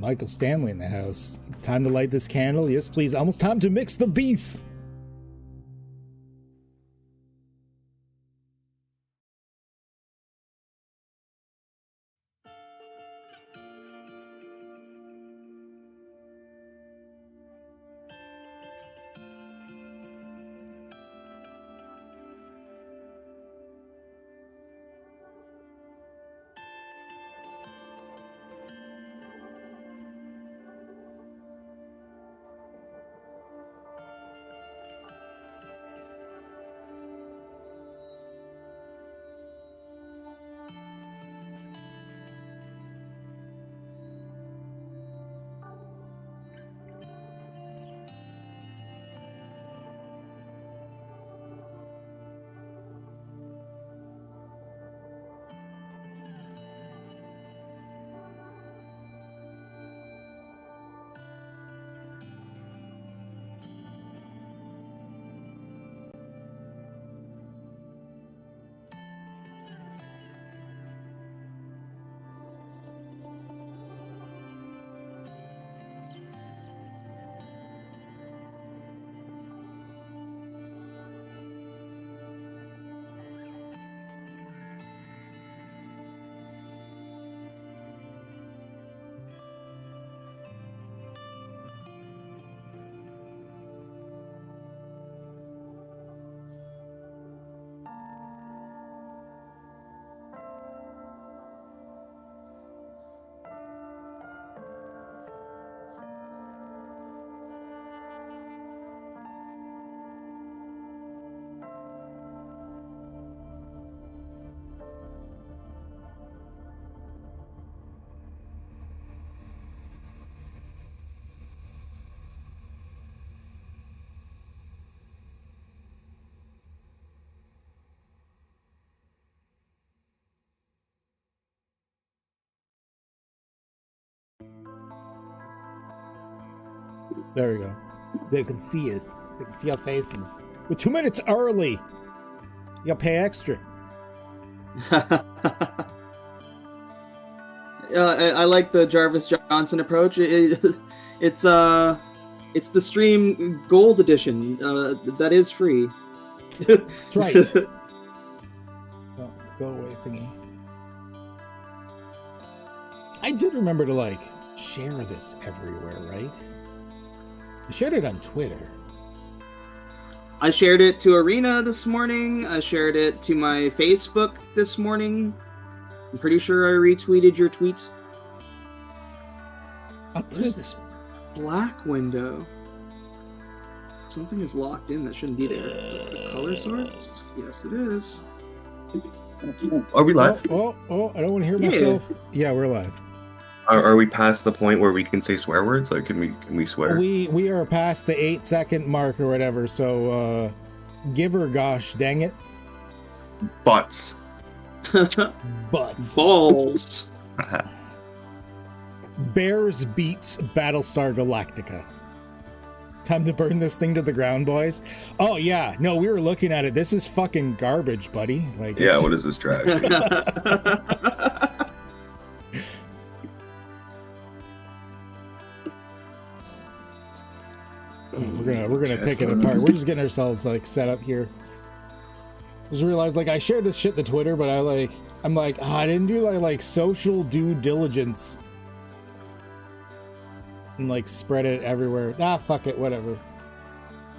Michael Stanley in the house. Time to light this candle. Yes, please. Almost time to mix the beef. There we go. They can see us. They can see our faces. We're 2 minutes early. You gotta pay extra. I like the Jarvis Johnson approach. It's the stream gold edition. That is free. That's right. Oh, go away thingy. I did remember to share this everywhere, right? I shared it on Twitter. I shared it to Arena this morning. I shared it to my Facebook this morning. I'm pretty sure I retweeted your tweet. What is this black window? Something is locked in that shouldn't be there. Is it the color source? Yes, it is. Are we live? Oh, I don't want to hear myself. Yeah, we're live. Are we past the point where we can say swear words? Like, can we swear? We are past the 8-second mark or whatever. So, give her gosh, dang it. Butts. Butts. Balls. Bears beats Battlestar Galactica. Time to burn this thing to the ground, boys. Oh yeah, no, we were looking at it. This is fucking garbage, buddy. Yeah, what is this trash? We're gonna pick it apart. We're just getting ourselves set up here. Just realized I shared this shit to Twitter, but I'm like, I didn't do my social due diligence and spread it everywhere. Fuck it, whatever.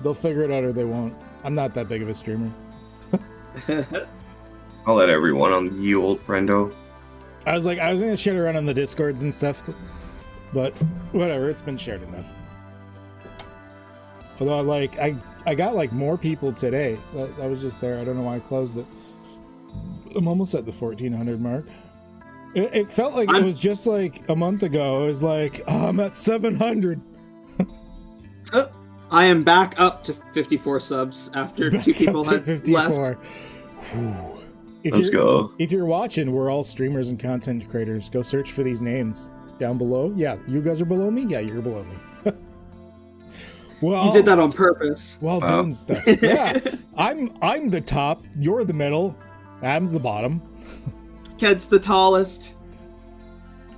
They'll figure it out or they won't. I'm not that big of a streamer. I'll let everyone on you, old friendo. I was gonna share it around on the Discords and stuff, but whatever. It's been shared enough. Although, I got more people today. I was just there. I don't know why I closed it. I'm almost at the 1,400 mark. It felt like it was just a month ago. It was I'm at 700. I am back up to 54 subs after two people have 54. left. Let's go. If you're watching, we're all streamers and content creators. Go search for these names down below. Yeah, you guys are below me? Yeah, you're below me. Well, you did that on purpose. While doing stuff. Yeah. I'm the top, you're the middle, Adam's the bottom. Ked's the tallest.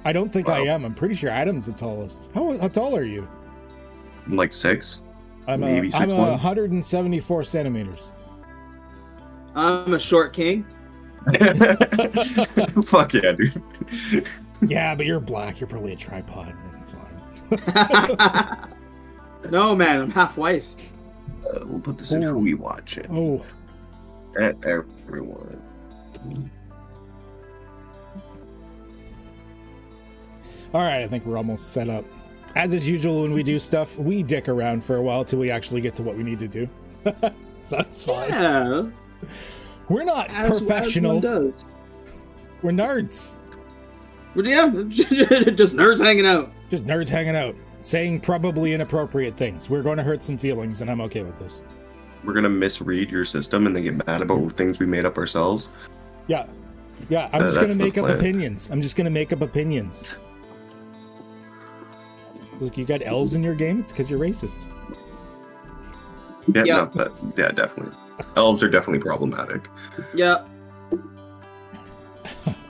I don't think I Wow. am. I'm pretty sure Adam's the tallest. How tall are you? I'm like 6. I'm Maybe 6'1". 174 centimeters. I'm a short king. Fuck yeah, dude. Yeah, but you're black. You're probably a tripod. That's fine. No, man, I'm half white. We'll put this in who we watching. Oh, Everyone. all right. I think we're almost set up. As is usual, when we do stuff, we dick around for a while till we actually get to what we need to do. So that's fine. Yeah, We're not as professionals. one does. We're nerds. But yeah, just nerds hanging out. Just nerds hanging out, saying probably inappropriate things. We're going to hurt some feelings, and I'm okay with this. We're gonna misread your system and then get mad about things we made up ourselves. Yeah. I'm just going to That's the make up plan. opinions. I'm just going to make up opinions. Look, you got elves in your game? It's because you're racist. Yeah, Yeah. yeah, definitely. Elves are definitely problematic. Yeah.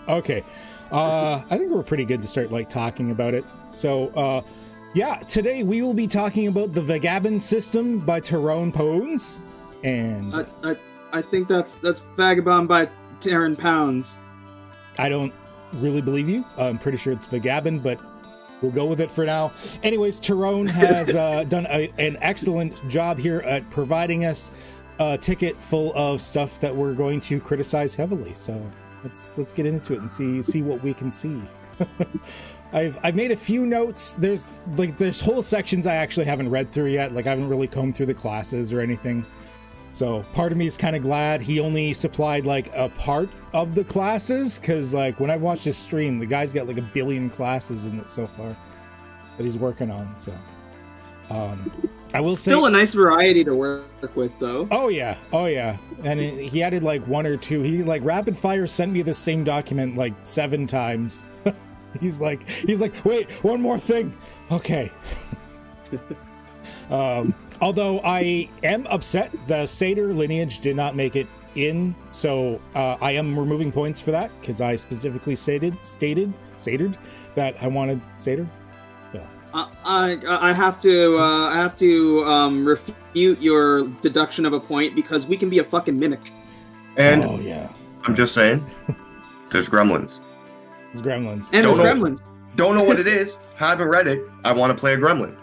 Okay. I think we're pretty good to start talking about it. So, yeah, today we will be talking about the Vagabond system by Tyrone Pones. And I think that's Vagabond by Taryn Pounds. I don't really believe you. I'm pretty sure it's Vagabond, but we'll go with it for now. Anyways, Tyrone has done an excellent job here at providing us a ticket full of stuff that we're going to criticize heavily. So let's get into it and see what we can see. I've made a few notes. There's whole sections I actually haven't read through yet. I haven't really combed through the classes or anything. So part of me is kind of glad he only supplied a part of the classes, because when I watched his stream, the guy's got 1 billion classes in it so far that he's working on. So I will say Still a nice variety to work with, though. Oh yeah, and he added 1 or 2. He rapid fire sent me the same document 7 times. he's like, wait, one more thing. Okay. Although I am upset the Satyr lineage did not make it in, so I am removing points for that because I specifically stated that I wanted Satyr. So I have to refute your deduction of a point because we can be a fucking mimic. And oh yeah, I'm just saying, there's gremlins. it's Gremlins. And Don't there's know. gremlins. Don't know what it is. Haven't read it. I want to play a gremlin.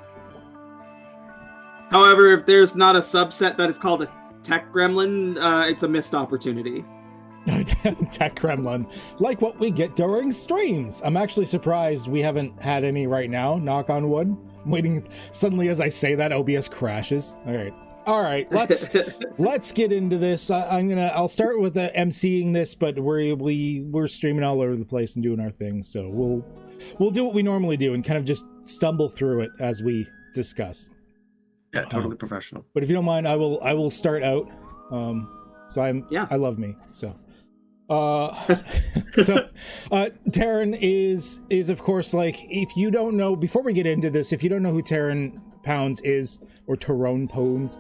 However, if there's not a subset that is called a tech gremlin, it's a missed opportunity. Tech Gremlin, like what we get during streams. I'm actually surprised we haven't had any right now. Knock on wood. I'm waiting. Suddenly, as I say that, OBS crashes. All right. Let's get into this. I'll start with emceeing this, but we're streaming all over the place and doing our thing. So we'll do what we normally do and kind of just stumble through it as we discuss. Yeah, totally professional. But if you don't mind, I will start out. I love me. So Taryn is of course if you don't know, before we get into this, if you don't know who Taryn Pounds is, or Tyrone Pones,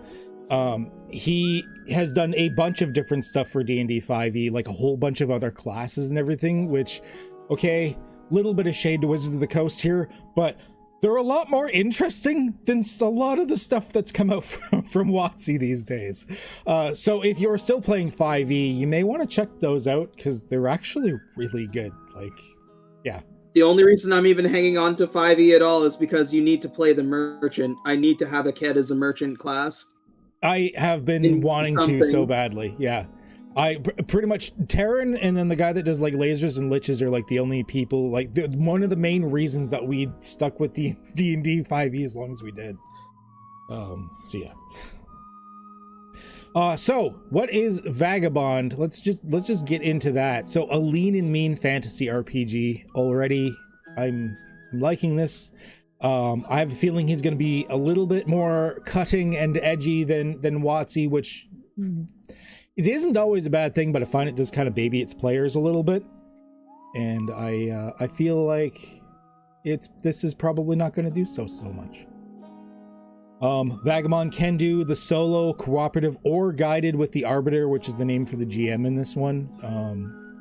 he has done a bunch of different stuff for D&D 5e, a whole bunch of other classes and everything, which, okay, little bit of shade to Wizards of the Coast here, but they're a lot more interesting than a lot of the stuff that's come out from WotC these days. So if you're still playing 5e, you may want to check those out because they're actually really good. Yeah. The only reason I'm even hanging on to 5e at all is because you need to play the merchant. I need to have a kid as a merchant class. I have been wanting to so badly. Yeah. I pretty much Taryn and then the guy that does lasers and liches are the only people one of the main reasons that we stuck with the D&D 5e as long as we did. So yeah. So what is Vagabond? Let's just get into that. So a lean and mean fantasy RPG already. I'm liking this. I have a feeling he's going to be a little bit more cutting and edgy than WotC, which it isn't always a bad thing, but I find it does kind of baby its players a little bit, and I feel like this is probably not going to do so much. Vagabond can do the solo, cooperative, or guided with the Arbiter, which is the name for the GM in this one.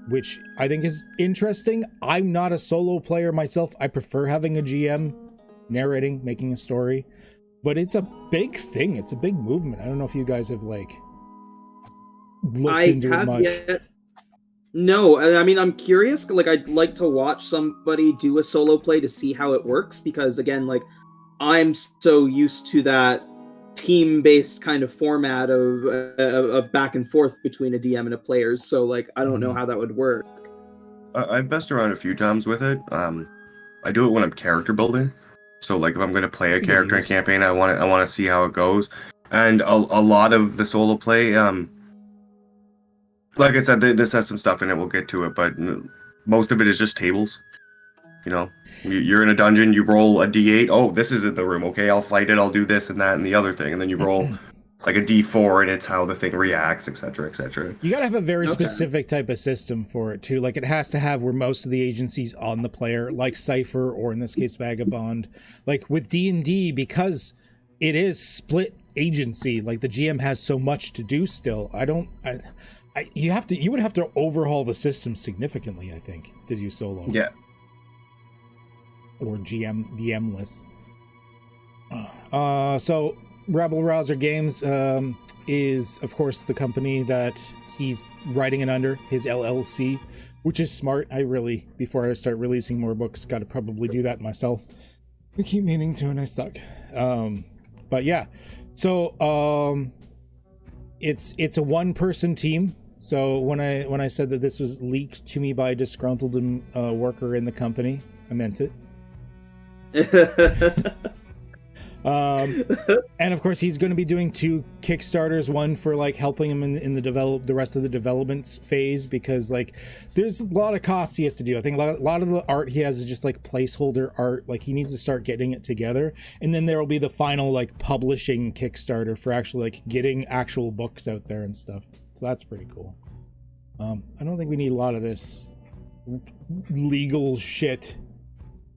which I think is interesting. I'm not a solo player myself. I prefer having a GM narrating, making a story, but it's a big thing. It's a big movement. I don't know if you guys have like looked into it much. No, I mean, I'm curious. Like, I'd like to watch somebody do a solo play to see how it works, because again, like, I'm so used to that team-based kind of format of back and forth between a DM and a players. So, like, I don't know how that would work. I've messed around a few times with it. I do it when I'm character building. So, like, if I'm going to play a character in campaign, I want to see how it goes. And a lot of the solo play, like I said, this has some stuff in it. We'll get to it, but most of it is just tables. You know, you're in a dungeon, you roll a d8. Oh, this is in the room. Okay, I'll fight it. I'll do this and that and the other thing. And then you roll like a d4, and it's how the thing reacts, etc., etc. You gotta have a very specific type of system for it too. Like, it has to have where most of the agency's on the player, like Cypher, or in this case Vagabond. Like with D&D, because it is split agency, like the GM has so much to do still. You would have to overhaul the system significantly, I think, to do solo. Yeah. Or DM-less. So Rebel Rouser Games is, of course, the company that he's writing it under, his LLC, which is smart. Before I start releasing more books, got to probably do that myself. I keep meaning to, and I suck. But yeah, so it's a one-person team. So when I said that this was leaked to me by a disgruntled worker in the company, I meant it. And of course, he's going to be doing 2 Kickstarters, one for like helping him in the rest of the development phase, because like there's a lot of costs he has to do. I think a lot of the art he has is just like placeholder art. Like, he needs to start getting it together, and then there will be the final like publishing Kickstarter for actually like getting actual books out there and stuff. So that's pretty cool. I don't think we need a lot of this legal shit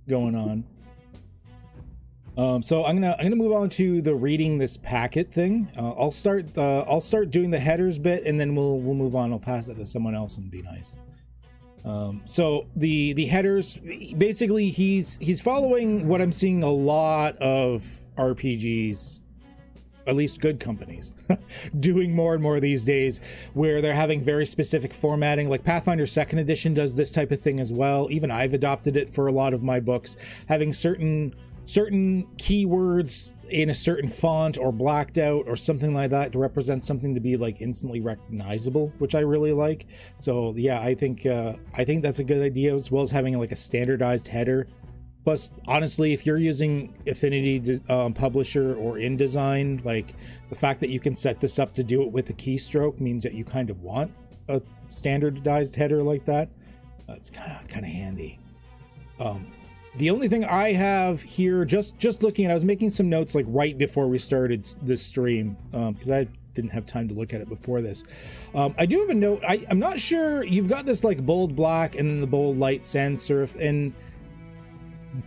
going on. So I'm gonna move on to the reading this packet thing. I'll start doing the headers bit, and then we'll move on. I'll pass it to someone else and be nice. So the headers, basically he's following what I'm seeing a lot of RPGs, at least good companies, doing more and more these days, where they're having very specific formatting. Like Pathfinder 2nd Edition does this type of thing as well. Even I've adopted it for a lot of my books, having certain keywords in a certain font or blacked out or something like that to represent something to be like instantly recognizable, which I really like. So yeah, I think that's a good idea, as well as having like a standardized header. Plus, honestly, if you're using Affinity Publisher or InDesign, like the fact that you can set this up to do it with a keystroke means that you kind of want a standardized header like that. It's kind of handy. The only thing I have here, just looking at, I was making some notes like right before we started this stream, because I didn't have time to look at it before this. I do have a note. I'm not sure. You've got this like bold black and then the bold light sans serif, and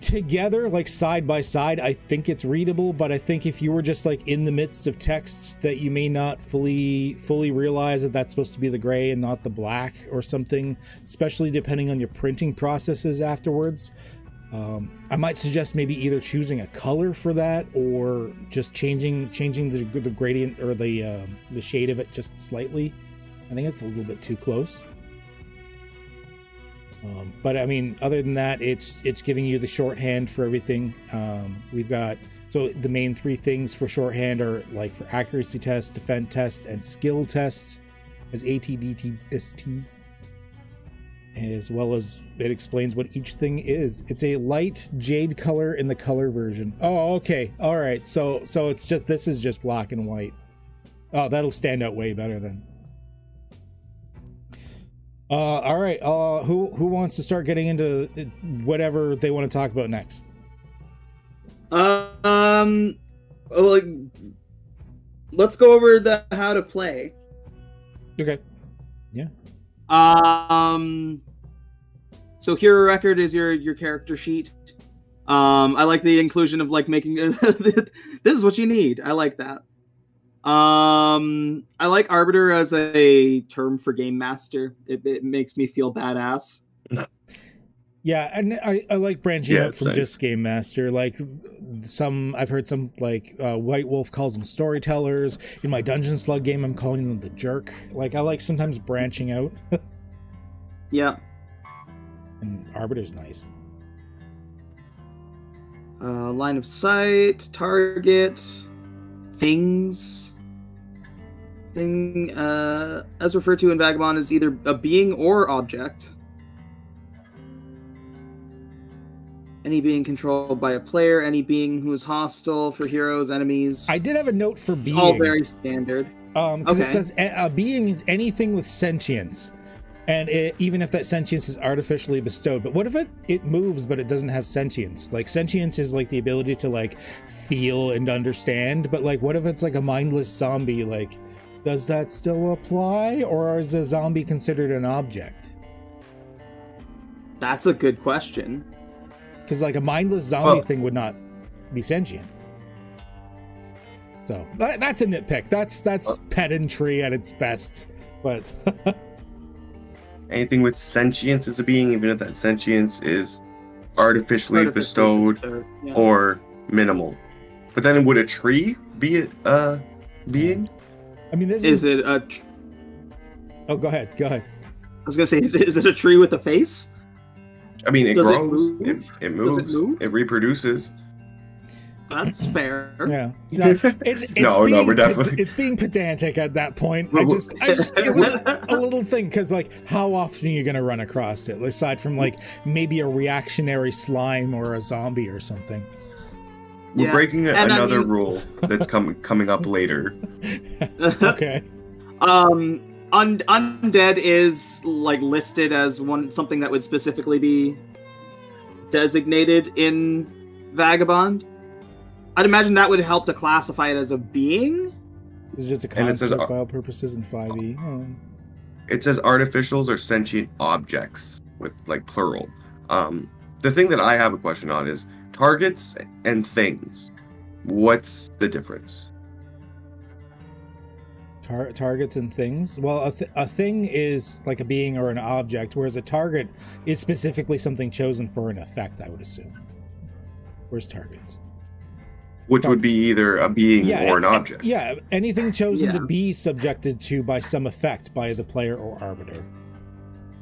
together, like side by side, I think it's readable. But I think if you were just like in the midst of texts, that you may not fully realize that that's supposed to be the gray and not the black or something, especially depending on your printing processes afterwards. I might suggest maybe either choosing a color for that, or just changing the gradient or the shade of it just slightly. I think it's a little bit too close. But I mean, other than that, it's giving you the shorthand for everything. We've got, so the main 3 things for shorthand are like for accuracy test, defense test, and skill tests, as ATDTST. As well as it explains what each thing is. It's a light jade color in the color version. Oh, okay. All right. So it's just, this is just black and white. Oh, that'll stand out way better then. All right. Who wants to start getting into whatever they want to talk about next? Let's go over the how to play. Okay. Yeah. So Hero Record is your character sheet. I like the inclusion of like making this is what you need. I like that. I like arbiter as a term for game master. It makes me feel badass. Yeah, and I like branching Yeah, out it's from nice. just game master. Like I've heard some like White Wolf calls them storytellers. In my Dungeon Slug game, I'm calling them the jerk. Like I like sometimes branching out. Yeah. And arbiter's nice. Line of sight, target, things. Thing, as referred to in Vagabond, is either a being or object. Any being controlled by a player, any being who is hostile for heroes, enemies. I did have a note for being. All very standard. Because it says a being is anything with sentience. And even if that sentience is artificially bestowed. But what if it moves, but it doesn't have sentience? Like, sentience is, like, the ability to, like, feel and understand. But, like, what if it's, like, a mindless zombie? Like, does that still apply? Or is a zombie considered an object? That's a good question. Because, like, a mindless zombie thing would not be sentient. So, that's a nitpick. That's pedantry at its best. But... Anything with sentience is a being, even if that sentience is artificially bestowed yeah. or minimal. But then would a tree be a being? I mean, this is it a... Oh, go ahead. I was going to say, is it a tree with a face? I mean, it Does grows. It moves. Does it move? It reproduces. That's fair. Yeah. No, we're definitely... It's being pedantic at that point. It was a little thing, because, like, how often are you going to run across it? Aside from, like, maybe a reactionary slime or a zombie or something. We're breaking another rule that's coming up later. Okay. Undead is, like, listed as something that would specifically be designated in Vagabond. I'd imagine that would help to classify it as a being. It's just a concept for bio purposes in 5e. Oh. It says artificials are sentient objects with, like, plural. The thing that I have a question on is targets and things. What's the difference? Targets and things? Well, a thing is like a being or an object, whereas a target is specifically something chosen for an effect, I would assume. Where's targets? Which would be either a being or an object. Yeah, anything chosen to be subjected to by some effect by the player or arbiter.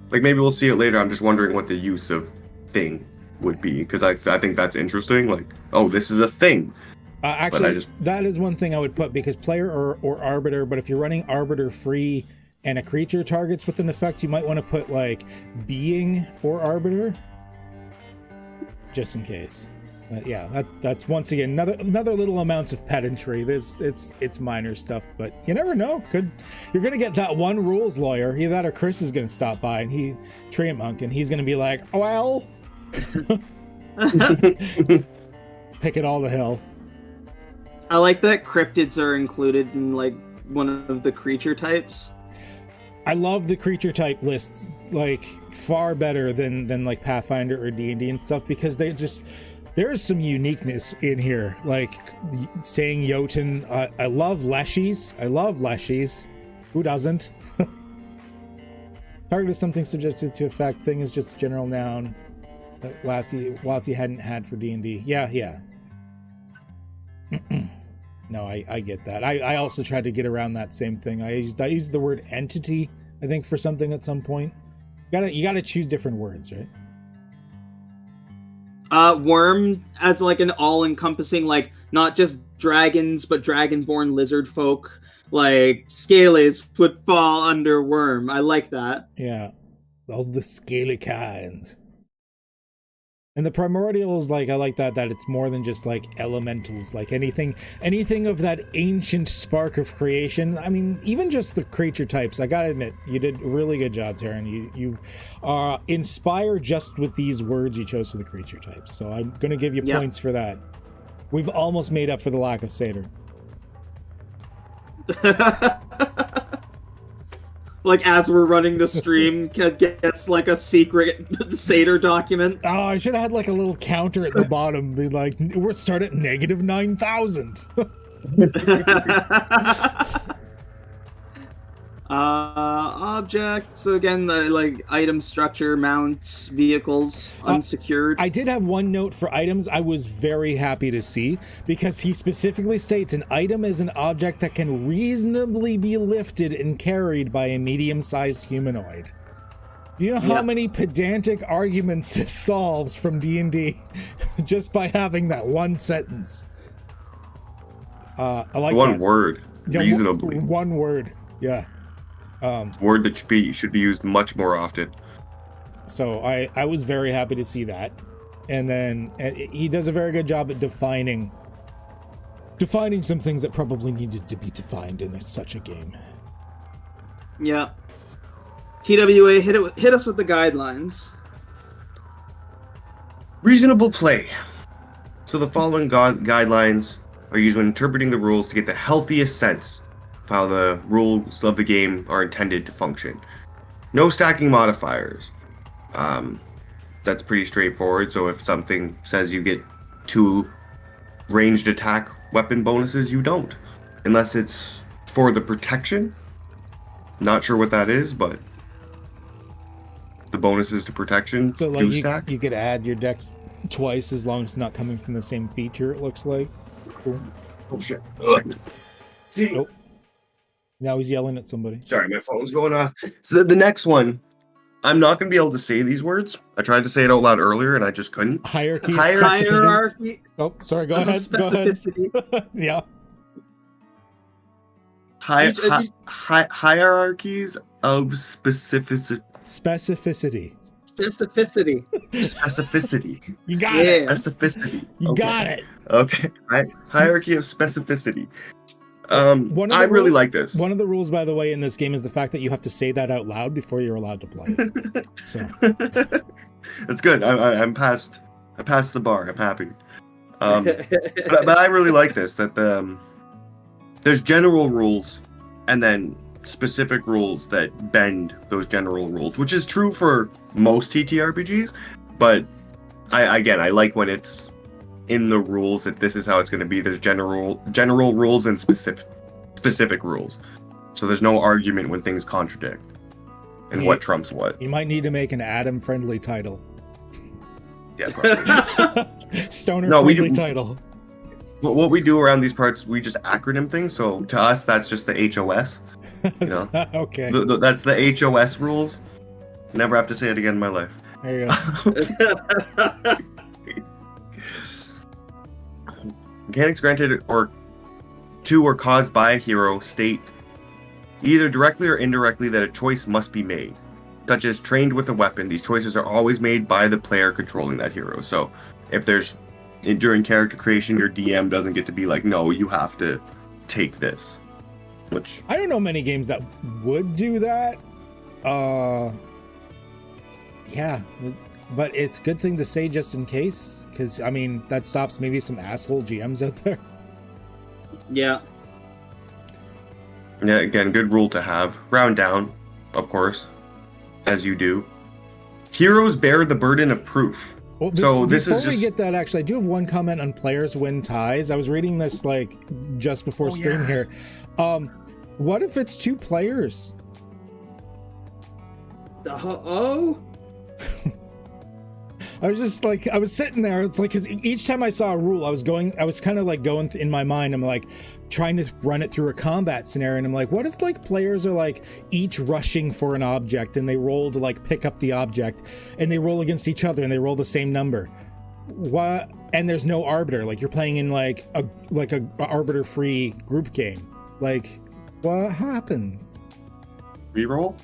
Like, maybe we'll see it later. I'm just wondering what the use of thing would be, because I think that's interesting. Like, oh, this is a thing. Actually, that is one thing I would put, because player or arbiter, but if you're running arbiter free and a creature targets with an effect, you might want to put, like, being or arbiter, just in case. Yeah, that's once again another little amounts of pedantry. It's minor stuff, but you never know. You're gonna get that one rules lawyer. Either that or Chris is gonna stop by and Tree Monk, and he's gonna be like, well, pick it all to hell. I like that cryptids are included in, like, one of the creature types. I love the creature type lists, like, far better than like Pathfinder or D&D and stuff, because there's some uniqueness in here, like saying Jotun. I love leshies. Who doesn't? Target is something subjected to effect. Thing is just a general noun that WotC hadn't had for D&D. Yeah. No, I get that. I also tried to get around that same thing. I used the word entity, I think, for something at some point. You gotta choose different words, right? Worm as, like, an all-encompassing, like, not just dragons, but dragon-born lizard folk. Like, scales would fall under worm. I like that. Yeah. All the scaly kind. And the primordials, like, I like that it's more than just, like, elementals. Like, anything of that ancient spark of creation. I mean, even just the creature types, I gotta admit, you did a really good job, Taryn. You inspire just with these words you chose for the creature types. So I'm gonna give you points for that. We've almost made up for the lack of Satyr. Like, as we're running the stream, gets, like, a secret Satyr document. Oh, I should have had, like, a little counter at the bottom. Be like, we're start at -9,000. Object. So again, the like item structure, mounts, vehicles, unsecured. I did have one note for items I was very happy to see, because he specifically states an item is an object that can reasonably be lifted and carried by a medium-sized humanoid. Do you know how many pedantic arguments this solves from D&D just by having that one sentence? I like one that. word, Yeah, reasonably. One word, yeah. Word that should be used much more often. So I was very happy to see that. And then he does a very good job at defining some things that probably needed to be defined in such a game. Yeah. TWA, hit us with the guidelines. Reasonable play. So the following guidelines are used when interpreting the rules to get the healthiest sense of how the rules of the game are intended to function. No stacking modifiers. That's pretty straightforward. So if something says you get 2 ranged attack weapon bonuses, you don't. Unless it's for the protection. Not sure what that is, but the bonuses to protection So do like stack. you could add your dex twice as long as it's not coming from the same feature, it looks like. Cool. Oh shit. Ugh. See? Nope. Now he's yelling at somebody. Sorry, my phone's going off. So the next one, I'm not going to be able to say these words. I tried to say it out loud earlier and I just couldn't. Hierarchy. Hierarchy. Oh, sorry. Go ahead. Specificity. Go ahead. Yeah. Hierarchies of specificity. Specificity. Specificity. Specificity. You got Yeah. it. Specificity. You got it. Okay. Hierarchy of specificity. I really like this. One of the rules, by the way, in this game is the fact that you have to say that out loud before you're allowed to play it. So That's good. I passed the bar. I'm happy. But I really like this. That there's general rules, and then specific rules that bend those general rules, which is true for most TTRPGs. But I like when it's in the rules that this is how it's going to be. There's general rules and specific rules, so there's no argument when things contradict and what trumps what. you might need to make an Adam-friendly title. Yeah, probably. Stoner-friendly title. What we do around these parts, we just acronym things. So to us, that's just the HOS. You know? Okay. That's the HOS rules. Never have to say it again in my life. There you go. Mechanics granted or caused by a hero state either directly or indirectly that a choice must be made, such as trained with a weapon. These choices are always made by the player controlling that hero. So if there's during character creation, your DM doesn't get to be like, no, you have to take this. Which I don't know many games that would do that. Yeah, but it's a good thing to say just in case, because I mean that stops maybe some asshole GMs out there. Yeah. Yeah, again, good rule to have. Round down, of course, as you do. Heroes bear the burden of proof. Well, So this is before we just- get that, actually, I do have one comment on players win ties. I was reading this like just before stream here. What if it's 2 players? Oh. I was just like, I was sitting there. It's like, because each time I saw a rule, I was kind of like going in my mind. I'm like trying to run it through a combat scenario. And I'm like, what if like players are like each rushing for an object and they roll to like pick up the object and they roll against each other and they roll the same number? What? And there's no arbiter. Like you're playing in like a arbiter free group game. Like what happens? Reroll?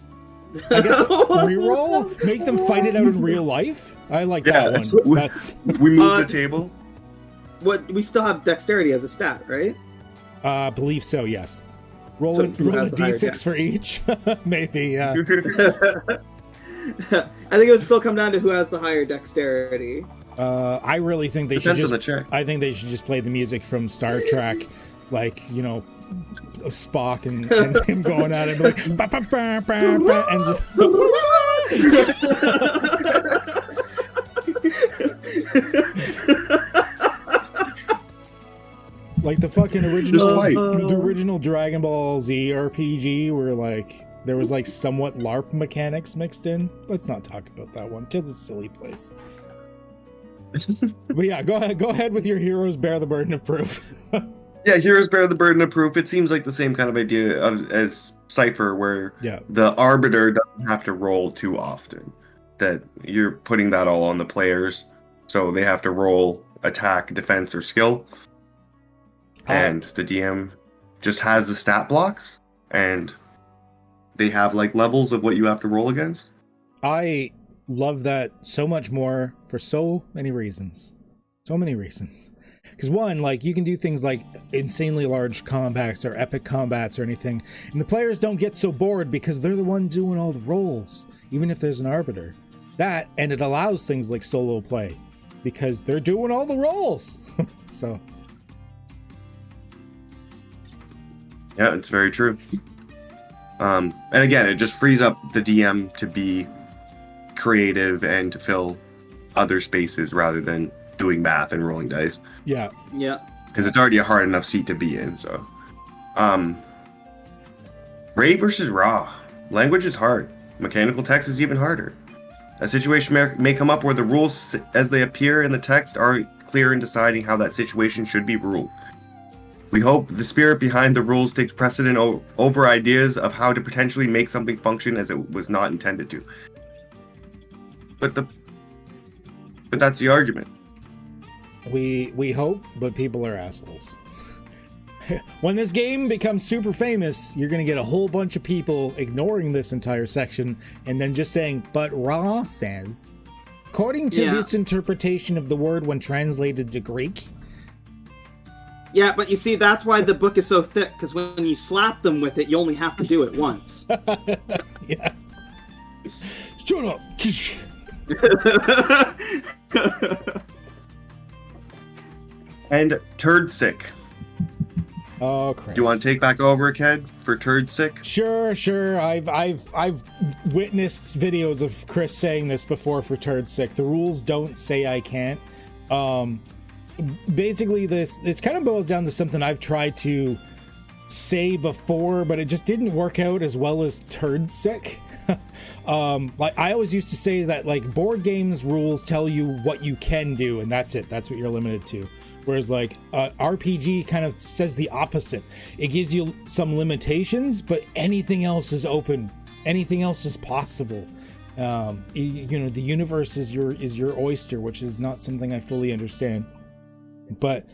I guess reroll? Make them fight it out in real life? I like that one. That's We move the table. What? We still have dexterity as a stat, right? I believe so, yes. Roll So a who has the higher d6 dex? for each. Maybe, yeah. I think it would still come down to who has the higher dexterity. I really think they Depends should on the just check. I think they should just play the music from Star Trek, like, you know, Spock and him going at it, like ba, ba, ba, ba, ba, and Like the fucking Just fight. the original Dragon Ball Z RPG, where like there was like somewhat LARP mechanics mixed in. Let's not talk about that one. It's a silly place. But yeah, go ahead with your heroes bear the burden of proof. Yeah, heroes bear the burden of proof. It seems like the same kind of idea as Cypher, where the arbiter doesn't have to roll too often. That you're putting that all on the players, so they have to roll attack, defense, or skill. And the DM just has the stat blocks, and they have like levels of what you have to roll against. I love that so much more for so many reasons. So many reasons. Because one, like, you can do things like insanely large combats or epic combats or anything, and the players don't get so bored because they're the one doing all the rolls, even if there's an arbiter. That, and it allows things like solo play, because they're doing all the rolls. So. Yeah, it's very true. And again, it just frees up the DM to be creative and to fill other spaces rather than doing math and rolling dice. Yeah. Because it's already a hard enough seat to be in, so. Ray versus Raw. Language is hard. Mechanical text is even harder. A situation may come up where the rules as they appear in the text aren't clear in deciding how that situation should be ruled. We hope the spirit behind the rules takes precedent over ideas of how to potentially make something function as it was not intended to. But that's the argument. We hope, but people are assholes. When this game becomes super famous, you're going to get a whole bunch of people ignoring this entire section and then just saying, but Ra says, according to this interpretation of the word when translated to Greek. Yeah, but you see, that's why the book is so thick, because when you slap them with it, you only have to do it once. Yeah. Shut up! And Turd Sick. Oh, Chris. Do you want to take back over, Ked, for Turd Sick? Sure. I've witnessed videos of Chris saying this before for Turd Sick. The rules don't say I can't. Basically, this kind of boils down to something I've tried to say before, but it just didn't work out as well as Turd Sick. Like I always used to say that like board games rules tell you what you can do, and that's it. That's what you're limited to. Whereas like RPG kind of says the opposite. It gives you some limitations, but anything else is open. Anything else is possible. You know, the universe is your oyster, which is not something I fully understand. But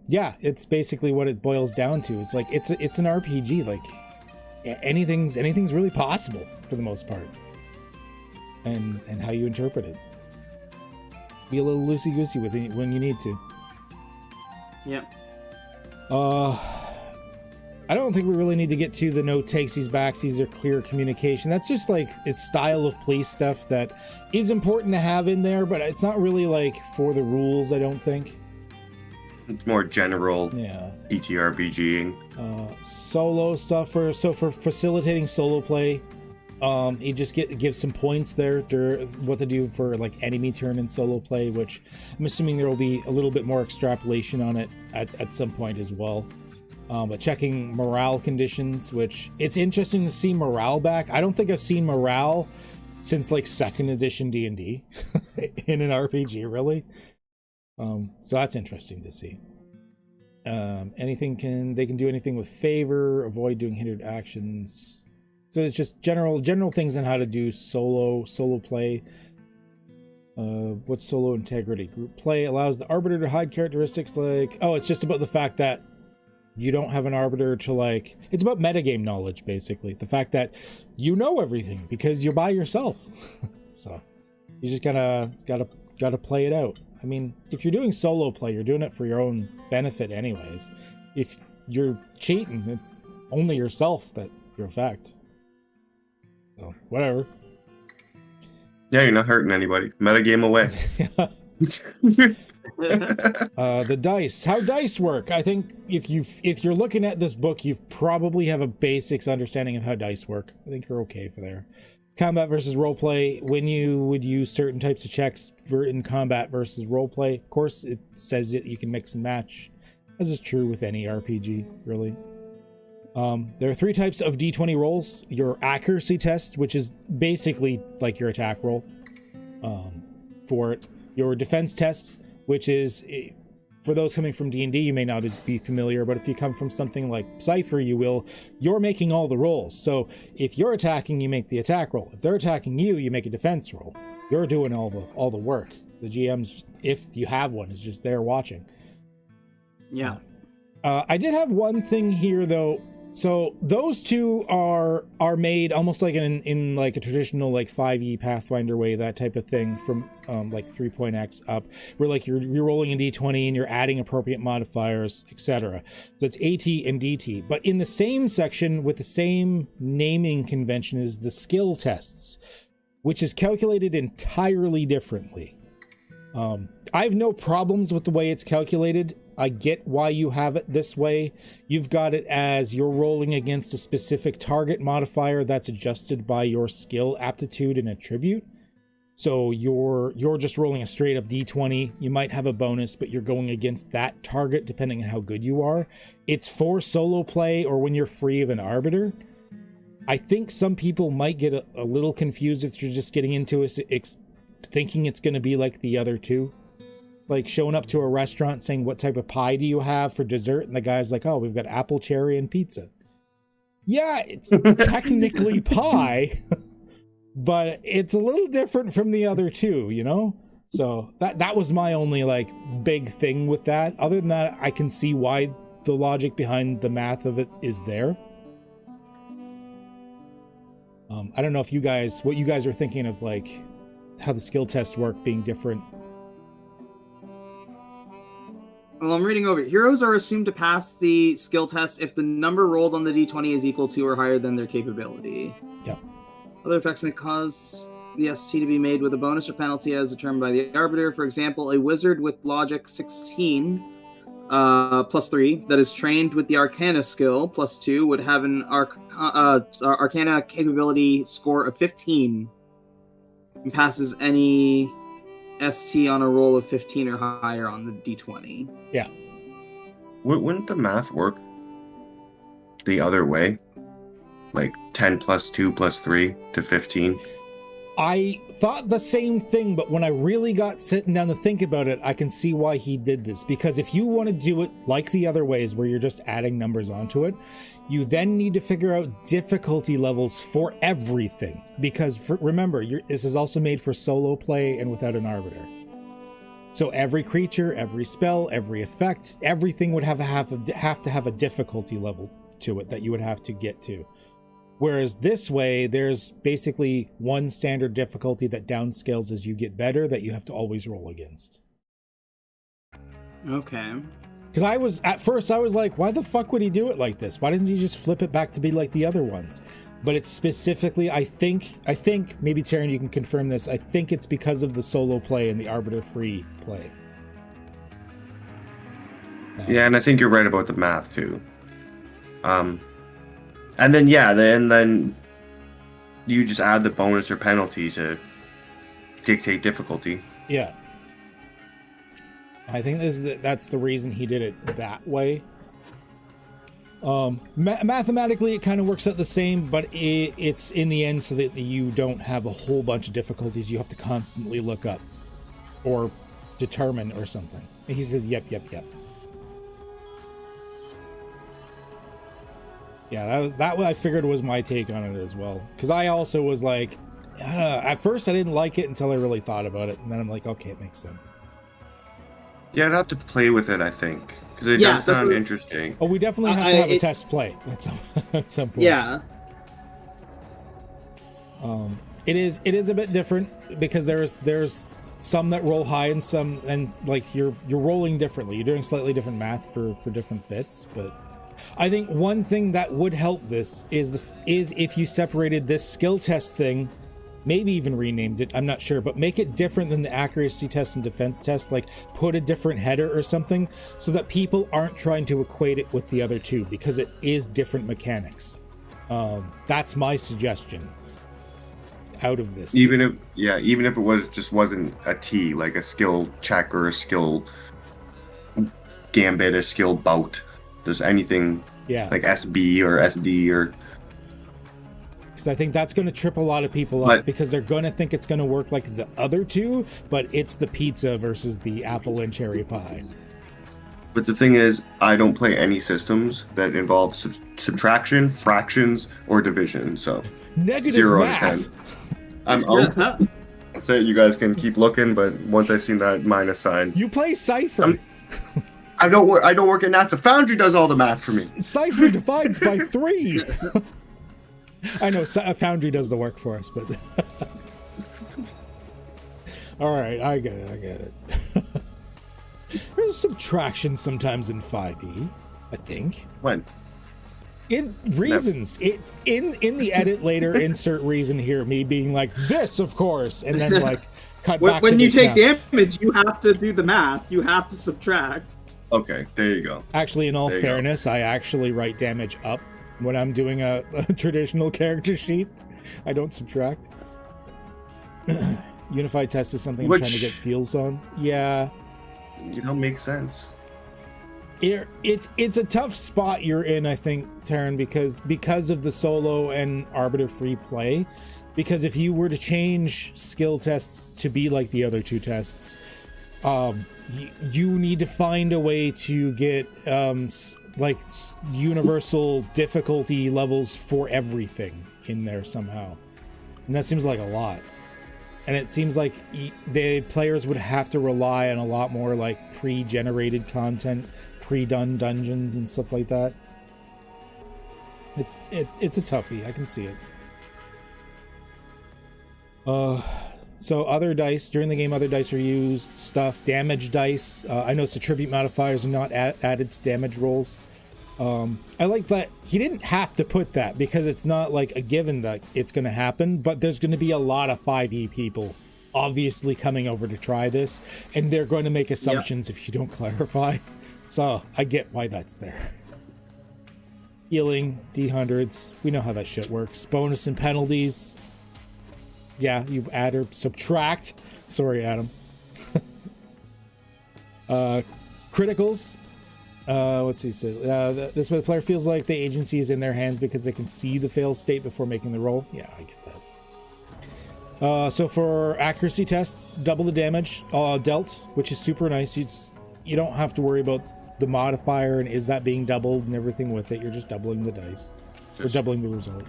yeah, it's basically what it boils down to. It's like it's an RPG. Like anything's really possible for the most part, and how you interpret it. Be a little loosey-goosey with it when you need to. Yeah. I don't think we really need to get to the no takesies, backsies, or clear communication. That's just like it's style of play stuff that is important to have in there, but it's not really like for the rules, I don't think. It's more general ETRPGing. Solo stuff so for facilitating solo play, you just gives some points there what to do for like enemy turn in solo play, which I'm assuming there will be a little bit more extrapolation on it at some point as well. But checking morale conditions, which it's interesting to see morale back. I don't think I've seen morale since like 2nd edition D&D in an RPG, really. So that's interesting to see. They can do anything with favor, avoid doing hindered actions. So it's just general things on how to do solo play. What's solo integrity? Group play allows the arbiter to hide characteristics like... Oh, it's just about the fact that you don't have an arbiter to like... It's about metagame knowledge, basically. The fact that you know everything because you're by yourself. So you just gotta play it out. I mean, if you're doing solo play, you're doing it for your own benefit anyways. If you're cheating, it's only yourself that you affect. So, whatever. Yeah, you're not hurting anybody. Metagame away. The dice. How dice work? I think if you're looking at this book, you probably have a basics understanding of how dice work. I think you're okay for there. Combat versus roleplay. When you would use certain types of checks in combat versus roleplay, of course, it says that you can mix and match. This is true with any RPG, really. There are 3 types of D20 rolls. Your accuracy test, which is basically like your attack roll for it. Your defense test, which is, for those coming from D&D, you may not be familiar, but if you come from something like Cypher, you're making all the rolls. So if you're attacking, you make the attack roll. If they're attacking you, you make a defense roll. You're doing all the work. The GM's, if you have one, is just there watching. Yeah. I did have one thing here, though. So those 2 are made almost like in like a traditional like 5e Pathfinder way, that type of thing, from like 3.x up, where like you're rolling a d20 and you're adding appropriate modifiers, etc. So it's AT and DT. But in the same section with the same naming convention is the skill tests, which is calculated entirely differently. I have no problems with the way it's calculated. I get why you have it this way. You've got it as you're rolling against a specific target modifier that's adjusted by your skill, aptitude, and attribute. So you're just rolling a straight up d20. You might have a bonus, but you're going against that target depending on how good you are. It's for solo play or when you're free of an arbiter. I think some people might get a little confused if you're just getting into it thinking it's going to be like the other 2. Like showing up to a restaurant saying, what type of pie do you have for dessert? And the guy's like, oh, we've got apple, cherry, and pizza. Yeah, it's technically pie, but it's a little different from the other 2, you know? So that was my only like big thing with that. Other than that, I can see why the logic behind the math of it is there. I don't know if what you guys are thinking of, like how the skill tests work being different. Well, I'm reading over. Heroes are assumed to pass the skill test if the number rolled on the d20 is equal to or higher than their capability. Yep. Other effects may cause the ST to be made with a bonus or penalty as determined by the Arbiter. For example, a wizard with logic 16 plus 3 that is trained with the Arcana skill plus 2 would have an Arcana capability score of 15 and passes any ST on a roll of 15 or higher on the d20. Yeah. Wouldn't the math work the other way? Like 10 plus 2 plus 3 to 15? I thought the same thing, but when I really got sitting down to think about it, I can see why he did this. Because if you want to do it like the other ways, where you're just adding numbers onto it, you then need to figure out difficulty levels for everything. Because remember, this is also made for solo play and without an arbiter. So every creature, every spell, every effect, everything would have to have a difficulty level to it that you would have to get to. Whereas this way, there's basically one standard difficulty that downscales as you get better that you have to always roll against. Okay. Because at first I was like, why the fuck would he do it like this? Why doesn't he just flip it back to be like the other ones? But it's specifically, I think, maybe Taryn, you can confirm this, I think it's because of the solo play and the arbiter free play. Yeah, and I think you're right about the math too. And then then you just add the bonus or penalty to dictate difficulty. Yeah. I think that's the reason he did it that way. Mathematically, it kind of works out the same, but it's in the end so that you don't have a whole bunch of difficulties you have to constantly look up or determine or something. And he says, yep. Yeah, that I figured was my take on it as well. Because I also was like, I don't know, at first I didn't like it until I really thought about it. And then I'm like, okay, it makes sense. Yeah, I'd have to play with it, I think. Because it does sound interesting. Oh, we definitely have to have a test play at some point. Yeah. It is a bit different because there's some that roll high and some, and like you're rolling differently. You're doing slightly different math for different bits, but I think one thing that would help this is if you separated this skill test thing, maybe even renamed it, I'm not sure, but make it different than the accuracy test and defense test, like put a different header or something so that people aren't trying to equate it with the other two, because it is different mechanics. That's my suggestion out of this. Even if it wasn't a T, like a skill check or a skill gambit, a skill bout, just anything like SB or SD or. Because I think that's going to trip a lot of people up because they're going to think it's going to work like the other two, but it's the pizza versus the apple and cherry pie. But the thing is, I don't play any systems that involve subtraction, fractions, or division. So negative 0 math. to 10. I'm out. That's it. You guys can keep looking, but once I seen that minus sign, you play Cypher. I don't work at NASA. Foundry does all the math for me. Cypher divides by 3. I know Foundry does the work for us, but all right, I get it. There's subtraction sometimes in 5e, I think. When? In reasons. In the edit later, insert reason here, me being like, this, of course, and then like cut back when to you take now. damage, you have to do the math. You have to subtract. Okay, there you go. Actually, in all fairness, I actually write damage up when I'm doing a traditional character sheet. I don't subtract. Unified test is something I'm trying to get feels on. Yeah. Makes sense. It's a tough spot you're in, I think, Taryn, because of the solo and arbiter free play. Because if you were to change skill tests to be like the other two tests, you need to find a way to get like universal difficulty levels for everything in there somehow, and that seems like a lot. And it seems like the players would have to rely on a lot more like pre-generated content, pre-done dungeons and stuff like that. It's a toughie. I can see it. So other dice during the game, other dice are used. Stuff, damage dice. I noticed the tribute modifiers are not added to damage rolls. I like that he didn't have to put that because it's not like a given that it's going to happen, but there's going to be a lot of 5e people obviously coming over to try this, and they're going to make assumptions if you don't clarify. So I get why that's there. Healing, D100s, we know how that shit works. Bonus and penalties. Yeah, you add or subtract. Sorry, Adam. Criticals. What's he say? This way the player feels like the agency is in their hands because they can see the fail state before making the roll. Yeah, I get that. So for accuracy tests, double the damage dealt, which is super nice. You don't have to worry about the modifier and is that being doubled and everything with it. You're just doubling the dice. Or doubling the result.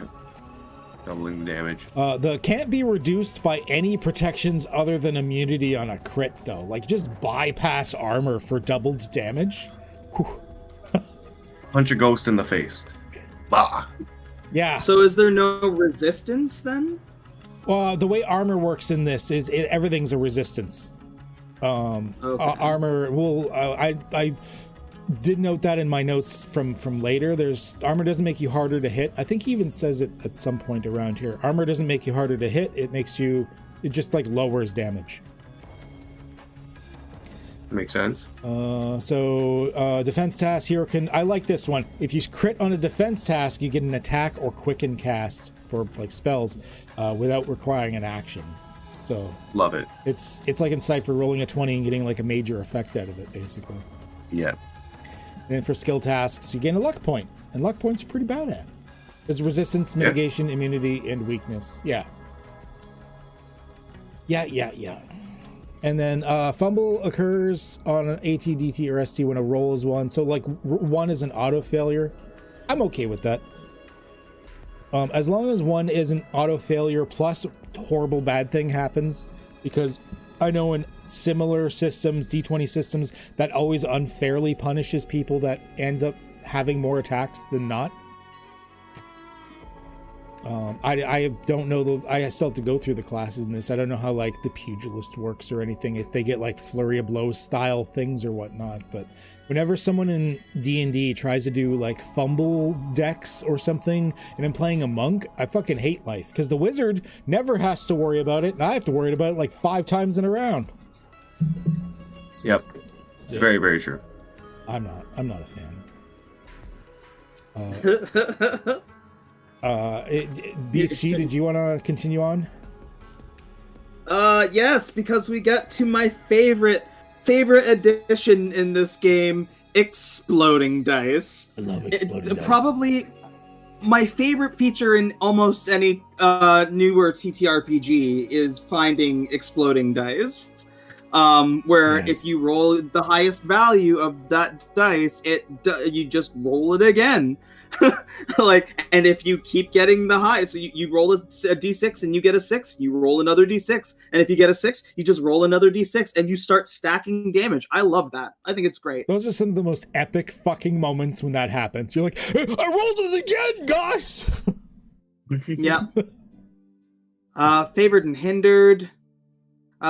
Doubling the damage. The can't be reduced by any protections other than immunity on a crit, though. Like, just bypass armor for doubled damage. Punch a ghost in the face. Bah. Yeah. So is there no resistance then? The way armor works in this is everything's a resistance. Armor will. I did note that in my notes from later. There's armor doesn't make you harder to hit. I think he even says it at some point around here. Armor doesn't make you harder to hit. It just like lowers damage. Makes sense. Defense task hero can. I like this one. If you crit on a defense task, you get an attack or quicken cast for like spells without requiring an action. So love it. It's like in Cypher rolling a 20 and getting like a major effect out of it, basically. Yeah. And for skill tasks, you gain a luck point, and luck points are pretty badass. There's resistance, mitigation, immunity, and weakness. Yeah. And then fumble occurs on an AT, DT, or ST when a roll is 1. So like 1 is an auto failure. I'm okay with that. As long as 1 is an auto failure plus horrible bad thing happens, because I know in similar systems, D20 systems, that always unfairly punishes people that ends up having more attacks than not. I don't know I still have to go through the classes in this. I don't know how like the pugilist works or anything, if they get like flurry of blows style things or whatnot, but whenever someone in D&D tries to do like fumble decks or something and I'm playing a monk, I fucking hate life because the wizard never has to worry about it and I have to worry about it like 5 times in a round. Yep. It's very, very true. I'm not a fan. BHG, did you want to continue on? Yes, because we get to my favorite addition in this game, exploding dice. I love exploding dice. Probably my favorite feature in almost any newer TTRPG is finding exploding dice. Where if you roll the highest value of that dice, you just roll it again. And if you keep getting the high, so you roll a d6 and you get a 6, you roll another d6, and if you get a 6, you just roll another d6, and you start stacking damage. I love that. I think it's great. Those are some of the most epic fucking moments when that happens. You're like, I rolled it again, guys! Yeah. Favored and hindered.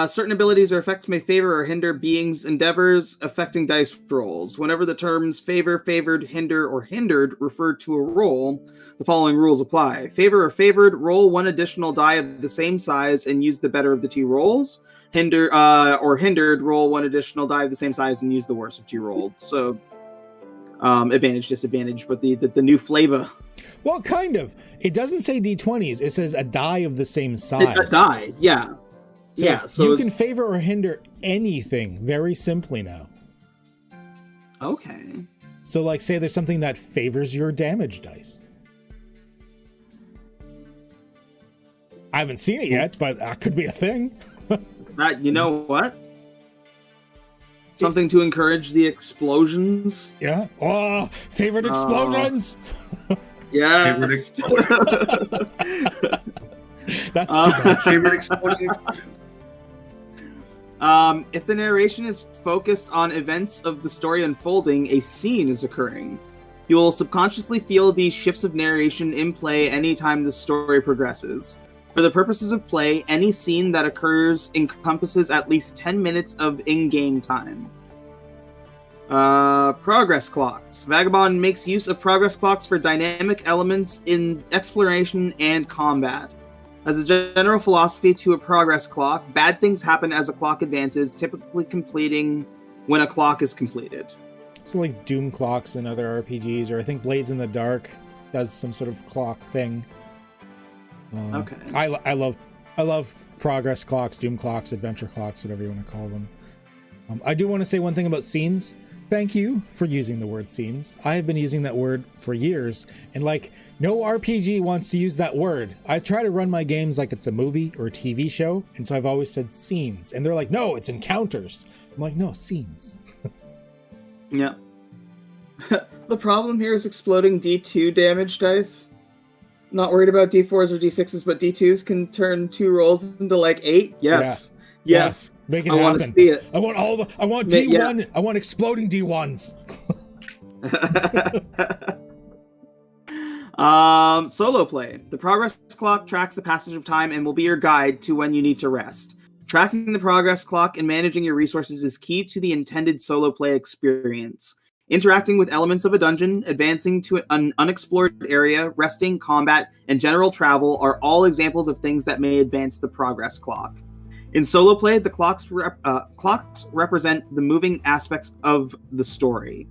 Certain abilities or effects may favor or hinder beings' endeavors, affecting dice rolls. Whenever the terms favor, favored, hinder, or hindered refer to a roll, the following rules apply. Favor or favored, roll one additional die of the same size and use the better of the two rolls. Hindered, roll one additional die of the same size and use the worst of two rolls. So, advantage, disadvantage, but the new flavor. Well, kind of. It doesn't say d20s. It says a die of the same size. A die, yeah. So you can favor or hinder anything very simply now. Okay. So, like, say there's something that favors your damage dice. I haven't seen it yet, but that could be a thing. You know what? Something to encourage the explosions. Yeah. Oh, favorite explosions. Yeah. That's too bad. Favorite exploding explosion. If the narration is focused on events of the story unfolding, a scene is occurring. You will subconsciously feel these shifts of narration in play anytime the story progresses. For the purposes of play, any scene that occurs encompasses at least 10 minutes of in-game time. Progress clocks. Vagabond makes use of progress clocks for dynamic elements in exploration and combat. As a general philosophy to a progress clock, bad things happen as a clock advances, typically completing when a clock is completed. So like Doom clocks in other RPGs, or I think Blades in the Dark does some sort of clock thing. Okay. I love progress clocks, Doom clocks, adventure clocks, whatever you want to call them. I do want to say one thing about scenes. Thank you for using the word scenes. I have been using that word for years, and like no RPG wants to use that word. I try to run my games like it's a movie or a TV show, and so I've always said scenes, and they're like, no, it's encounters. I'm like, no, scenes. Yeah. The problem here is exploding D2 damage dice. Not worried about D4s or D6s, but D2s can turn 2 rolls into like 8. Yes. Yeah. Yes. Make it happen. I want to see it. I want D1. Yeah. I want exploding D1s. Solo play. The progress clock tracks the passage of time and will be your guide to when you need to rest. Tracking the progress clock and managing your resources is key to the intended solo play experience. Interacting with elements of a dungeon, advancing to an unexplored area, resting, combat, and general travel are all examples of things that may advance the progress clock. In solo play, the clocks represent the moving aspects of the story.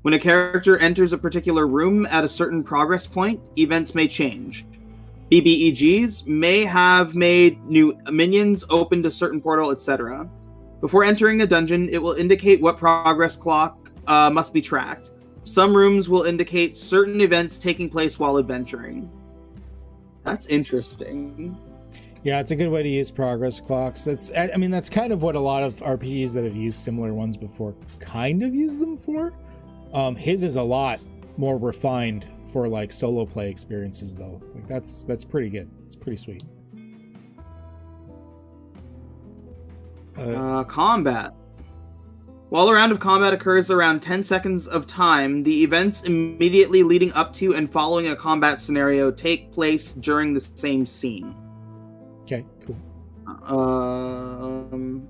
When a character enters a particular room at a certain progress point, events may change. BBEGs may have made new minions, opened a certain portal, etc. Before entering a dungeon, it will indicate what progress clock must be tracked. Some rooms will indicate certain events taking place while adventuring. That's interesting. Yeah, it's a good way to use progress clocks. That's kind of what a lot of RPGs that have used similar ones before kind of use them for. His is a lot more refined for like solo play experiences though. Like that's pretty good. It's pretty sweet. Combat. While a round of combat occurs around 10 seconds of time, the events immediately leading up to and following a combat scenario take place during the same scene. Okay, cool.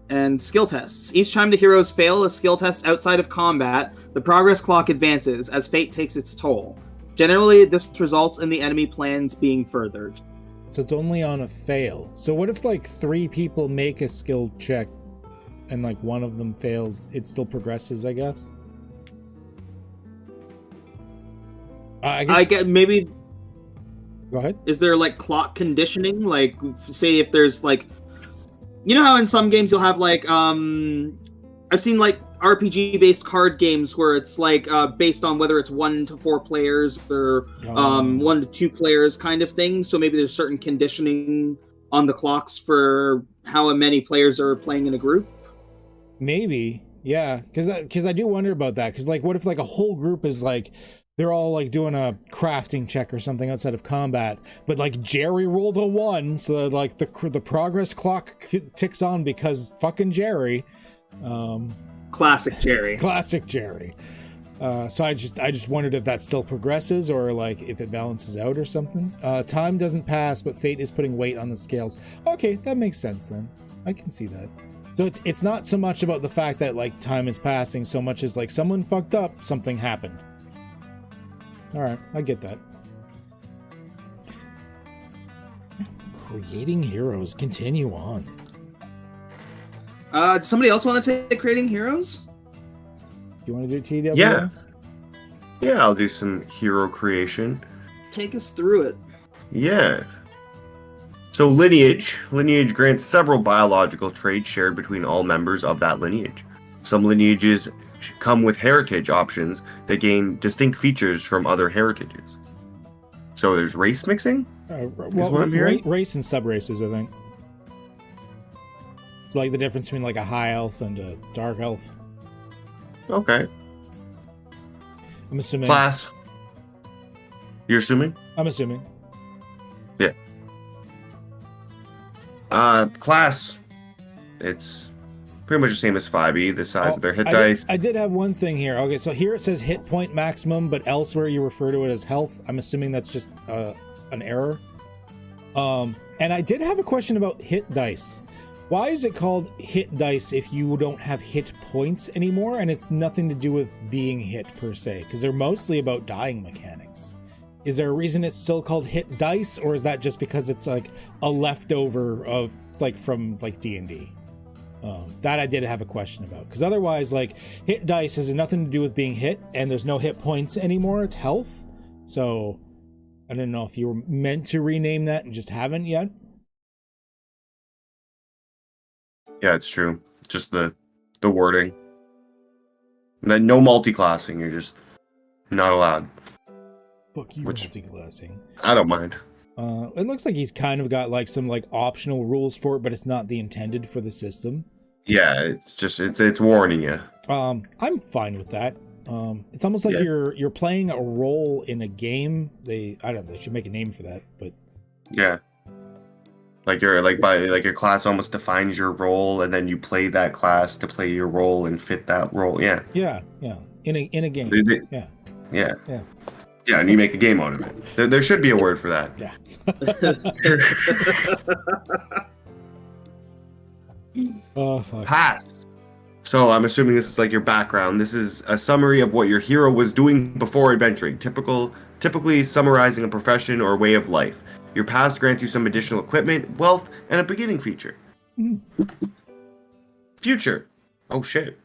And skill tests. Each time the heroes fail a skill test outside of combat, the progress clock advances as fate takes its toll. Generally, this results in the enemy plans being furthered. So it's only on a fail. So what if like 3 people make a skill check and like one of them fails? It still progresses, I guess? I get maybe... Go ahead. Is there like clock conditioning? Like, say if there's like, you know how in some games you'll have like, I've seen like RPG based card games where it's like based on whether it's 1 to 4 players or 1 to 2 players kind of thing. So maybe there's certain conditioning on the clocks for how many players are playing in a group. Maybe, yeah, because I do wonder about that. Because like, what if like a whole group is like they're all like doing a crafting check or something outside of combat, but like Jerry rolled a 1, so that like the progress clock ticks on because fucking Jerry. Classic Jerry. Classic Jerry. So I just wondered if that still progresses or like if it balances out or something. Time doesn't pass, but fate is putting weight on the scales. Okay, that makes sense then. I can see that. So it's not so much about the fact that like time is passing so much as like someone fucked up, something happened. All right, I get that. Creating heroes. Continue on. Does somebody else want to take creating heroes? You want to do TW? Yeah. Yeah, I'll do some hero creation. Take us through it. Yeah. So lineage. Lineage grants several biological traits shared between all members of that lineage. Some lineages come with heritage options that gain distinct features from other heritages. So there's race mixing? Well, race and sub-races, I think. It's like the difference between like a high elf and a dark elf. Okay. I'm assuming. Class. You're assuming? I'm assuming. Yeah. Class. It's pretty much the same as 5e, the size of their hit dice. I did have one thing here. Okay, so here it says hit point maximum, but elsewhere you refer to it as health. I'm assuming that's just an error. And I did have a question about hit dice. Why is it called hit dice if you don't have hit points anymore? And it's nothing to do with being hit per se, because they're mostly about dying mechanics. Is there a reason it's still called hit dice, or is that just because it's like a leftover of like from like D&D? That I did have a question about, because otherwise like hit dice has nothing to do with being hit, and there's no hit points anymore. It's health. So I don't know if you were meant to rename that and just haven't yet. Yeah, it's true. Just the wording. And then no multi-classing. You're just not allowed. Fuck you, multi-classing. I don't mind. It looks like he's kind of got like some like optional rules for it, but it's not the intended for the system. Yeah, it's just it's warning you. I'm fine with that. It's almost like you're playing a role in a game. I don't know, they should make a name for that, but yeah. Like your class almost defines your role, and then you play that class to play your role and fit that role. Yeah. Yeah. In a game. Yeah. And you make a game out of it. There should be a word for that. Yeah. Oh fuck. Pass. So I'm assuming this is like your background. This is a summary of what your hero was doing before adventuring. Typically summarizing a profession or way of life. Your past grants you some additional equipment, wealth, and a beginning feature. Future. Oh shit.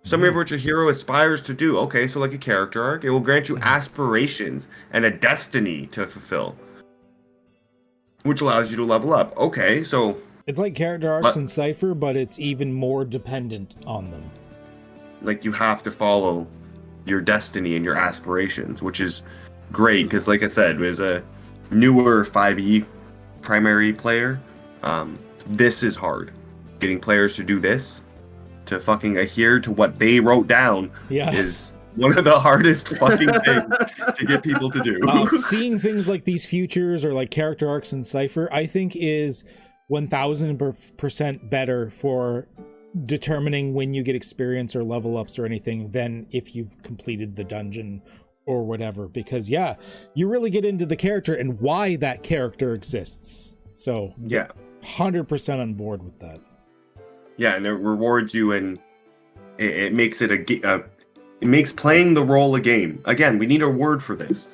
Summary of what your hero aspires to do. Okay, so like a character arc. It will grant you aspirations and a destiny to fulfill, which allows you to level up. Okay, so it's like character arcs in Cypher, but it's even more dependent on them. Like you have to follow your destiny and your aspirations, which is great because, like I said, as a newer 5e primary player, this is hard. Getting players to do this, to fucking adhere to what they wrote down, is one of the hardest fucking things to get people to do. Seeing things like these futures or like character arcs in Cypher, I think is 1000% better for determining when you get experience or level ups or anything than if you've completed the dungeon or whatever, because you really get into the character and why that character exists. So 100% on board with that. Yeah, and it rewards you, and it makes it it makes playing the role a game. Again, we need a word for this.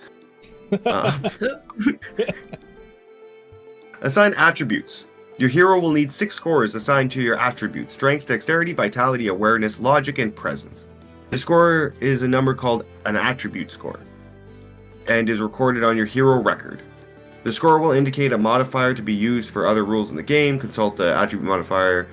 Assign attributes. Your hero will need 6 scores assigned to your attributes: strength, dexterity, vitality, awareness, logic, and presence. The score is a number called an attribute score and is recorded on your hero record. The score will indicate a modifier to be used for other rules in the game. Consult the attribute modifier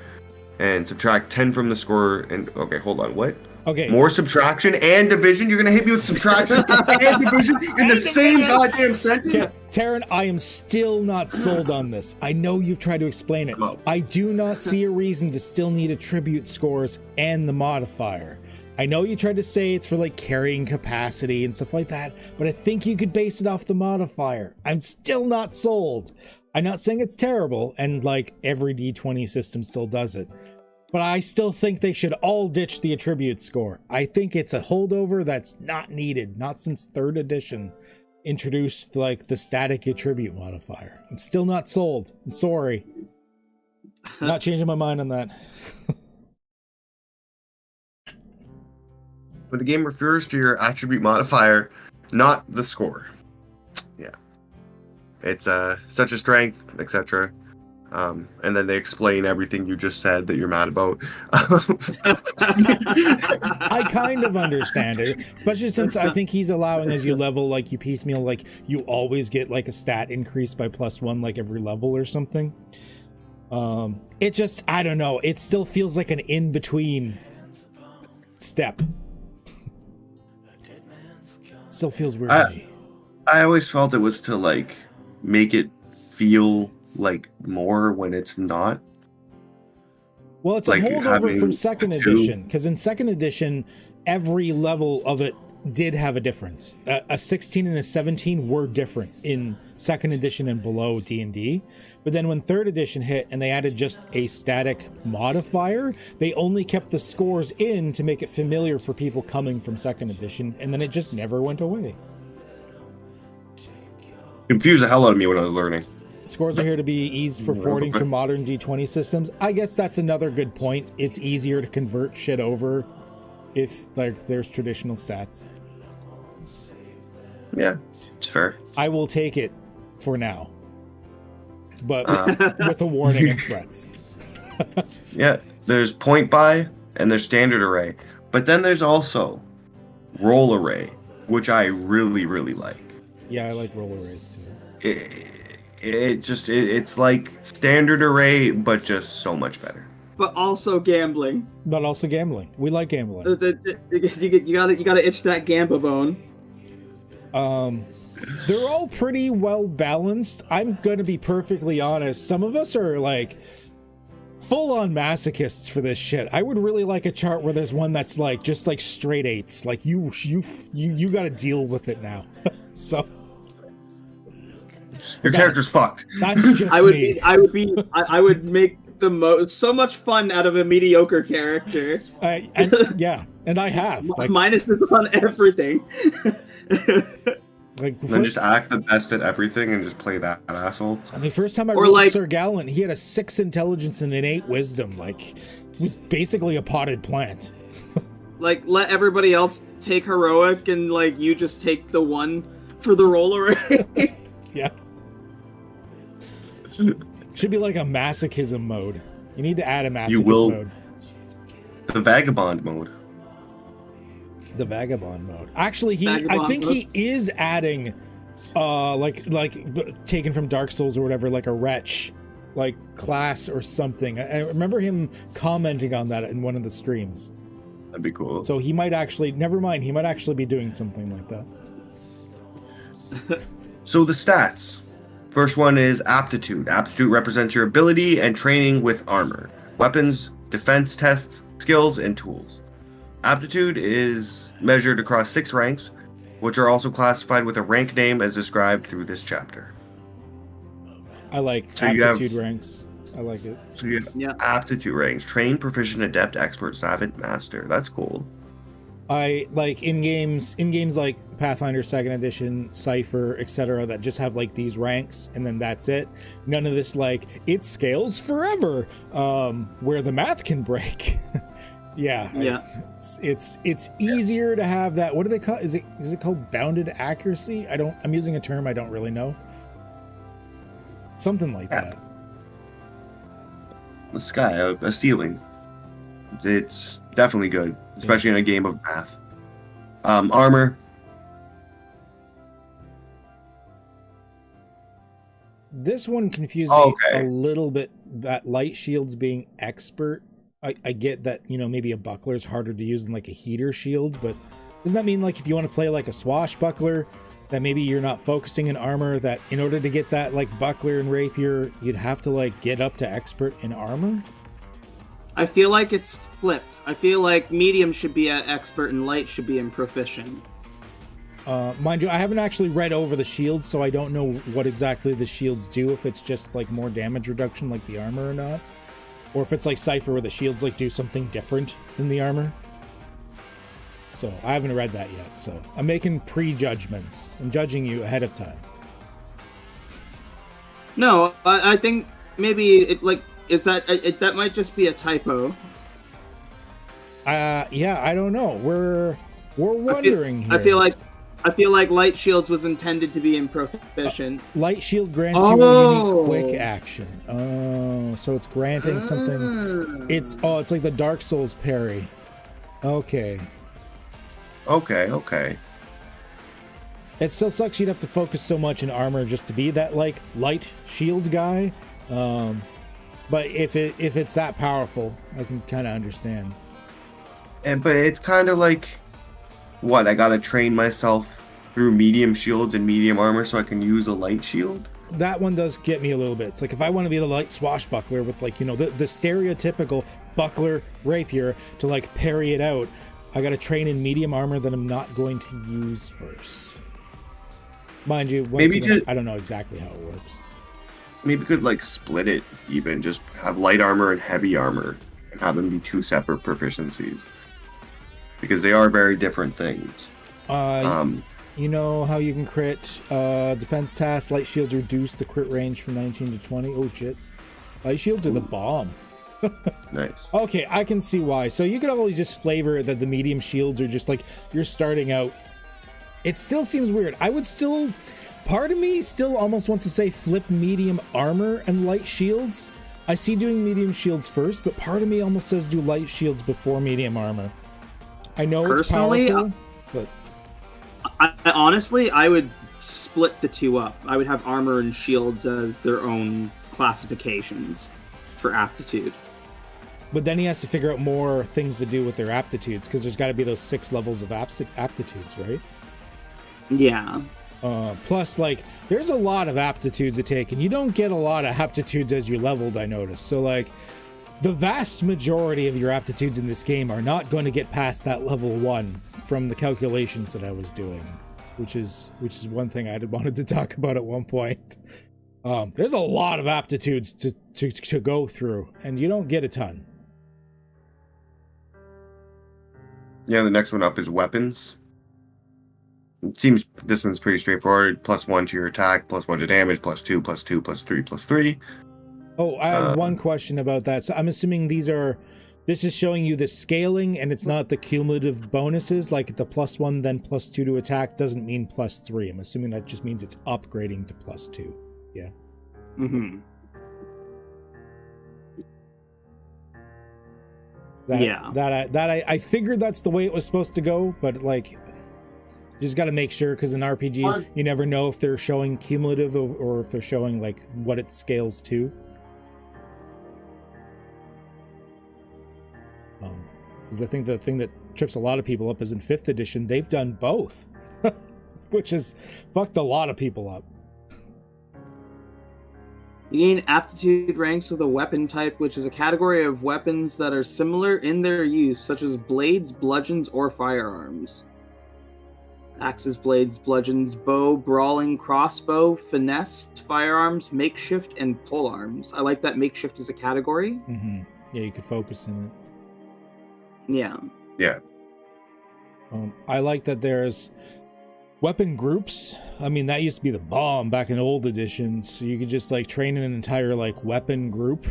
and subtract 10 from the score. And okay, hold on. What? Okay. More subtraction and division? You're going to hit me with subtraction and division in the same goddamn sentence? Okay, Taryn, I am still not sold on this. I know you've tried to explain it. I do not see a reason to still need attribute scores and the modifier. I know you tried to say it's for like carrying capacity and stuff like that, but I think you could base it off the modifier. I'm still not sold. I'm not saying it's terrible, and like every D20 system still does it. But I still think they should all ditch the attribute score. I think it's a holdover that's not needed, not since 3rd edition introduced like the static attribute modifier. I'm still not sold. I'm sorry. Not changing my mind on that. But the game refers to your attribute modifier, not the score. Yeah. It's such a strength, etc. And then they explain everything you just said that you're mad about. I kind of understand it, especially since I think he's allowing as you level, like you piecemeal, like you always get like a stat increase by +1 like every level or something. It just, I don't know, it still feels like an in-between step. Still feels weird to me. I always felt it was to like make it feel like more when it's not. Well, it's like a holdover from 2nd edition, because in 2nd edition, every level of it did have a difference. A 16 and a 17 were different in 2nd edition and below D&D. But then when 3rd edition hit and they added just a static modifier, they only kept the scores in to make it familiar for people coming from 2nd edition, and then it just never went away. Confused the hell out of me when I was learning. Scores are here to be eased for porting from modern D20 systems. I guess that's another good point. It's easier to convert shit over if like there's traditional stats. Yeah, it's fair. I will take it for now, but with a warning and threats. Yeah, there's point buy and there's standard array, but then there's also roll array, which I really, really like. Yeah, I like roll arrays too. It's like standard array, but just so much better. But also gambling. We like gambling. You gotta itch that gamba bone. They're all pretty well balanced. I'm gonna be perfectly honest. Some of us are like full-on masochists for this shit. I would really like a chart where there's one that's like just like straight 8s. Like you got to deal with it now. So your character's fucked. That's just me. I would make so much fun out of a mediocre character. And I have like, minuses on everything. Like, then just act the best at everything and just play that asshole. I mean, first time I rolled Sir Gallant, he had a 6 intelligence and an 8 wisdom. Like, he was basically a potted plant. Like, let everybody else take heroic, and like you just take the 1 for the roll array. Yeah. Should be like a masochism mode. You need to add a masochism mode. The Vagabond mode. The Vagabond mode. Actually, I think he is adding, like taken from Dark Souls or whatever, like a wretch, like class or something. I remember him commenting on that in one of the streams. That'd be cool. So he might actually, never mind, he might actually be doing something like that. So the stats. First one is aptitude. Aptitude represents your ability and training with armor, weapons, defense tests, skills, and tools. Aptitude is measured across 6 ranks, which are also classified with a rank name as described through this chapter. I like aptitude ranks. I like it. So you have aptitude ranks: trained, proficient, adept, expert, savant, master. That's cool. I like in games like Pathfinder 2nd edition, Cypher, etc. that just have like these ranks and then that's it. None of this like it scales forever, where the math can break. Yeah. It's easier to have that. What do they call? Is it called bounded accuracy? I'm using a term I don't really know. Something like that. The sky, a ceiling. It's definitely good, especially in a game of math. Armor. This one confused me a little bit. That light shields being expert I get that, maybe a buckler is harder to use than like a heater shield, but doesn't that mean like if you want to play like a swashbuckler, that maybe you're not focusing in armor, that in order to get that like buckler and rapier, you'd have to like get up to expert in armor? I feel like it's flipped. I feel like medium should be at expert and light should be in proficient. Mind you, I haven't actually read over the shields, so I don't know what exactly the shields do, if it's just like more damage reduction like the armor or not. Or if it's like Cypher where the shields like do something different than the armor. So I haven't read that yet, so I'm making prejudgments. I'm judging you ahead of time. No, I think maybe it like is that that might just be a typo. Yeah, I don't know. We're wondering here. I feel like light shields was intended to be in proficient. Light shield grants you a unique quick action. Oh, so it's granting something. It's like the Dark Souls parry. Okay. It still sucks you'd have to focus so much in armor just to be that like light shield guy. But if it's that powerful, I can kind of understand. But it's kind of like, what, I gotta train myself through medium shields and medium armor so I can use a light shield? That one does get me a little bit. It's like if I want to be the light swashbuckler with like, the stereotypical buckler rapier to like parry it out, I gotta train in medium armor that I'm not going to use first. Mind you, I don't know exactly how it works. Maybe you could like split it even, just have light armor and heavy armor and have them be two separate proficiencies. Because they are very different things. You know how you can crit defense task, light shields reduce the crit range from 19 to 20? Oh shit. Light shields are the bomb. Nice. Okay, I can see why. So you could always just flavor that the medium shields are just like, you're starting out. It still seems weird. Part of me still almost wants to say flip medium armor and light shields. I see doing medium shields first, but part of me almost says do light shields before medium armor. I know personally, it's powerful, but honestly, I would split the two up. I would have armor and shields as their own classifications for aptitude. But then he has to figure out more things to do with their aptitudes, because there's got to be those 6 levels of aptitudes, right? Yeah. Plus, like, there's a lot of aptitudes to take, and you don't get a lot of aptitudes as you leveled, I noticed. So, like, the vast majority of your aptitudes in this game are not going to get past that level 1 from the calculations that I was doing, which is one thing I wanted to talk about at one point. There's a lot of aptitudes to go through, and you don't get a ton. Yeah, the next one up is weapons. It seems this one's pretty straightforward. +1 to your attack, +1 to damage, +2, +2, +3, +3. Oh, I have one question about that. So I'm assuming this is showing you the scaling, and it's not the cumulative bonuses, like the +1 then +2 to attack doesn't mean +3. I'm assuming that just means it's upgrading to +2. Yeah. Mm-hmm. I figured that's the way it was supposed to go, but like, you just got to make sure, because in RPGs you never know if they're showing cumulative or if they're showing like what it scales to. Because I think the thing that trips a lot of people up is in 5th edition they've done both, which has fucked a lot of people up. You gain aptitude ranks with a weapon type, which is a category of weapons that are similar in their use, such as blades, bludgeons, or firearms. Axes, blades, bludgeons, bow, brawling, crossbow, finesse, firearms, makeshift, and polearms. I like that makeshift is a category. Mm-hmm. Yeah, you could focus in it. Yeah. Yeah. I like that there's weapon groups. I mean, that used to be the bomb back in old editions. So you could just like train an entire like weapon group.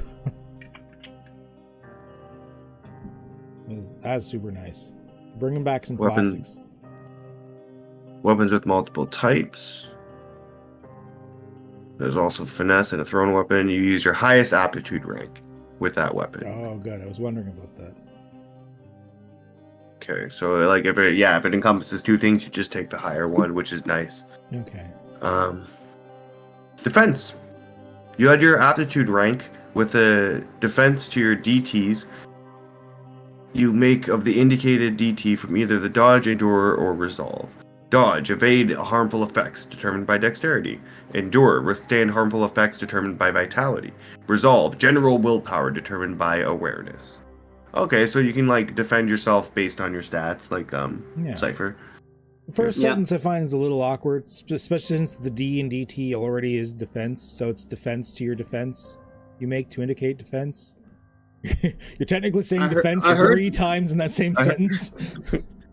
That's super nice. Bringing back some classics. Weapons with multiple types. There's also finesse and a thrown weapon. You use your highest aptitude rank with that weapon. Oh, good. I was wondering about that. Okay, so like if it encompasses 2 things, you just take the higher one, which is nice. Okay. Defense. You had your aptitude rank with a defense to your DTs You make of the indicated DT from either the dodge, endure, or resolve. Dodge, evade harmful effects determined by dexterity. Endure, withstand harmful effects determined by vitality. Resolve, general willpower determined by awareness. Okay, so you can like defend yourself based on your stats, like Cypher. The first sentence I find is a little awkward, especially since the D and DT already is defense, so it's defense to your defense. You make to indicate defense. You're technically saying defense 3 times in that same sentence.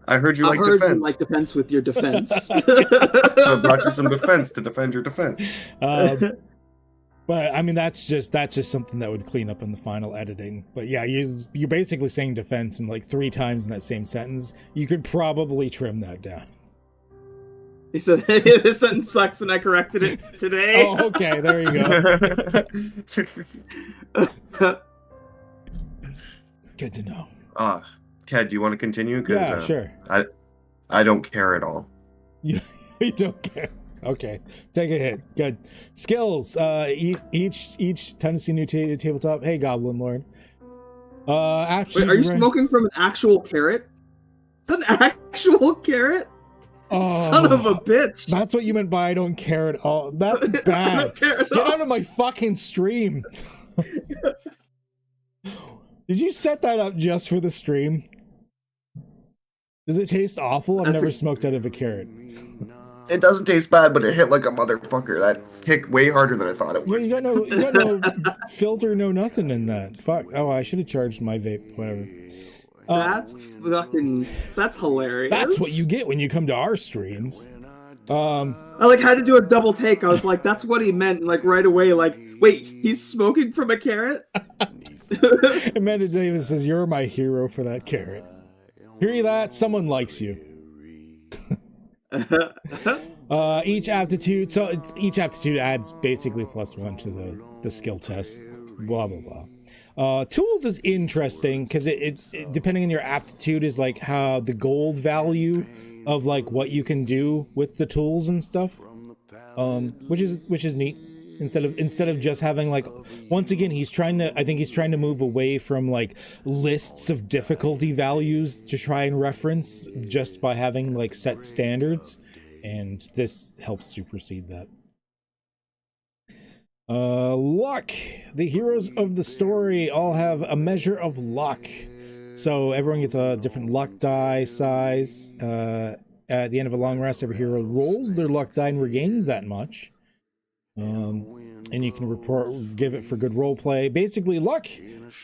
I heard you like defense. You like defense with your defense. So I brought you some defense to defend your defense. But I mean, that's just something that would clean up in the final editing. But yeah, you're basically saying defense in like 3 times in that same sentence. You could probably trim that down. He said, this sentence sucks and I corrected it today. Oh, okay, there you go. Good to know. Ked, do you want to continue? Yeah, sure. I don't care at all. You don't care. Okay, take a hit. Good. Skills. Each Tennessee new tabletop. Hey, Goblin Lord. Wait, are you smoking from an actual carrot? It's an actual carrot? Oh, son of a bitch. That's what you meant by I don't care at all. That's bad. Get out of my fucking stream. Did you set that up just for the stream? Does it taste awful? I've never smoked out of a carrot. It doesn't taste bad, but it hit like a motherfucker. That hit way harder than I thought it would. Yeah, you got no filter, no nothing in that. Fuck. Oh, I should have charged my vape. Whatever. That's hilarious. That's what you get when you come to our streams. I had to do a double take. I was like, that's what he meant. And right away, wait, he's smoking from a carrot? Amanda Davis says, you're my hero for that carrot. Hear you that? Someone likes you. Each aptitude adds basically +1 to the skill test. Blah, blah, blah. Tools is interesting because it depending on your aptitude is like how the gold value of like what you can do with the tools and stuff, which is neat. Instead of just having like, once again, I think he's trying to move away from like lists of difficulty values to try and reference just by having like set standards, and this helps supersede that. Luck. The heroes of the story all have a measure of luck. So everyone gets a different luck die size. At the end of a long rest, every hero rolls their luck die and regains that much. And you can give it for good role play. Basically, luck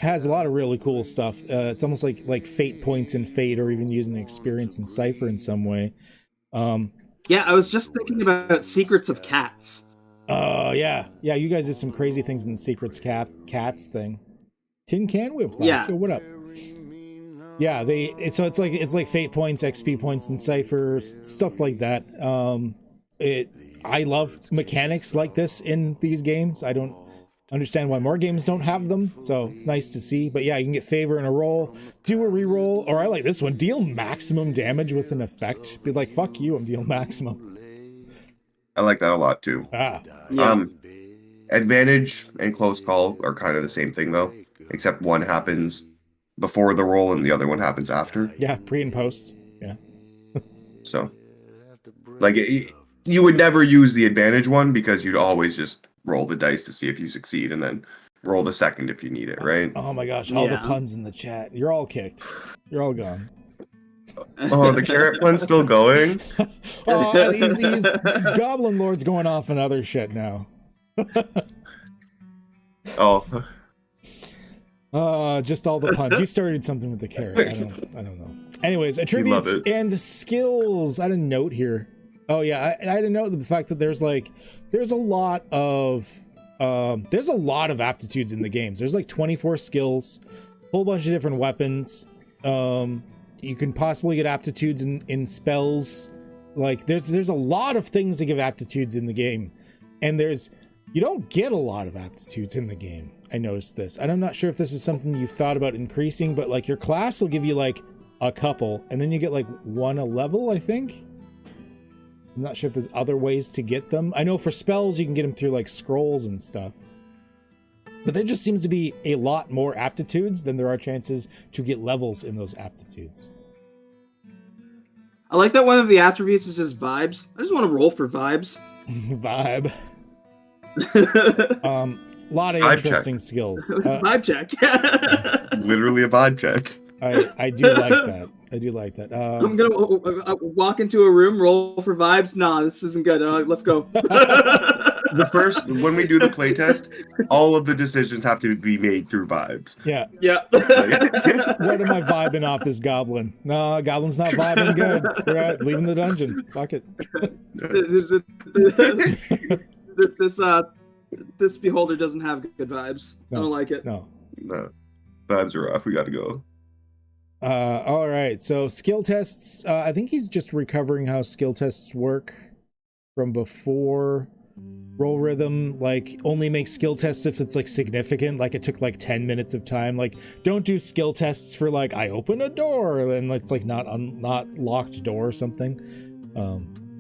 has a lot of really cool stuff. It's almost like fate points in Fate, or even using experience in Cypher in some way. Yeah, I was just thinking about Secrets of Cats. Yeah, you guys did some crazy things in the Secrets Cats thing. Tin Can Whiplash. Yeah. Yo, what up? Yeah, it's like fate points, XP points in Cypher, stuff like that. I love mechanics like this in these games. I don't understand why more games don't have them, so it's nice to see. But yeah, you can get favor in a roll, do a reroll, or I like this one, deal maximum damage with an effect. Be like, fuck you, I'm dealing maximum. I like that a lot too. Yeah. Advantage and close call are kind of the same thing though, except one happens before the roll and the other one happens after. Yeah, pre and post. Yeah. So, like, you would never use the advantage one because you'd always just roll the dice to see if you succeed and then roll the second if you need it, right? Oh my gosh, all the puns in the chat. You're all kicked. You're all gone. Oh, the carrot pun's still going? He's Goblin Lord's going off on other shit now. Just all the puns. You started something with the carrot. I don't know. Anyways, attributes and skills. I had a note here. Oh yeah, I had a note of the fact that there's a lot of aptitudes in the games. There's like 24 skills, a whole bunch of different weapons. You can possibly get aptitudes in spells. Like there's a lot of things to give aptitudes in the game, and you don't get a lot of aptitudes in the game. I noticed this, and I'm not sure if this is something you've thought about increasing, but like your class will give you like a couple, and then you get like one a level, I think. I'm not sure if there's other ways to get them. I know for spells you can get them through like scrolls and stuff. But there just seems to be a lot more aptitudes than there are chances to get levels in those aptitudes. I like that one of the attributes is just vibes. I just want to roll for vibes. Vibe. Lot of Vibe interesting check. skills. Vibe check. Literally a vibe check. I do like that. I do like that. I'm gonna walk into a room, roll for vibes. Nah, this isn't good. Let's go. When we do the playtest, all of the decisions have to be made through vibes. Yeah. Yeah. What am I vibing off this goblin? No, goblin's not vibing good. We're out, leaving the dungeon. Fuck it. This beholder doesn't have good vibes. No, I don't like it. No, vibes are off. We got to go. All right. So skill tests. I think he's just recovering how skill tests work from before. Roll rhythm, like, only make skill tests if it's like significant, like it took like 10 minutes of time. Like, don't do skill tests for like I open a door and it's like not locked door or something.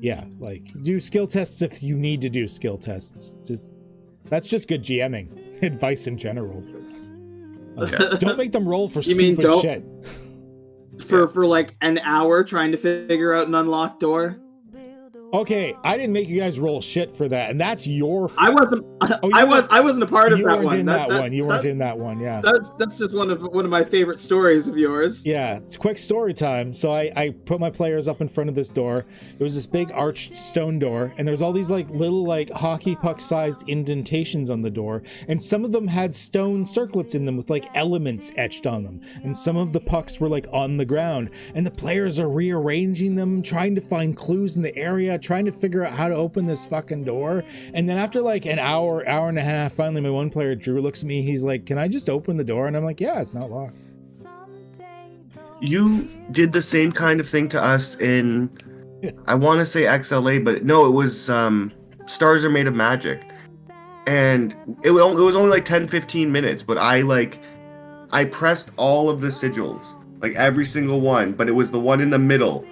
Yeah, like do skill tests if you need to do skill tests. That's just good GMing advice in general. Don't make them roll for stupid shit. For like an hour trying to figure out an unlocked door. Okay, I didn't make you guys roll shit for that, and that's your. I wasn't a part of that one. You weren't in that one. You weren't in that one. Yeah. That's just one of my favorite stories of yours. Yeah, it's quick story time. So I put my players up in front of this door. It was this big arched stone door, and there was all these like little like hockey puck sized indentations on the door, and some of them had stone circlets in them with like elements etched on them, and some of the pucks were like on the ground, and the players are rearranging them, trying to find clues in the area, trying to figure out how to open this fucking door. And then after like an hour and a half, finally my one player Drew looks at me, he's like, can I just open the door? And I'm like, yeah, it's not locked. You did the same kind of thing to us in, I want to say XLA, but no, it was Stars Are Made of Magic. And it was only like 10-15 minutes, but I pressed all of the sigils, like every single one, but it was the one in the middle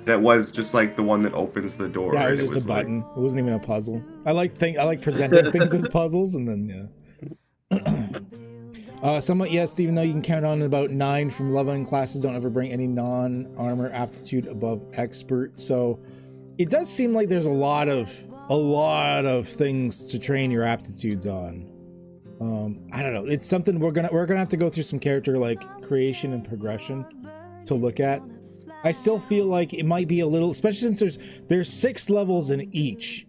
that was just like the one that opens the door. Yeah, it was just a button. It wasn't even a puzzle. I like presenting things as puzzles, and then somewhat yes, even though you can count on about 9 from leveling classes, don't ever bring any non-armor aptitude above expert. So it does seem like there's a lot of things to train your aptitudes on. I don't know. It's something we're gonna have to go through some character like creation and progression to look at. I still feel like it might be a little, especially since there's 6 levels in each.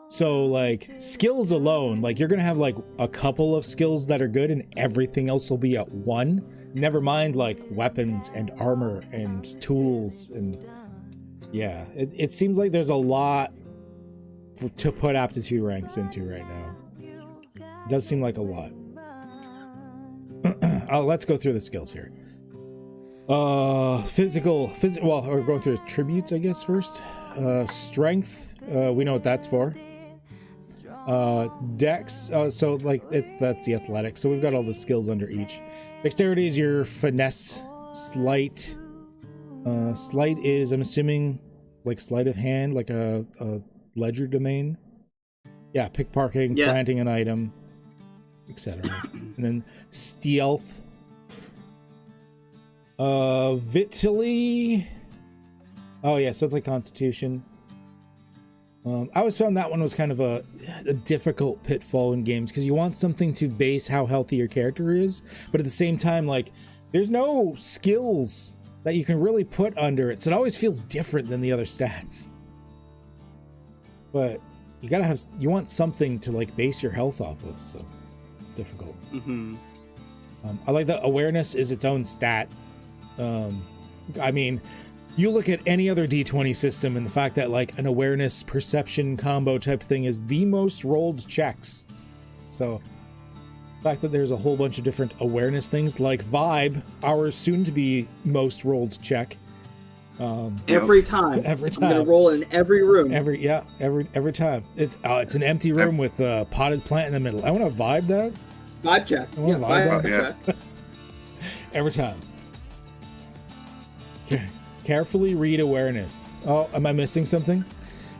So like skills alone, like you're gonna have like a couple of skills that are good and everything else will be at 1. Never mind like weapons and armor and tools and yeah, it seems like there's a lot to put aptitude ranks into right now. It does seem like a lot. Let's go through the skills here. Physical, well, we're going through attributes, I guess, first. Strength, we know what that's for. Dex, so like that's the athletic. So we've got all the skills under each. Dexterity is your finesse. Sleight. Sleight is, I'm assuming, like sleight of hand, like a ledger domain. Yeah, pickpocketing, planting an item, etc. And then stealth. Vitally. Oh yeah, so it's like Constitution. I always found that one was kind of a difficult pitfall in games because you want something to base how healthy your character is, but at the same time, like, there's no skills that you can really put under it, so it always feels different than the other stats. But you want something to like base your health off of, so it's difficult. Mm-hmm. I like that awareness is its own stat. I mean, you look at any other D20 system and the fact that like an awareness perception combo type thing is the most rolled checks. So the fact that there's a whole bunch of different awareness things like vibe, our soon to be most rolled check. Every time. I'm gonna roll in every room. Every time. It's an empty room with a potted plant in the middle. I want to vibe that. Vibe check. Vibe check. Every time. Okay. Carefully read awareness. Oh, am I missing something?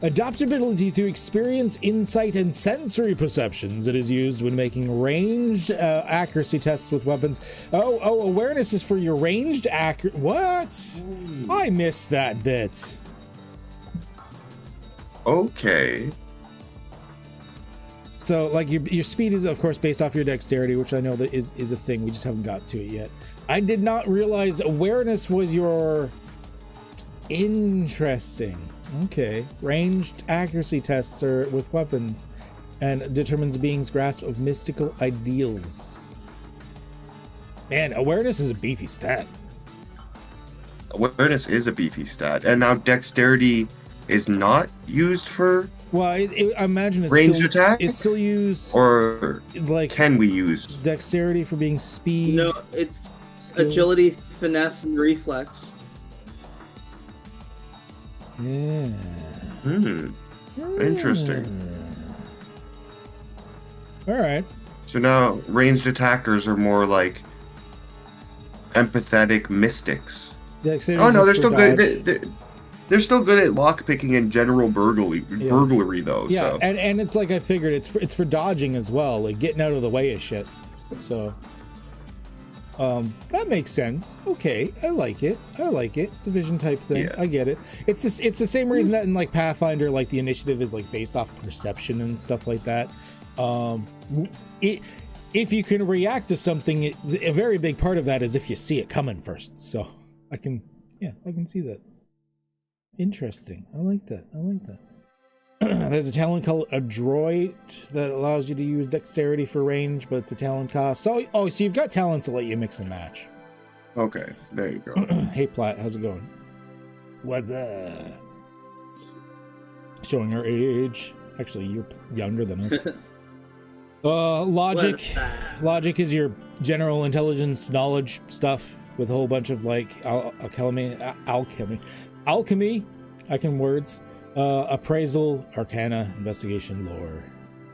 Adaptability through experience, insight, and sensory perceptions. It is used when making ranged accuracy tests with weapons. Oh, awareness is for your ranged What? I missed that bit. Okay. So, like, your speed is, of course, based off your dexterity, which I know that is a thing. We just haven't got to it yet. I did not realize awareness was your... Interesting. Okay. Ranged accuracy tests are with weapons and determines a being's grasp of mystical ideals. Man, awareness is a beefy stat. Awareness is a beefy stat. And now dexterity is not used for... Well, I imagine it's ranged still, attack? It's still used... Or like, can we use... dexterity for being speed? No, it's skills. agility, finesse, and reflex. Yeah. Interesting. All right. So now ranged attackers are more like empathetic mystics. Dexterity Oh no, they're is still for good. dodge. They're still good at lockpicking and general burglary though. Yeah, so. and it's like I figured it's for dodging as well, like getting out of the way of shit. So that makes sense. Okay, I like it. It's a vision type thing. Yeah. I get it. It's the same reason that in like Pathfinder, like the initiative is like based off perception and stuff like that. If you can react to something, a very big part of that is if you see it coming first. So I can see that. Interesting. I like that. There's a talent called Adroit that allows you to use dexterity for range, but it's a talent cost. So you've got talents that let you mix and match. Okay, there you go. Hey, Platt, how's it going? What's up? Showing our age. Actually, you're younger than us. Logic is your general intelligence knowledge stuff with a whole bunch of like alchemy. I can words. Appraisal, arcana, investigation, lore,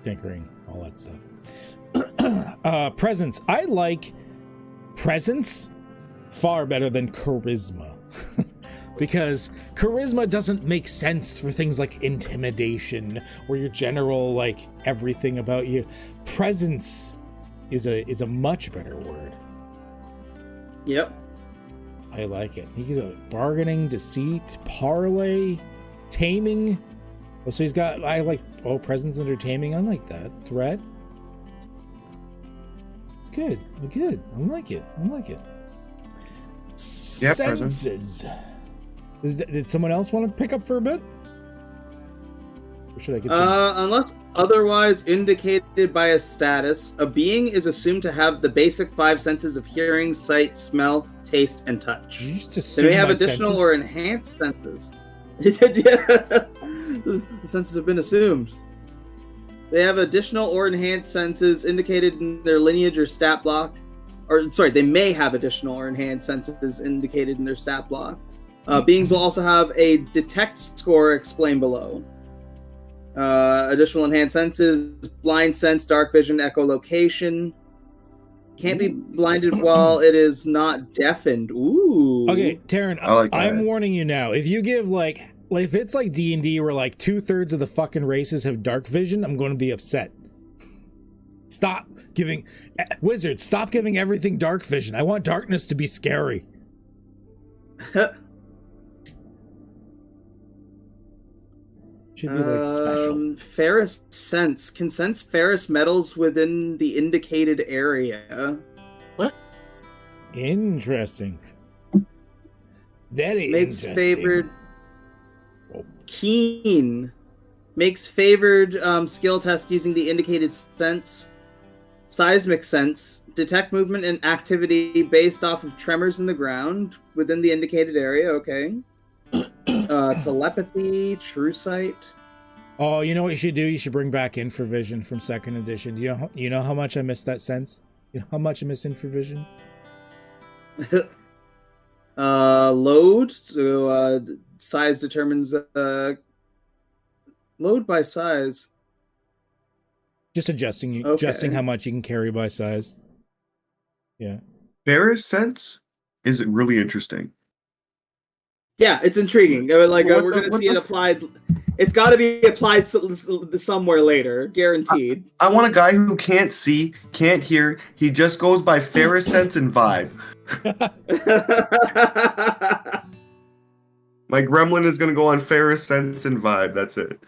tinkering, all that stuff. Presence. I like presence far better than charisma. Because charisma doesn't make sense for things like intimidation or your general, like, everything about you. Presence is a much better word. Yep. I like it. He's a bargaining, deceit, parlay, taming. Oh, so he's got, presence under taming. I like that. Threat. It's good. Good. I like it. Yeah, senses. Did someone else want to pick up for a bit? Or should I continue? Unless otherwise indicated by a status, a being is assumed to have the basic 5 senses of hearing, sight, smell, taste, and touch. Did you just They assume may have my additional senses? or enhanced senses. The senses have been assumed. They have additional or enhanced senses indicated in their lineage or stat block. They may have additional or enhanced senses indicated in their stat block. Beings will also have a detect score explained below. Additional enhanced senses: blind sense, dark vision, echolocation. Can't be blinded while it is not deafened. Ooh. Okay, Taryn, I'm warning you now. If you give if it's like D&D where like 2/3 of the fucking races have dark vision, I'm going to be upset. Stop giving wizards. Stop giving everything dark vision. I want darkness to be scary. Should be like special. Ferrous sense can sense ferrous metals within the indicated area. What? Interesting. Very Makes interesting. favored. Keen makes favored skill test using the indicated sense. Seismic sense detect movement and activity based off of tremors in the ground within the indicated area. Okay. Telepathy, true sight. Oh, you know what you should do? You should bring back Infravision from 2nd edition. You know how much I miss that sense? You know how much I miss Infravision? Load. So size determines load by size. Just adjusting how much you can carry by size. Yeah. Ferrous sense is really interesting. Yeah, it's intriguing. We're going to see it applied It's got to be applied somewhere later, guaranteed. I want a guy who can't see, can't hear. He just goes by Ferris sense and vibe. My gremlin is gonna go on Ferris sense and vibe. That's it.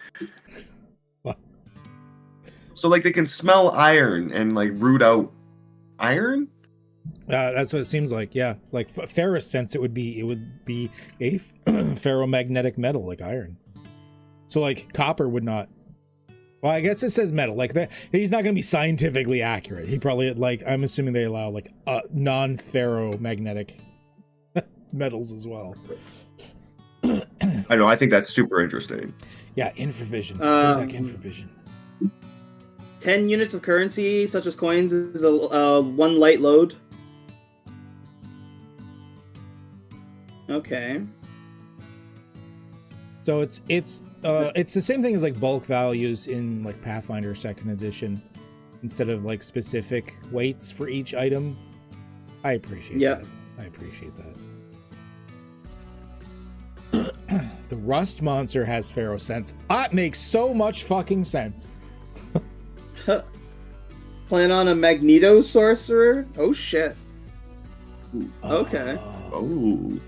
So like they can smell iron and like root out iron. That's what it seems like. Yeah, like Ferris sense, it would be a ferromagnetic metal like iron. So like copper would not. Well, I guess it says metal. Like that, he's not going to be scientifically accurate. He probably like. I'm assuming they allow like non-ferromagnetic metals as well. I know. I think that's super interesting. Yeah, infravision. Like infravision. 10 units of currency, such as coins, is a 1 light load. Okay. So it's the same thing as like bulk values in like Pathfinder 2nd edition, instead of like specific weights for each item. I appreciate that. I appreciate that. The Rust monster has Pharaoh sense. That makes so much fucking sense. Plan on a Magneto sorcerer? Oh shit. Okay. Oh,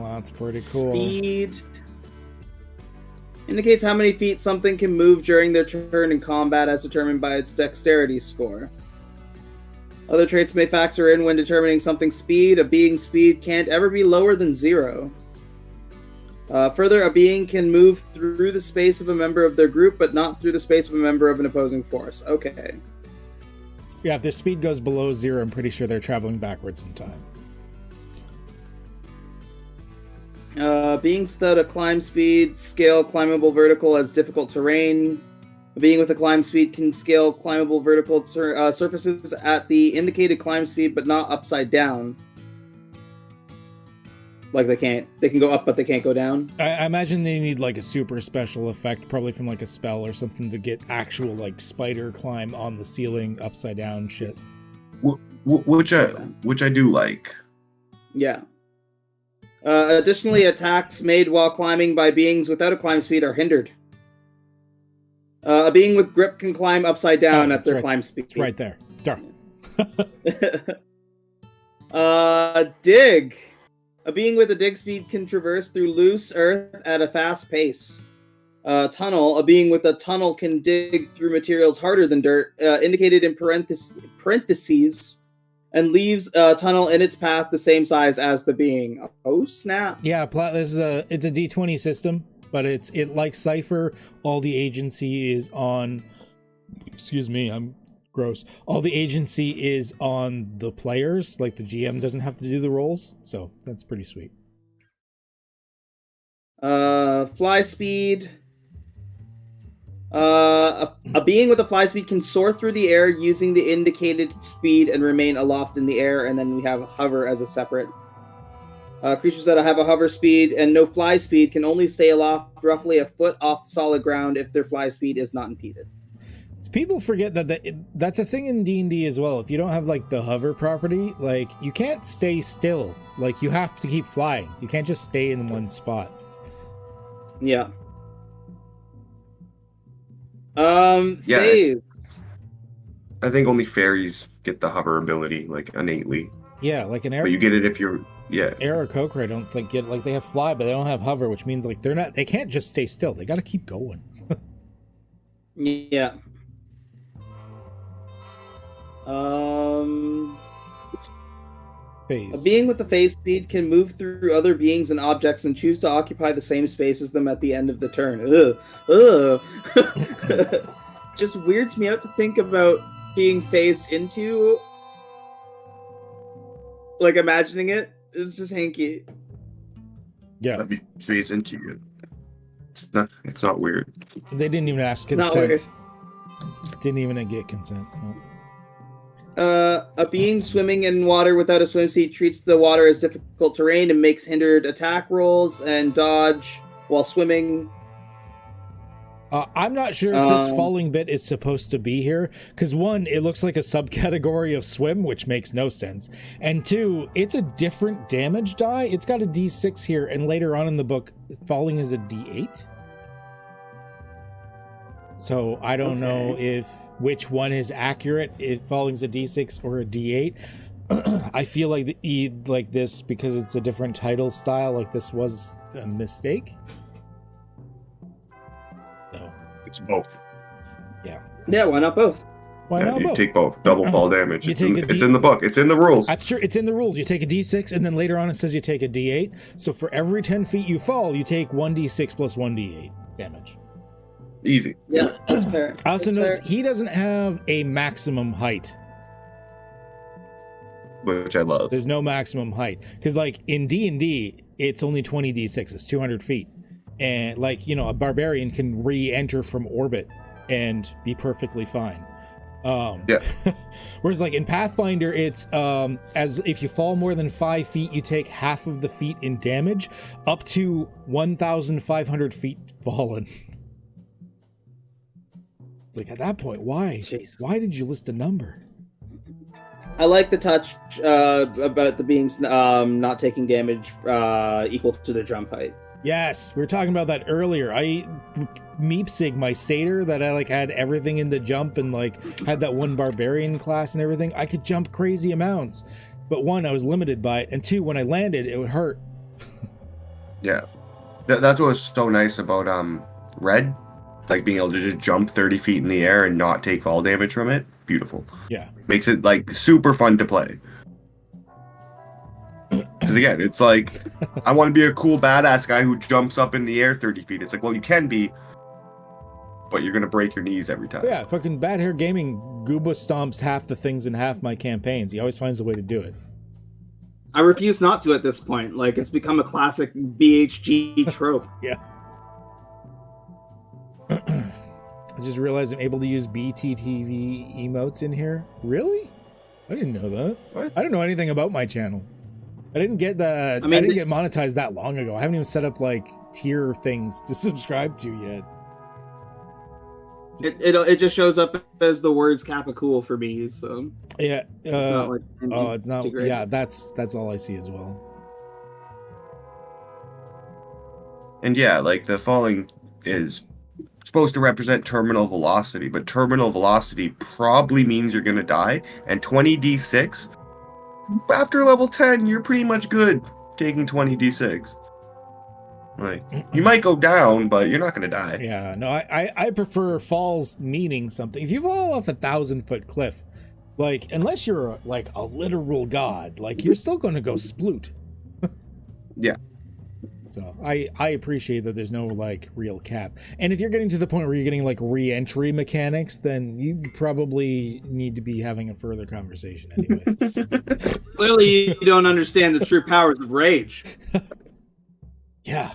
that's pretty cool. Speed indicates how many feet something can move during their turn in combat as determined by its dexterity score. Other traits may factor in when determining something's speed. A being's speed can't ever be lower than 0. Further, a being can move through the space of a member of their group, but not through the space of a member of an opposing force. Okay. Yeah, if their speed goes below 0, I'm pretty sure they're traveling backwards in time. Beings without a climb speed scale climbable vertical as difficult terrain. A being with a climb speed can scale climbable vertical surfaces at the indicated climb speed, but not upside down. Like they can go up, but they can't go down. I imagine they need like a super special effect, probably from like a spell or something, to get actual like spider climb on the ceiling, upside down shit. Which I do like. Yeah. Additionally, attacks made while climbing by beings without a climb speed are hindered. A being with grip can climb upside down at their climb speed. It's right there. Darn. Dig. A being with a dig speed can traverse through loose earth at a fast pace. Tunnel. A being with a tunnel can dig through materials harder than dirt, indicated in parentheses, and leaves a tunnel in its path the same size as the being. Oh, snap. Yeah, it's a D20 system, but it like Cypher, all the agency is on... Excuse me, I'm gross. All the agency is on the players, like the GM doesn't have to do the rolls, so that's pretty sweet. Fly speed. A being with a fly speed can soar through the air using the indicated speed and remain aloft in the air, and then we have hover as a separate. Creatures that have a hover speed and no fly speed can only stay aloft roughly a foot off solid ground if their fly speed is not impeded. People forget that's a thing in D&D as well. If you don't have like the hover property, like you can't stay still. Like you have to keep flying. You can't just stay in one spot. Yeah. Phase. I think only fairies get the hover ability, like innately. Yeah, like an But you get it if you're Air or Kokra don't like get like they have fly, but they don't have hover, which means like they can't just stay still. They got to keep going. Yeah. Phase. A being with the phase speed can move through other beings and objects and choose to occupy the same space as them at the end of the turn. Just weirds me out to think about being phased into. Like imagining it is just hanky. Yeah. Let me phase into you. It's not weird. They didn't even ask consent. It's not weird. Didn't even get consent. No. A being swimming in water without a swimsuit treats the water as difficult terrain and makes hindered attack rolls and dodge while swimming. I'm not sure if this falling bit is supposed to be here, because one, it looks like a subcategory of swim, which makes no sense, and two, it's a different damage die. It's got a D6 here, and later on in the book, falling is a D8. So I don't know which one is accurate, if falling's a D6 or a D8. I feel like this, because it's a different title style, like this was a mistake. So It's both. yeah. Yeah, why not both? Why not You both? take both. Double fall damage. You It's take it's in the book. It's in the rules. That's true. It's in the rules. You take a D6, and then later on it says you take a D8. So for every 10 feet you fall, you take 1D6 plus 1D8 damage. Easy. Yeah, that's fair. I also noticed he doesn't have a maximum height. Which I love. There's no maximum height. Because, like, in D&D, it's only 20 D6. It's 200 feet. And, like, you know, a barbarian can re-enter from orbit and be perfectly fine. Yeah. Whereas, like, in Pathfinder, it's as if you fall more than 5 feet, you take half of the feet in damage, up to 1,500 feet fallen. It's like, at that point, why? Jesus. Why did you list a number? I like the touch about the beings not taking damage equal to their jump height. Yes, we were talking about that earlier. I meepsig my satyr that I like had everything in the jump and like had that one barbarian class and everything. I could jump crazy amounts, but one, I was limited by it, and two, when I landed, it would hurt. Yeah. That's what was so nice about Red, like being able to just jump 30 feet in the air and not take fall damage from it. Beautiful. Yeah. Makes it like super fun to play. Because again, it's like, I want to be a cool badass guy who jumps up in the air 30 feet. It's like, well, you can be, but you're going to break your knees every time. Yeah, fucking Bad Hair Gaming Gooba stomps half the things in half my campaigns. He always finds a way to do it. I refuse not to at this point. Like, it's become a classic BHG trope. Yeah. I just realized I'm able to use BTTV emotes in here. Really? I didn't know that. What? I don't know anything about my channel. I didn't get the. I didn't get monetized that long ago. I haven't even set up like tier things to subscribe to yet. It just shows up as the words Kappa cool for me. So yeah. it's not like It's not. integrated. Yeah, that's all I see as well. And yeah, like the falling is supposed to represent terminal velocity, but terminal velocity probably means you're going to die. And 20d6, after level 10, you're pretty much good taking 20d6. Like, you might go down, but you're not going to die. Yeah, no, I prefer falls meaning something. If you fall off a 1,000-foot cliff, like, unless you're like a literal god, like, you're still going to go sploot. Yeah. So I appreciate that there's no like real cap. And if you're getting to the point where you're getting like re-entry mechanics, then you probably need to be having a further conversation anyways. Clearly, you don't understand the true powers of rage. Yeah.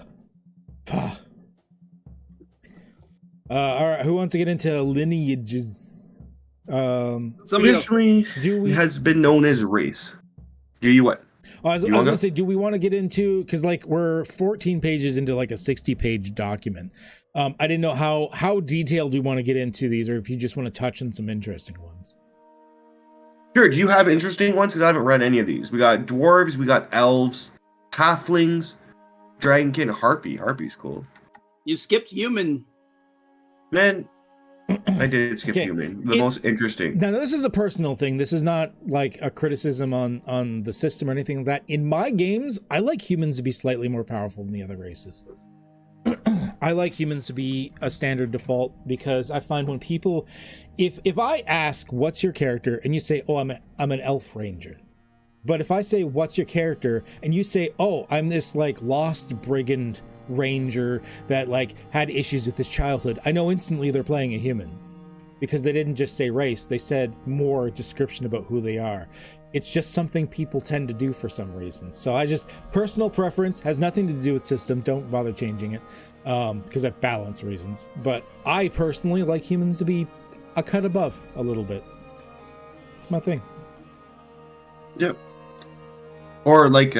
All right, who wants to get into lineages? Somebody else. Traditionally, Do it has been known as race. Do you what? I was going to say, do we want to get into, because like we're 14 pages into like a 60-page document. I didn't know how detailed we want to get into these, or if you just want to touch on some interesting ones. Sure, do you have interesting ones? Because I haven't read any of these. We got dwarves, we got elves, halflings, dragonkin, harpy. Harpy's cool. You skipped human. Man, I did skip Okay, human. The most interesting. Now, this is a personal thing. This is not like a criticism on the system or anything like that. In my games, I like humans to be slightly more powerful than the other races. I like humans to be a standard default because I find when people, if I ask what's your character and you say, oh, I'm an elf ranger, but if I say what's your character and you say, oh, I'm this like lost brigand ranger that like had issues with his childhood, I know instantly they're playing a human because they didn't just say race, they said more description about who they are. It's just something people tend to do for some reason. So I just, personal preference, has nothing to do with system, don't bother changing it because of balance reasons, but I personally like humans to be a cut above a little bit. It's my thing. Yep. Or like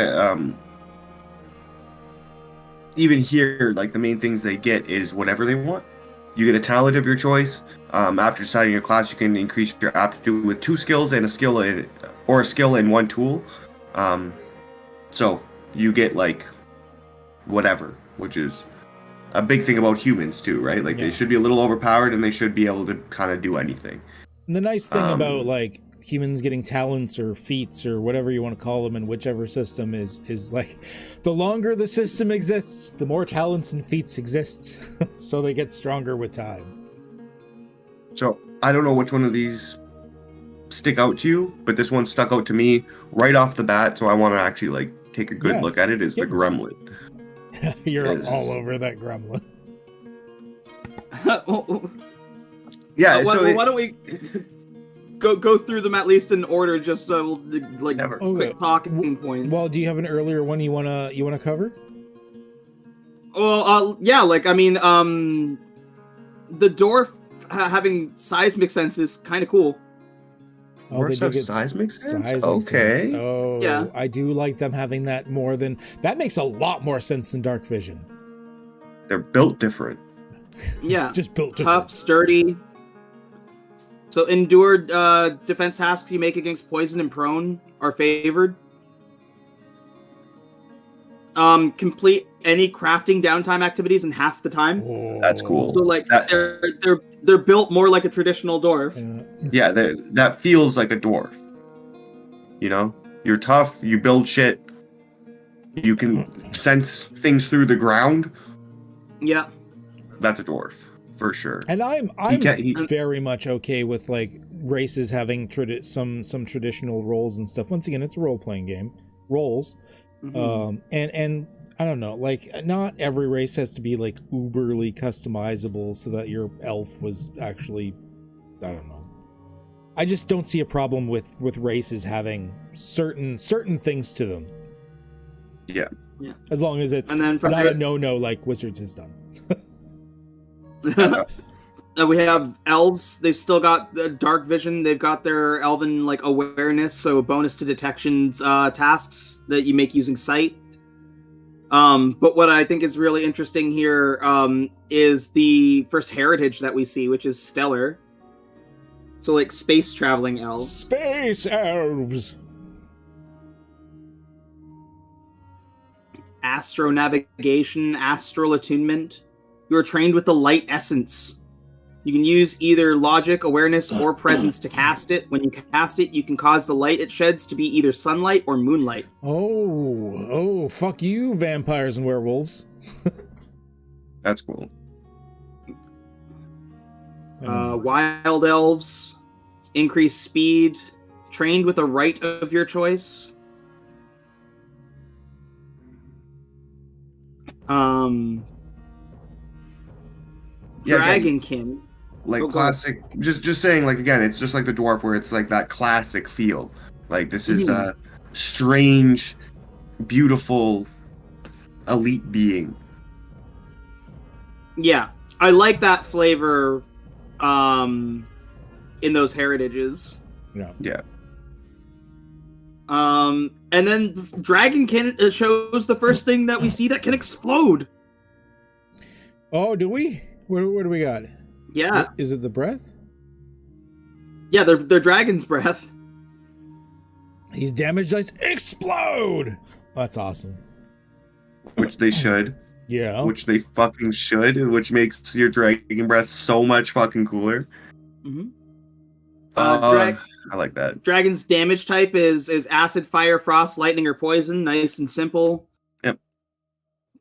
even here, like the main things they get is whatever they want. You get a talent of your choice. After deciding your class, you can increase your aptitude with 2 skills and a skill in 1 tool. So you get like whatever, which is a big thing about humans too, right? Like Yeah. they should be a little overpowered and they should be able to kind of do anything. And the nice thing about like humans getting talents or feats or whatever you want to call them in whichever system is like the longer the system exists, the more talents and feats exist. So they get stronger with time. So I don't know which one of these stick out to you, but this one stuck out to me right off the bat. So I want to actually like take a good look at it. Is the gremlin. You're all over that gremlin. Yeah. Why don't we go through them at least in order, just like quick talking points. Well, do you have an earlier one you wanna cover? Well, yeah, like I mean, the dwarf having seismic sense is kind of cool. Oh, they do get seismic sense? Okay. Sense. Oh, yeah. I do like them having that more than... That makes a lot more sense than dark vision. They're built different. Yeah. Just built tough, different. sturdy. So endured defense tasks you make against poison and prone are favored. Complete any crafting downtime activities in half the time. Oh. That's cool. So like they're built more like a traditional dwarf. Yeah, that feels like a dwarf. You know, you're tough. You build shit. You can sense things through the ground. Yeah, that's a dwarf for sure. And I'm very much okay with like races having some traditional roles and stuff. Once again, it's a role playing game. Roles. Mm-hmm. And I don't know, like not every race has to be like uberly customizable so that your elf was actually, I don't know. I just don't see a problem with races having certain things to them. Yeah. As long as it's not a no like Wizards has done. We have elves. They've still got the dark vision. They've got their elven like awareness, so a bonus to detections tasks that you make using sight. But what I think is really interesting here is the first heritage that we see, which is stellar. So like space traveling elves. Space elves. Astronavigation, astral attunement. You are trained with the light essence. You can use either logic, awareness, or presence to cast it. When you cast it, you can cause the light it sheds to be either sunlight or moonlight. Oh, fuck you, vampires and werewolves. That's cool. Wild elves, increased speed, trained with a right of your choice. Dragonkin. Like classic, just saying, like again, it's just like the dwarf where it's like that classic feel. Like this is a strange, beautiful, elite being. Yeah, I like that flavor in those heritages. Yeah. And then Dragonkin shows the first thing that we see that can explode. Oh, do we? What do we got? Yeah. Is it the breath? Yeah, they're dragon's breath. These damage dice explode! That's awesome. Which they should. Yeah. Which they fucking should, which makes your dragon breath so much fucking cooler. Mm-hmm. I like that. Dragon's damage type is acid, fire, frost, lightning, or poison. Nice and simple. Yep.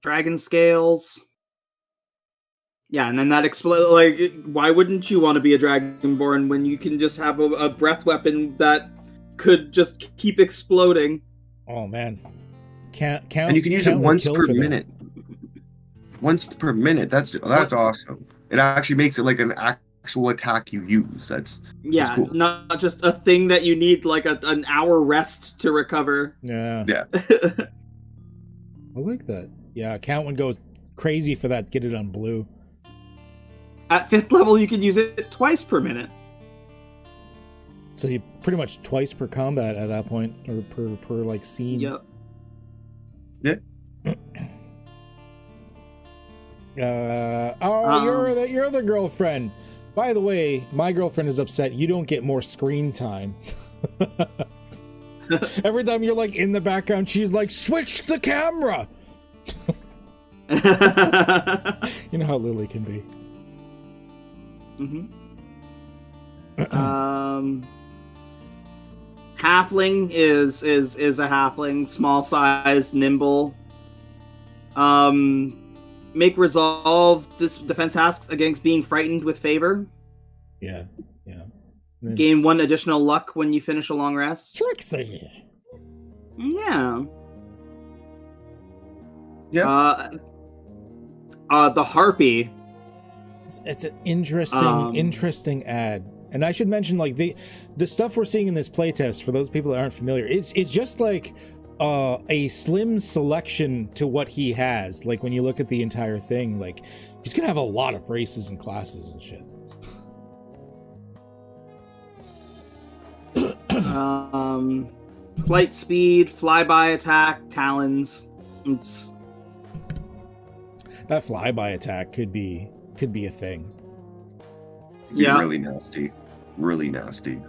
Dragon scales. Yeah, and then that explode. Like, why wouldn't you want to be a dragonborn when you can just have a breath weapon that could just keep exploding? Oh man, count. And you can use it once per minute. Once per minute. That's awesome. It actually makes it like an actual attack you use. That's cool. Not just a thing that you need like an hour rest to recover. Yeah. I like that. Yeah, count one goes crazy for that. Get it on blue. At 5th level, you can use it twice per minute. So you pretty much twice per combat at that point, or per like scene. Yep. Yeah. You're the girlfriend. By the way, my girlfriend is upset you don't get more screen time. Every time you're like in the background, she's like, switch the camera. You know how Lily can be. Halfling is a halfling, small size, nimble. Make resolve defense tasks against being frightened with favor. Yeah. Gain 1 additional luck when you finish a long rest. Trixie. Yeah. Yeah. The harpy. It's an interesting ad. And I should mention, like, the stuff we're seeing in this playtest, for those people that aren't familiar, it's just like a slim selection to what he has. Like, when you look at the entire thing, like, he's gonna have a lot of races and classes and shit. Flight speed, flyby attack, talons. Oops. That flyby attack could be a thing. Yeah. Really nasty. Really nasty.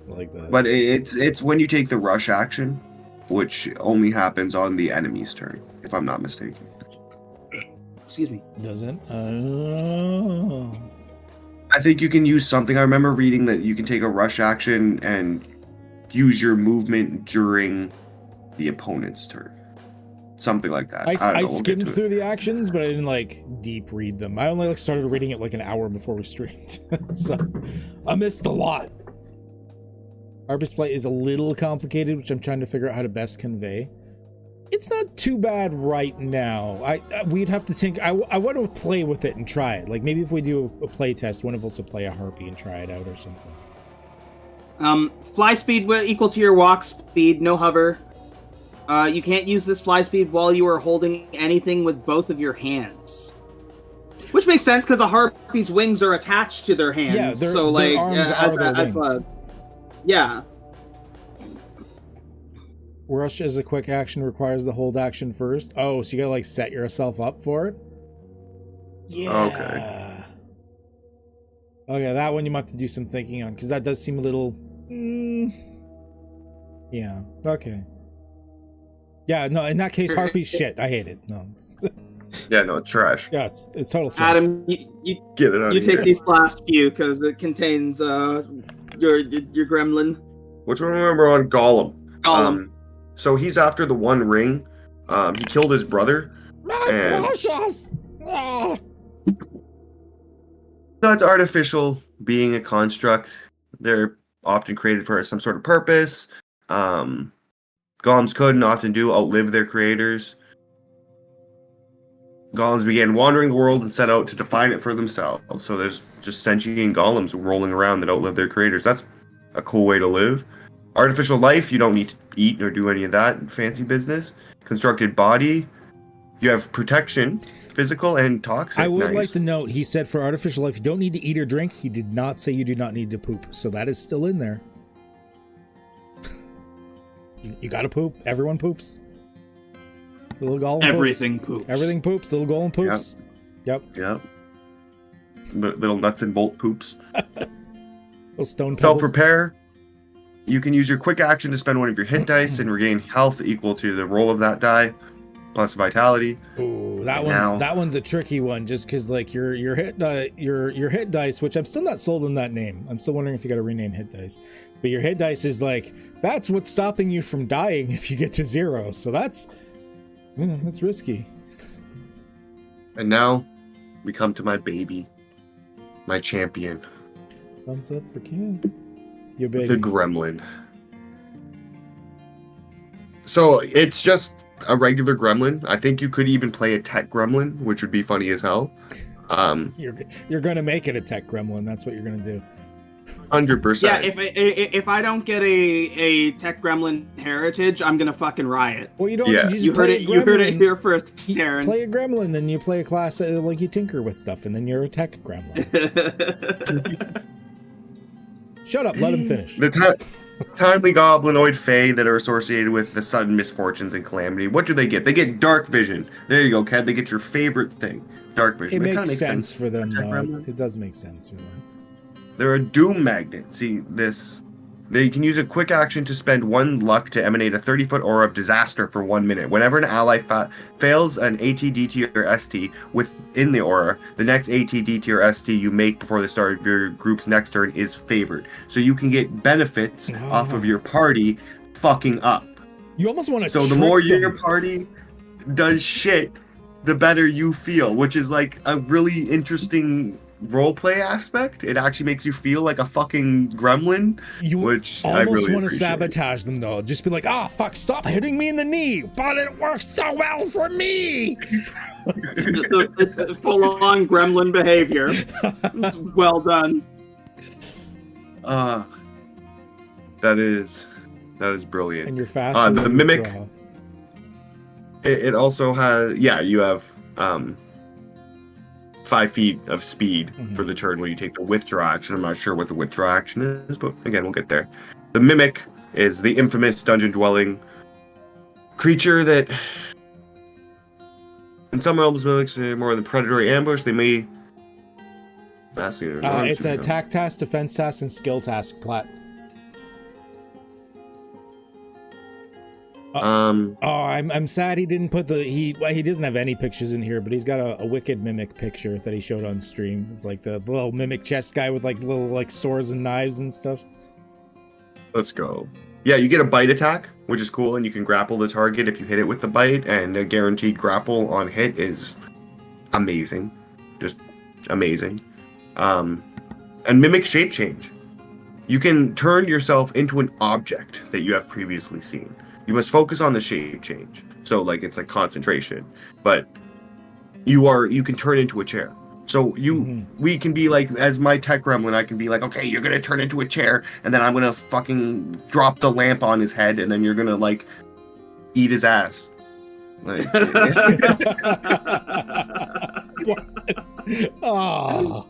Like that. But it's when you take the rush action, which only happens on the enemy's turn, if I'm not mistaken. Excuse me. Doesn't? Oh. I think you can use something. I remember reading that you can take a rush action and use your movement during the opponent's turn. Something like that. I skimmed through the actions, but I didn't like deep read them. I only started reading it like an hour before we streamed. So I missed a lot. Harpy's flight is a little complicated, which I'm trying to figure out how to best convey. It's not too bad right now. We'd have to think. I want to play with it and try it. Like, maybe if we do a play test, one of us will play a harpy and try it out or something. Fly speed equal to your walk speed, no hover. You can't use this fly speed while you are holding anything with both of your hands. Which makes sense, because a harpy's wings are attached to their hands. Yeah, so, their like, arms are their wings. Yeah. Rush as a quick action requires the hold action first. Oh, so you gotta, like, set yourself up for it? Yeah. Okay, that one you might have to do some thinking on, because that does seem a little... Yeah, okay. Yeah, no, in that case, Harpy's shit. I hate it. No. Yeah, no, it's trash. Yeah, it's total trash. Adam, you Get it out you of take here. these last few, because it contains your gremlin. Which one remember on Gollum? Gollum. So he's after the One Ring. He killed his brother. And Precious! Ah. no, it's artificial being a construct. They're often created for some sort of purpose. Golems could and often do outlive their creators. Golems began wandering the world and set out to define it for themselves. So there's just sentient golems rolling around that outlive their creators. That's a cool way to live. Artificial life, you don't need to eat or do any of that fancy business. Constructed body, you have protection, physical and toxic. I would like to note, he said for artificial life, you don't need to eat or drink. He did not say you do not need to poop. So that is still in there. You gotta poop. Everyone poops. Little golem Everything poops. poops. Everything poops. Little golem poops. Yep. Little nuts and bolt poops. Little stone pebbles. Self-repair. You can use your quick action to spend one of your hit dice and regain health equal to the roll of that die, plus vitality. Ooh, that one's a tricky one, just because like your hit dice, which I'm still not sold on that name. I'm still wondering if you got to rename hit dice. But your hit dice is like, that's what's stopping you from dying if you get to 0. So that's risky. And now we come to my baby, my champion, Thumbs up for King. Your baby. the gremlin. So it's just a regular gremlin. I think you could even play a tech gremlin, which would be funny as hell. You're gonna make it a tech gremlin. That's what you're gonna do. 100%. Yeah, if I don't get a tech gremlin heritage, I'm gonna fucking riot. Well, you don't. Yeah. You heard it here first, Darren. Play a gremlin, then you play a class like you tinker with stuff, and then you're a tech gremlin. Shut up. Let him finish. The timely goblinoid fae that are associated with the sudden misfortunes and calamity. What do they get? They get dark vision. There you go, Ken. They get your favorite thing, dark vision. It kinda makes sense for them, Tech though. gremlin. It does make sense for them. They're a doom magnet. See, this They can use a quick action to spend 1 luck to emanate a 30-foot aura of disaster for 1 minute. Whenever an ally fails an AT, DT, or ST within the aura, the next AT, DT, or ST you make before the start of your group's next turn is favored. So you can get benefits off of your party fucking up. You almost want to. So the more your party does shit, the better you feel, which is like a really interesting roleplay aspect. It actually makes you feel like a fucking gremlin, which I really almost want to appreciate. sabotage them though. Just be like, "Ah, fuck! Stop hitting me in the knee!" But it works so well for me. It's full-on gremlin behavior. It's well done. That is brilliant. And you're faster. The mimic. It also has you have 5 feet of speed for the turn when you take the withdraw action. I'm not sure what the withdraw action is, but again, we'll get there. The Mimic is the infamous dungeon-dwelling creature that, in some realms, mimics are more than predatory ambush. They may... It's a attack task, defense task, and skill task plat. I'm sad he didn't put he doesn't have any pictures in here, but he's got a wicked mimic picture that he showed on stream. It's like the little mimic chest guy with like little like swords and knives and stuff. Let's go. Yeah, you get a bite attack, which is cool, and you can grapple the target if you hit it with the bite, and a guaranteed grapple on hit is amazing. Just amazing. And mimic shape change. You can turn yourself into an object that you have previously seen. You must focus on the shape change. So like it's like concentration. But you can turn into a chair. So we can be like, as my tech gremlin, I can be like, okay, you're gonna turn into a chair, and then I'm gonna fucking drop the lamp on his head, and then you're gonna like eat his ass. Like, oh.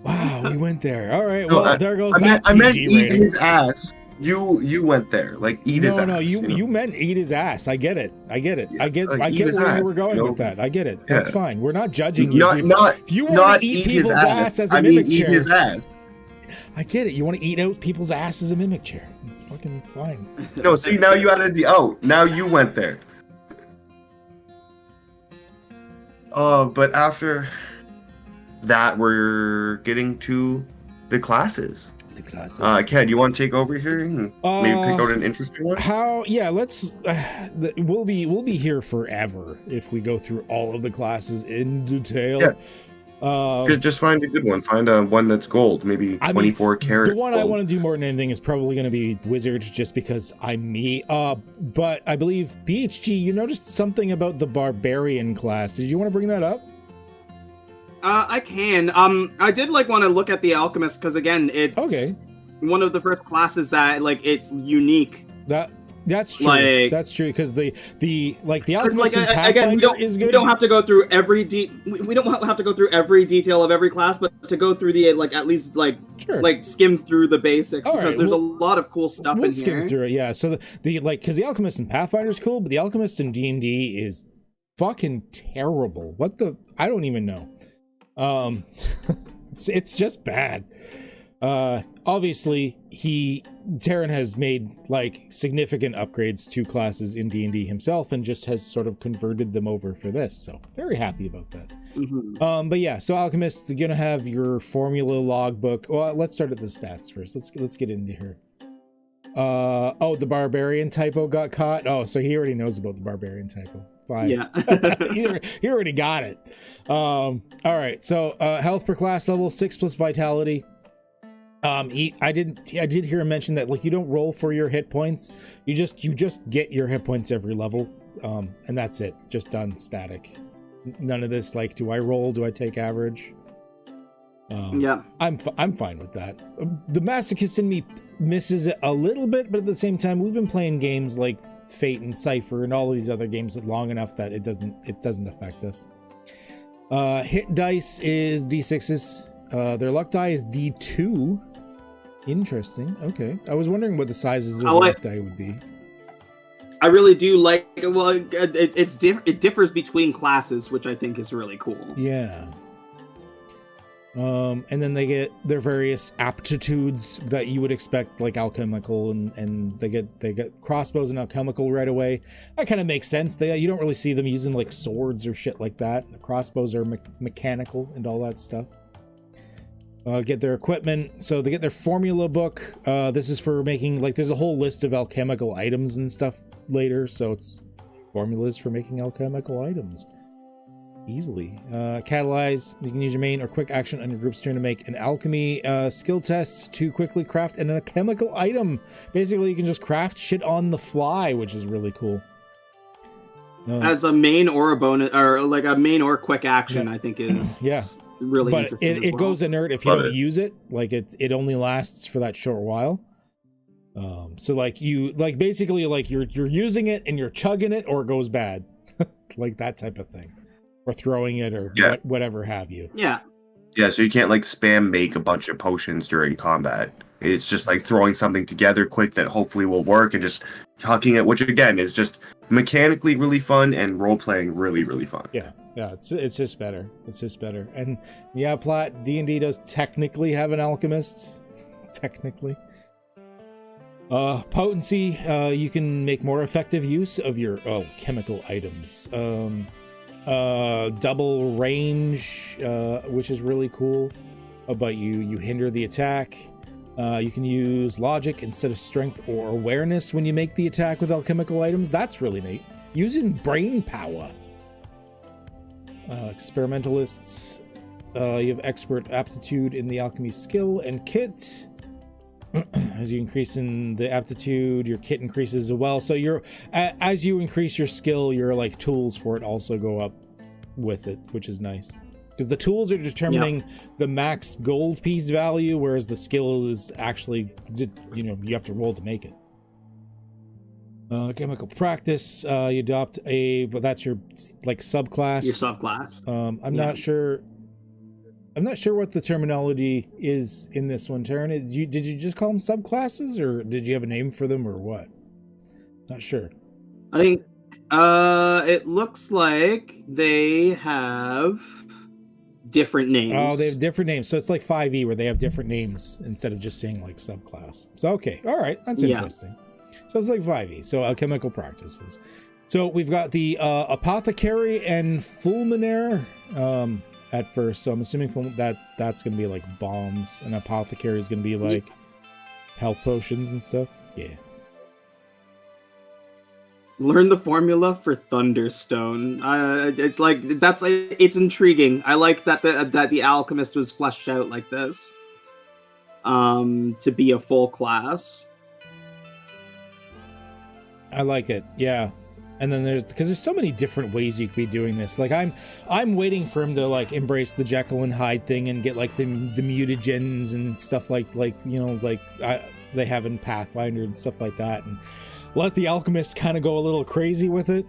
Wow, we went there. All right, well, there goes that I meant PG eat rating. his ass. You went there, like eat his ass. No, you meant eat his ass. I get it. I get Yeah, I get like, where you were going with that. I get it. Yeah. That's fine. We're not judging you. If you want to eat people's ass as a mimic eat chair. his ass. I get it. You want to eat out people's ass as a mimic chair. It's fucking fine. No, see, now you added the now you went there. But after that, we're getting to the classes. Ken, you want to take over here and maybe pick out an interesting one? Let's we'll be here forever if we go through all of the classes in detail. Just find a good one. Find one that's gold, maybe 24 karat. The one gold I want to do more than anything is probably going to be wizards, just because I'm me. But I believe BHG, you noticed something about the barbarian class. Did you want to bring that up? I can. I did want to look at the alchemist, because again, it's one of the first classes that it's unique. That's true. That's true, because the alchemist and Pathfinder is good. We don't have to go through every we don't have to go through every detail of every class, but to go through the at least skim through the basics, because there's a lot of cool stuff in here. We'll skim through it, yeah. So because the alchemist and Pathfinder is cool, but the alchemist in D&D is fucking terrible. I don't even know. It's just bad. Obviously Taryn has made significant upgrades to classes in D&D himself, and just has sort of converted them over for this, so very happy about that. But yeah, so alchemists are gonna have your formula logbook. Well, let's start at the stats first. Let's get into here. The barbarian typo got caught. So he already knows about the barbarian typo. Fine. Yeah. he already got it. All right, so health per class level 6 plus vitality. I did hear him mention that you don't roll for your hit points. You just get your hit points every level. And that's it. Just done static. None of this do I roll? Do I take average? I'm fine with that. The masochist in me misses it a little bit, but at the same time, we've been playing games like Fate and Cypher and all of these other games long enough that it doesn't affect us. Hit dice is D6s. Their luck die is D2. Interesting. Okay. I was wondering what the sizes of the luck die would be. I really do it differs between classes, which I think is really cool. Yeah. And then they get their various aptitudes that you would expect, like alchemical, and they get crossbows and alchemical right away. That kind of makes sense. You don't really see them using like swords or shit like that. The crossbows are mechanical and all that stuff. Get their equipment. So they get their formula book. This is for making, like, there's a whole list of alchemical items and stuff later. So it's formulas for making alchemical items. Easily. Catalyze. You can use your main or quick action on your group's turn to make an alchemy skill test to quickly craft an alchemical item. Basically, you can just craft shit on the fly, which is really cool. As a main or a bonus, or like a main or quick action, I think is really but interesting. It goes inert if you don't use it. Like it only lasts for that short while. So like basically like you're using it and you're chugging it, or it goes bad, like that type of thing. Or throwing it, or whatever have you. Yeah. So you can't like spam make a bunch of potions during combat. It's just like throwing something together quick that hopefully will work, and just hucking it, which again is just mechanically really fun and role playing really, really fun. Yeah, it's just better. It's just better. And yeah, Platt, D&D does technically have an alchemist. Technically. Potency, you can make more effective use of your chemical items. Double range, which is really cool, but you hinder the attack. You can use logic instead of strength or awareness when you make the attack with alchemical items. That's really neat. Using brain power. Experimentalists, you have expert aptitude in the alchemy skill and kit. As you increase in the aptitude, your kit increases as well. So as you increase your skill, your like tools for it also go up with it, which is nice. Because the tools are determining the max gold piece value, whereas the skill is actually, you have to roll to make it. Chemical practice, you adopt but that's your like subclass. Your subclass. I'm not sure. I'm not sure what the terminology is in this one, Taryn. Did you just call them subclasses, or did you have a name for them, or what? Not sure. I think it looks like they have different names. Oh, they have different names. So it's like 5e where they have different names instead of just saying like subclass. So okay, all right, that's interesting. So it's like 5e. So alchemical practices. So we've got the apothecary and fulminaire. At first, so I'm assuming that's gonna be like bombs, and apothecary is gonna be like health potions and stuff. Yeah. Learn the formula for Thunderstone. It's intriguing. I like that the alchemist was fleshed out like this. To be a full class. I like it. Yeah. And then there's so many different ways you could be doing this. Like I'm waiting for him to like embrace the Jekyll and Hyde thing and get like the mutagens and stuff like they have in Pathfinder and stuff like that, and let the alchemist kind of go a little crazy with it.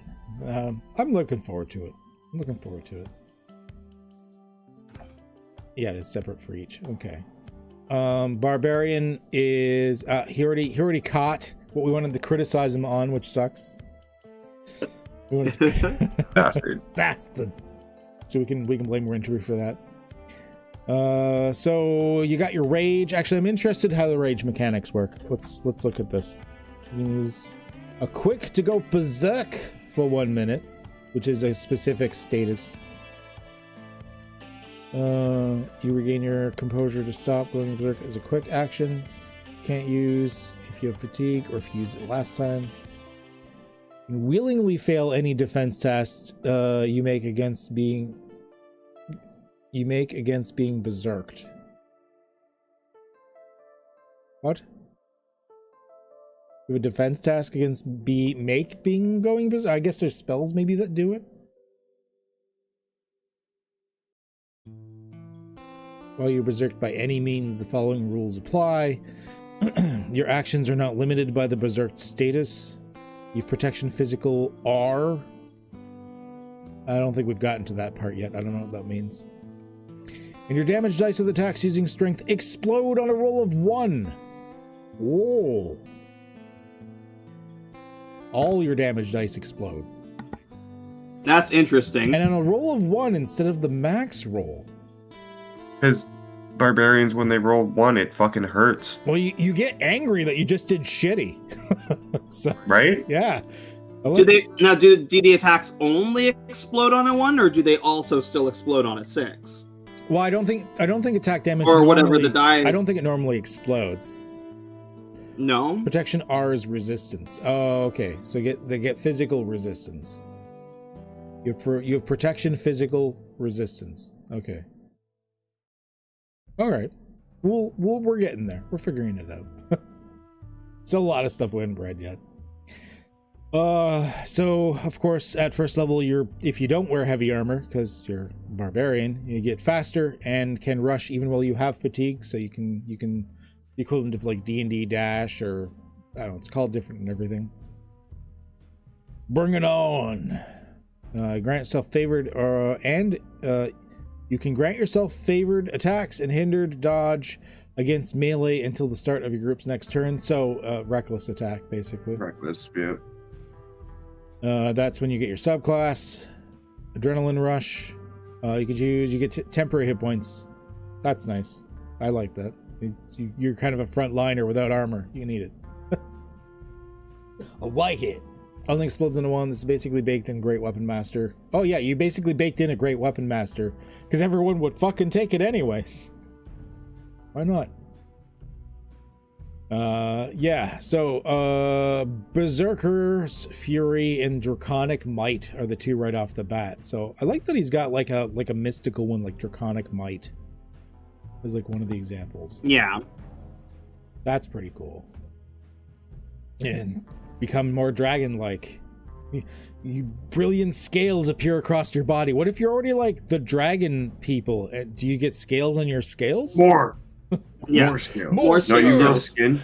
I'm looking forward to it. Yeah, it's separate for each. Okay. Barbarian is he already caught what we wanted to criticize him on, which sucks. Bastard. So we can blame Rentry for that. So you got your rage. Actually, I'm interested how the rage mechanics work. Let's look at this. Use a quick to go berserk for 1 minute, which is a specific status. You regain your composure to stop going berserk as a quick action. Can't use if you have fatigue or if you used it last time. Willingly fail any defense test you make against being berserked. What? You have a defense task against being going berserk? I guess there's spells maybe that do it. While you're berserked by any means, the following rules apply. Your actions are not limited by the berserked status. You have protection physical R. I don't think we've gotten to that part yet. I don't know what that means. And your damage dice with attacks using strength explode on a roll of 1. Whoa. All your damage dice explode. That's interesting. And on a roll of 1 instead of the max roll. Because barbarians when they roll 1, it fucking hurts. Well, you get angry that you just did shitty. So, right? Yeah. Do the attacks only explode on a 1, or do they also still explode on a 6? Well, I don't think attack damage or normally, whatever the die. I don't think it normally explodes. No. Protection R is resistance. Oh, okay. So they get physical resistance. You have protection, physical resistance. Okay. All right. We're getting there. We're figuring it out. Still a lot of stuff we haven't read yet. So of course at first level if you don't wear heavy armor because you're a barbarian, you get faster and can rush even while you have fatigue. So you can the equivalent of like D&D dash, or I don't know, it's called different and everything. Bring it on. Grant yourself favored you can grant yourself favored attacks and hindered dodge against melee until the start of your group's next turn. So reckless attack, basically. Reckless, yeah. That's when you get your subclass. Adrenaline rush. You get temporary hit points. That's nice. I like that. You're kind of a front liner without armor. You need it. I like it. Only explodes into 1. This is basically baked in Great Weapon Master. Oh yeah, you basically baked in a Great Weapon Master because everyone would fucking take it anyways. Why not? Yeah, so Berserker's Fury and Draconic Might are the 2 right off the bat. So I like that he's got like a mystical one, like Draconic Might is like one of the examples. Yeah. That's pretty cool. And become more dragon-like. You brilliant scales appear across your body. What if you're already like the dragon people? Do you get scales on your scales? More. Yeah. More scales. More scales. No, you grow skin.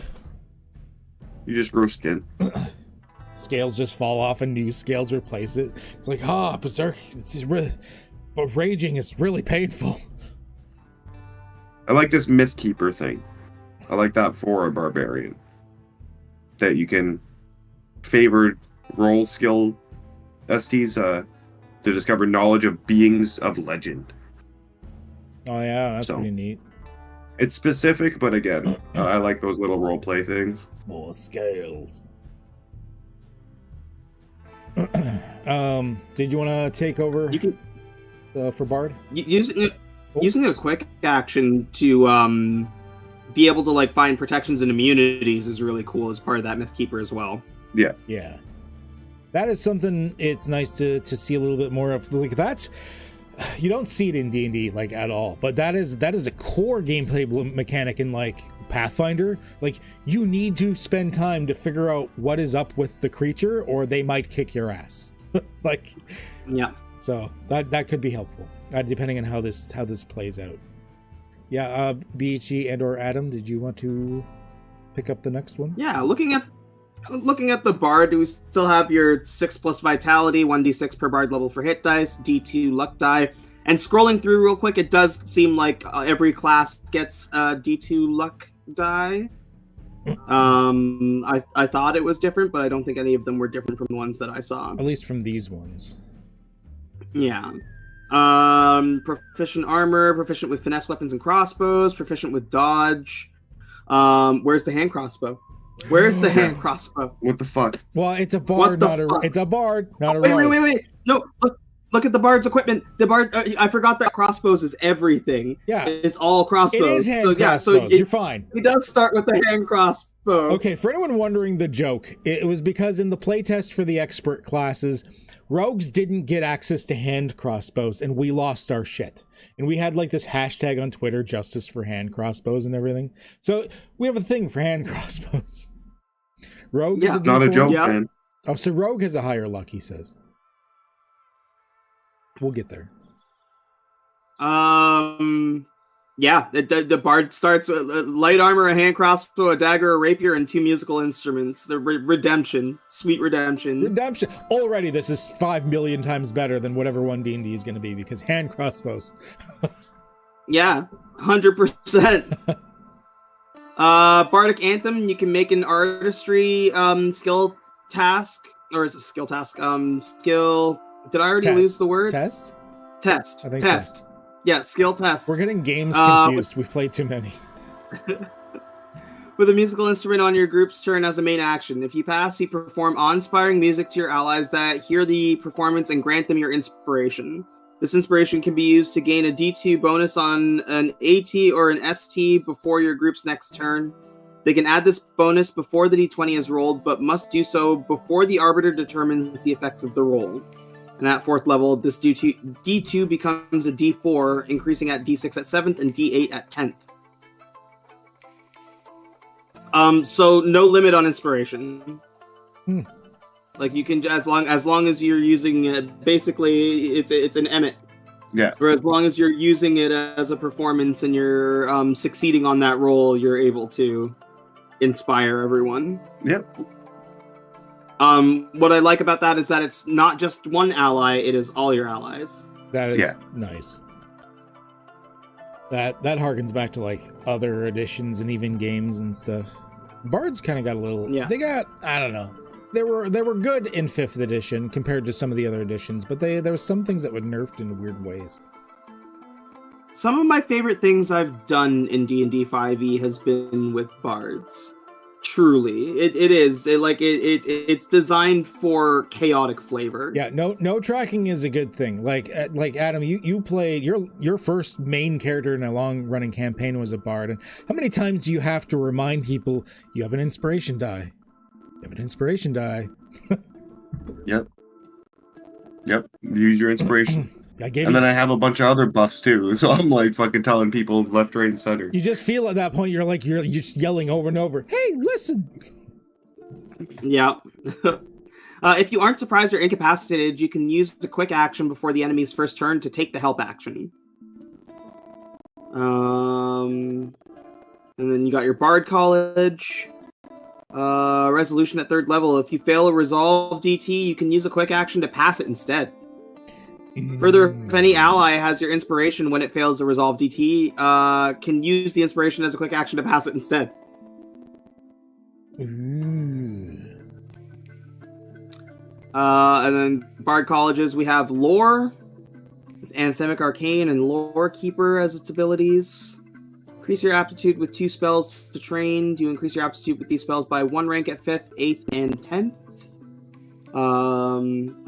You just grow skin. Scales just fall off and new scales replace it. It's like, berserk. But raging is really painful. I like this Myth Keeper thing. I like that for a barbarian. That you can favor roll skill STs to discover knowledge of beings of legend. Oh yeah, that's pretty neat. It's specific, but again, I like those little roleplay things. More scales. Did you want to take over? You can for Bard. Using a quick action to be able to like find protections and immunities is really cool as part of that Mythkeeper as well. Yeah. Yeah. That is something it's nice to see a little bit more of. Like that's, you don't see it in D&D like at all, but that is a core gameplay mechanic in like Pathfinder. Like you need to spend time to figure out what is up with the creature or they might kick your ass. Like, yeah. So that could be helpful depending on how this plays out. Yeah, BHG and or Adam, did you want to pick up the next one? Yeah, looking at the bard, do we still have your 6+ vitality, 1d6 per bard level for hit dice, d2 luck die, and scrolling through real quick, it does seem like every class gets d2 luck die. I thought it was different, but I don't think any of them were different from the ones that I saw. At least from these ones. Yeah. Proficient armor, proficient with finesse weapons and crossbows, proficient with dodge. Where's the hand crossbow? Where's the hand crossbow? What the fuck? Well, it's a bard, it's a bard, not a rogue. Wait. No, look at the bard's equipment. The bard, I forgot that crossbows is everything. Yeah. It's all crossbows. It is hand crossbows. You're fine. It does start with the hand crossbow. Okay, for anyone wondering the joke, it was because in the playtest for the expert classes, rogues didn't get access to hand crossbows, and we lost our shit. And we had like this hashtag on Twitter, justice for hand crossbows and everything. So we have a thing for hand crossbows. Rogue is not a joke, man. Oh, so Rogue has a higher luck, he says. We'll get there. Yeah, the bard starts with light armor, a hand crossbow, a dagger, a rapier, and 2 musical instruments. The redemption, sweet redemption. Redemption. Already, this is 5 million times better than whatever one D&D is going to be because hand crossbows. Yeah, 100%. Bardic Anthem. You can make an artistry skill task, or is it skill task? Skill. Did I already lose the word? Test. Test. I think test. Yeah, skill test. We're getting games confused. We've played too many. With a musical instrument on your group's turn as a main action. If you pass, you perform awe-inspiring music to your allies that hear the performance and grant them your inspiration. This inspiration can be used to gain a D2 bonus on an AT or an ST before your group's next turn. They can add this bonus before the D20 is rolled, but must do so before the Arbiter determines the effects of the roll. And at 4th level, this D2 becomes a D4, increasing at D6 at 7th and D8 at 10th. So no limit on inspiration. Like you can, as long as you're using it, basically it's an Emmet. Yeah. Or as long as you're using it as a performance and you're succeeding on that roll, you're able to inspire everyone. Yep. What I like about that is that it's not just one ally; it is all your allies. That is nice. That harkens back to like other editions and even games and stuff. Bards kind of got a little. Yeah. They got, I don't know. They were good in 5th edition compared to some of the other editions, but there was some things that were nerfed in weird ways. Some of my favorite things I've done in D&D 5e has been with bards. Truly, it's designed for chaotic flavor. Yeah, no tracking is a good thing. Like Adam, you played your first main character in a long running campaign was a bard, and how many times do you have to remind people you have an inspiration die? You have an inspiration die. Yep. Use your inspiration. Then I have a bunch of other buffs too, so I'm like fucking telling people left, right, and center. You just feel at that point you're just yelling over and over, "Hey, listen!" Yeah. If you aren't surprised or incapacitated, you can use the quick action before the enemy's first turn to take the help action. And then you got your Bard College. Resolution at 3rd level. If you fail a resolve DT, you can use a quick action to pass it instead. Further, if any ally has your inspiration when it fails to resolve DT, can use the inspiration as a quick action to pass it instead. And then Bard Colleges, we have Lore, with Anthemic Arcane and Lore Keeper as its abilities. Increase your aptitude with 2 spells to train. You increase your aptitude with these spells by 1 rank at 5th, 8th, and 10th.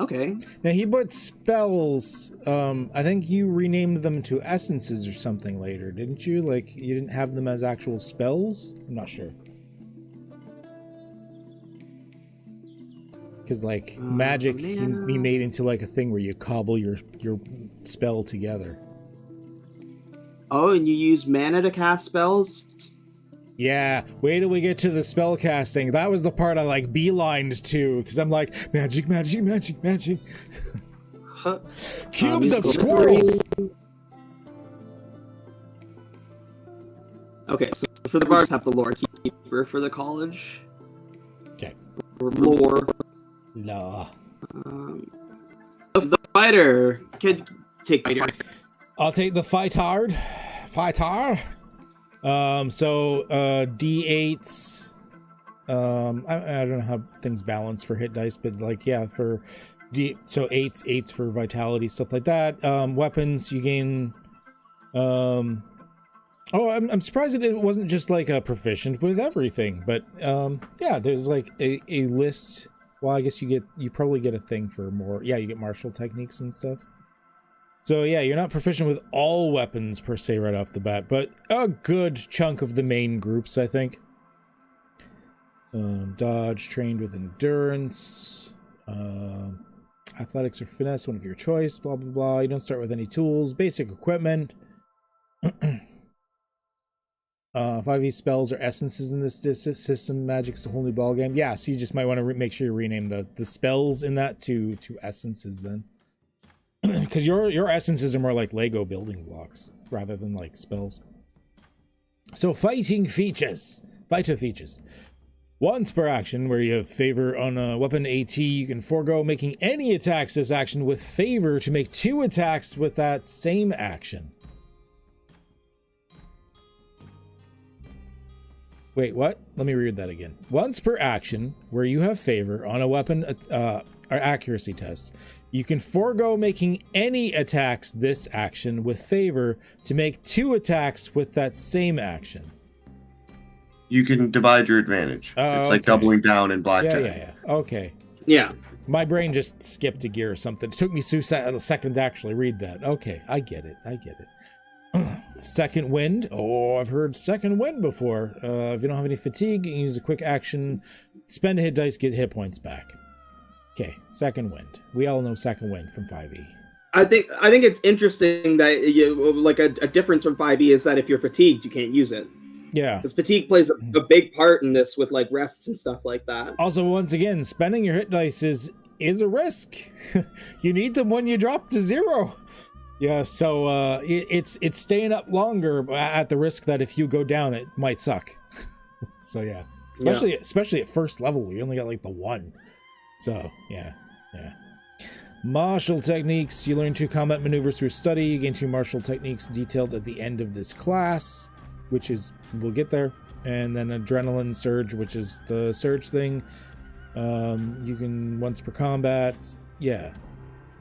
Okay. Now he put spells. I think you renamed them to essences or something later, didn't you? Like you didn't have them as actual spells? I'm not sure. Because like magic, he made into like a thing where you cobble your spell together. Oh, and you use mana to cast spells? Yeah, wait till we get to the spell casting. That was the part I like beelined to, because I'm like, magic. Cubes of squirrels! Okay, so for the bards, have the Lore Keeper for the college. Okay. Or Lore. Law. The fighter. Can take fighter. I'll take the Fightar. So D8s. I don't know how things balance for hit dice, but like for eights for vitality, stuff like that. Weapons you gain. I'm surprised that it wasn't just like a proficient with everything, but there's like a list. Well, I guess you probably get a thing for more. Yeah, you get martial techniques and stuff. So yeah, you're not proficient with all weapons per se right off the bat, but a good chunk of the main groups, I think. Dodge, trained with endurance, athletics or finesse, one of your choice, blah, blah, blah. You don't start with any tools, basic equipment. 5e spells or essences in this system. Magic's a whole new ballgame. Yeah, so you just might want to make sure you rename the spells in that to essences then. Because your essences are more like Lego building blocks rather than like spells. So fighter features. Once per action, where you have favor on a weapon AT, you can forego making any attacks this action with favor to make 2 attacks with that same action. Wait, what? Let me read that again. Once per action, where you have favor on a weapon or accuracy test. You can forego making any attacks this action with favor to make 2 attacks with that same action. You can divide your advantage. It's like doubling down in blackjack. Yeah. Okay. Yeah. My brain just skipped a gear or something. It took me a second to actually read that. Okay, I get it. Second wind. Oh, I've heard second wind before. If you don't have any fatigue, you can use a quick action, spend a hit dice, get hit points back. Okay, second wind. We all know second wind from 5e. I think it's interesting that a difference from 5e is that if you're fatigued, you can't use it. Yeah, because fatigue plays a big part in this with like rests and stuff like that. Also, once again, spending your hit dice is a risk. You need them when you drop to 0. Yeah, so it's staying up longer at the risk that if you go down, it might suck. So yeah, especially at first level, we only got like the 1. So yeah. Martial techniques. You learn 2 combat maneuvers through study. You gain 2 martial techniques detailed at the end of this class, which is, we'll get there. And then adrenaline surge, which is the surge thing. You can, once per combat, you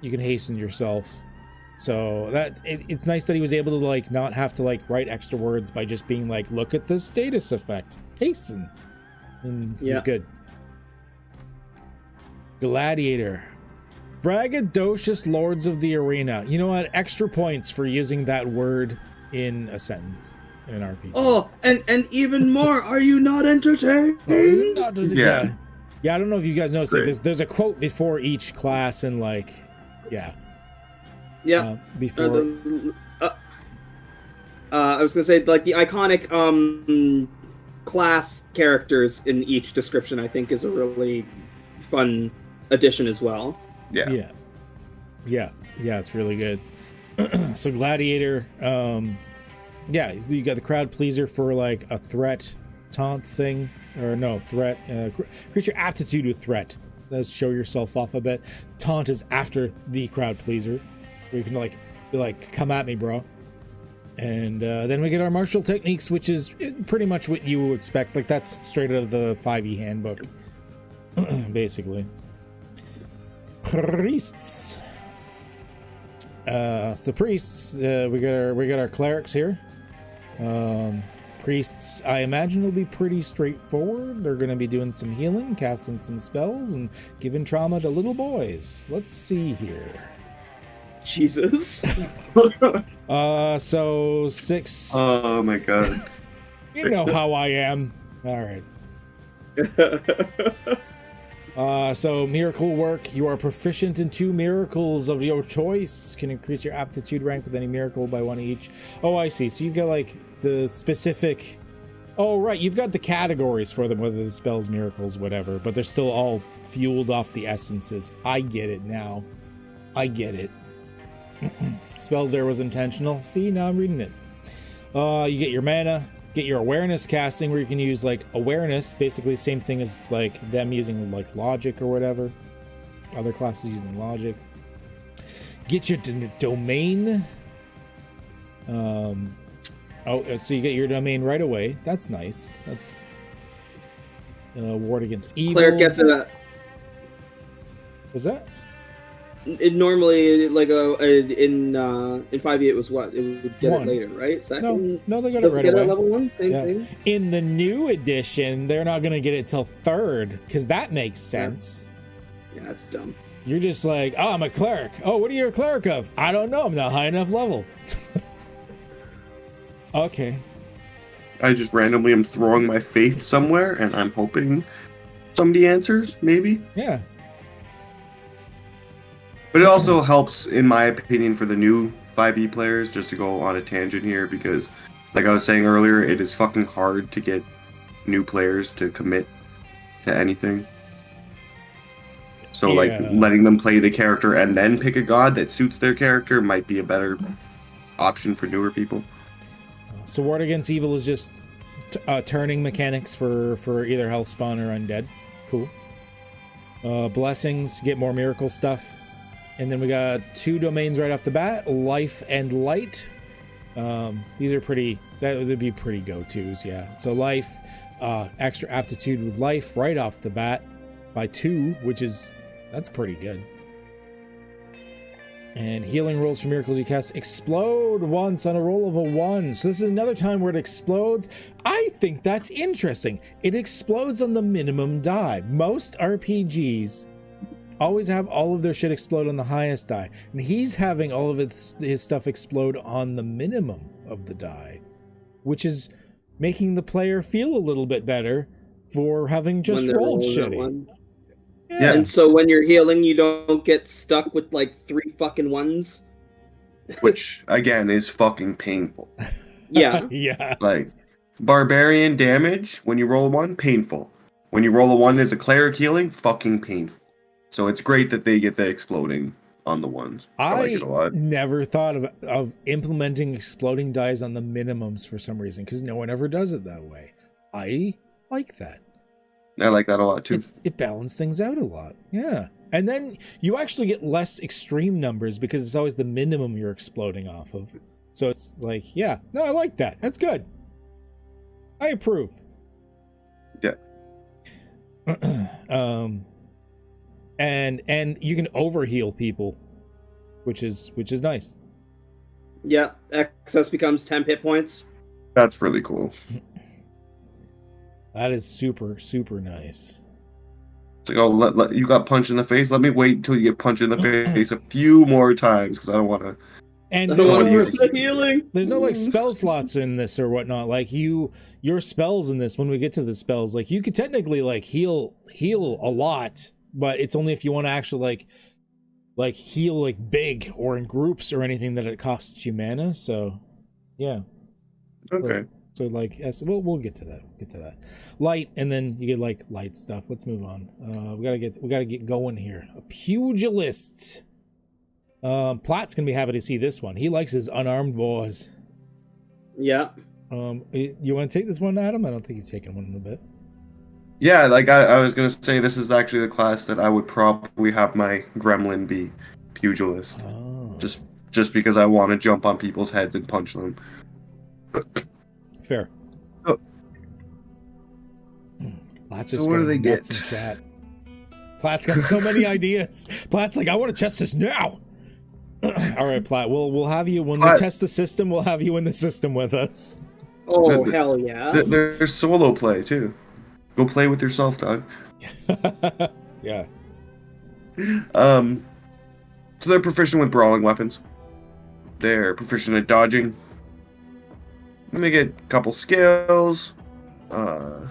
can hasten yourself. So that it's nice that he was able to like not have to like write extra words by just being like, look at the status effect, hasten, and he's good. Gladiator. Braggadocious lords of the arena. You know what? Extra points for using that word in a sentence in an RPG. Oh, and even more. Are you not entertained? Yeah, I don't know if you guys noticed. Like, there's a quote before each class, and like, before. I was gonna say like the iconic class characters in each description. I think is a really fun addition as well. Yeah, it's really good. So gladiator, you got the crowd pleaser for like a threat taunt thing, or no threat, create your aptitude with threat. Let's show yourself off a bit. Taunt is after the crowd pleaser, where you can like be like, come at me, bro. And then we get our martial techniques, which is pretty much what you expect. Like that's straight out of the 5e handbook, basically. Priests. So priests, we got our clerics here. Priests, I imagine, will be pretty straightforward. They're going to be doing some healing, casting some spells, and giving trauma to little boys. Let's see here. Jesus. So 6. Oh my god. You know how I am. All right. So miracle work. You are proficient in 2 miracles of your choice. Can increase your aptitude rank with any miracle by 1 each. Oh, I see. So you've got like the specific. Oh, right. You've got the categories for them, whether the spells, miracles, whatever. But they're still all fueled off the essences. I get it now. I get it. Spells there was intentional. See, now I'm reading it. You get your mana. Get your awareness casting, where you can use like awareness, basically same thing as like them using like logic or whatever, other classes using logic. Get your domain. So you get your domain right away. That's nice. That's ward against evil. Cleric gets it. Was that? It normally like in 5e it was what? It would get 1. it later, right? Second. No, they got Does it right get away. It level 1, same thing. In the new edition, they're not gonna get it till 3rd, because that makes sense. Yeah, that's dumb. You're just like, oh, I'm a cleric. Oh, what are you a cleric of? I don't know. I'm not high enough level. Okay. I just randomly am throwing my faith somewhere, and I'm hoping somebody answers, maybe. Yeah. But it also helps, in my opinion, for the new 5e players, just to go on a tangent here, because, like I was saying earlier, it is fucking hard to get new players to commit to anything. So, like, letting them play the character and then pick a god that suits their character might be a better option for newer people. So Ward Against Evil is just turning mechanics for either health spawn or undead. Cool. Blessings, get more miracle stuff. And then we got 2 domains right off the bat, life and light. These are pretty, that would be pretty go-tos, yeah. So life, extra aptitude with life right off the bat by 2, which is That's pretty good. And healing rolls for miracles you cast explode once on a roll of a 1. So this is another time where it explodes. I think that's interesting. It explodes on the minimum die. Most RPGs always have all of their shit explode on the highest die. And he's having all of his stuff explode on the minimum of the die, which is making the player feel a little bit better for having just rolled shitty. Yeah. And so when you're healing, you don't get stuck with like 3 fucking 1s. Which, again, is fucking painful. Yeah. Yeah. Like, barbarian damage, when you roll a 1, painful. When you roll a 1 as a cleric healing, fucking painful. So it's great that they get the exploding on the 1s. I like it a lot. Never thought of implementing exploding dice on the minimums for some reason, because no one ever does it that way. I like that. I like that a lot too. It balances things out a lot. Yeah. And then you actually get less extreme numbers because it's always the minimum you're exploding off of. So it's like, yeah, no, I like that. That's good. I approve. Yeah. And you can overheal people, which is nice. Yeah. Excess becomes 10 hit points. That's really cool. That is super, super nice. It's like, oh, you got punched in the face. Let me wait until you get punched in the face a few more times because I don't want to. And there's no like spell slots in this or whatnot. Like your spells in this, when we get to the spells, like you could technically like heal a lot, but it's only if you want to actually like heal like big or in groups or anything that it costs you mana. So yeah. Okay. So like, yes, we'll get to that. We'll get to that. Light, and then you get like light stuff. Let's move on. We gotta get going here. A pugilist. Platt's gonna be happy to see this one. He likes his unarmed boys. Yeah. You want to take this one, Adam? I don't think you've taken one in a bit. Yeah, like I was gonna say, this is actually the class that I would probably have my gremlin be pugilist. Oh. Just because I want to jump on people's heads and punch them. Fair. Oh. Platt's So what do they get? In chat. Platt's got so many ideas. Platt's like, I want to test this now. All right, Platt. We'll have you when we test the system. We'll have you in the system with us. Oh hell yeah! There's solo play too. Go play with yourself, dog. Yeah. So they're proficient with brawling weapons. They're proficient at dodging. And they get a couple skills. And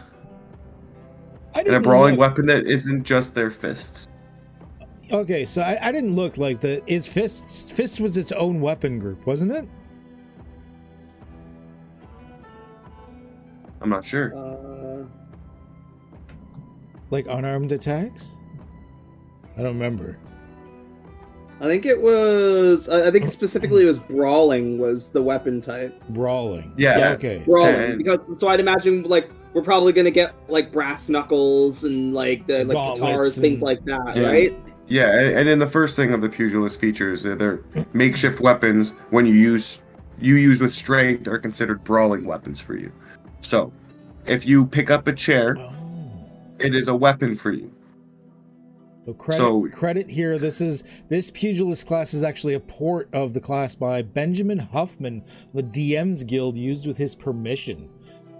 a brawling weapon that isn't just their fists. Okay, so I didn't look like fists was its own weapon group, wasn't it? I'm not sure. Like unarmed attacks? I don't remember. I think it was. I think specifically it was brawling was the weapon type. Brawling. Yeah. Okay. Brawling, because so I'd imagine like we're probably gonna get like brass knuckles and like the like guitars, things like that, right? Yeah, and in the first thing of the pugilist features, they're makeshift weapons. When you use with strength are considered brawling weapons for you. So, if you pick up a chair, it is a weapon for you. So credit here. This pugilist class is actually a port of the class by Benjamin Huffman, the DM's Guild, used with his permission.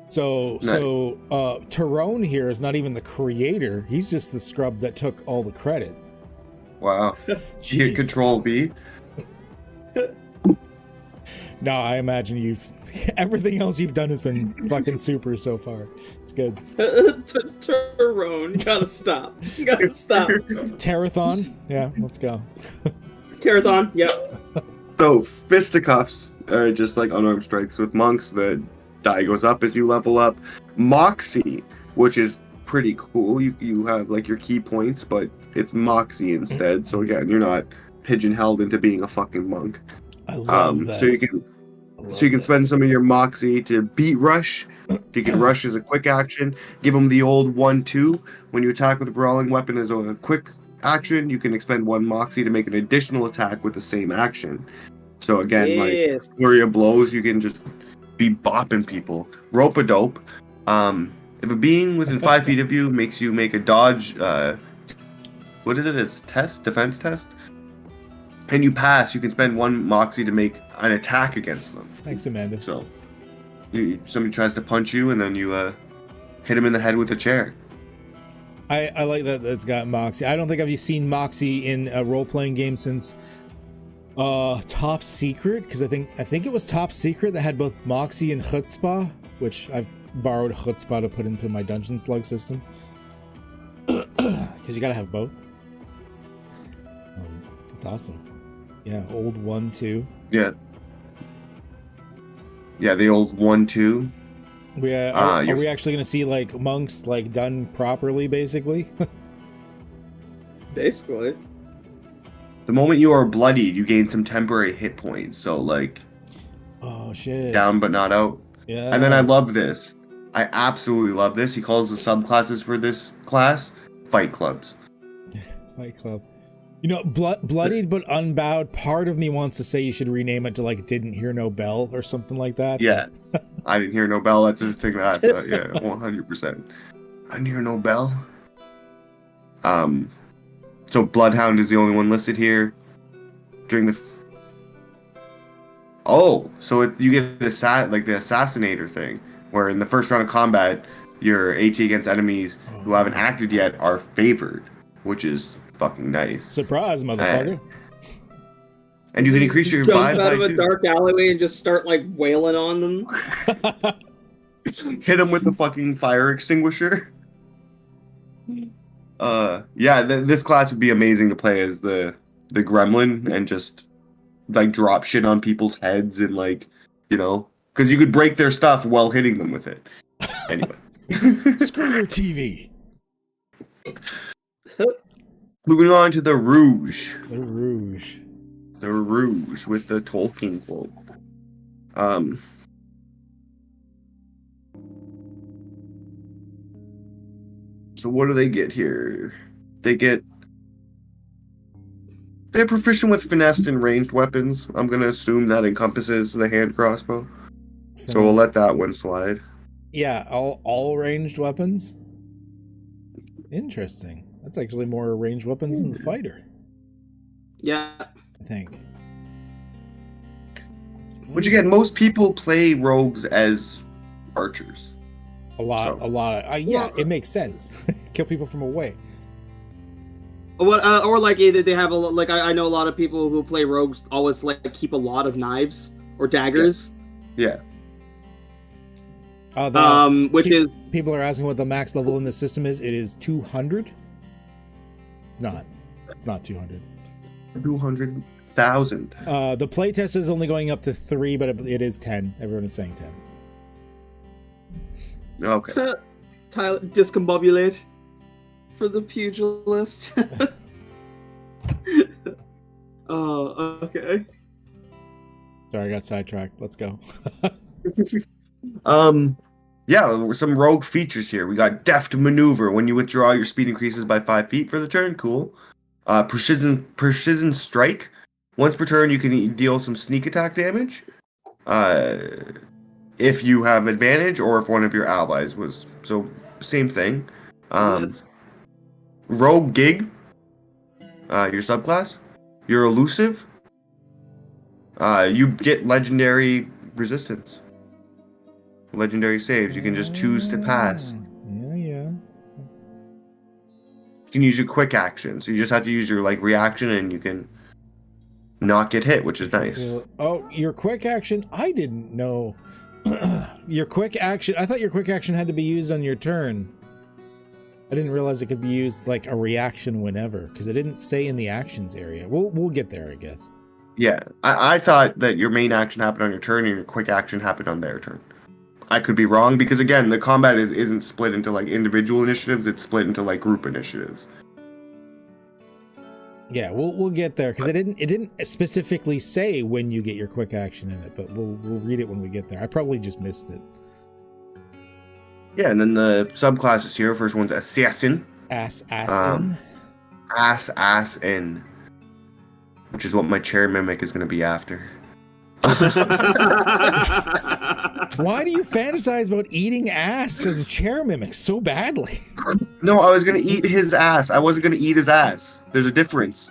So Tyrone here is not even the creator. He's just the scrub that took all the credit. Wow. You hit Control V. No, I imagine everything else you've done has been fucking super so far. It's good. Tyrone, you gotta stop. You gotta stop. Terrathon, yeah, let's go. Terrathon, yep. So fisticuffs are just like unarmed strikes with monks. The die goes up as you level up. Moxie, which is pretty cool. You have like your key points, but it's Moxie instead. So again, you're not pigeonholed into being a fucking monk. I love that. So you can spend some of your Moxie to beat rush. You can rush as a quick action. Give them the old 1-2. When you attack with a brawling weapon as a quick action, you can expend 1 Moxie to make an additional attack with the same action. So again, like flurry of blows, you can just be bopping people. Rope-a-dope. If a being within 5 feet of you makes you make a dodge what is it? It's defense test. And you pass, you can spend 1 moxie to make an attack against them. Thanks, Amanda. So, somebody tries to punch you, and then you hit him in the head with a chair. I like that it's got Moxie. I don't think I've seen Moxie in a role-playing game since Top Secret, because I think it was Top Secret that had both Moxie and Chutzpah, which I've borrowed Chutzpah to put into my Dungeon Slug system. Because you gotta have both. It's awesome. Yeah, old 1-2. Yeah. Yeah, the old 1-2. Are we actually going to see like monks like done properly, basically? Basically. The moment you are bloodied, you gain some temporary hit points. So like, oh shit, down but not out. Yeah. And then I love this. I absolutely love this. He calls the subclasses for this class fight clubs. Fight club. You know, bloodied but unbowed. Part of me wants to say you should rename it to like "Didn't Hear No Bell" or something like that. Yeah, I didn't hear no bell. That's the thing that I thought. Yeah, 100%. I didn't hear no bell. So Bloodhound is the only one listed here. During the. So you get the assassinator thing, where in the first round of combat, your AT against enemies who haven't acted yet are favored, which is fucking nice. Surprise, motherfucker. And you can increase your jump vibe out of by a 2. dark alleyway and just start like wailing on them. Hit him with the fucking fire extinguisher. This class would be amazing to play as the gremlin and just like drop shit on people's heads and like, you know, because you could break their stuff while hitting them with it. Anyway. Screw your TV. Moving on to the Rouge. The Rouge. The Rouge with the Tolkien quote. So what do they get here? They're proficient with finesse and ranged weapons. I'm gonna assume that encompasses the hand crossbow. So we'll let that one slide. Yeah, all ranged weapons. Interesting. That's actually more ranged weapons than the fighter. Yeah. I think. Which again, most people play rogues as archers. A lot of it makes sense. Kill people from away. Or like either they have I know a lot of people who play rogues always like keep a lot of knives or daggers. Yeah. Which is people are asking what the max level in the system is. It is 200. It's not. It's not 200. 200,000. The playtest is only going up to 3, but it is 10. Everyone is saying 10. Okay. Tyler, discombobulate for the pugilist. Oh, okay. Sorry, I got sidetracked. Let's go. Yeah, some rogue features here. We got deft maneuver. When you withdraw, your speed increases by 5 feet for the turn. Cool. Precision strike. Once per turn, you can deal some sneak attack damage. If you have advantage or if one of your allies was. So, same thing. Rogue gig. Your subclass. You're elusive. You get legendary resistance. Legendary saves. You can just choose to pass. Yeah. You can use your quick action. So you just have to use your reaction and you can not get hit, which is nice. Oh, your quick action? I didn't know. Your quick action. I thought your quick action had to be used on your turn. I didn't realize it could be used like a reaction whenever, because it didn't say in the actions area. We'll get there, I guess. Yeah, I thought that your main action happened on your turn and your quick action happened on their turn. I could be wrong because again, the combat isn't split into individual initiatives; it's split into group initiatives. Yeah, we'll get there because it didn't specifically say when you get your quick action in it, but we'll read it when we get there. I probably just missed it. Yeah, and then the subclasses here. First one's assassin. Assassin. Assassin. Which is what my chair mimic is going to be after. Why do you fantasize about eating ass as a chair mimic so badly? No, I was gonna eat his ass. I wasn't gonna eat his ass. There's a difference.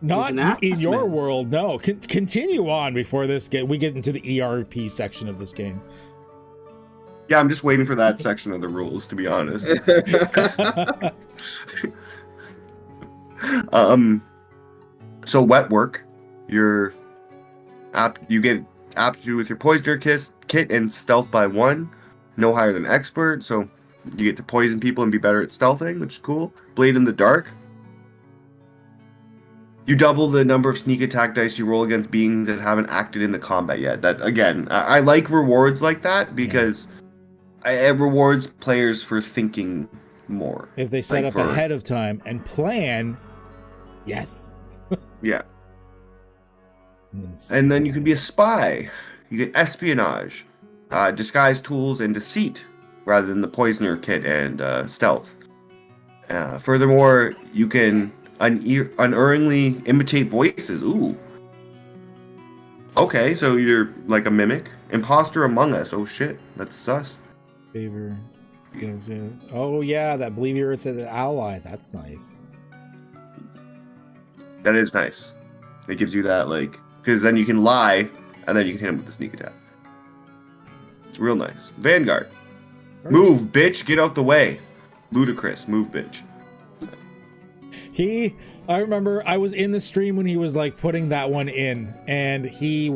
Not an ass in your man. world, no. Continue on before we get into the ERP section of this game. Yeah, I'm just waiting for that section of the rules, to be honest. So wet work, you get aptitude with your poisoner kit and stealth by 1, no higher than expert. So you get to poison people and be better at stealthing, which is cool. Blade in the dark. You double the number of sneak attack dice you roll against beings that haven't acted in the combat yet. That again, I like rewards like that because it rewards players for thinking more. If they set up ahead of time and plan, yes. Yeah. And then you can be a spy. You get espionage, disguise tools, and deceit, rather than the poisoner kit and stealth. Furthermore, you can unerringly imitate voices. Ooh. Okay, so you're like a mimic. Imposter among us. Oh shit, that's sus. Favor. Oh yeah, that believe you're it's an ally. That's nice. That is nice. It gives you that, like, because then you can lie, and then you can hit him with the sneak attack. It's real nice. Vanguard. Move, bitch. Get out the way. Ludicrous. Move, bitch. I remember I was in the stream when he was like putting that one in, and he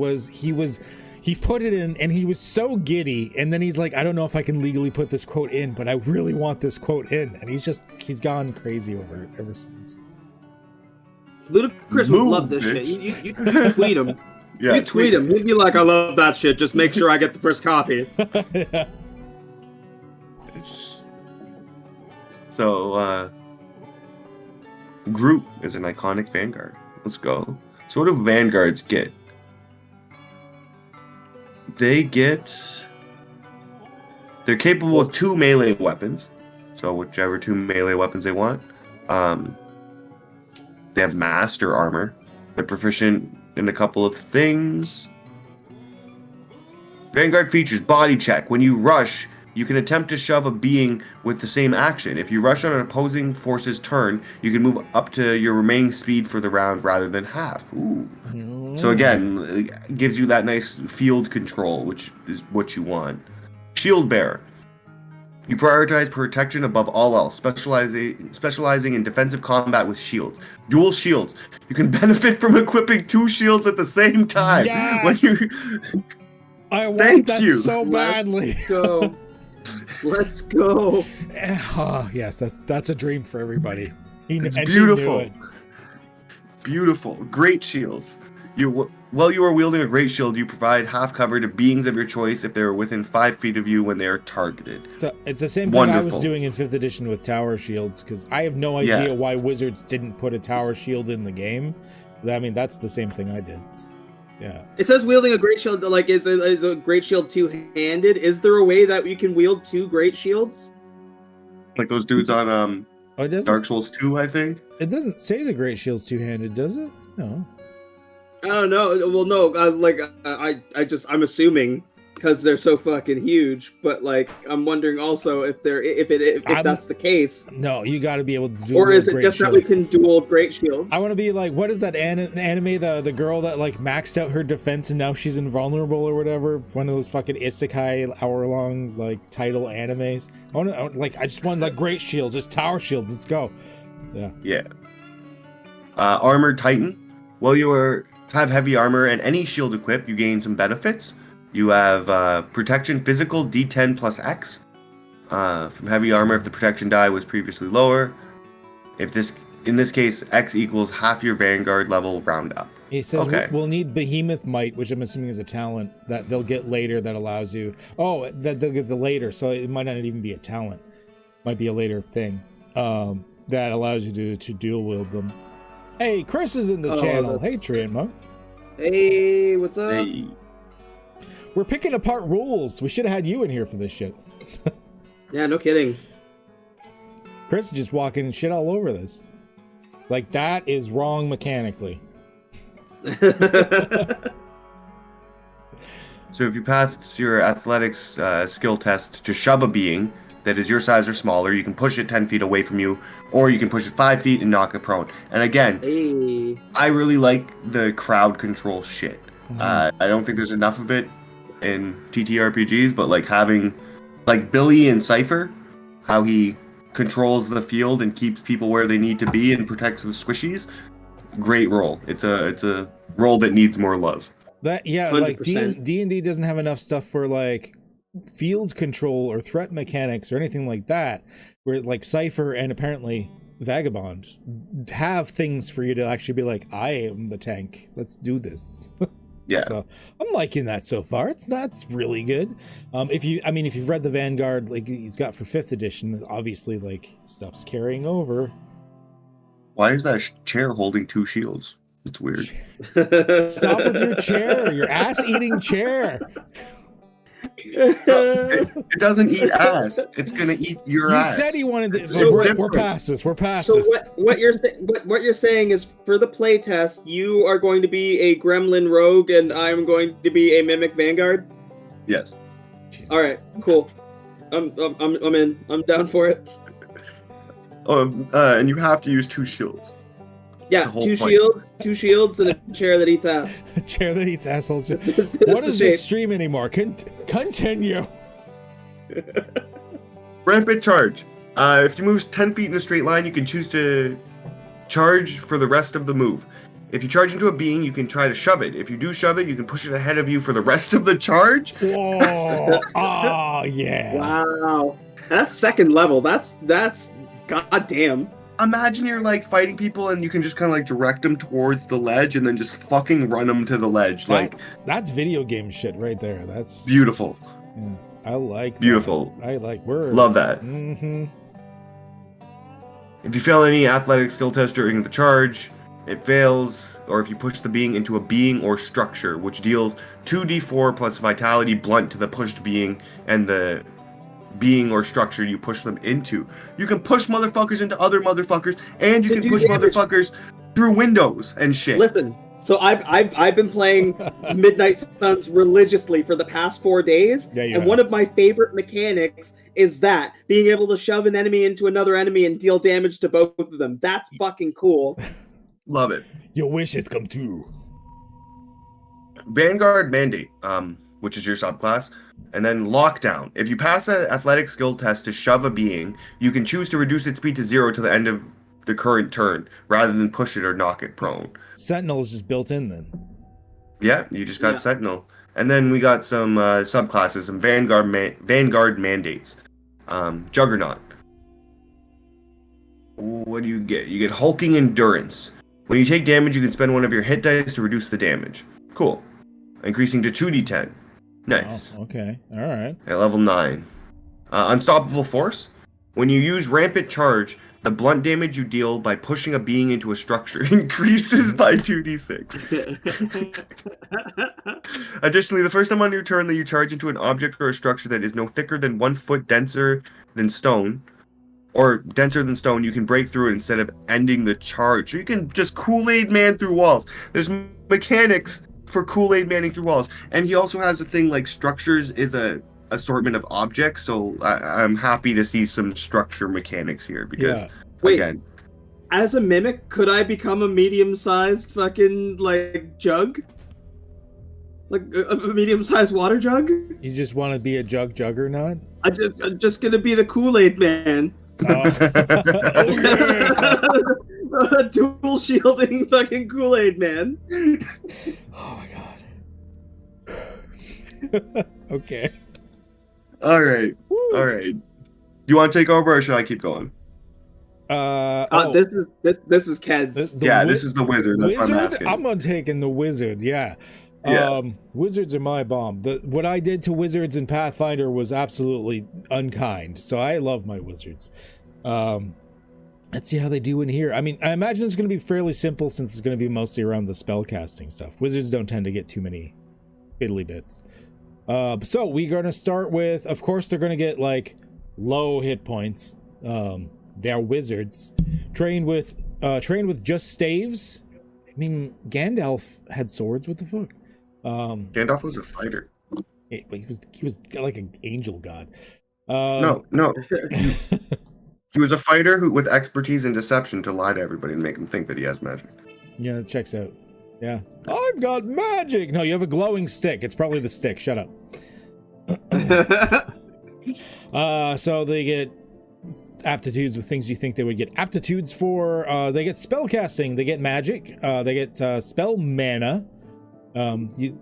put it in and he was so giddy, and then he's like, I don't know if I can legally put this quote in, but I really want this quote in, and he's gone crazy over it ever since. Ludacris would love this shit. You tweet him. Yeah, you tweet him. He'd be like, I love that shit. Just make sure I get the first copy. Yeah. So, Group is an iconic Vanguard. Let's go. So what do Vanguards get? They're capable of 2 melee weapons. So whichever 2 melee weapons they want. They have master armor. They're proficient in a couple of things. Vanguard features body check. When you rush, you can attempt to shove a being with the same action. If you rush on an opposing force's turn, you can move up to your remaining speed for the round rather than half. Ooh. So again, it gives you that nice field control, which is what you want. Shield bearer. You prioritize protection above all else, specializing in defensive combat with shields. Dual shields. You can benefit from equipping 2 shields at the same time. Yes! I want that so badly. Let's go. Yes, that's a dream for everybody. It's beautiful. Beautiful. Great shields. While you are wielding a great shield, you provide half cover to beings of your choice if they are within 5 feet of you when they are targeted. So it's the same thing I was doing in 5th edition with tower shields, because I have no idea why Wizards didn't put a tower shield in the game. I mean, that's the same thing I did. Yeah. It says wielding a great shield, like, is a great shield 2-handed? Is there a way that you can wield 2 great shields? Like those dudes on Dark Souls 2, I think? It doesn't say the great shield's 2-handed, does it? No. I don't know. Well, no. I'm assuming because they're so fucking huge. But like, I'm wondering also if that's the case. No, you got to be able to do. Or is it just that we can dual great shields? I want to be like, what is that anime? The girl that like maxed out her defense and now she's invulnerable or whatever. One of those fucking isekai hour-long like title animes. I just want like great shields, just tower shields. Let's go. Yeah. Yeah. Armored Titan. Well, have heavy armor and any shield equipped, you gain some benefits. You have protection physical D10 plus X from heavy armor if the protection die was previously lower. In this case, X equals half your Vanguard level round up. He says we'll need Behemoth Might, which I'm assuming is a talent that they'll get later that allows you. Oh, that they'll get the later, so it might not even be a talent. Might be a later thing that allows you to dual wield them. Hey, Chris is in the channel. Hey, Trianma. Hey, what's up? Hey. We're picking apart rules. We should have had you in here for this shit. Yeah, no kidding. Chris is just walking shit all over this. Like, that is wrong mechanically. So if you pass your athletics skill test to shove a being that is your size or smaller, you can push it 10 feet away from you, or you can push it 5 feet and knock it prone. And again, Hey. I really like the crowd control shit. Mhm. I don't think there's enough of it in TTRPGs, but like having like Billy in Cypher, how he controls the field and keeps people where they need to be and protects the squishies. Great role. It's a role that needs more love. That like 100%. D&D doesn't have enough stuff for like field control or threat mechanics or anything like that, where like Cypher and apparently Vagabond have things for you to actually be like, I am the tank, let's do this. Yeah. So I'm liking that so far. That's really good. If you've read the Vanguard, like he's got for 5th edition, obviously like stuff's carrying over. Why is that chair holding 2 shields? It's weird. Stop with your chair, your ass-eating chair. It doesn't eat ass. It's gonna eat your You ass. said he wanted to. So We're past this. We're past So this. what you're saying is, for the playtest, you are going to be a gremlin rogue, and I'm going to be a mimic vanguard. Yes. Jesus. All right, cool. I'm in. I'm down for it. And you have to use 2 shields. Yeah, That's the whole 2 point. shields, and a chair that eats ass. A chair that eats assholes. That's What is the this shape. stream anymore? Continue. Rampant charge. If you move 10 feet in a straight line, you can choose to charge for the rest of the move. If you charge into a being, you can try to shove it. If you do shove it, you can push it ahead of you for the rest of the charge. Whoa. Oh, yeah. Wow, that's second level. That's goddamn. Imagine you're like fighting people and you can just kind of like direct them towards the ledge and then just fucking run them to the ledge. Like, That's video game shit right there. That's beautiful. yeah, I like that. Beautiful. I like words. Love that. Mm-hmm. If you fail any athletic skill test during the charge, it fails, or if you push the being into a being or structure, which deals 2d4 plus vitality blunt to the pushed being and the being or structure you push them into. You can push motherfuckers into other motherfuckers, and you To can do push damage. motherfuckers through windows and shit. Listen, so I've been playing Midnight Suns religiously for the past 4 days, Yeah, you and have. one of my favorite mechanics is that being able to shove an enemy into another enemy and deal damage to both of them. That's fucking cool. Love it. Your wishes come true. Vanguard Mandate, which is your subclass, and then Lockdown. If you pass an athletic skill test to shove a being, you can choose to reduce its speed to 0 to the end of the current turn, rather than push it or knock it prone. Sentinel is just built in then. Yeah, you just got Yeah. Sentinel. And then we got some subclasses, some Vanguard mandates. Juggernaut. What do you get? You get Hulking Endurance. When you take damage, you can spend one of your hit dice to reduce the damage. Cool. Increasing to 2d10. Nice. Oh, okay. All right. At level 9. Unstoppable Force. When you use Rampant Charge, the blunt damage you deal by pushing a being into a structure increases by 2d6. Additionally, the first time on your turn that you charge into an object or a structure that is no thicker than 1 foot denser than stone, or denser than stone, you can break through it instead of ending the charge. So you can just Kool-Aid man through walls. There's mechanics for Kool-Aid manning through walls. And he also has a thing like structures is a assortment of objects, so I'm happy to see some structure mechanics here because Yeah. Wait, again, as a mimic, could I become a medium-sized fucking like jug? Like a medium-sized water jug? You just want to be a juggernaut? I'm just gonna be the Kool-Aid man. Oh. Dual shielding fucking Kool-Aid man. Oh my god. Okay. all right. You want to take over or should I keep going? This is Ked's. This is the wizard. That's what I'm Wizard? asking. I'm taking the wizard. Yeah. Yeah. Wizards are my bomb. What I did to wizards in Pathfinder was absolutely unkind. So I love my wizards. Let's see how they do in here. I mean, I imagine it's going to be fairly simple since it's going to be mostly around the spell casting stuff. Wizards don't tend to get too many fiddly bits. So we're going to start with, of course, they're going to get like low hit points. They're wizards trained with just staves. I mean, Gandalf had swords. What the fuck? Gandalf was a fighter. He was like an angel god. No. He was a fighter with expertise in deception to lie to everybody and make them think that he has magic. Yeah, it checks out. Yeah. I've got magic! No, you have a glowing stick. It's probably the stick. Shut up. So they get aptitudes with things you think they would get aptitudes for. They get spell casting. They get magic. They get spell mana. You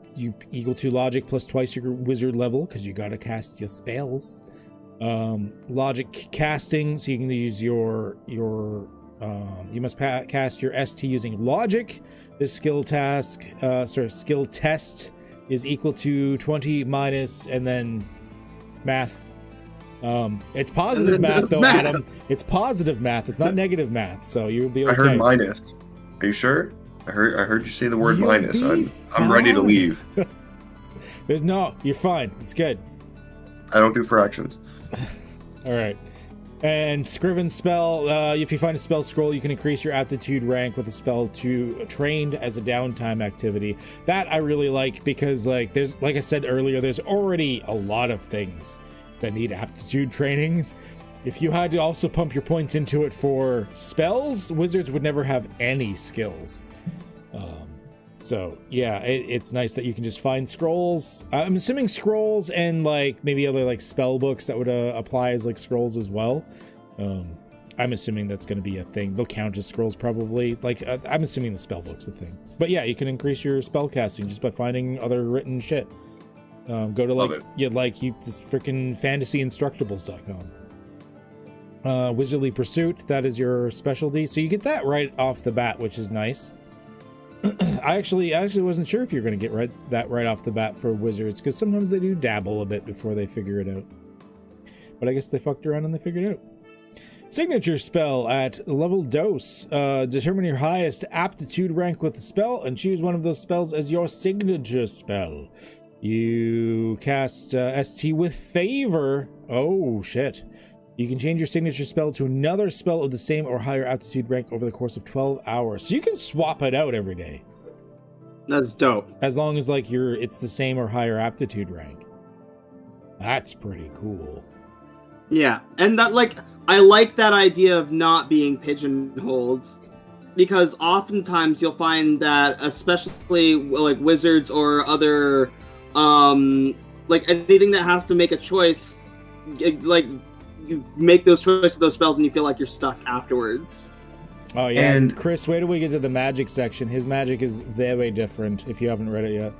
equal to logic plus twice your wizard level because you gotta cast your spells. Logic casting, so you can use your you must cast your ST using logic. This skill test is equal to 20 minus and then math. It's positive math though, Adam. It's positive math. It's not negative math, so you'll be okay. I heard minus. Are you sure? I heard you say the word minus. I'm ready to leave. No, you're fine. It's good. I don't do fractions. All right. And Scriven spell, if you find a spell scroll, you can increase your aptitude rank with a spell to trained as a downtime activity. That I really like because, like I said earlier, there's already a lot of things that need aptitude trainings. If you had to also pump your points into it for spells, wizards would never have any skills. So yeah, it's nice that you can just find scrolls. I'm assuming scrolls and like maybe other like spell books that would apply as like scrolls as well. I'm assuming that's going to be a thing. They'll count as scrolls probably. Like I'm assuming the spell book's a thing. But yeah, you can increase your spell casting just by finding other written shit. Go to freaking fantasyinstructables.com. Wizardly Pursuit, that is your specialty. So you get that right off the bat, which is nice. I actually wasn't sure if you're going to get that right off the bat for wizards, because sometimes they do dabble a bit before they figure it out. But I guess they fucked around and they figured it out. Signature spell at level dose. Determine your highest aptitude rank with the spell and choose one of those spells as your signature spell. You cast ST with favor. Oh, shit. You can change your signature spell to another spell of the same or higher aptitude rank over the course of 12 hours. So you can swap it out every day. That's dope. As long as like it's the same or higher aptitude rank. That's pretty cool. Yeah, and that I like that idea of not being pigeonholed, because oftentimes you'll find that, especially like wizards or other like anything that has to make a choice, like you make those choices, those spells, and you feel like you're stuck afterwards. Oh yeah, and Chris, wait till we get to the magic section. His magic is very different if you haven't read it yet.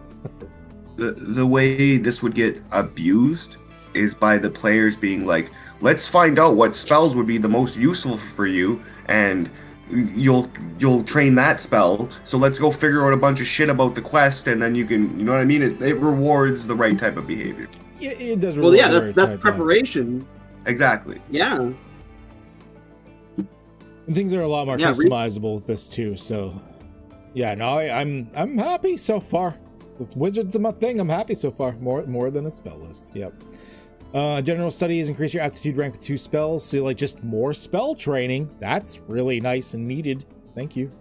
The way this would get abused is by the players being like, let's find out what spells would be the most useful for you, and you'll train that spell, so let's go figure out a bunch of shit about the quest, and then you can, you know what I mean? It rewards the right type of behavior. Yeah, it does. Well, yeah, that's preparation. Exactly. Yeah. And things are a lot more customizable with this too, so yeah, no, I'm happy so far. With Wizards are my thing. I'm happy so far. More than a spell list. Yep. General studies increase your aptitude rank with 2 spells, so like just more spell training. That's really nice and needed. Thank you.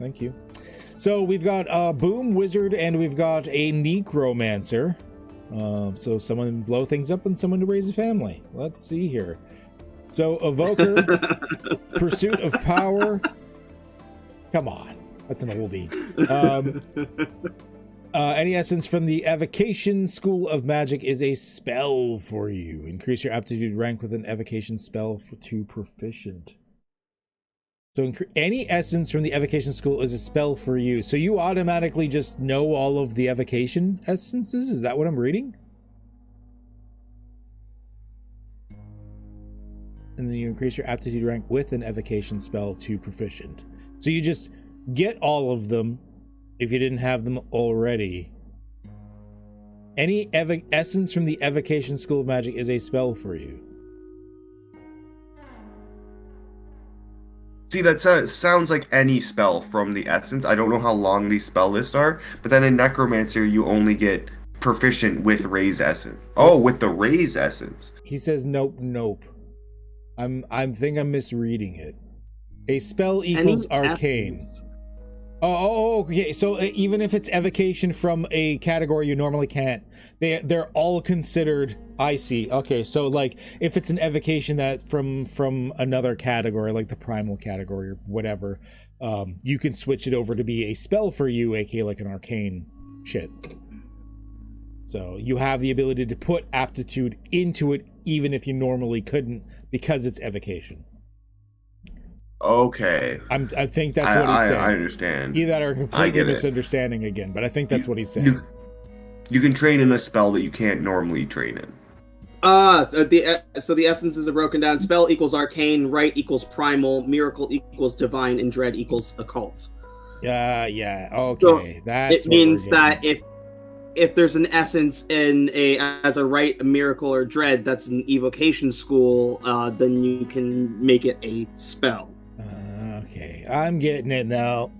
So we've got a boom wizard and we've got a necromancer. So someone blow things up and someone to raise a family. Let's see here. So evoker, pursuit of power. Come on, that's an oldie. Any essence from the evocation school of magic is a spell for you. Increase your aptitude rank with an evocation spell to proficient. So any essence from the evocation school is a spell for you. So you automatically just know all of the evocation essences? Is that what I'm reading? And then you increase your aptitude rank with an evocation spell to proficient. So you just get all of them if you didn't have them already. Any essence from the evocation school of magic is a spell for you. See, that sounds like any spell from the essence. I don't know how long these spell lists are, but then in Necromancer, you only get proficient with raise essence. Oh, with the raise essence. He says nope. I think I'm misreading it. A spell equals arcane. Okay. So even if it's evocation from a category you normally can't, they're all considered. I see. Okay, so like if it's an evocation that from another category, like the primal category or whatever, you can switch it over to be a spell for you, aka like an arcane shit. So you have the ability to put aptitude into it, even if you normally couldn't, because it's evocation. Okay. I think that's what he's saying. I understand. Either that or completely misunderstanding again, but I think that's what he's saying. You can train in a spell that you can't normally train in. So the essences are broken down. Spell equals arcane, right equals primal, miracle equals divine, and dread equals occult. Yeah. Okay, so that's. It means that if there's an essence in as a right, a miracle, or dread, that's an evocation school, then you can make it a spell. Okay, I'm getting it now.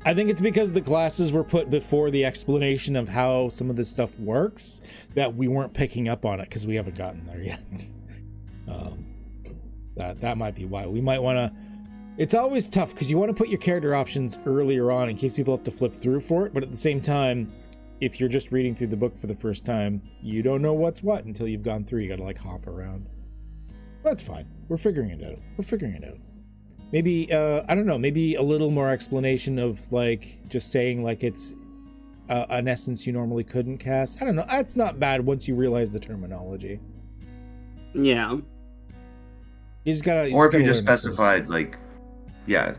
I think it's because the classes were put before the explanation of how some of this stuff works that we weren't picking up on it because we haven't gotten there yet. That might be why. We might want to... It's always tough because you want to put your character options earlier on in case people have to flip through for it, but at the same time, if you're just reading through the book for the first time, you don't know what's what until you've gone through. You gotta like hop around. That's fine. We're figuring it out. Maybe, I don't know, maybe a little more explanation of, like, just saying, like, it's an essence you normally couldn't cast. I don't know. That's not bad once you realize the terminology. Yeah. You just gotta... Or if you just specified, like, yeah,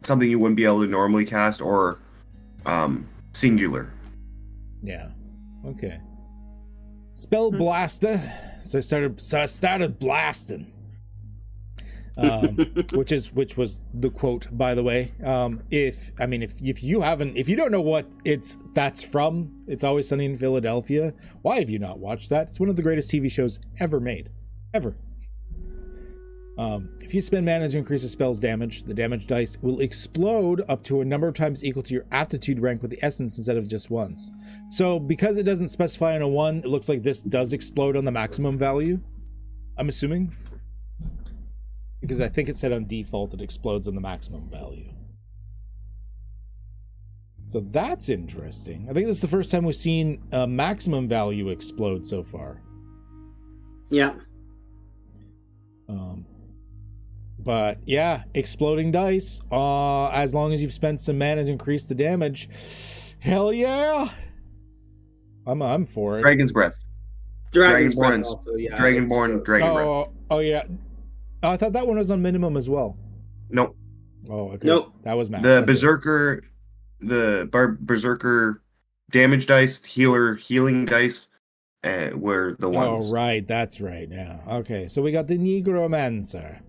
something you wouldn't be able to normally cast, or singular. Yeah. Okay. Spell blaster. So I started blasting. Which was the quote, by the way. If you don't know what that's from, It's Always Sunny in Philadelphia. Why have you not watched that? It's one of the greatest TV shows ever made. Ever. If you spend mana to increase a spell's damage, the damage dice will explode up to a number of times equal to your aptitude rank with the essence instead of just once. So because it doesn't specify on a 1, it looks like this does explode on the maximum value. I'm assuming. Because I think it said on default it explodes on the maximum value. So that's interesting. I think this is the first time we've seen a maximum value explode so far. Yeah. But yeah, exploding dice. As long as you've spent some mana to increase the damage. Hell yeah! I'm for it. Dragon's Breath. Dragonborn also, yeah. Dragonborn, Dragon Breath. Oh yeah. Oh, I thought that one was on minimum as well. Nope. Oh, okay. Nope. That was max. The Berserker, Berserker damage dice, healing dice, were the ones. Oh, right. That's right. Yeah. Okay. So we got the Negromancer.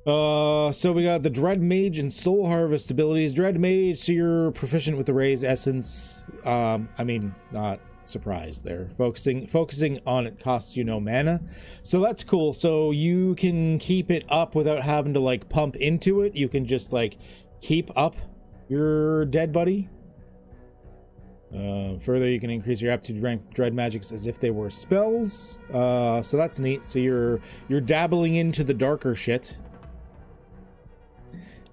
So we got the Dread Mage and Soul Harvest abilities. Dread Mage, so you're proficient with the Raise Essence. Not surprised there. Focusing on it costs you no mana, so that's cool. So you can keep it up without having to like pump into it. You can just like keep up your dead buddy. Further, you can increase your aptitude rank with dread magics as if they were spells. So that's neat. So you're dabbling into the darker shit.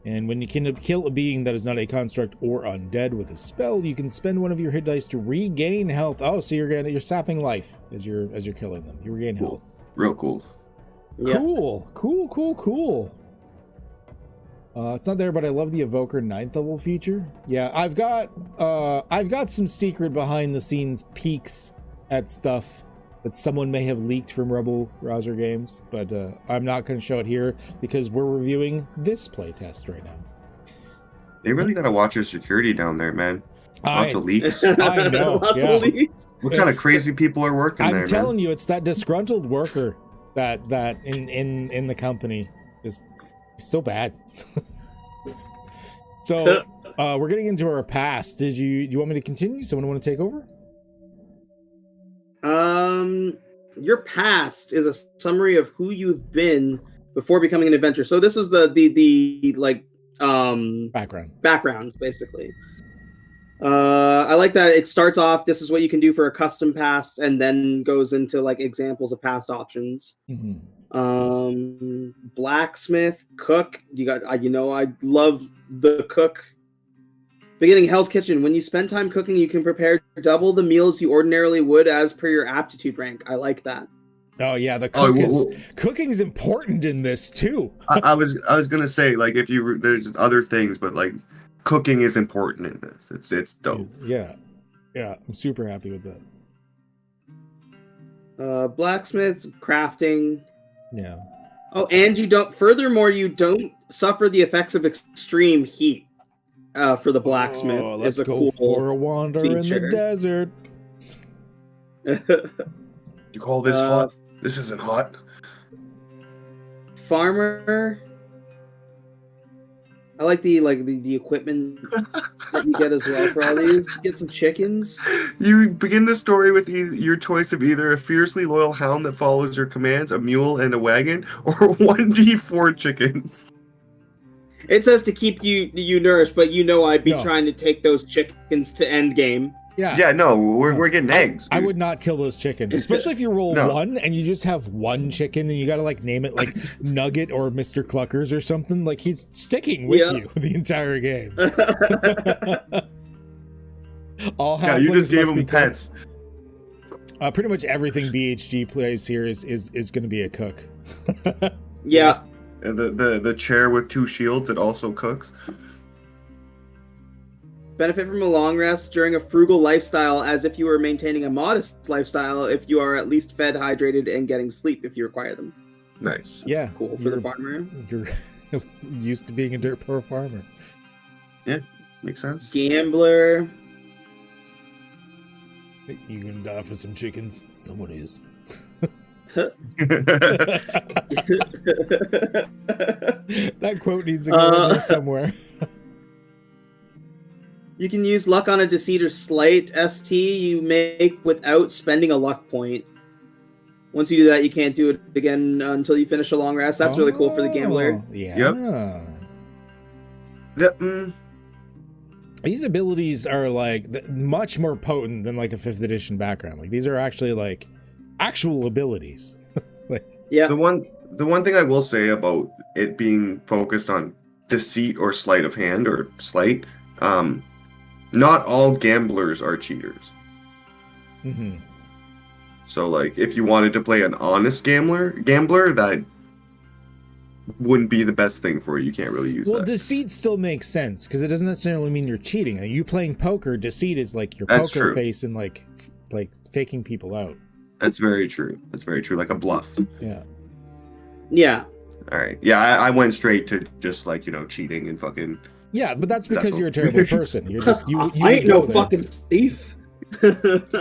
And when you can kill a being that is not a construct or undead with a spell, you can spend one of your hit dice to regain health. Oh, so you're sapping life as you're killing them. You regain health. Real cool. Yeah. Cool. It's not there, but I love the Evoker 9th level feature. Yeah, I've got some secret behind the scenes peeks at stuff that someone may have leaked from Rebel Rouser Games, but I'm not going to show it here because we're reviewing this playtest right now. They really gotta watch your security down there, man. Lots of leaks. I know. Lots of leaks. What kind of crazy people are working there, I'm telling you, it's that disgruntled worker that in the company. Just so bad. So we're getting into our past. Do you want me to continue? Someone want to take over? Your past is a summary of who you've been before becoming an adventurer. So this is the background basically. I like that it starts off, this is what you can do for a custom past, and then goes into like examples of past options. Mm-hmm. Blacksmith, cook. You got, I love the cook. Beginning Hell's Kitchen. When you spend time cooking, you can prepare double the meals you ordinarily would as per your aptitude rank. I like that. Oh yeah, cooking's important in this too. I was gonna say, like, if you there's other things, but like cooking is important in this. It's dope. Yeah, I'm super happy with that. Blacksmiths, crafting. Yeah. Oh, and you don't suffer the effects of extreme heat. For the blacksmith. Oh, let's go for a wander feature. In the desert. You call this hot? This isn't hot. Farmer. I like the equipment that you get as well for all these. You get some chickens. You begin the story with your choice of either a fiercely loyal hound that follows your commands, a mule, and a wagon, or 1d4 chickens. It says to keep you nourished, but I'd be trying to take those chickens to end game. Yeah, no, we're getting eggs. Dude. I would not kill those chickens, especially if you roll one and you just have one chicken and you gotta like name it like Nugget or Mr. Cluckers or something. Like he's sticking with you the entire game. You just gave them pets. Pretty much everything BHG plays here is going to be a cook. Yeah. And the chair with 2 shields, it also cooks. Benefit from a long rest during a frugal lifestyle as if you were maintaining a modest lifestyle if you are at least fed, hydrated, and getting sleep if you require them. Nice. That's cool for the farmer. You're used to being a dirt poor farmer. Yeah, makes sense. Gambler. You gonna die for some chickens? Someone is. That quote needs to go in there somewhere. You can use luck on a deceit or sleight ST you make without spending a luck point. Once you do that, you can't do it again until you finish a long rest. That's really cool for the gambler. Yeah. Yep. These abilities are like much more potent than like a 5th edition background. Like these are actually like actual abilities. The one thing I will say about it being focused on deceit or sleight of hand or sleight, not all gamblers are cheaters. Mm-hmm. So like if you wanted to play an honest gambler, that wouldn't be the best thing for you. You can't really use that. Well, deceit still makes sense because it doesn't necessarily mean you're cheating. You playing poker, deceit is like your poker face and like faking people out. That's very true. Like a bluff. Yeah. All right. Yeah, I went straight to just like, cheating and fucking. Yeah, but that's because you're a terrible person. You're just you I ain't no fucking thief. That's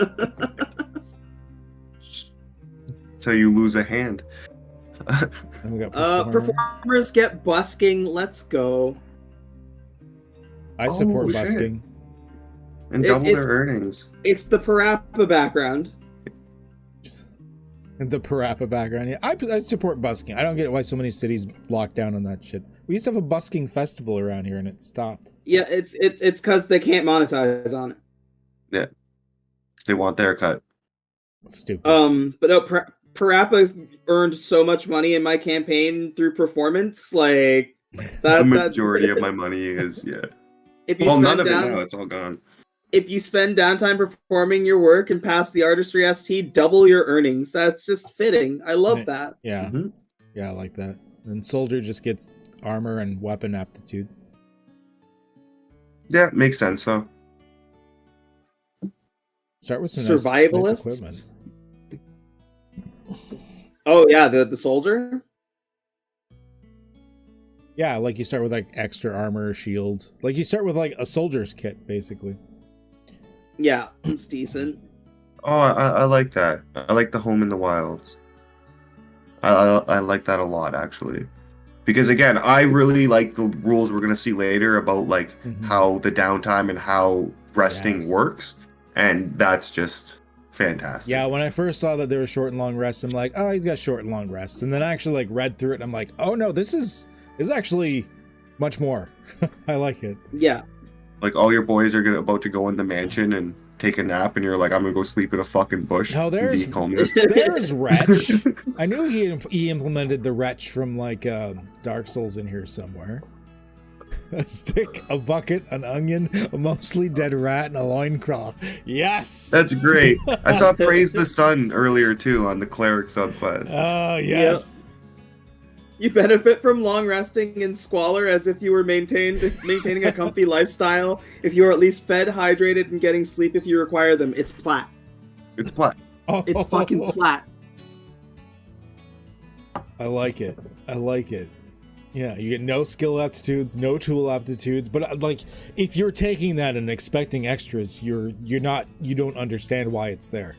how you lose a hand. Performers get busking. Let's go. I support busking. And double their earnings. It's the Parappa background. And the Parappa background. Yeah, I support busking. I don't get why so many cities lock down on that shit. We used to have a busking festival around here and it stopped. Yeah, it's because they can't monetize on it. Yeah. They want their cut. Stupid. But no, Parappa earned so much money in my campaign through performance. Like that. The majority of my money is If you none of it now. It's all gone. If you spend downtime performing your work and pass the artistry ST, double your earnings. That's just fitting. I love that. Yeah. Mm-hmm. Yeah, I like that. And soldier just gets armor and weapon aptitude. Yeah, makes sense though. Start with some survivalist nice equipment. Oh yeah, the soldier. Yeah, like you start with like extra armor, shield. Like you start with like a soldier's kit, basically. Yeah, it's decent. Oh, I like that. I like the home in the wilds. I like that a lot, actually. Because again, I really like the rules we're gonna see later about like how the downtime and how resting works, and that's just fantastic. Yeah, when I first saw that there were short and long rests, I'm like, oh, he's got short and long rests, and then I actually like read through it, and I'm like, oh no, this is actually much more. I like it. Yeah. Like all your boys are about to go in the mansion and take a nap and you're like, I'm gonna go sleep in a fucking bush. No, and be homeless. there's Wretch. I knew he implemented the Wretch from like Dark Souls in here somewhere. A stick, a bucket, an onion, a mostly dead rat, and a loincloth. Yes! That's great. I saw Praise the Sun earlier too on the cleric subclass. Oh, yes. Yep. You benefit from long resting in squalor as if you were maintaining a comfy lifestyle. If you are at least fed, hydrated, and getting sleep if you require them. It's plat. It's flat. It's fucking flat. I like it. Yeah, you get no skill aptitudes, no tool aptitudes, but like if you're taking that and expecting extras, you don't understand why it's there.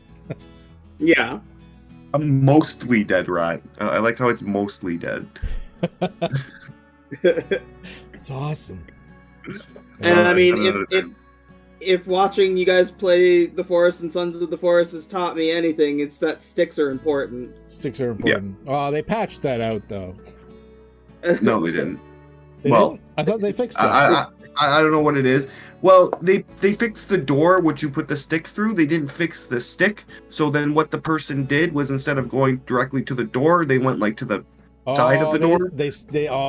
Yeah. A mostly dead rat. I like how it's mostly dead. It's awesome. And I mean, if watching you guys play The Forest and Sons of the Forest has taught me anything, it's that sticks are important. Sticks are important. Yeah. Oh, they patched that out though. No, they didn't. They didn't? I thought they fixed that. I don't know what it is. Well, they fixed the door, which you put the stick through. They didn't fix the stick. So then what the person did was instead of going directly to the door, they went like to the side of the door.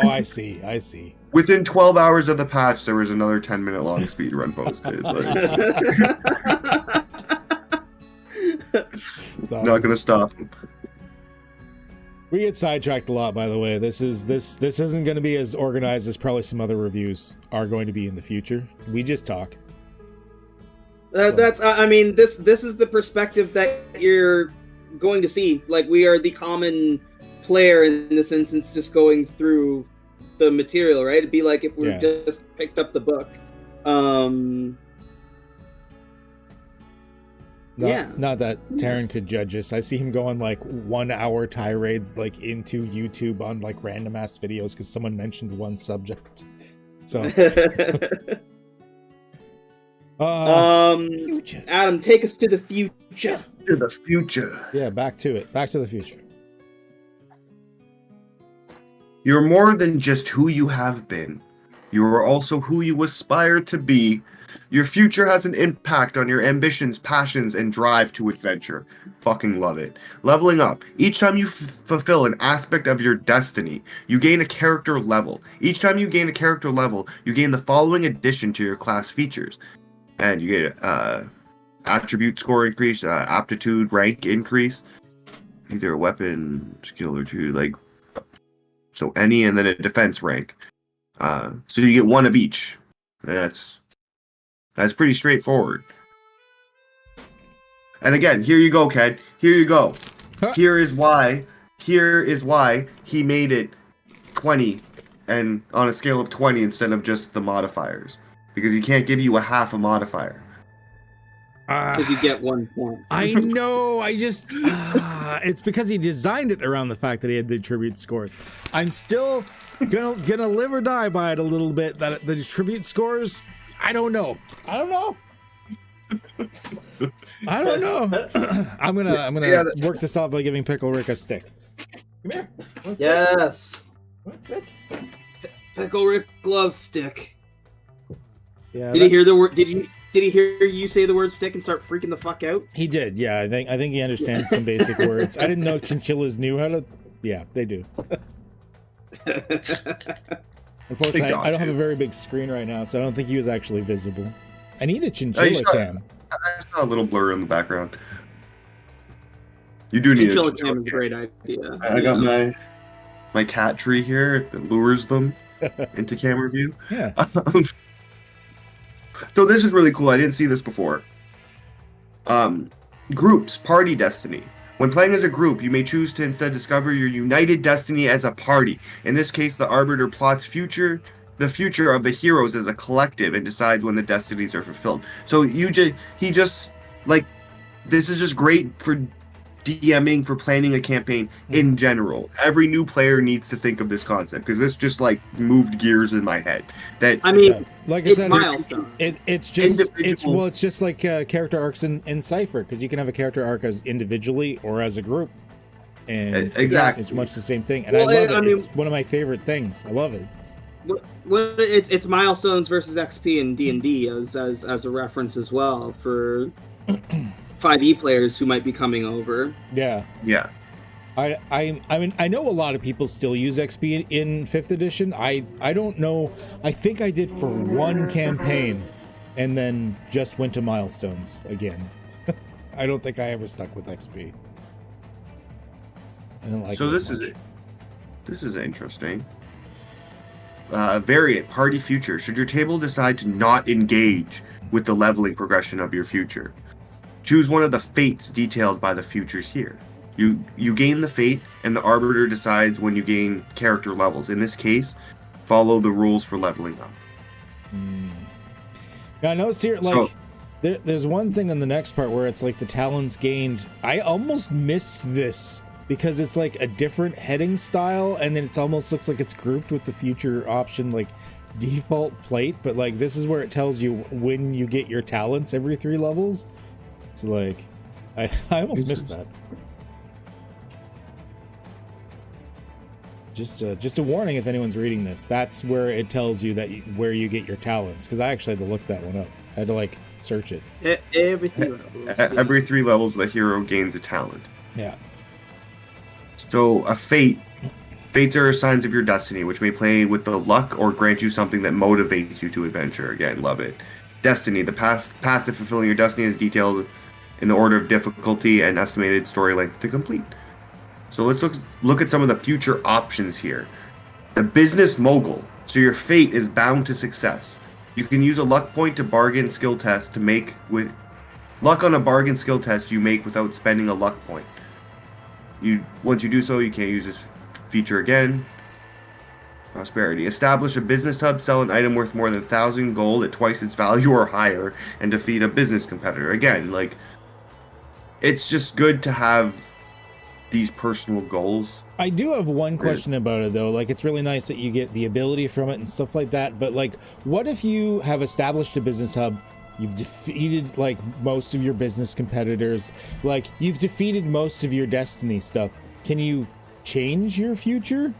I see. Within 12 hours of the patch, there was another 10-minute long speed run posted. Awesome. Not gonna stop. We get sidetracked a lot, by the way. This isn't going to be as organized as probably some other reviews are going to be in the future. We just talk. I mean, this is the perspective that you're going to see. Like, we are the common player in this instance, just going through the material, right? It'd be like if we just picked up the book. Not that Taryn could judge us. I see him going like 1 hour tirades like into YouTube on like random ass videos because someone mentioned one subject. So Adam, take us to the future. To the future. Yeah, back to it. Back to the future. You're more than just who you have been. You are also who you aspire to be. Your future has an impact on your ambitions, passions, and drive to adventure. Fucking love it. Leveling up. Each time you fulfill an aspect of your destiny, you gain a character level. Each time you gain a character level, you gain the following addition to your class features. And you get attribute score increase, aptitude rank increase, either a weapon skill or two, like so any, and then a defense rank. So you get one of each. That's pretty straightforward. And again, here you go, Ken. Here you go. Huh. Here is why he made it 20 and on a scale of 20 instead of just the modifiers. Because he can't give you a half a modifier. Because you get 1 point. I know. It's because he designed it around the fact that he had the attribute scores. I'm still gonna live or die by it a little bit. That the attribute scores, I don't know. I'm gonna work this out by giving Pickle Rick a stick. Come here. Yes. Pickle Rick loves stick. Yeah. Did he hear the word? Did he hear you say the word stick and start freaking the fuck out? He did. Yeah, I think he understands some basic words. I didn't know chinchillas knew how to. Yeah, they do. Unfortunately, I don't have a very big screen right now, so I don't think he was actually visible. I need a chinchilla cam. I saw a little blur in the background. You do need chinchilla cam. Is a great idea. I got my cat tree here that lures them into camera view. Yeah. So this is really cool. I didn't see this before. Groups, party destiny. When playing as a group, you may choose to instead discover your united destiny as a party. In this case, the Arbiter plots the future of the heroes as a collective and decides when the destinies are fulfilled. So this is just great for DMing, for planning a campaign in general. Every new player needs to think of this concept because this just like moved gears in my head. Like I said, milestone. It's just like character arcs in Cypher, because you can have a character arc as individually or as a group, and exactly it's much the same thing. And I love it. It's one of my favorite things. I love it. It's milestones versus XP in D&D as a reference as well for 5e players who might be coming over. Yeah. Yeah. I mean, I know a lot of people still use XP in 5th edition. I don't know. I think I did for one campaign and then just went to milestones again. I don't think I ever stuck with XP. I don't like so this is interesting. Variant party future. Should your table decide to not engage with the leveling progression of your future, choose one of the fates detailed by the futures here. You gain the fate, and the arbiter decides when you gain character levels. In this case, follow the rules for leveling up. Yeah, I noticed here, like, there's one thing in the next part where it's like the talents gained. I almost missed this because it's like a different heading style, and then it almost looks like it's grouped with the future option, like default plate. But like, this is where it tells you when you get your talents every 3 levels. It's like, I almost missed that. Just a warning if anyone's reading this. That's where it tells you that where you get your talents, because I actually had to look that one up. I had to like search it. Every 3 levels. Every 3 levels, the hero gains a talent. Yeah. So a fate. Fates are signs of your destiny, which may play with the luck or grant you something that motivates you to adventure. Again, love it. Destiny. The path to fulfilling your destiny is detailed in the order of difficulty and estimated story length to complete. So let's look at some of the future options here. The business mogul. So your fate is bound to success. You can use a luck point to bargain skill test to make with luck on a bargain skill test you make without spending a luck point. Once you do so, you can't use this feature again. Prosperity. Establish a business hub, sell an item worth more than 1,000 gold at twice its value or higher, and defeat a business competitor. Again, like, it's just good to have these personal goals. I do have one question about it though. Like, it's really nice that you get the ability from it and stuff like that, but like, what if you have established a business hub, you've defeated like most of your business competitors, like you've defeated most of your destiny stuff? Can you change your future?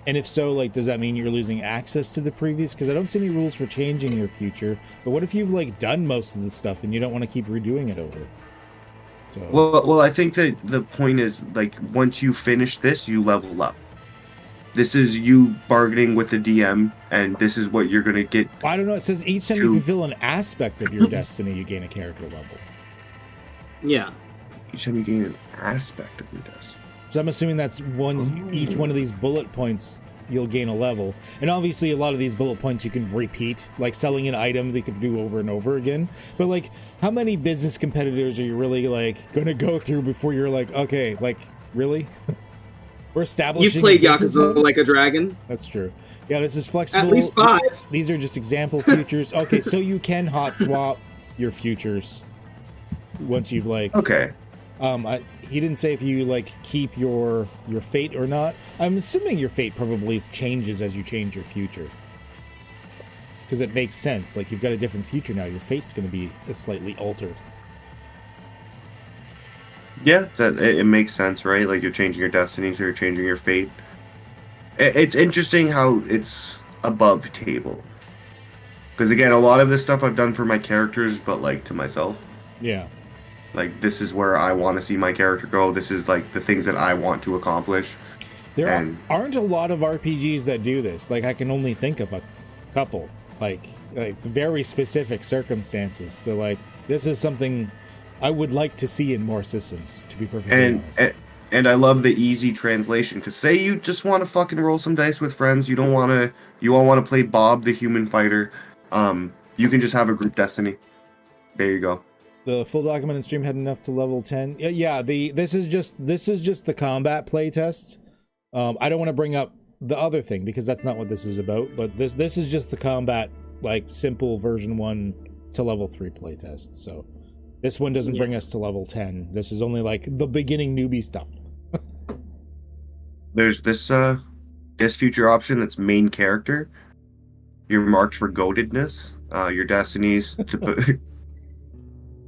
And if so, like, does that mean you're losing access to the previous? Because I don't see any rules for changing your future. But what if you've like done most of the stuff and you don't want to keep redoing it over? So. Well, I think that the point is, like, once you finish this, you level up. This is you bargaining with the DM, and this is what you're gonna get. I don't know. It says each time you fulfill an aspect of your destiny, you gain a character level. Yeah. Each time you gain an aspect of your destiny. So I'm assuming that's each one of these bullet points, you'll gain a level. And obviously a lot of these bullet points you can repeat, like selling an item they could do over and over again. But like, how many business competitors are you really like going to go through before you're like, okay, like, really? We're establishing. You've played Yakuza Like a Dragon. That's true. Yeah, this is flexible. At least 5. These are just example futures. Okay, so you can hot swap your futures once you've like. Okay. He didn't say if you like keep your fate or not. I'm assuming your fate probably changes as you change your future, because it makes sense. Like, you've got a different future now. Your fate's going to be slightly altered. Yeah, it makes sense, right? Like, you're changing your destiny, so you're changing your fate. It's interesting how it's above table, because again, a lot of this stuff I've done for my characters, but like to myself. Yeah. Like, this is where I want to see my character go. This is like the things that I want to accomplish. There aren't a lot of RPGs that do this. Like, I can only think of a couple, like very specific circumstances. So like, this is something I would like to see in more systems, to be perfectly honest. And I love the easy translation. To say you just want to fucking roll some dice with friends, you all want to play Bob the Human Fighter, you can just have a group destiny. There you go. The full document and stream had enough to level 10. Yeah, this is just the combat playtest. I don't want to bring up the other thing because that's not what this is about, but this is just the combat, like, simple version 1 to level 3 playtest. So this one doesn't bring us to level 10. This is only like the beginning newbie stuff. There's this future option that's main character. You're marked for goatedness. Your destinies to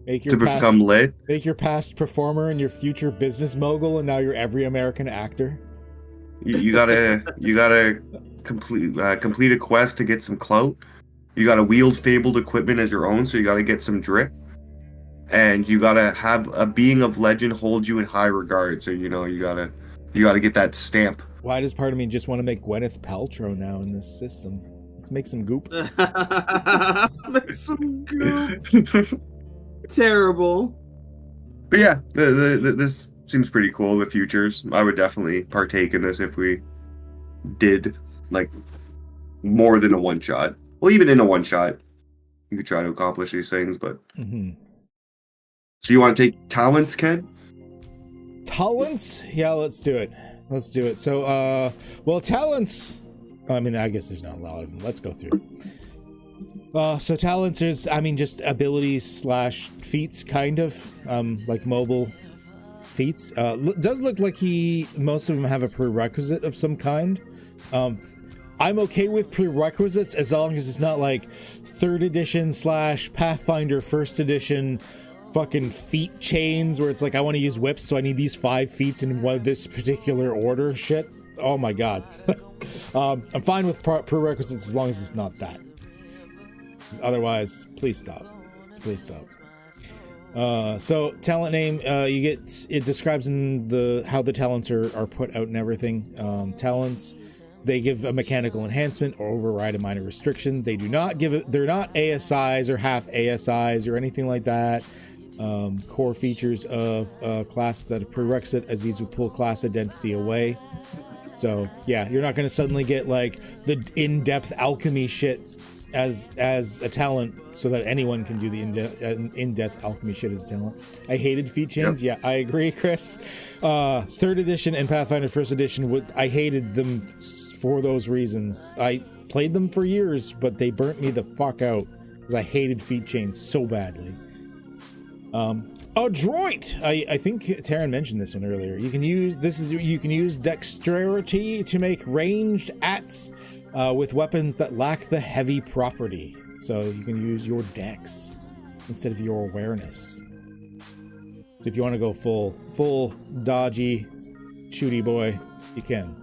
become lit. Make your past performer and your future business mogul, and now you're every American actor. You gotta complete a quest to get some clout. You got to wield fabled equipment as your own, so you got to get some drip. And you got to have a being of legend hold you in high regard. So, you got to get that stamp. Why does part of me just want to make Gwyneth Paltrow now in this system? Let's make some goop. Make some goop. Terrible. But yeah, this seems pretty cool. The futures. I would definitely partake in this if we did like more than a one shot. Well, even in a one shot, you could try to accomplish these things. But So you want to take talents, Ken? Talents? Yeah, let's do it. So, well, talents. I mean, I guess there's not a lot of them. Let's go through. So talents is, just abilities / feats, kind of, like mobile feats. Does look like most of them have a prerequisite of some kind. I'm okay with prerequisites as long as it's not like 3rd edition / Pathfinder 1st edition fucking feat chains where it's like I want to use whips, so I need these 5 feats in this particular order. Shit. Oh my god. I'm fine with prerequisites as long as it's not that. Otherwise, please stop. So talent name, you get it describes in how the talents are put out and everything. Talents, they give a mechanical enhancement or override a minor restriction. They do not give it. They're not ASIs or half ASIs or anything like that. Core features of a class that are prerequisite, as these would pull class identity away. So yeah, you're not going to suddenly get like the in-depth alchemy shit as a talent, so that anyone can do the in-depth alchemy shit as a talent. I hated feat chains. Yep. Yeah, I agree, Chris. 3rd edition and Pathfinder 1st edition, I hated them for those reasons. I played them for years, but they burnt me the fuck out because I hated feat chains so badly. Adroit. I think Taryn mentioned this one earlier. You can use dexterity to make ranged ats with weapons that lack the heavy property. So you can use your dex instead of your awareness. So if you want to go full dodgy shooty boy, you can.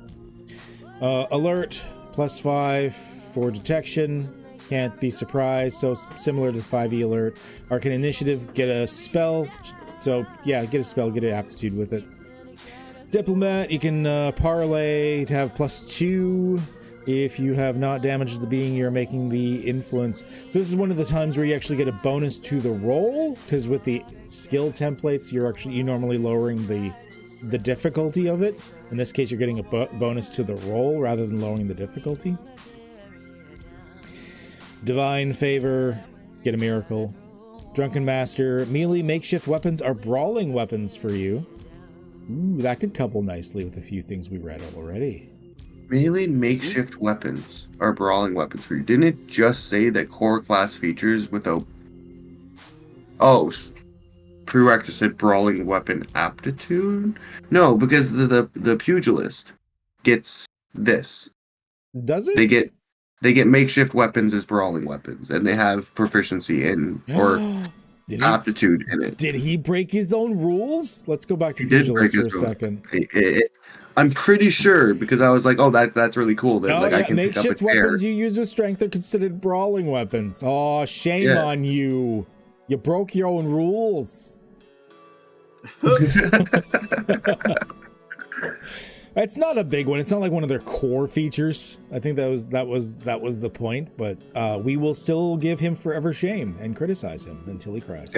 Alert +5 for detection. Can't be surprised, so similar to 5e alert. Arcane initiative, get a spell. So yeah, get a spell, get an aptitude with it. Diplomat, you can parlay to have +2 if you have not damaged the being you're making the influence. So this is one of the times where you actually get a bonus to the roll, because with the skill templates, you're normally lowering the difficulty of it. In this case, you're getting a bonus to the roll rather than lowering the difficulty. Divine favor, get a miracle. Drunken master, melee makeshift weapons are brawling weapons for you. Ooh, that could couple nicely with a few things we read already. Melee makeshift weapons are brawling weapons for you. Didn't it just say that core class features without... prerequisite brawling weapon aptitude? No, because the pugilist gets this. Does it? They get makeshift weapons as brawling weapons, and they have proficiency in or aptitude in it. Did he break his own rules? Let's go back to pugilist for a second. I'm pretty sure, because I was like, that's really cool. That I can pick up makeshift weapons you use with strength are considered brawling weapons. Oh, shame on you. You broke your own rules. It's not a big one. It's not like one of their core features. I think that was the point. But we will still give him forever shame and criticize him until he cries.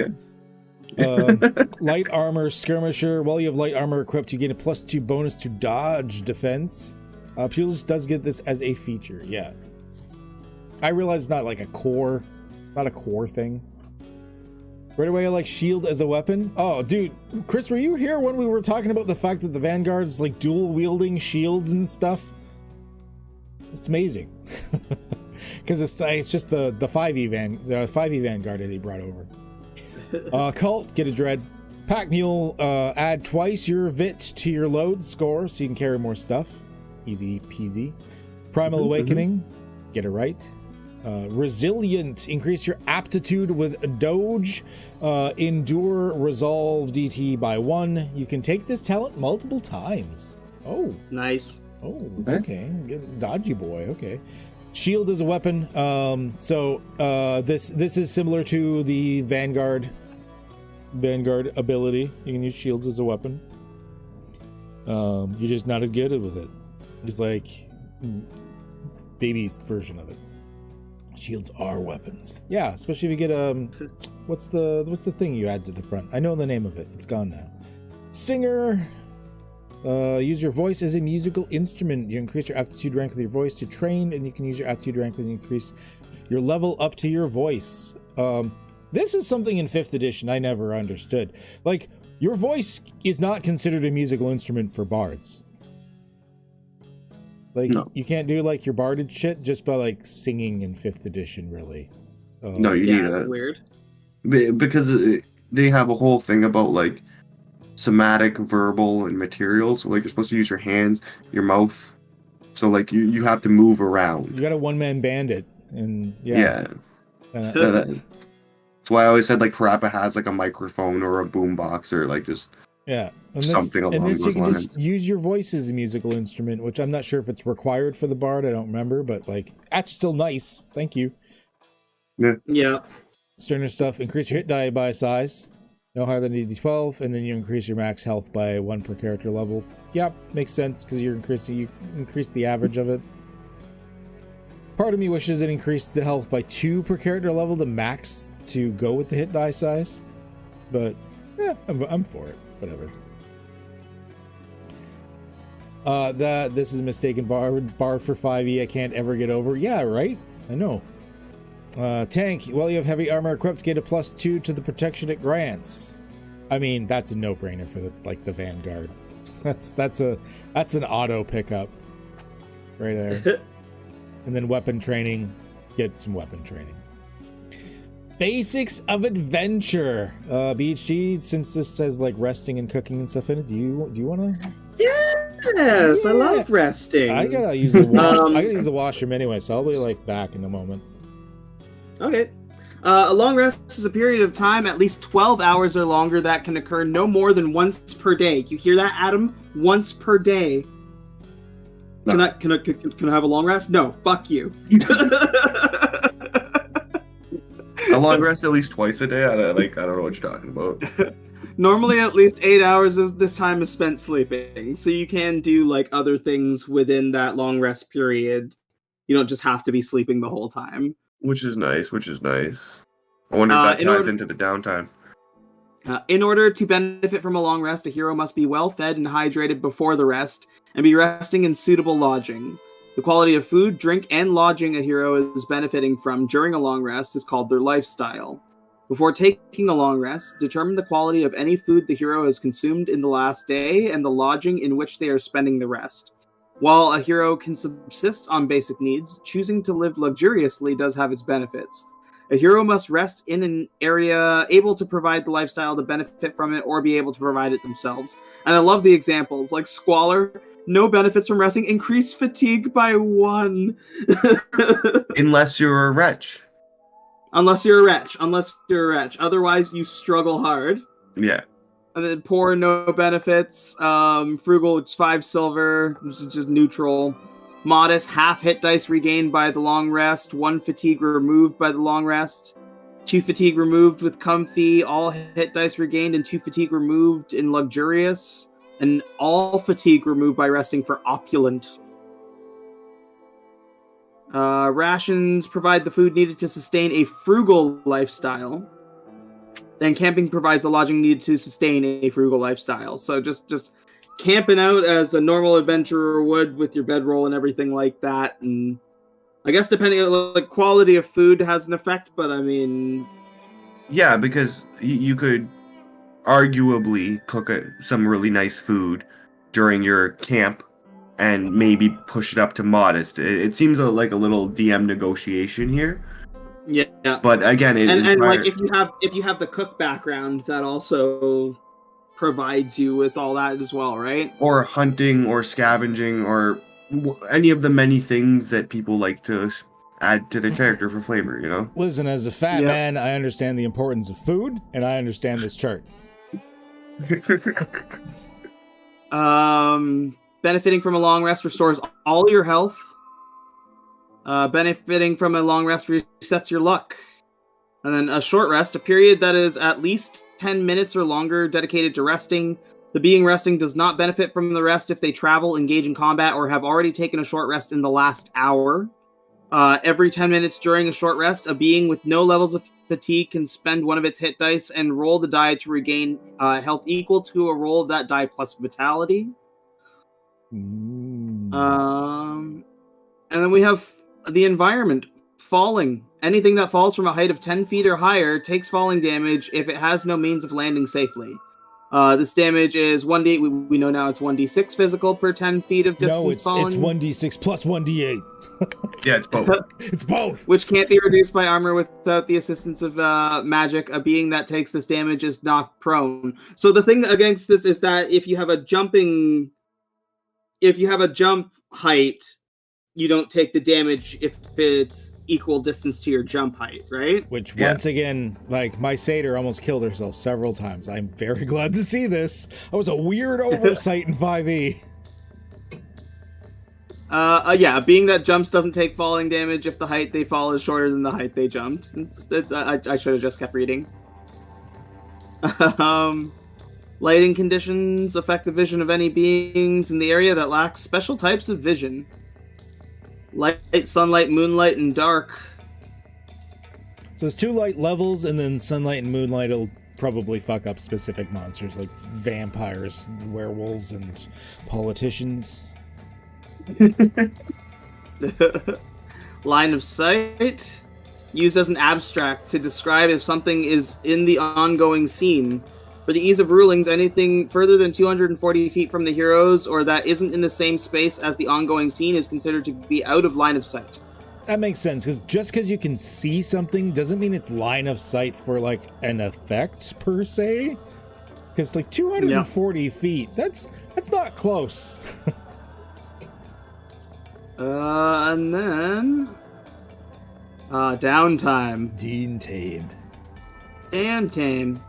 Light armor skirmisher. While you have light armor equipped, you gain a +2 bonus to dodge defense. Pugilist does get this as a feature. Yeah, I realize it's not like a core thing. Right away, I like shield as a weapon. Oh, dude, Chris, were you here when we were talking about the fact that the Vanguard is like dual wielding shields and stuff? It's amazing, because it's just the 5e Vanguard that they brought over. Cult, get a dread. Pack mule, add twice your vit to your load score so you can carry more stuff. Easy peasy. Primal awakening, get it right. Resilient, increase your aptitude with Doge. Endure resolve DT by 1. You can take this talent multiple times. Oh, nice. Oh, okay. Dodgy boy. Okay. Shield is a weapon. This is similar to the Vanguard ability. You can use shields as a weapon. You're just not as good with it. It's like baby's version of it. Shields are weapons. Yeah, especially if you get what's the thing you add to the front? I know the name of it. It's gone now. Singer. Use your voice as a musical instrument. You increase your aptitude rank with your voice to train, and you can use your aptitude rank when you increase your level up to your voice. This is something in 5th edition I never understood. Like, your voice is not considered a musical instrument for bards. Like, no. You can't do, like, your barded shit just by, like, singing in 5th edition, really. No, you need that. Weird. Because they have a whole thing about, like, somatic, verbal, and material. So, like, you're supposed to use your hands, your mouth. So, like, you have to move around. You got a one-man bandit, and, yeah. That's why I always said, like, Parappa has, like, a microphone or a boombox or, like, just... Yeah, something along those lines. You can just use your voice as a musical instrument, which I'm not sure if it's required for the bard. I don't remember, but like that's still nice. Thank you. Yeah. Sterner stuff. Increase your hit die by size, no higher than d12, and then you increase your max health by 1 per character level. Yep, makes sense because you increase the average of it. Part of me wishes it increased the health by 2 per character level to max to go with the hit die size, but yeah, I'm for it. Whatever. This is a mistaken bar for 5e. I can't ever get over. Yeah, right. I know. Tank. Well, you have heavy armor equipped. Get a +2 to the protection it grants. I mean, that's a no-brainer for the Vanguard. That's an auto pickup right there. And then weapon training. Get some weapon training. Basics of adventure. BHG, since this says like resting and cooking and stuff in it, do you want to? Yes, yeah. I love resting. I gotta use the I gotta use the washroom anyway, so I'll be like back in a moment. Okay. A long rest is a period of time, at least 12 hours or longer, that can occur no more than once per day. You hear that, Adam? Once per day. No. Can I have a long rest? No, fuck you. A long rest at least twice a day? I don't know what you're talking about. Normally at least 8 hours of this time is spent sleeping. So you can do like other things within that long rest period. You don't just have to be sleeping the whole time. Which is nice. I wonder if that ties into the downtime. In order to benefit from a long rest, a hero must be well fed and hydrated before the rest, and be resting in suitable lodging. The quality of food, drink, and lodging a hero is benefiting from during a long rest is called their lifestyle. Before taking a long rest, determine the quality of any food the hero has consumed in the last day and the lodging in which they are spending the rest. While a hero can subsist on basic needs, choosing to live luxuriously does have its benefits. A hero must rest in an area able to provide the lifestyle to benefit from it or be able to provide it themselves. And I love the examples, like Squalor. No benefits from resting. Increase fatigue by 1. Unless you're a wretch. Unless you're a wretch. Otherwise, you struggle hard. Yeah. And then poor, no benefits. Frugal, which is 5 silver, which is just neutral. Modest, half hit dice regained by the long rest. 1 fatigue removed by the long rest. 2 fatigue removed with comfy. All hit dice regained and 2 fatigue removed in luxurious. And all fatigue removed by resting for opulent. Rations provide the food needed to sustain a frugal lifestyle. Then camping provides the lodging needed to sustain a frugal lifestyle. So just camping out as a normal adventurer would with your bedroll and everything like that. And I guess depending on like quality of food has an effect, but I mean... Yeah, because you could arguably cook some really nice food during your camp and maybe push it up to modest. It seems like a little DM negotiation here. Yeah. But again, like if you have the cook background, that also provides you with all that as well, right? Or hunting or scavenging or any of the many things that people like to add to their character for flavor, you know? Listen, as a fat man, I understand the importance of food, and I understand this chart. benefiting from a long rest restores all your health. Benefiting from a long rest resets your luck. And then a short rest, a period that is at least 10 minutes or longer dedicated to resting. The being resting does not benefit from the rest if they travel, engage in combat, or have already taken a short rest in the last hour. Every 10 minutes during a short rest, a being with no levels of fatigue can spend one of its hit dice and roll the die to regain health equal to a roll of that die plus vitality. And then we have the environment. Falling. Anything that falls from a height of 10 feet or higher takes falling damage if it has no means of landing safely. This damage is 1d. We know now it's 1d6 physical per 10 feet of distance falling. No, it's 1d6 plus 1d8. Yeah, it's both. It's both. Which can't be reduced by armor without the assistance of magic. A being that takes this damage is knocked prone. So the thing against this is that if you have a jump height, you don't take the damage if it's equal distance to your jump height, right? Which, once again, like, my satyr almost killed herself several times. I'm very glad to see this. That was a weird oversight in 5e. Yeah, being that jumps doesn't take falling damage if the height they fall is shorter than the height they jumped. I should have just kept reading. Lighting conditions affect the vision of any beings in the area that lacks special types of vision. Light, sunlight, moonlight, and dark. So there's 2 light levels, and then sunlight and moonlight will probably fuck up specific monsters like vampires, werewolves, and politicians. Line of sight. Used as an abstract to describe if something is in the ongoing scene. For the ease of rulings, anything further than 240 feet from the heroes or that isn't in the same space as the ongoing scene is considered to be out of line of sight. That makes sense, because just because you can see something doesn't mean it's line of sight for, like, an effect, per se. Because, like, 240 feet, that's not close. And then... downtime. Dean Tame. And tame.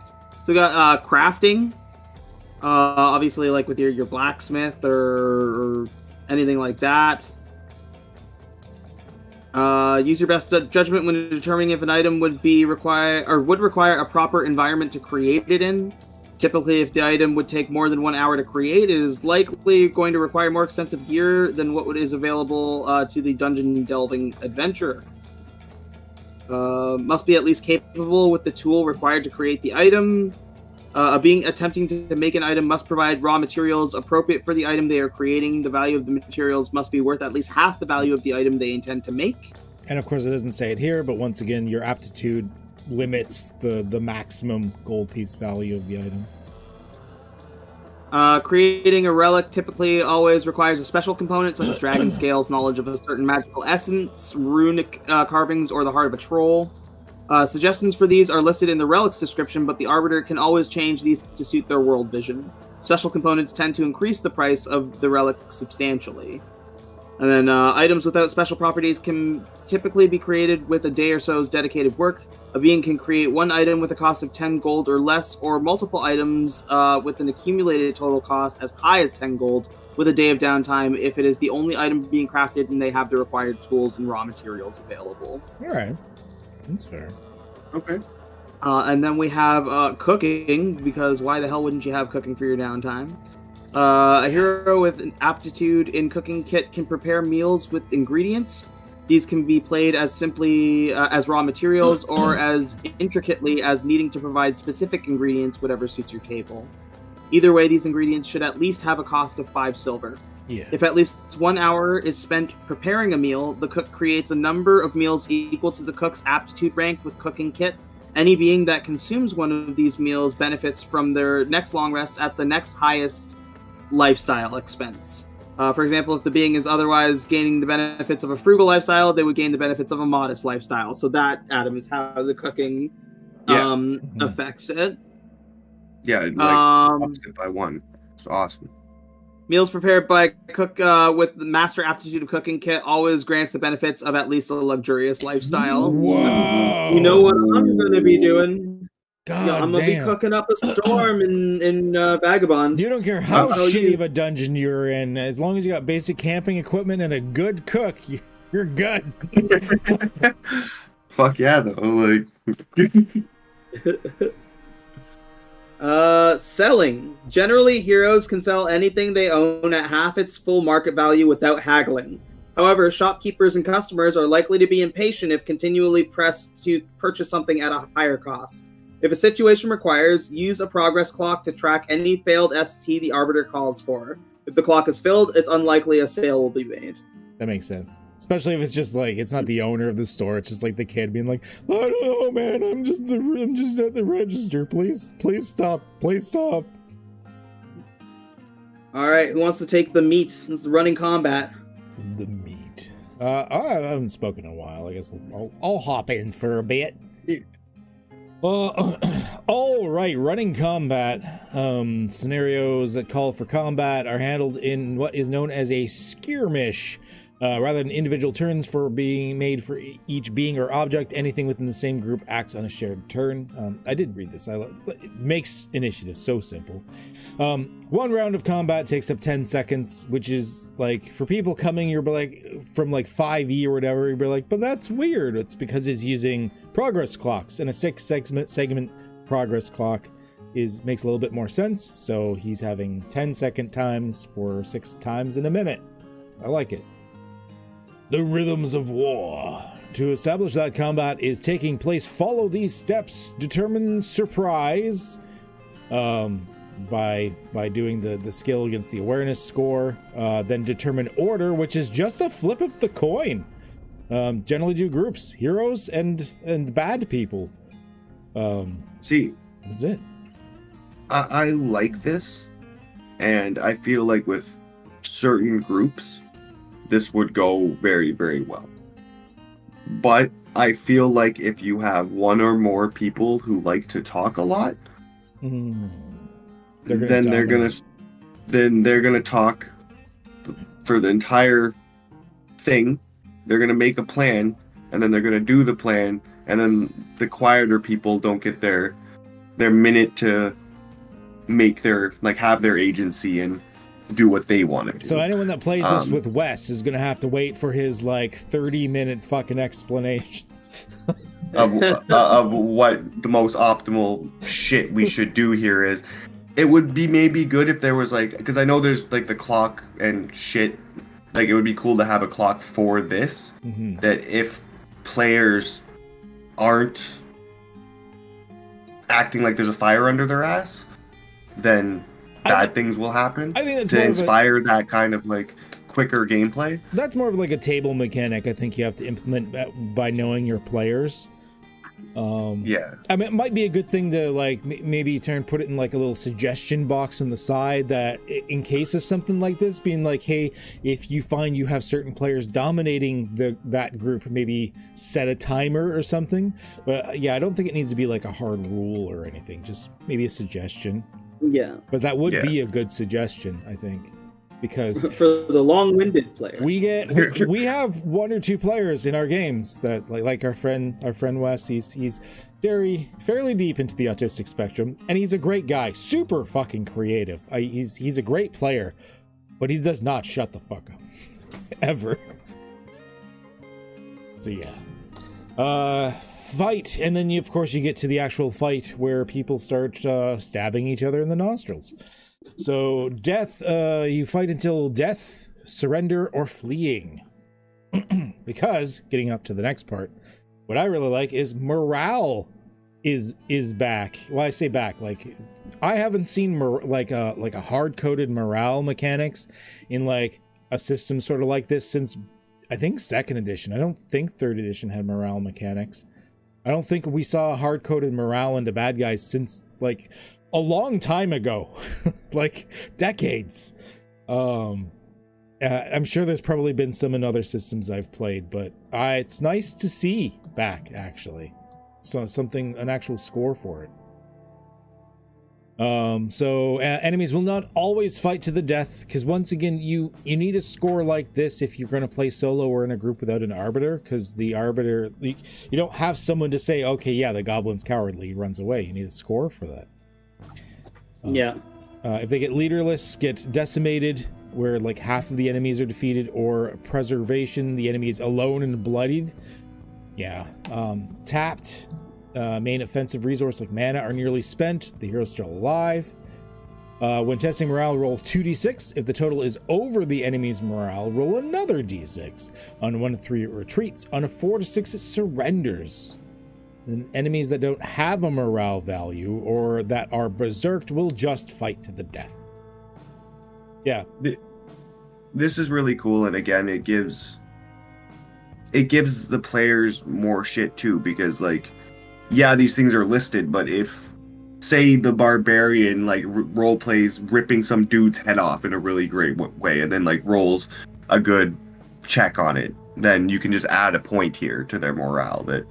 So we got crafting. Obviously, like with your blacksmith or anything like that. Use your best judgment when determining if an item would require a proper environment to create it in. Typically, if the item would take more than 1 hour to create, it is likely going to require more extensive gear than what is available to the dungeon delving adventurer. Must be at least capable with the tool required to create the item. A being attempting to make an item must provide raw materials appropriate for the item they are creating. The value of the materials must be worth at least half the value of the item they intend to make. And of course, it doesn't say it here, but once again, your aptitude limits the maximum gold piece value of the item. Creating a relic typically always requires a special component, such as dragon scales, knowledge of a certain magical essence, runic carvings, or the heart of a troll. Suggestions for these are listed in the relic's description, but the arbiter can always change these to suit their world vision. Special components tend to increase the price of the relic substantially. And then items without special properties can typically be created with a day or so's dedicated work. A being can create one item with a cost of 10 gold or less, or multiple items with an accumulated total cost as high as 10 gold with a day of downtime if it is the only item being crafted and they have the required tools and raw materials available. All right. That's fair. Okay. And then we have cooking, because why the hell wouldn't you have cooking for your downtime? A hero with an aptitude in cooking kit can prepare meals with ingredients. These can be played as simply as raw materials or as intricately as needing to provide specific ingredients, whatever suits your table. Either way, these ingredients should at least have a cost of 5 silver. Yeah. If at least 1 hour is spent preparing a meal, the cook creates a number of meals equal to the cook's aptitude rank with cooking kit. Any being that consumes one of these meals benefits from their next long rest at the next highest lifestyle expense. For example, if the being is otherwise gaining the benefits of a frugal lifestyle, they would gain the benefits of a modest lifestyle. So that, Adam, is how the cooking affects it. Yeah, it ups it by 1. It's awesome. Meals prepared by cook with the master aptitude of cooking kit always grants the benefits of at least a luxurious lifestyle. Whoa! You know what I'm going to be doing? God Yeah, I'm gonna be damn. cooking up a storm in Vagabond. You don't care how I'll tell shitty you. of a dungeon you're in, as long as you got basic camping equipment and a good cook, you're good. Fuck yeah, though. Like, Selling. Generally, heroes can sell anything they own at half its full market value without haggling. However, shopkeepers and customers are likely to be impatient if continually pressed to purchase something at a higher cost. If a situation requires, use a progress clock to track any failed ST the Arbiter calls for. If the clock is filled, it's unlikely a sale will be made. That makes sense. Especially if it's just like, it's not the owner of the store, it's just like the kid being like, I don't know, man, I'm just at the register. Please stop. Please stop. Alright, who wants to take the meat? This is the running combat. The meat. I haven't spoken in a while. I guess I'll hop in for a bit. All right, running combat. Scenarios that call for combat are handled in what is known as a skirmish. Rather than individual turns for being made for each being or object, anything within the same group acts on a shared turn. I did read this. It makes initiative so simple. One round of combat takes up 10 seconds, which is like, for people coming, you're like, from like 5e or whatever, you'll be like, but that's weird. It's because he's using progress clocks, and a 6 segment progress clock makes a little bit more sense. So he's having 10-second times for 6 times in a minute. I like it. The rhythms of war. To establish that combat is taking place, follow these steps. Determine surprise by doing the skill against the awareness score. Then determine order, which is just a flip of the coin. Generally do groups, heroes and bad people. see, That's it. I like this, and I feel like with certain groups, this would go very, very well. But I feel like if you have one or more people who like to talk a lot, then they're gonna talk for the entire thing. They're gonna make a plan, and then they're gonna do the plan, and then the quieter people don't get their minute to make have their agency and do what they want to do. So anyone that plays this with Wes is gonna have to wait for his like 30-minute fucking explanation of what the most optimal shit we should do here is. It would be maybe good if there was because I know there's the clock and shit. It would be cool to have a clock for this. Mm-hmm. That if players aren't acting like there's a fire under their ass, then bad things will happen. I think that's to inspire that kind of quicker gameplay. That's more of a table mechanic. I think you have to implement by knowing your players. Yeah. I mean, it might be a good thing to maybe put it in a little suggestion box on the side that in case of something like this, being hey, if you find you have certain players dominating that group, maybe set a timer or something. But yeah, I don't think it needs to be a hard rule or anything. Just maybe a suggestion. Yeah. But that would be a good suggestion, I think. Because for the long-winded player, we have one or two players in our games that like our friend Wes. He's fairly deep into the autistic spectrum, and he's a great guy, super fucking creative. He's a great player, but he does not shut the fuck up ever. So yeah, fight, and then of course you get to the actual fight where people start stabbing each other in the nostrils. So death, you fight until death, surrender, or fleeing. Because getting up to the next part, what I really like is morale is back. Well, I say back, I haven't seen a hard-coded morale mechanics in a system sort of like this since I think 2nd edition. I don't think 3rd edition had morale mechanics. I don't think we saw hard-coded morale into bad guys since a long time ago, decades. I'm sure there's probably been some in other systems I've played, but it's nice to see back, actually. So an actual score for it. Enemies will not always fight to the death, because once again, you need a score like this if you're going to play solo or in a group without an arbiter, because the arbiter, you don't have someone to say, okay, yeah, the goblin's cowardly, he runs away. You need a score for that. Yeah. If they get leaderless, get decimated, where like half of the enemies are defeated, or preservation, the enemy is alone and bloodied. Yeah. Tapped. Main offensive resource like mana are nearly spent. The hero's still alive. When testing morale, roll 2d6. If the total is over the enemy's morale, roll another d6. On a 1 to 3, it retreats. On a 4 to 6, it surrenders. And enemies that don't have a morale value or that are berserked will just fight to the death. Yeah. This is really cool, and again, it gives the players more shit too, because like, yeah, these things are listed, but if, say, the barbarian like role plays ripping some dude's head off in a really great way, and then like rolls a good check on it, then you can just add a point here to their morale that,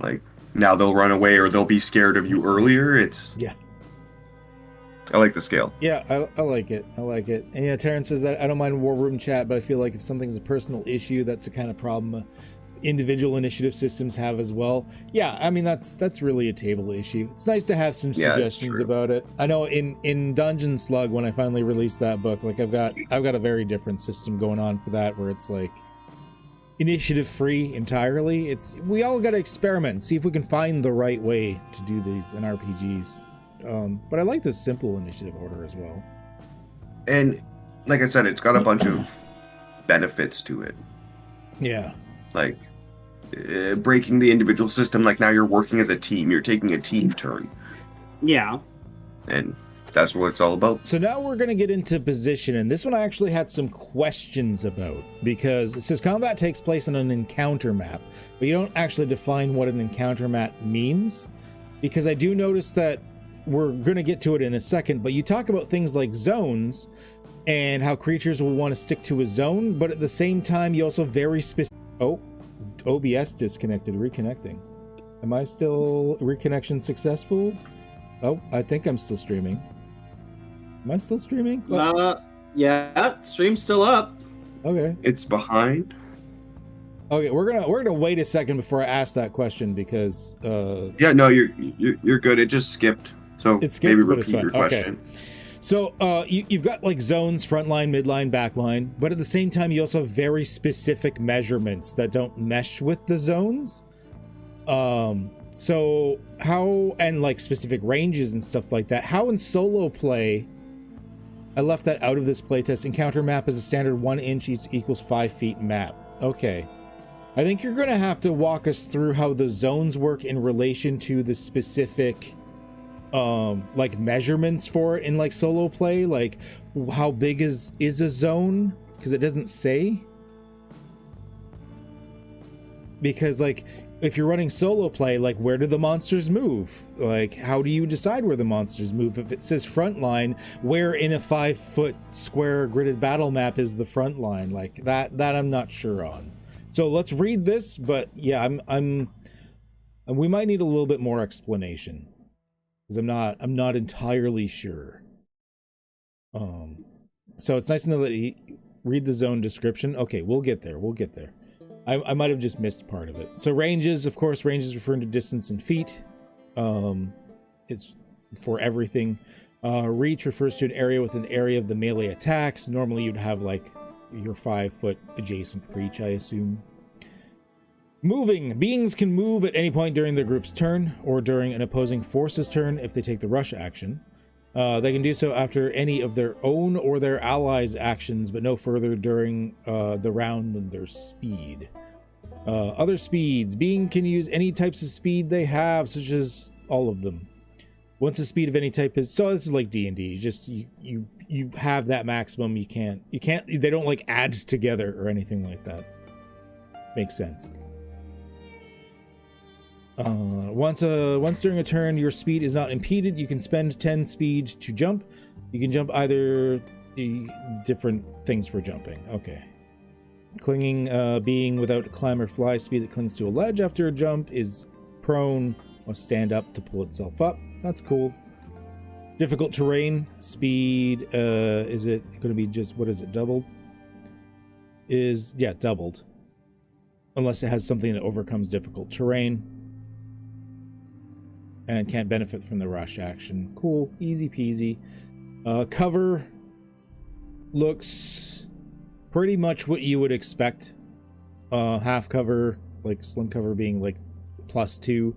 like, now they'll run away or they'll be scared of you earlier. Yeah. I like the scale. Yeah, I like it. I like it. And yeah, Terrence says, I don't mind war room chat, but I feel like if something's a personal issue, that's the kind of problem individual initiative systems have as well. Yeah, I mean, that's really a table issue. It's nice to have some suggestions about it. I know in Dungeon Slug, when I finally released that book, like I've got a very different system going on for that, where it's like initiative free entirely. We all got to experiment and see if we can find the right way to do these in RPGs. But I like the simple initiative order as well. And like I said, it's got a bunch of benefits to it. Yeah. Like breaking the individual system, like now you're working as a team, you're taking a team turn. Yeah. And that's what it's all about. So now we're going to get into position, and this one I actually had some questions about, because it says combat takes place on an encounter map, but you don't actually define what an encounter map means, because I do notice that we're going to get to it in a second, but you talk about things like zones and how creatures will want to stick to a zone, but at the same time you also very specific. Oh, OBS disconnected, reconnecting. Am I still reconnection successful? Oh, I think I'm still streaming. Am I still streaming? Yeah, stream's still up. Okay. It's behind. Okay, we're gonna wait a second before I ask that question, because yeah, no, you're good. It just skipped. So it skipped, maybe repeat your question. Okay. So you've got like zones, front line, midline, backline, but at the same time you also have very specific measurements that don't mesh with the zones. So how, and like specific ranges and stuff like that, how in solo play, I left that out of this playtest, encounter map is a standard 1 inch equals 5 feet map. Okay. I think you're going to have to walk us through how the zones work in relation to the specific like measurements for it in like solo play, like how big is a zone, because it doesn't say. Because like if you're running solo play, like where do the monsters move? Like how do you decide where the monsters move? If it says front line, where in a 5 foot square gridded battle map is the front line? Like that I'm not sure on. So let's read this, but yeah, we might need a little bit more explanation, because I'm not entirely sure. So it's nice to know that he read the zone description. Okay, we'll get there. I might have just missed part of it. So ranges, of course, ranges referring to distance in feet. It's for everything. Reach refers to an area within an area of the melee attacks. Normally you'd have like your 5 foot adjacent reach, I assume. Moving. Beings can move at any point during their group's turn or during an opposing force's turn if they take the rush action. They can do so after any of their own or their allies' actions, but no further during the round than their speed. Other speeds. Being can use any types of speed they have, such as all of them. Once the speed of any type is... So this is like D&D. Just you have that maximum. You can't... They don't like add together or anything like that. Makes sense. Once during a turn your speed is not impeded, you can spend 10 speed to jump. You can jump either different things for jumping. Okay. Clinging, being without climb or fly speed that clings to a ledge after a jump is prone, must stand up to pull itself up. That's cool. Difficult terrain, speed, is it going to be just, what is it, doubled? Doubled. Unless it has something that overcomes difficult terrain. And can't benefit from the rush action. Cool, easy peasy. Cover looks pretty much what you would expect. Half cover, like slim cover being like +2.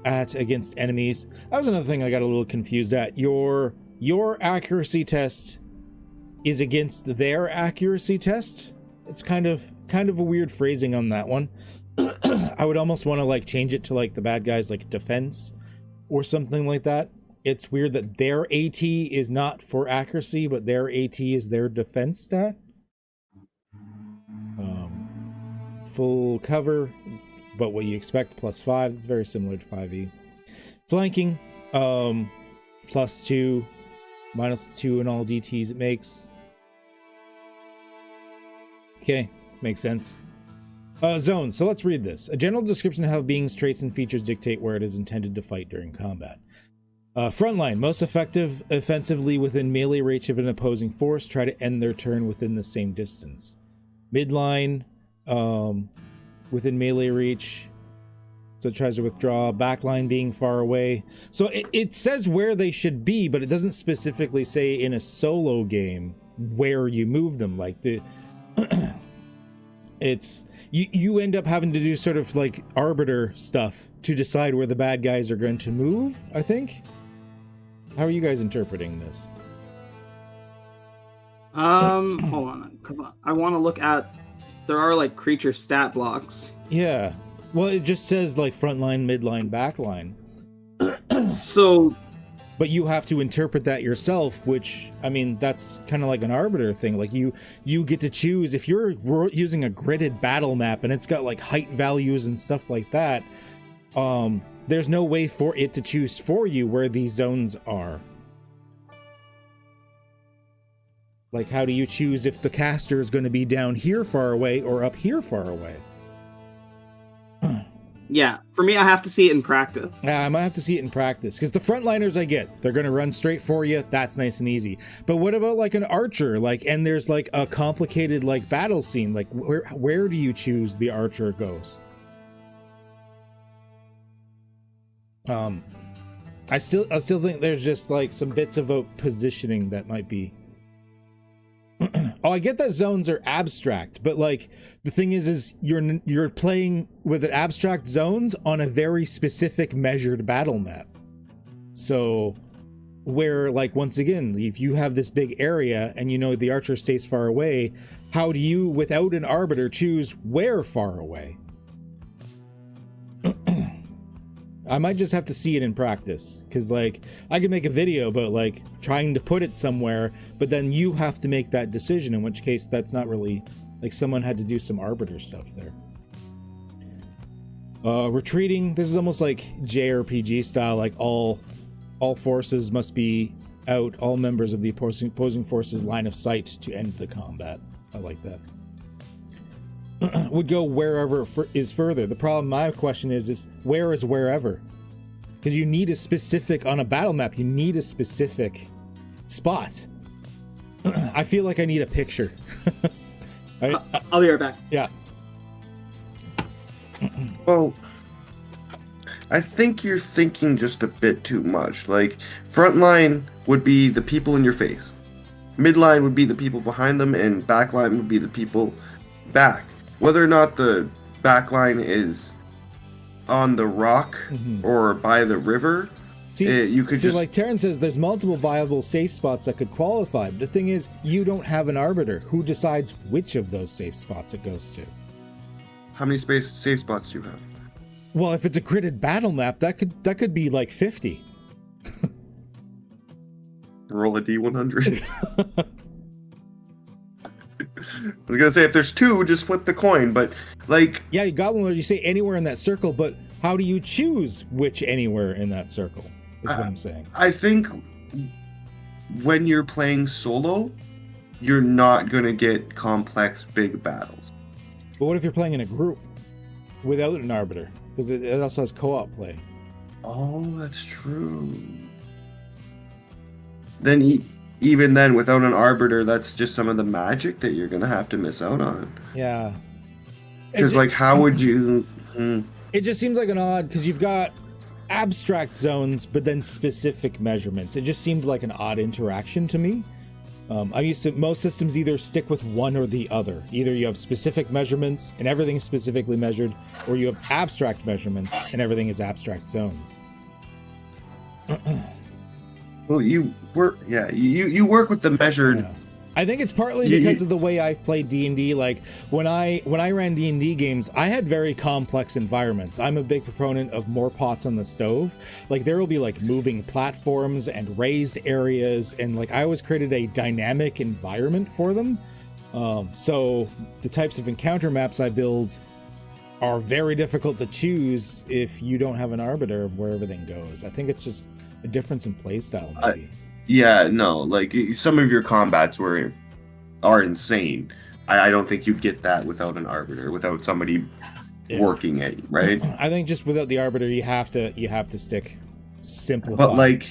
At against enemies. That was another thing I got a little confused at. Your accuracy test is against their accuracy test. It's kind of a weird phrasing on that one. I would almost want to like change it to like the bad guys like defense or something like that. It's weird that their AT is not for accuracy, but their AT is their defense stat. Full cover, but what you expect, +5. It's very similar to 5e. Flanking, +2, -2 in all DTs it makes. Okay, makes sense. Zones, so let's read this. A general description of how beings, traits, and features dictate where it is intended to fight during combat. Frontline, most effective offensively within melee reach of an opposing force. Try to end their turn within the same distance. Midline, within melee reach, so it tries to withdraw. Backline being far away. So it says where they should be, but it doesn't specifically say in a solo game where you move them. Like the it's you end up having to do sort of like arbiter stuff to decide where the bad guys are going to move, I think. How are you guys interpreting this? Hold on, because I want to look at. There are like creature stat blocks. Yeah. Well, it just says like frontline, midline, backline. So, but you have to interpret that yourself, which, I mean, that's kind of like an arbiter thing. Like you get to choose if you're using a gridded battle map and it's got like height values and stuff like that. There's no way for it to choose for you where these zones are. Like, how do you choose if the caster is going to be down here far away or up here far away? Yeah, for me, I have to see it in practice. I might have to see it in practice, because the frontliners I get, they're going to run straight for you. That's nice and easy. But what about like an archer? Like, and there's like a complicated like battle scene. Like, where do you choose the archer goes? I still think there's just like some bits of a positioning that might be. Oh, I get that zones are abstract, but like the thing is you're playing with an abstract zones on a very specific measured battle map. So where, like, once again, if you have this big area and you know the archer stays far away, how do you, without an arbiter, choose where far away? I might just have to see it in practice, because like I could make a video about like trying to put it somewhere, but then you have to make that decision, in which case that's not really like someone had to do some arbiter stuff there. Retreating, this is almost like JRPG style, like all forces must be out, all members of the opposing forces line of sight to end the combat. I like that. Would go wherever is further. The problem, my question is where is wherever? Because you need a specific, on a battle map, you need a specific spot. I feel like I need a picture. I'll be right back. Yeah. Well, I think you're thinking just a bit too much. Like, frontline would be the people in your face. Midline would be the people behind them, and backline would be the people back. Whether or not the backline is on the rock or by the river, you could just... like Terran says, there's multiple viable safe spots that could qualify. But the thing is, you don't have an arbiter. Who decides which of those safe spots it goes to? How many safe spots do you have? Well, if it's a gridded battle map, that could be like 50. Roll a D100. I was gonna say, if there's two, just flip the coin, but like... Yeah, you got one where you say anywhere in that circle, but how do you choose which anywhere in that circle, is what I'm saying. I think when you're playing solo, you're not gonna get complex big battles. But what if you're playing in a group without an arbiter? Because it also has co-op play. Oh, that's true. Then even then, without an arbiter, that's just some of the magic that you're gonna have to miss out on. Yeah. Because like, how would you? It just seems like an odd, because you've got abstract zones, but then specific measurements. It just seemed like an odd interaction to me. I'm used to most systems either stick with one or the other. Either you have specific measurements and everything is specifically measured, or you have abstract measurements and everything is abstract zones. Well, you work with the measured. Yeah. I think it's partly because of the way I've played D&D. Like when I ran D&D games, I had very complex environments. I'm a big proponent of more pots on the stove. Like there will be like moving platforms and raised areas, and like I always created a dynamic environment for them. So the types of encounter maps I build are very difficult to choose if you don't have an arbiter of where everything goes. I think it's just a difference in playstyle, maybe. Yeah, no, like some of your combats are insane. I don't think you'd get that without an arbiter, without somebody working it, right? I think just without the arbiter, you have to stick simplify. But like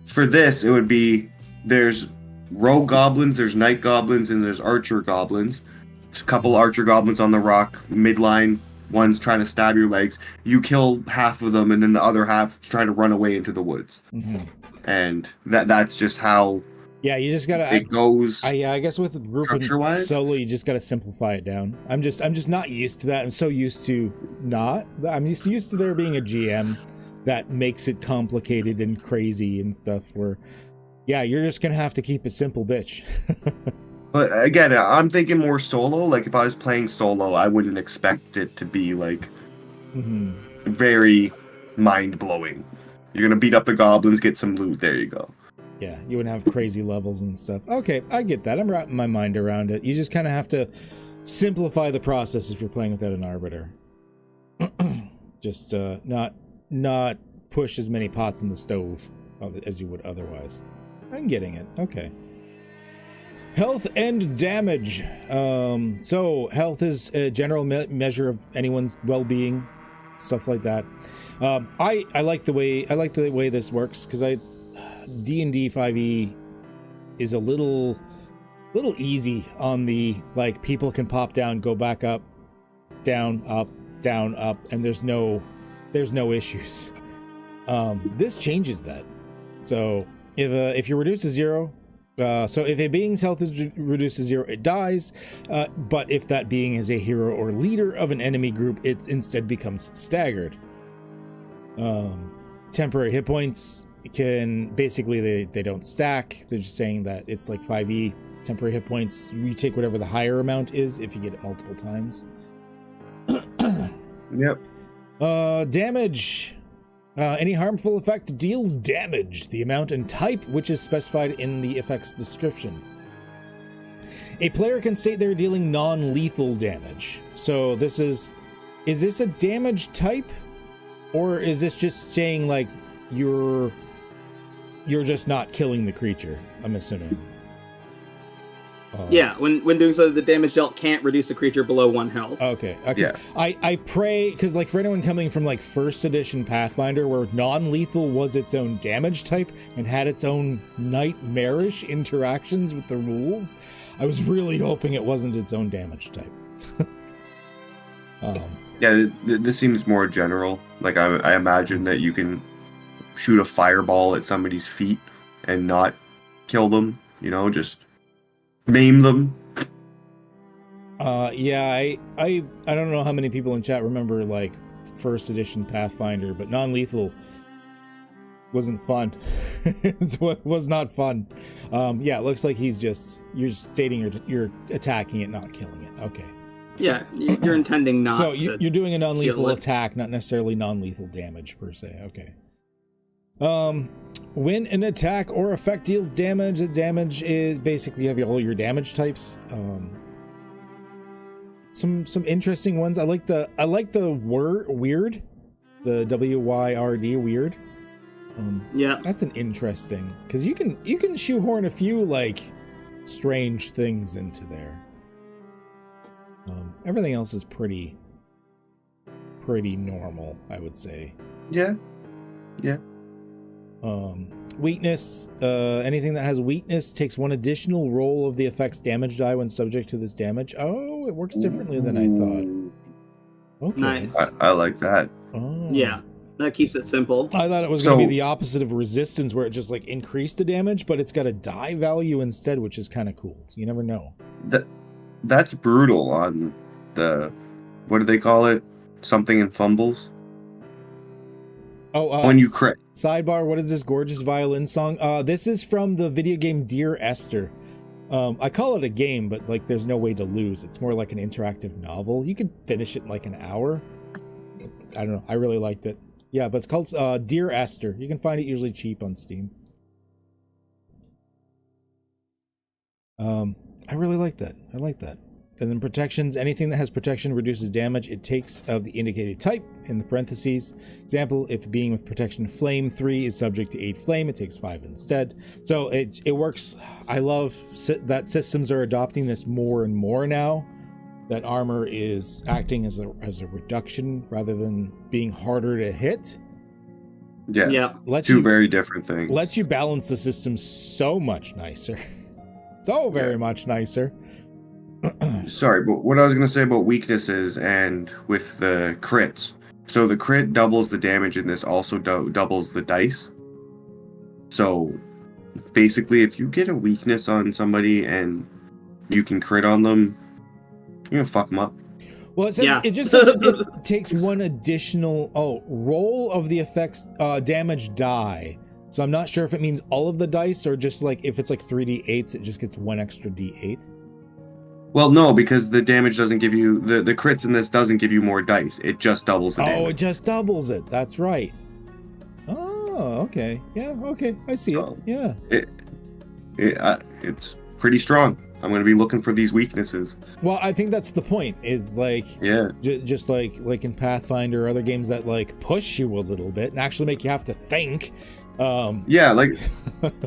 for this, it would be there's rogue goblins, there's knight goblins, and there's archer goblins. There's a couple archer goblins on the rock midline. One's trying to stab your legs. You kill half of them, and then the other half is trying to run away into the woods. Mm-hmm. And that's just how. Yeah, you just gotta. It goes. I guess with group and solo, you just gotta simplify it down. I'm just not used to that. I'm so used to not. I'm used to there being a GM that makes it complicated and crazy and stuff. Where, yeah, you're just gonna have to keep it simple, bitch. But again, I'm thinking more solo. Like if I was playing solo, I wouldn't expect it to be like very mind blowing. You're gonna beat up the goblins, get some loot. There you go. Yeah, you wouldn't have crazy levels and stuff. Okay, I get that. I'm wrapping my mind around it. You just kind of have to simplify the process if you're playing without an arbiter. Just not push as many pots in the stove as you would otherwise. I'm getting it. Okay. Health and damage. So health is a general measure of anyone's well-being, stuff like that. I like the way this works because D&D 5e is a little easy on the like people can pop down, go back up, down, up, and there's no issues. This changes that. So if you're reduced to 0. So if a being's health is reduced to 0, it dies. But if that being is a hero or leader of an enemy group, it instead becomes staggered. Temporary hit points can basically they don't stack. They're just saying that it's like 5e temporary hit points. You take whatever the higher amount is if you get it multiple times. Yep. Damage. Any harmful effect deals damage, the amount and type which is specified in the effect's description. A player can state they're dealing non-lethal damage. So is this a damage type? Or is this just saying like you're just not killing the creature, I'm assuming? Yeah, when doing so, the damage dealt can't reduce a creature below 1 health. Okay. Yeah. I pray, because like for anyone coming from like first edition Pathfinder, where non-lethal was its own damage type and had its own nightmarish interactions with the rules, I was really hoping it wasn't its own damage type. Yeah, this seems more general. Like I imagine that you can shoot a fireball at somebody's feet and not kill them. Just maim them. Yeah, I don't know how many people in chat remember like first edition Pathfinder, but non-lethal wasn't fun. It was not fun. Yeah, it looks like you're just stating you're attacking it, not killing it. Okay. Yeah, you're intending not. So you're doing a non-lethal attack, not necessarily non-lethal damage per se. Okay. When an attack or effect deals damage, the damage is basically you have all your damage types. Some interesting ones. I like the word weird, the WYRD weird. Yeah, that's an interesting because you can shoehorn a few like strange things into there. Everything else is pretty normal, I would say. Yeah. Yeah. Weakness. Anything that has weakness takes one additional roll of the effect's damage die when subject to this damage. Oh, it works differently than I thought. Okay. Nice. I like that. Oh. Yeah, that keeps it simple. I thought it was going to be the opposite of resistance, where it just like increased the damage, but it's got a die value instead, which is kind of cool. So you never know. That's brutal on the, what do they call it? Something in fumbles. Oh, when you crit. Sidebar, what is this gorgeous violin song? This is from the video game Dear Esther. I call it a game, but like there's no way to lose. It's more like an interactive novel. You could finish it in like an hour. I don't know. I really liked it. Yeah, but it's called Dear Esther. You can find it usually cheap on Steam. I really like that. I like that. And then protections, anything that has protection reduces damage it takes of the indicated type in the parentheses. Example, if being with protection flame 3 is subject to 8 flame, it takes 5 instead. So it works. I love that systems are adopting this more and more now, that armor is acting as a reduction rather than being harder to hit. Yeah. Two very different things. Lets you balance the system so much nicer. So very much nicer. Sorry, but what I was going to say about weaknesses and with the crits. So the crit doubles the damage, and this also doubles the dice. So basically, if you get a weakness on somebody and you can crit on them, you're going to fuck them up. Well, it says it just says it takes one additional roll of the effect's damage die. So I'm not sure if it means all of the dice or just like if it's like 3d8s, it just gets one extra d8. Well, no, because the damage doesn't give you the crits in this doesn't give you more dice. It just doubles the damage. Oh, it just doubles it. That's right. Oh, okay. Yeah, okay. I see it. Yeah. It's pretty strong. I'm going to be looking for these weaknesses. Well, I think that's the point. Is like just like in Pathfinder or other games that like push you a little bit and actually make you have to think. Yeah, like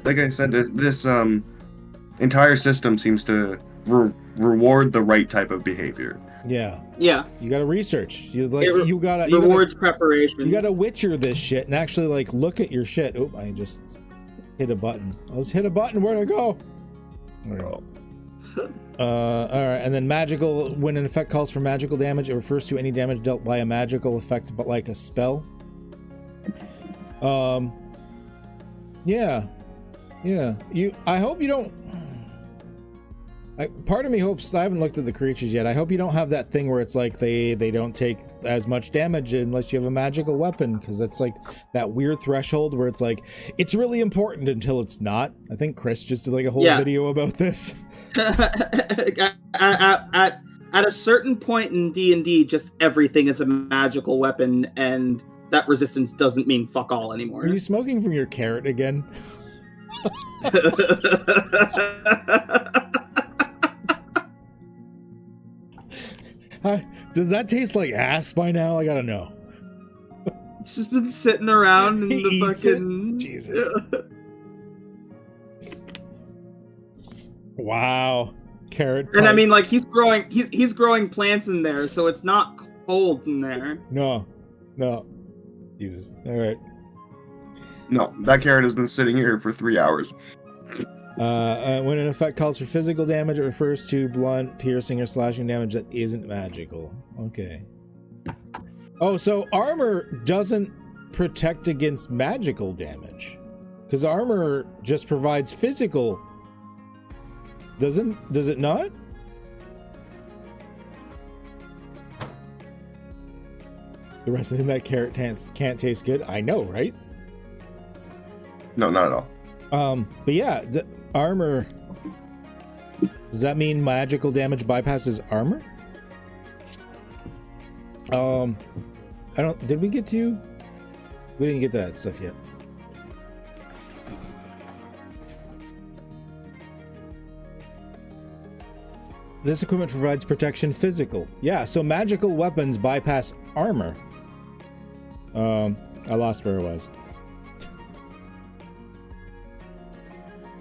I said, this entire system seems to reward the right type of behavior. Yeah. You got to research. You got to rewards preparation. You got to Witcher this shit and actually like look at your shit. Oh, I just hit a button. Let's hit a button. Where'd I go? All right, and then magical. When an effect calls for magical damage, it refers to any damage dealt by a magical effect, but like a spell. Yeah. I hope you don't. Part of me hopes, I haven't looked at the creatures yet. I hope you don't have that thing where it's like they don't take as much damage unless you have a magical weapon, because that's like that weird threshold where it's like it's really important until it's not. I think Chris just did like a whole video about this. At a certain point in D&D, just everything is a magical weapon, and that resistance doesn't mean fuck all anymore. Are you smoking from your carrot again? Does that taste like ass by now? I gotta know. It's just been sitting around in the fucking... Jesus. Wow. Carrot pipe. And I mean, like, he's growing plants in there, so it's not cold in there. No. Jesus. All right. No, that carrot has been sitting here for 3 hours. When an effect calls for physical damage, it refers to blunt, piercing, or slashing damage that isn't magical. Okay. Oh, so armor doesn't protect against magical damage, because armor just provides physical. Does it not? The rest of that carrot can't taste good. I know, right? No, not at all. But yeah, the armor. Does that mean magical damage bypasses armor? I don't. Did we get to? We didn't get that stuff yet. This equipment provides protection physical. Yeah, so magical weapons bypass armor. I lost where it was.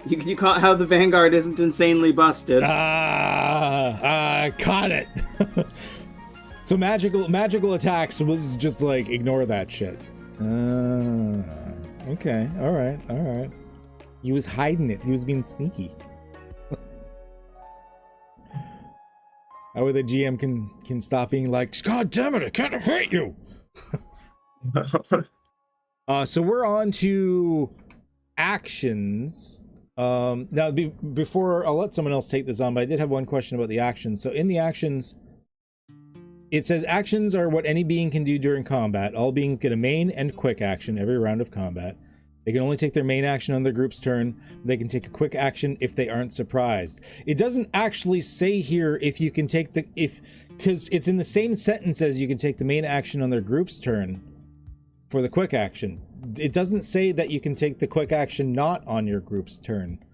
You caught how the Vanguard isn't insanely busted. I caught it. So magical attacks was just like ignore that shit. Okay. All right. All right. He was hiding it. He was being sneaky. How the GM can stop being like, God damn it, I can't hate you. So we're on to actions. Now before I'll let someone else take this on, but I did have one question about the actions. So in the actions, it says actions are what any being can do during combat. All beings get a main and quick action every round of combat. They can only take their main action on their group's turn. They can take a quick action if they aren't surprised. It doesn't actually say here if you can take because it's in the same sentence as you can take the main action on their group's turn for the quick action. It doesn't say that you can take the quick action not on your group's turn.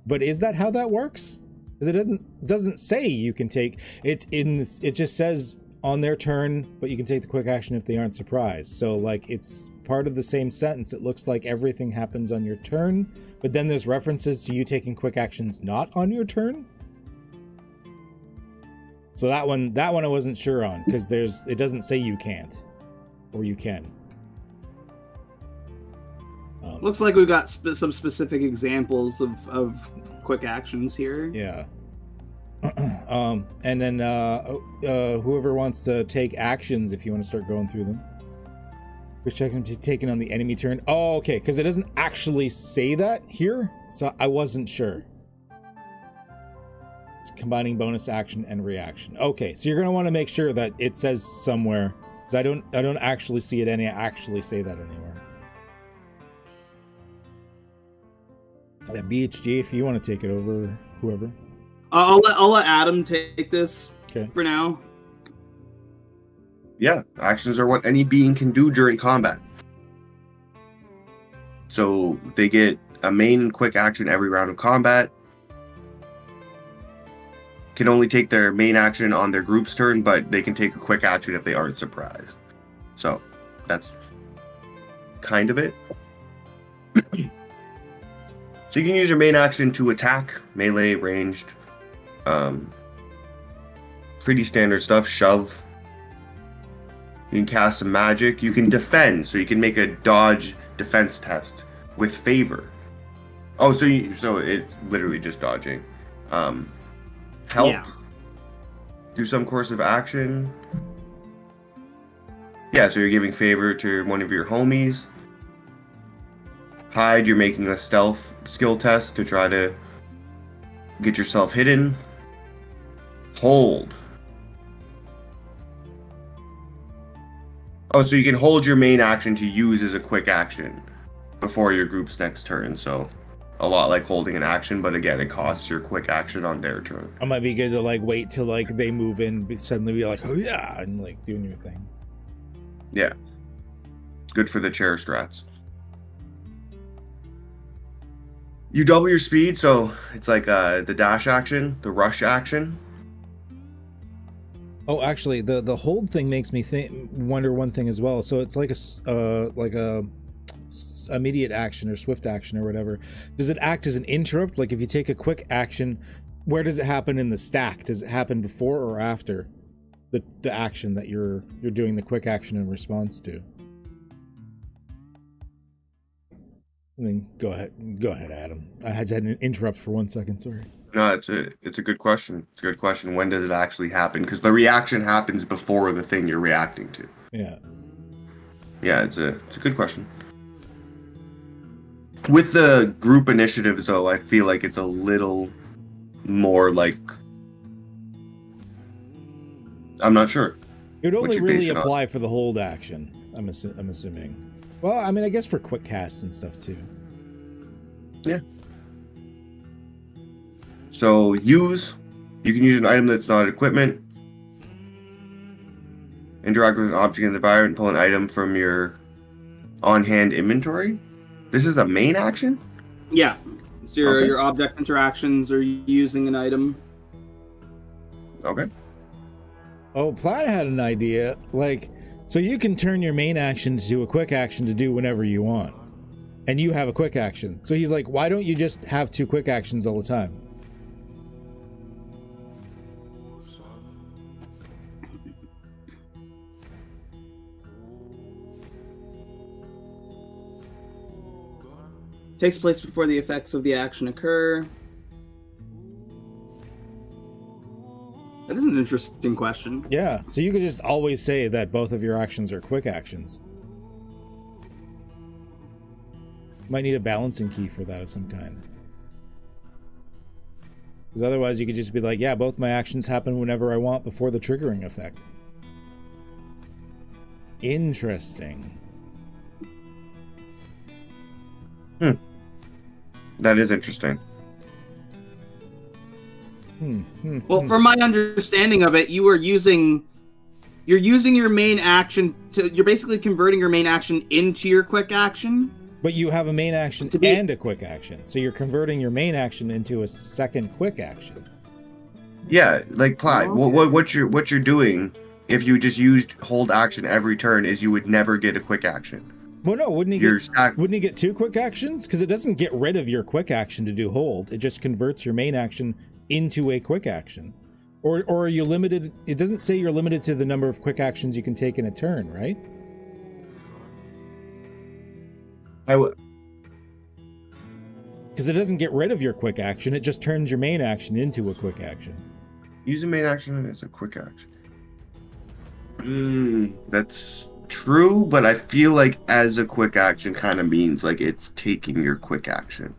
But is that how that works? Because it doesn't say you can take it in this, it just says on their turn, but you can take the quick action if they aren't surprised. So like it's part of the same sentence. It looks like everything happens on your turn, but then there's references to you taking quick actions not on your turn. So that one I wasn't sure on, because it doesn't say you can't or you can. Looks like we've got some specific examples of quick actions here. Yeah. And then whoever wants to take actions, if you want to start going through them. Which check can be taken on the enemy turn. Oh, okay, because it doesn't actually say that here, so I wasn't sure. It's combining bonus action and reaction. Okay, so you're gonna want to make sure that it says somewhere, because I don't actually see it actually say that anywhere. That BHG, if you want to take it over, whoever. I'll let Adam take this for now. Yeah, actions are what any being can do during combat. So they get a main and quick action every round of combat. Can only take their main action on their group's turn, but they can take a quick action if they aren't surprised. So that's kind of it. So you can use your main action to attack, melee, ranged, pretty standard stuff, shove. You can cast some magic. You can defend, so you can make a dodge defense test with favor. Oh, so it's literally just dodging. Help. Yeah. Do some course of action. Yeah, so you're giving favor to one of your homies. Hide, you're making a stealth skill test to try to get yourself hidden. Hold. Oh, so you can hold your main action to use as a quick action before your group's next turn. So a lot like holding an action, but again, it costs your quick action on their turn. It might be good to like wait till like they move in, suddenly be like, oh yeah, and like doing your thing. Yeah. Good for the chair strats. You double your speed, so it's like the dash action, the rush action. Oh, actually, the hold thing makes me wonder one thing as well. So it's like a immediate action or swift action or whatever. Does it act as an interrupt? Like if you take a quick action, where does it happen in the stack? Does it happen before or after the action that you're doing the quick action in response to? And then go ahead, Adam. I had an interrupt for 1 second. Sorry. No, it's a good question. It's a good question. When does it actually happen? Because the reaction happens before the thing you're reacting to. Yeah. Yeah, it's a good question. With the group initiatives, though, I feel like it's a little more like, I'm not sure. It would only really apply for the hold action. I'm assuming. Well, I mean, I guess for quick casts and stuff too. Yeah. So you can use an item that's not equipment. Interact with an object in the environment and pull an item from your on-hand inventory. This is a main action? Yeah. So your object interactions are using an item. Okay. Oh, Plaid had an idea. Like, so you can turn your main action to a quick action to do whenever you want. And you have a quick action. So he's like, why don't you just have 2 quick actions all the time? Takes place before the effects of the action occur. That is an interesting question. Yeah, so you could just always say that both of your actions are quick actions. Might need a balancing key for that of some kind. Because otherwise you could just be like, yeah, both my actions happen whenever I want before the triggering effect. Interesting. That is interesting. Well, from my understanding of it, you're using your main action you're basically converting your main action into your quick action. But you have a main action and a quick action. So you're converting your main action into a second quick action. Yeah, like Platt, what you're doing if you just used hold action every turn is you would never get a quick action. Well, no, wouldn't he get two quick actions? Because it doesn't get rid of your quick action to do hold. It just converts your main action into a quick action. Or are you limited? It doesn't say you're limited to the number of quick actions you can take in a turn, right? Because it doesn't get rid of your quick action. It just turns your main action into a quick action. Using main action as a quick action. That's true, but I feel like as a quick action kind of means like it's taking your quick action.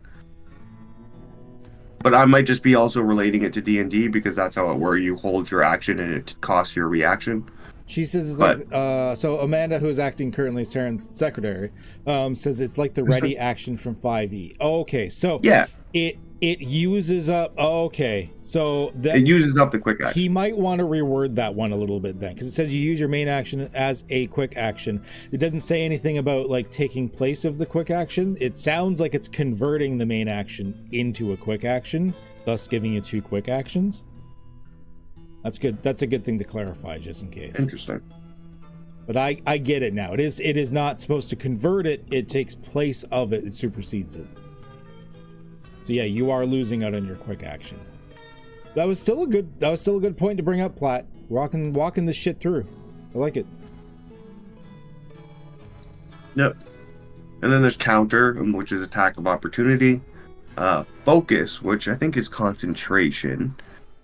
But I might just be also relating it to D&D because that's how it works. You hold your action and it costs your reaction. She says, so Amanda, who is acting currently as Taryn's secretary, says it's like the ready action from 5e. Okay, so yeah, it uses up. Okay, so it uses up the quick action. He might want to reword that one a little bit then, because it says you use your main action as a quick action. It doesn't say anything about like taking place of the quick action. It sounds like it's converting the main action into a quick action, thus giving you two quick actions. That's good. That's a good thing to clarify, just in case. Interesting. But I get it now. It is not supposed to convert it. It takes place of it. It supersedes it. So yeah, you are losing out on your quick action. That was still a good point to bring up, Platt. Walking this shit through. I like it. Yep. And then there's counter, which is attack of opportunity. Focus, which I think is concentration.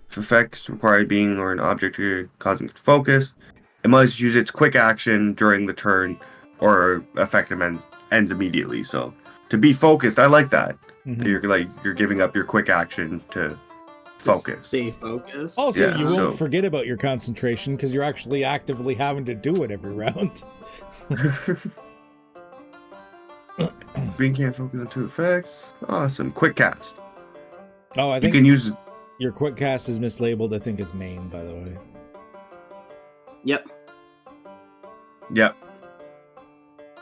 If effects require being or an object here causing it to focus, it must use its quick action during the turn or effective ends immediately. So to be focused, I like that. Mm-hmm. You're giving up your quick action to focus. Stay focused. Also, you won't forget about your concentration because you're actually actively having to do it every round. Being can't focus on two effects. Awesome. Quick cast. Oh, I think you can use. Your quick cast is mislabeled, I think, as main, by the way. Yep.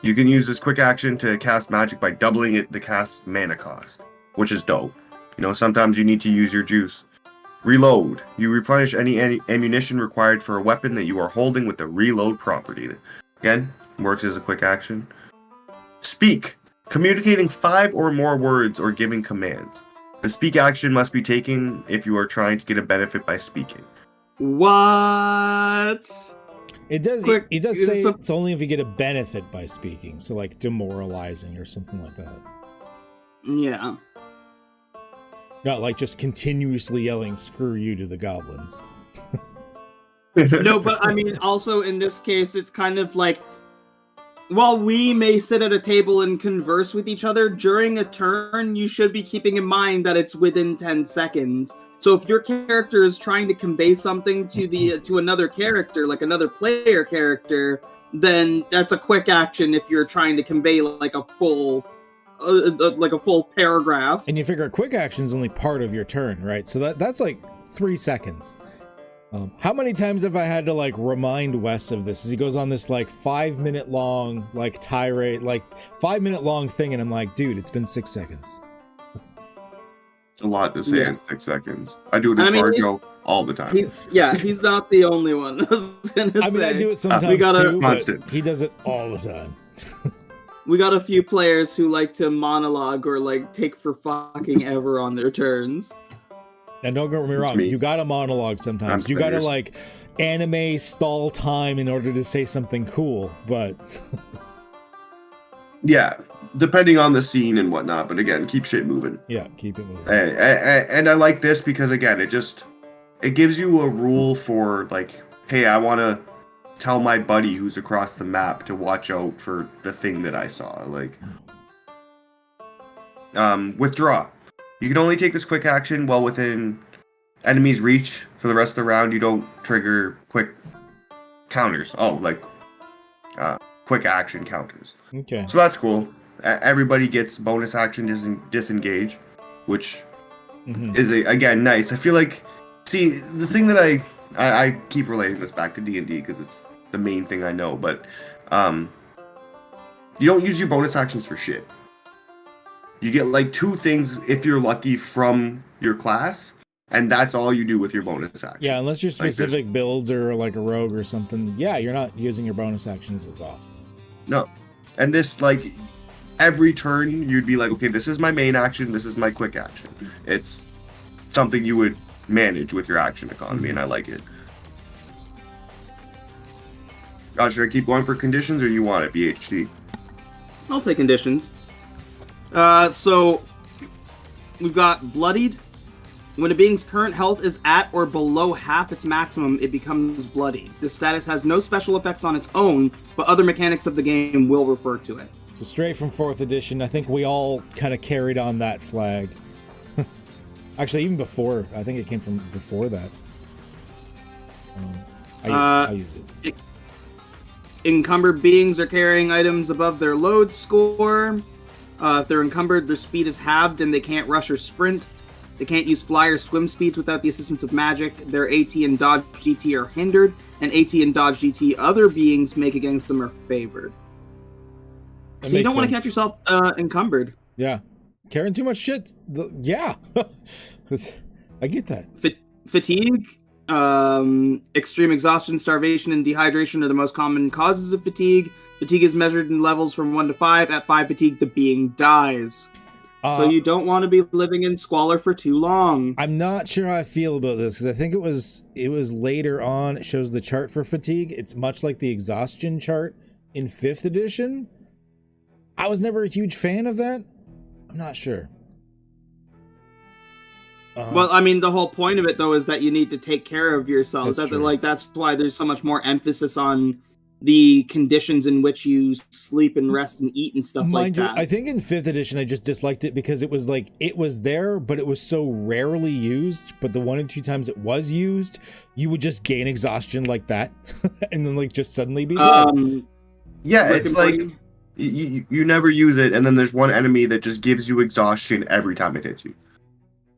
You can use this quick action to cast magic by doubling the cast mana cost, which is dope. You know, sometimes you need to use your juice. Reload. You replenish any ammunition required for a weapon that you are holding with the reload property. Again, works as a quick action. Speak. Communicating 5 or more words or giving commands. The speak action must be taken if you are trying to get a benefit by speaking. What? It does say it's only if you get a benefit by speaking, so like demoralizing or something like that. Yeah. Not like just continuously yelling "screw you" to the goblins. No, but I mean, also in this case, it's kind of like, while we may sit at a table and converse with each other, during a turn, you should be keeping in mind that it's within 10 seconds. So if your character is trying to convey something to another character, like another player character, then that's a quick action if you're trying to convey like a full paragraph. And you figure a quick action is only part of your turn, right? So that's like 3 seconds. How many times have I had to like remind Wes of this as he goes on this like 5-minute long like tirade, like 5-minute long thing, and I'm like, dude, it's been 6 seconds. A lot to say in 6 seconds. I do it as Barjo all the time. He's not the only one. I mean, I do it sometimes too, but he does it all the time. We got a few players who like to monologue or like take for fucking ever on their turns. And don't get me wrong, you gotta monologue sometimes. You gotta like anime stall time in order to say something cool, but yeah, depending on the scene and whatnot. But again, keep shit moving. Yeah, keep it moving. And I like this because again, it gives you a rule for like, hey, I want to tell my buddy who's across the map to watch out for the thing that I saw. Like, withdraw. You can only take this quick action while within enemy's reach. For the rest of the round, you don't trigger quick counters. Oh, like quick action counters. Okay. So that's cool. Everybody gets bonus action disengage, which is again nice. I feel like, see, the thing that I keep relating this back to D&D because it's the main thing I know, but you don't use your bonus actions for shit. You get like 2 things if you're lucky from your class, and that's all you do with your bonus action. Yeah, unless you're specific builds or like a rogue or something. Yeah, you're not using your bonus actions as often. No. And this, like, every turn you'd be like, okay, this is my main action, this is my quick action. It's something you would manage with your action economy, and I like it. Should I keep going for conditions, or you want it, BHD? I'll take conditions. So we've got bloodied. When a being's current health is at or below half its maximum, it becomes bloodied. This status has no special effects on its own, but other mechanics of the game will refer to it. So straight from 4th edition, I think we all kind of carried on that flag. Actually, even before, I think it came from before that. I use it. Encumbered beings are carrying items above their load score. If they're encumbered, their speed is halved and they can't rush or sprint. They can't use fly or swim speeds without the assistance of magic. Their AT and dodge GT are hindered, and AT and dodge GT other beings make against them are favored. So you don't want to catch yourself encumbered. Yeah. Carrying too much shit. Yeah. I get that. Fatigue, extreme exhaustion, starvation, and dehydration are the most common causes of fatigue. Fatigue is measured in levels from 1 to 5. At 5 fatigue, the being dies. So you don't want to be living in squalor for too long. I'm not sure how I feel about this, because I think it was later on. It shows the chart for fatigue. It's much like the exhaustion chart in 5th edition. I was never a huge fan of that. I'm not sure. Well, I mean, the whole point of it, though, is that you need to take care of yourself. That's why there's so much more emphasis on the conditions in which you sleep and rest and eat and stuff like that. I think in 5th edition, I just disliked it because it was like, it was there, but it was so rarely used. But the 1 and 2 times it was used, you would just gain exhaustion like that. And then like just suddenly be dead. Yeah, it's like you never use it, and then there's one enemy that just gives you exhaustion every time it hits you.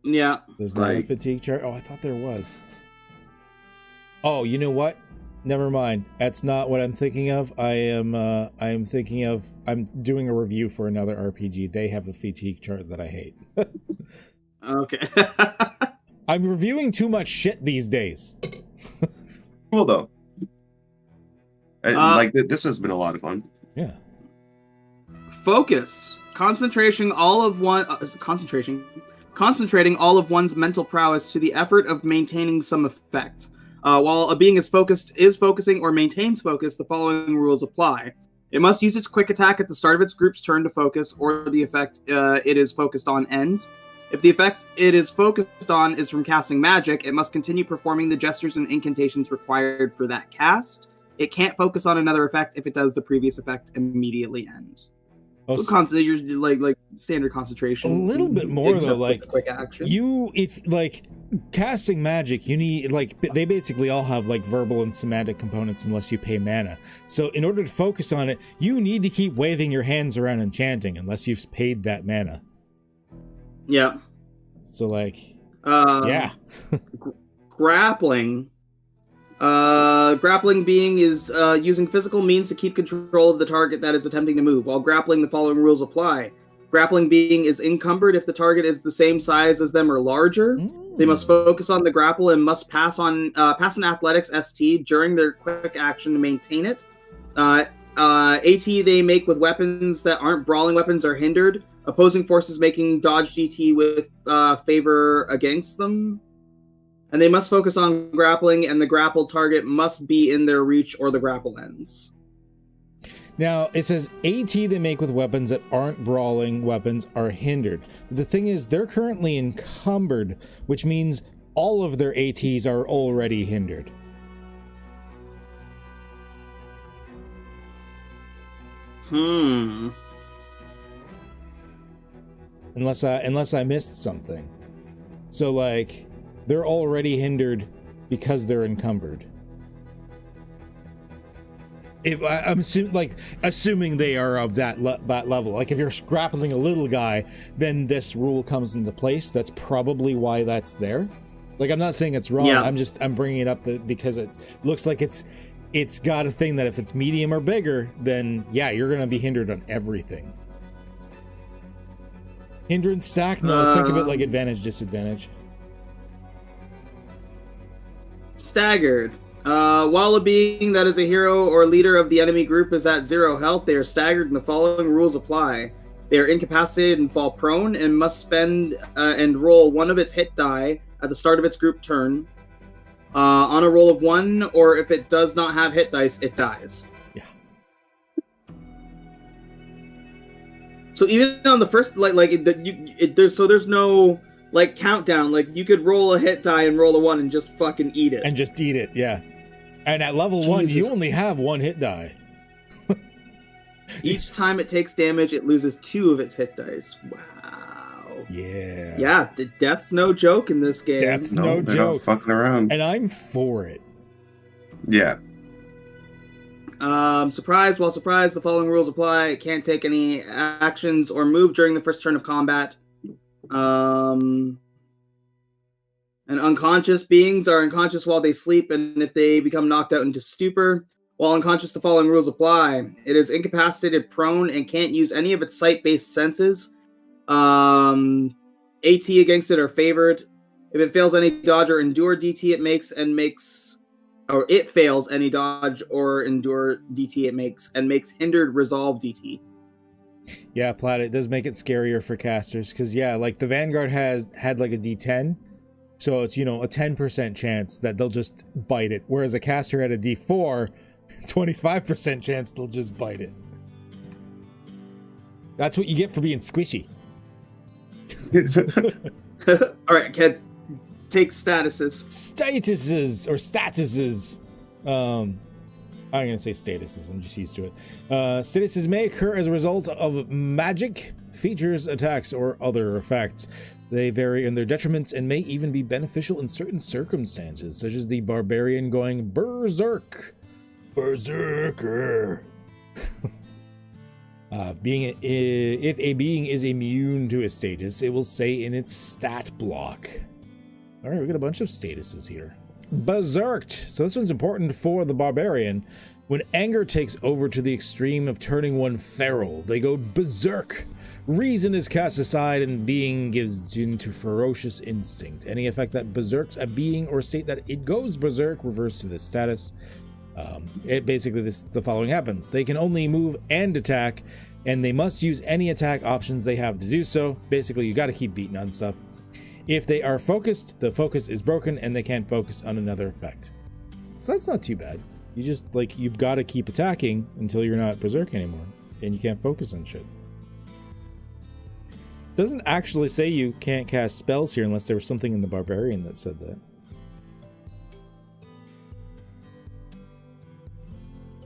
Yeah. There's not a fatigue chart. Oh, I thought there was. Oh, you know what? Never mind. That's not what I'm thinking of. I'm doing a review for another RPG. They have a fatigue chart that I hate. Okay. I'm reviewing too much shit these days. Cool though. Like this has been a lot of fun. Yeah. Focused. Concentrating all of one's mental prowess to the effort of maintaining some effect. While a being is focusing, or maintains focus, the following rules apply. It must use its quick attack at the start of its group's turn to focus, or the effect it is focused on ends. If the effect it is focused on is from casting magic, it must continue performing the gestures and incantations required for that cast. It can't focus on another effect if it does the previous effect immediately ends. So you're like standard concentration. A little bit more though, like quick action. If like casting magic, you need they basically all have like verbal and somatic components unless you pay mana. So in order to focus on it, you need to keep waving your hands around and chanting unless you've paid that mana. Yeah. So yeah. Grappling. Grappling being is using physical means to keep control of the target that is attempting to move. While grappling, the following rules apply. Grappling being is encumbered if the target is the same size as them or larger. They must focus on the grapple and must pass an athletics ST during their quick action to maintain it. AT they make with weapons that aren't brawling weapons are hindered. Opposing forces making dodge DT with favor against them. And they must focus on grappling, and the grappled target must be in their reach or the grapple ends. Now, it says AT they make with weapons that aren't brawling weapons are hindered. The thing is, they're currently encumbered, which means all of their ATs are already hindered. Unless I missed something. So, like, they're already hindered because they're encumbered. I'm assuming they are of that level. Like, if you're grappling a little guy, then this rule comes into place. That's probably why that's there. Like, I'm not saying it's wrong. Yeah. I'm bringing it up because it looks like it's got a thing that if it's medium or bigger, then yeah, you're gonna be hindered on everything. Hindrance stack? No, think of it like advantage, disadvantage. Staggered. While a being that is a hero or leader of the enemy group is at 0 health, they are staggered and the following rules apply. They are incapacitated and fall prone and must spend and roll one of its hit die at the start of its group turn. On a roll of 1, or if it does not have hit dice, it dies. Yeah. So even on the first, there's no like countdown. Like, you could roll a hit die and roll a 1 and just fucking eat it. And just eat it, yeah. And at level 1, you only have 1 hit die. Each time it takes damage, it loses 2 of its hit dice. Wow. Yeah. Yeah, death's no joke in this game. Death's no they're joke. not fucking around. And I'm for it. Yeah. Surprise. While surprised, the following rules apply. It can't take any actions or move during the first turn of combat. And unconscious beings are unconscious while they sleep, and if they become knocked out into stupor. While unconscious, the following rules apply. It is incapacitated, prone, and can't use any of its sight-based senses. AT against it are favored. If it fails any dodge or endure DT it fails any dodge or endure DT it makes, and makes hindered resolve DT. Yeah, Platt, it does make it scarier for casters, because yeah, like the Vanguard had like a D10, so it's, a 10% chance that they'll just bite it, whereas a caster had a D4, 25% chance they'll just bite it. That's what you get for being squishy. All right, Ked, take statuses. Statuses. I'm gonna say statuses. I'm just used to it. Statuses may occur as a result of magic, features, attacks, or other effects. They vary in their detriments and may even be beneficial in certain circumstances, such as the barbarian going berserker. If a being is immune to a status, it will say in its stat block. All right, we got a bunch of statuses here. Berserked. So this one's important for the barbarian. When anger takes over to the extreme of turning one feral, they go berserk. Reason is cast aside and being gives into ferocious instinct. Any effect that berserks a being or state that it goes berserk reverts to this status. The following happens. They can only move and attack, and they must use any attack options they have to do so. Basically, you got to keep beating on stuff. If they are focused, the focus is broken and they can't focus on another effect. So that's not too bad. You just, you've got to keep attacking until you're not berserk anymore, and you can't focus on shit. Doesn't actually say you can't cast spells here unless there was something in the barbarian that said that.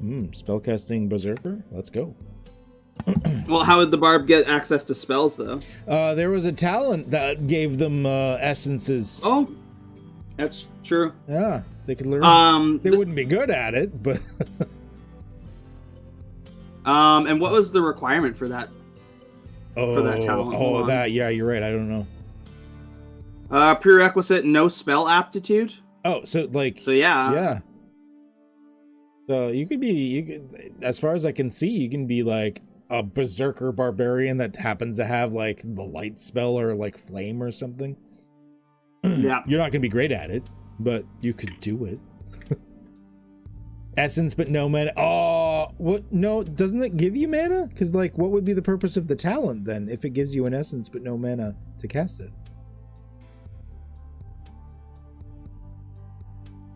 Spellcasting berserker? Let's go. Well, how would the barb get access to spells, though? There was a talent that gave them essences. Oh, that's true. Yeah, they could learn. They wouldn't be good at it, but... and what was the requirement for that? For that talent? Yeah, you're right. I don't know. Prerequisite, no spell aptitude. Oh, so yeah. Yeah. So you could, as far as I can see, you can be like a berserker barbarian that happens to have like the light spell or like flame or something. Yeah. You're not gonna be great at it, but you could do it. Essence, but no mana. Oh, what? No, doesn't it give you mana? Because what would be the purpose of the talent then if it gives you an essence but no mana to cast it?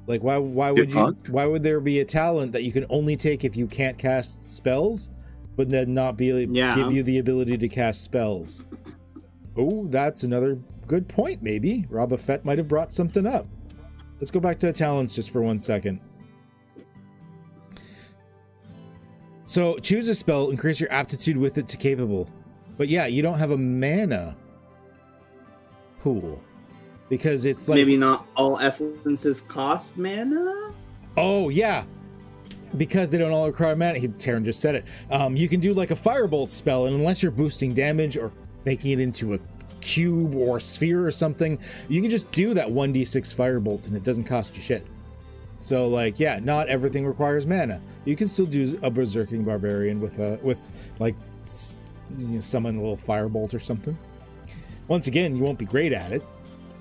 Like, why would there be a talent that you can only take if you can't cast spells, but then not give you the ability to cast spells? Oh, that's another good point, maybe. Rob Fett might have brought something up. Let's go back to the talents just for 1 second. So, choose a spell, increase your aptitude with it to capable. But yeah, you don't have a mana pool. Because it's like... Maybe not all essences cost mana? Oh, yeah. Because they don't all require mana. Taryn just said it. You can do like a firebolt spell, and unless you're boosting damage or making it into a cube or sphere or something, you can just do that 1d6 firebolt, and it doesn't cost you shit. So, like, yeah, not everything requires mana. You can still do a berserking barbarian with like, summon a little firebolt or something. Once again, you won't be great at it.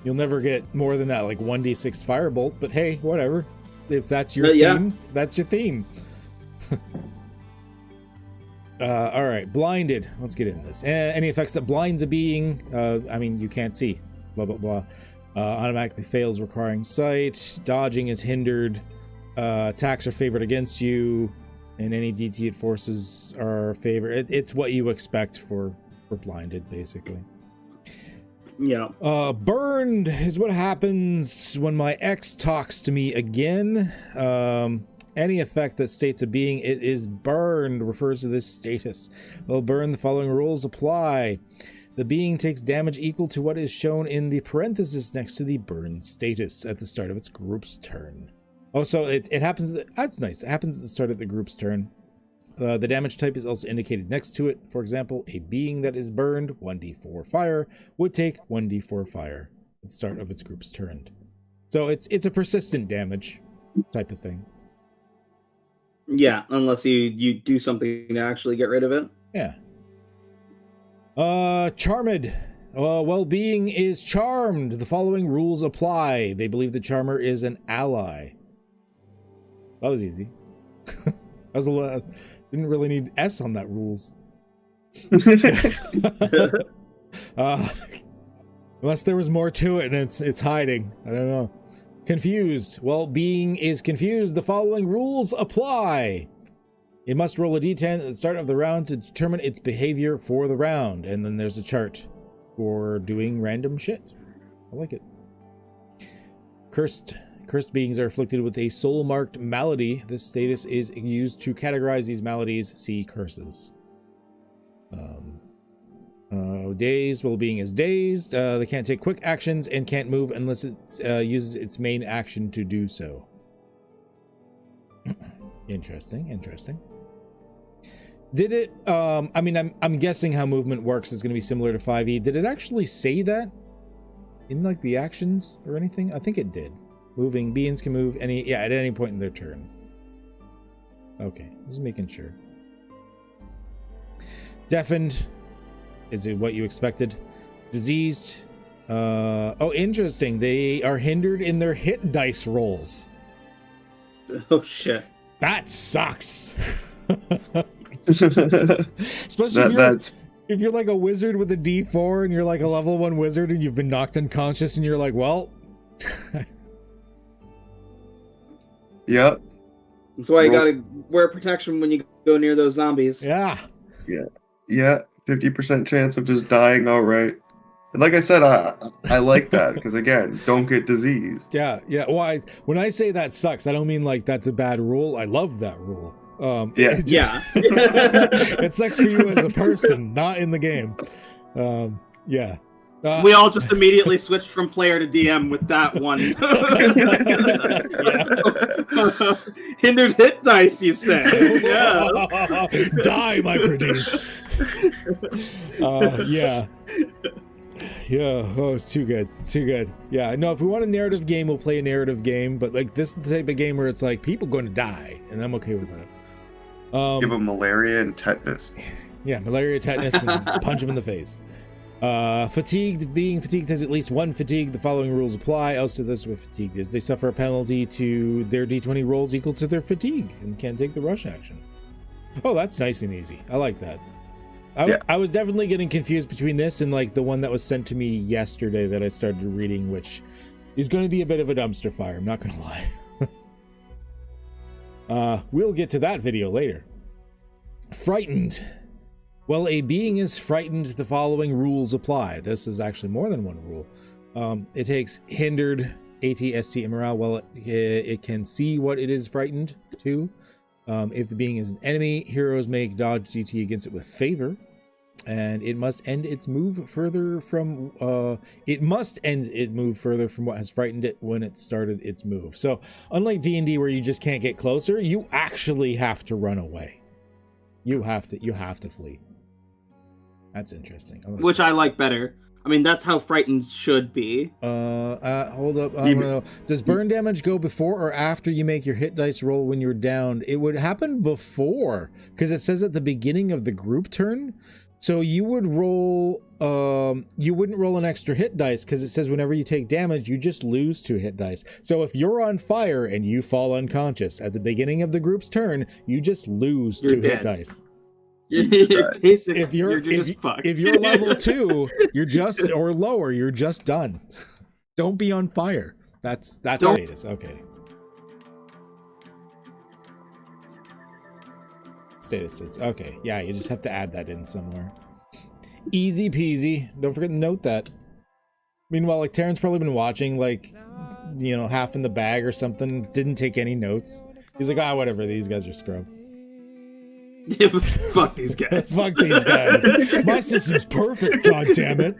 You'll never get more than that, like 1d6 firebolt, but hey, whatever. If that's your theme, that's your theme. All right, blinded. Let's get into this. Any effects that blinds a being, I mean, you can't see, blah, blah, blah. Automatically fails requiring sight. Dodging is hindered. Attacks are favored against you, and any DT forces are favored. It's what you expect for blinded, basically. Yeah. Burned is what happens when my ex talks to me again. Any effect that states a being it is burned refers to this status. Well, burn, the following rules apply. The being takes damage equal to what is shown in the parenthesis next to the burn status at the start of its group's turn. Oh, so it happens. That's nice. It happens at the start of the group's turn. The damage type is also indicated next to it. For example, a being that is burned 1d4 fire would take 1d4 fire at the start of its group's turn. So it's a persistent damage type of thing. Yeah, unless you do something to actually get rid of it. Yeah. Charmed. Well-being is charmed. The following rules apply. They believe the charmer is an ally. That was easy. That was a lot. Didn't really need S on that rules. Unless there was more to it and it's hiding. I don't know. Confused. Well, being is confused. The following rules apply. It must roll a d10 at the start of the round to determine its behavior for the round. And then there's a chart for doing random shit. I like it. Cursed. Cursed beings are afflicted with a soul-marked malady. This status is used to categorize these maladies. See curses. Dazed. Well-being is dazed. They can't take quick actions and can't move unless it uses its main action to do so. Interesting. Did it, I mean, I'm guessing how movement works is going to be similar to 5e. Did it actually say that in, like, the actions or anything? I think it did. Moving beings can move at any point in their turn. Okay, just making sure. Deafened. Is it what you expected? Diseased. Oh, interesting. They are hindered in their hit dice rolls. Oh, shit. That sucks. Especially if you're like a wizard with a D4 and you're like a level 1 wizard and you've been knocked unconscious and you're like, well... Yep. That's why you gotta wear protection when you go near those zombies. Yeah. 50% chance of just dying outright. And like I said, I like that because, again, don't get diseased. Yeah. Well, when I say that sucks, I don't mean like that's a bad rule. I love that rule. It sucks for you as a person, not in the game. Yeah. We all just immediately switched from player to DM with that one. Hindered hit dice, you say? Yeah. Die, my pretties. Yeah. Oh, it's too good. Yeah, no, if we want a narrative game, we'll play a narrative game, but like this is the type of game where it's like people going to die, and I'm okay with that. Give them malaria and tetanus. Yeah, malaria, tetanus, and punch them in the face. Fatigued. Being fatigued has at least one fatigue. The following rules apply. Also, this is what fatigued is. They suffer a penalty to their d20 rolls equal to their fatigue and can't take the rush action. Oh, that's nice and easy. I like that. I was definitely getting confused between this and like the one that was sent to me yesterday that I started reading, which He's going to be a bit of a dumpster fire, I'm not going to lie. We'll get to that video later. Frightened. Well, a being is frightened, the following rules apply. This is actually more than one rule. It takes hindered, AT, ST, and morale. Well, it can see what it is frightened to. If the being is an enemy, heroes make dodge DT against it with favor. And it must end its move further from what has frightened it when it started its move. So unlike D&D where you just can't get closer, you actually have to run away. You have to flee. That's interesting. Which I like better. I mean, that's how frightened should be. Hold up. I don't know. Does burn damage go before or after you make your hit dice roll when you're downed? It would happen before, because it says at the beginning of the group turn. So you would roll, you wouldn't roll an extra hit dice because it says whenever you take damage, you just lose 2 hit dice. So if you're on fire and you fall unconscious at the beginning of the group's turn, you just lose 2 hit dice. Basically, you're just fucked. If you're level 2, you're just, or lower, you're just done. Don't be on fire. That's status. Okay. Statuses. Okay, yeah, you just have to add that in somewhere. Easy peasy. Don't forget to note that. Meanwhile, like, Terran's probably been watching, like, you know, half in the bag or something, didn't take any notes. He's like, whatever, these guys are scrub. Yeah, fuck these guys. Fuck these guys. My system's perfect, god damn it.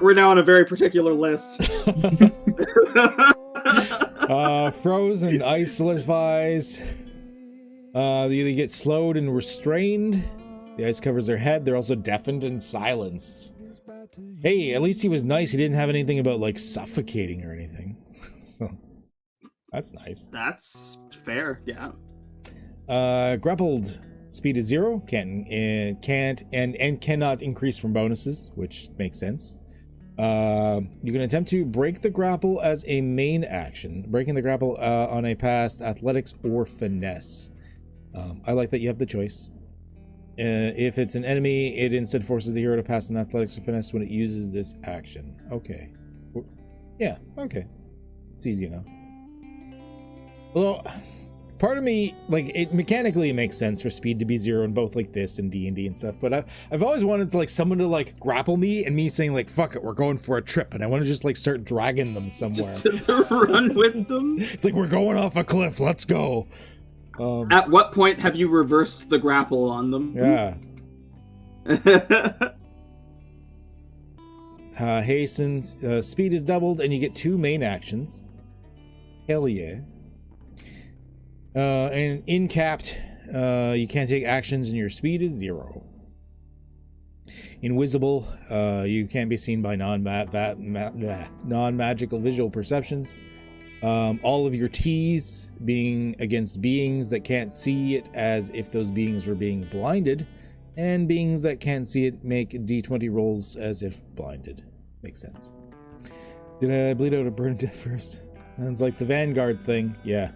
We're now on a very particular list. Frozen ice solidifies. They either get slowed and restrained. The ice covers their head. They're also deafened and silenced. Hey, at least he was nice. He didn't have anything about, like, suffocating or anything. So that's nice. That's fair, yeah. Grappled. Speed is 0. Can't and cannot increase from bonuses, which makes sense. You can attempt to break the grapple as a main action. Breaking the grapple on a past athletics or finesse. I like that you have the choice. If it's an enemy, it instead forces the hero to pass an athletics or finesse when it uses this action. Okay. Yeah, okay. It's easy enough. Although, part of me, like, it mechanically makes sense for speed to be 0 in both, like, this and D&D and stuff, but I've always wanted to, like, someone to, like, grapple me and me saying, like, fuck it, we're going for a trip, and I want to just, like, start dragging them somewhere. Just to run with them? It's like, we're going off a cliff, let's go. At what point have you reversed the grapple on them? Yeah. Hastens, speed is doubled, and you get 2 main actions. Hell yeah. And in capped, you can't take actions and your speed is 0. Invisible, you can't be seen by non-magical visual perceptions. All of your T's being against beings that can't see it as if those beings were being blinded, and beings that can't see it make D20 rolls as if blinded. Makes sense. Did I bleed out or burn to death first? Sounds like the Vanguard thing. Yeah.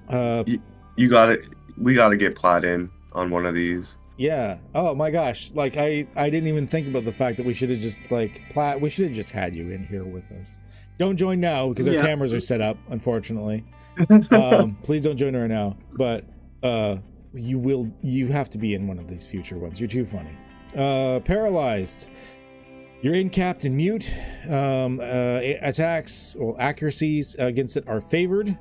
You got it. We got to get Plaid in on one of these. Yeah. Oh my gosh. Like I didn't even think about the fact that we should have just, like, Plaid. We should have just had you in here with us. Don't join now because our cameras are set up, unfortunately. Please don't join right now. But you have to be in one of these future ones. You're too funny. Paralyzed. You're in capped and mute. Attacks or accuracies against it are favored.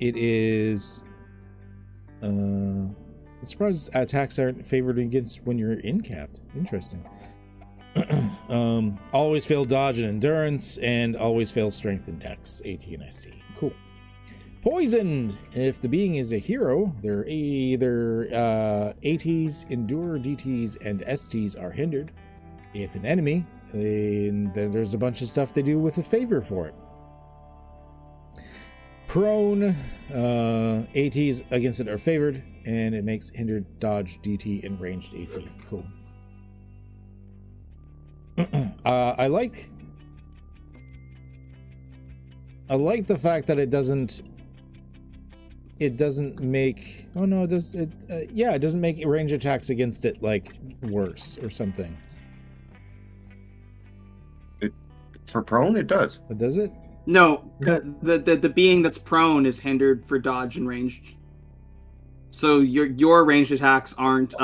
It is. I'm surprised attacks aren't favored against when you're in capped. Interesting. Always fail dodge and endurance, and always fail strength and dex, AT and ST. Cool. Poisoned. If the being is a hero, they're either ATs, endure, DTs, and STs are hindered. If an enemy, then there's a bunch of stuff they do with a favor for it. Prone, ATs against it are favored, and it makes hindered, dodge, DT, and ranged AT. Cool. I like the fact that it doesn't make, it doesn't make range attacks against it, like, worse or something. For prone, it does. But does it? No, No. the being that's prone is hindered for dodge and ranged. So your ranged attacks aren't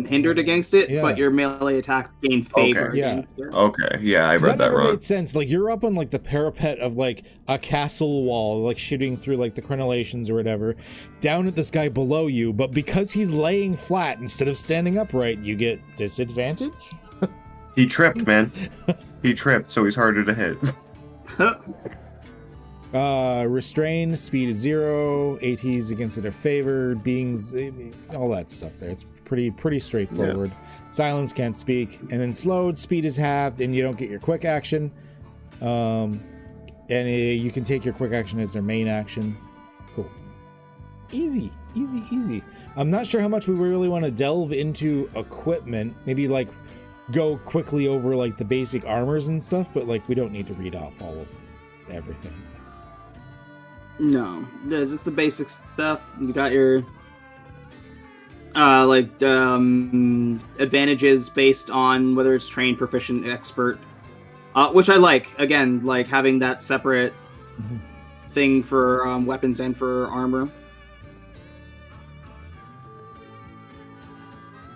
hindered against it, Yeah. but your melee attacks gain favor Okay. Yeah. against it. Okay, yeah, I 'Cause read that never wrong. made sense. Like you're up on like the parapet of like a castle wall, like shooting through like the crenellations or whatever, down at this guy below you. But because he's laying flat instead of standing upright, you get disadvantage. He tripped, man. He tripped, so he's harder to hit. Restrained, speed is 0, ATs against it are favored, beings, all that stuff there. It's pretty straightforward. Silence, can't speak, and then slowed, speed is halved, and you don't get your quick action. And you can take your quick action as their main action. Cool. Easy. I'm not sure how much we really want to delve into equipment. Maybe like go quickly over like the basic armors and stuff, but like we don't need to read off all of everything. No, just the basic stuff. You got your advantages based on whether it's trained, proficient, expert, which I like. Again, like having that separate thing for weapons and for armor.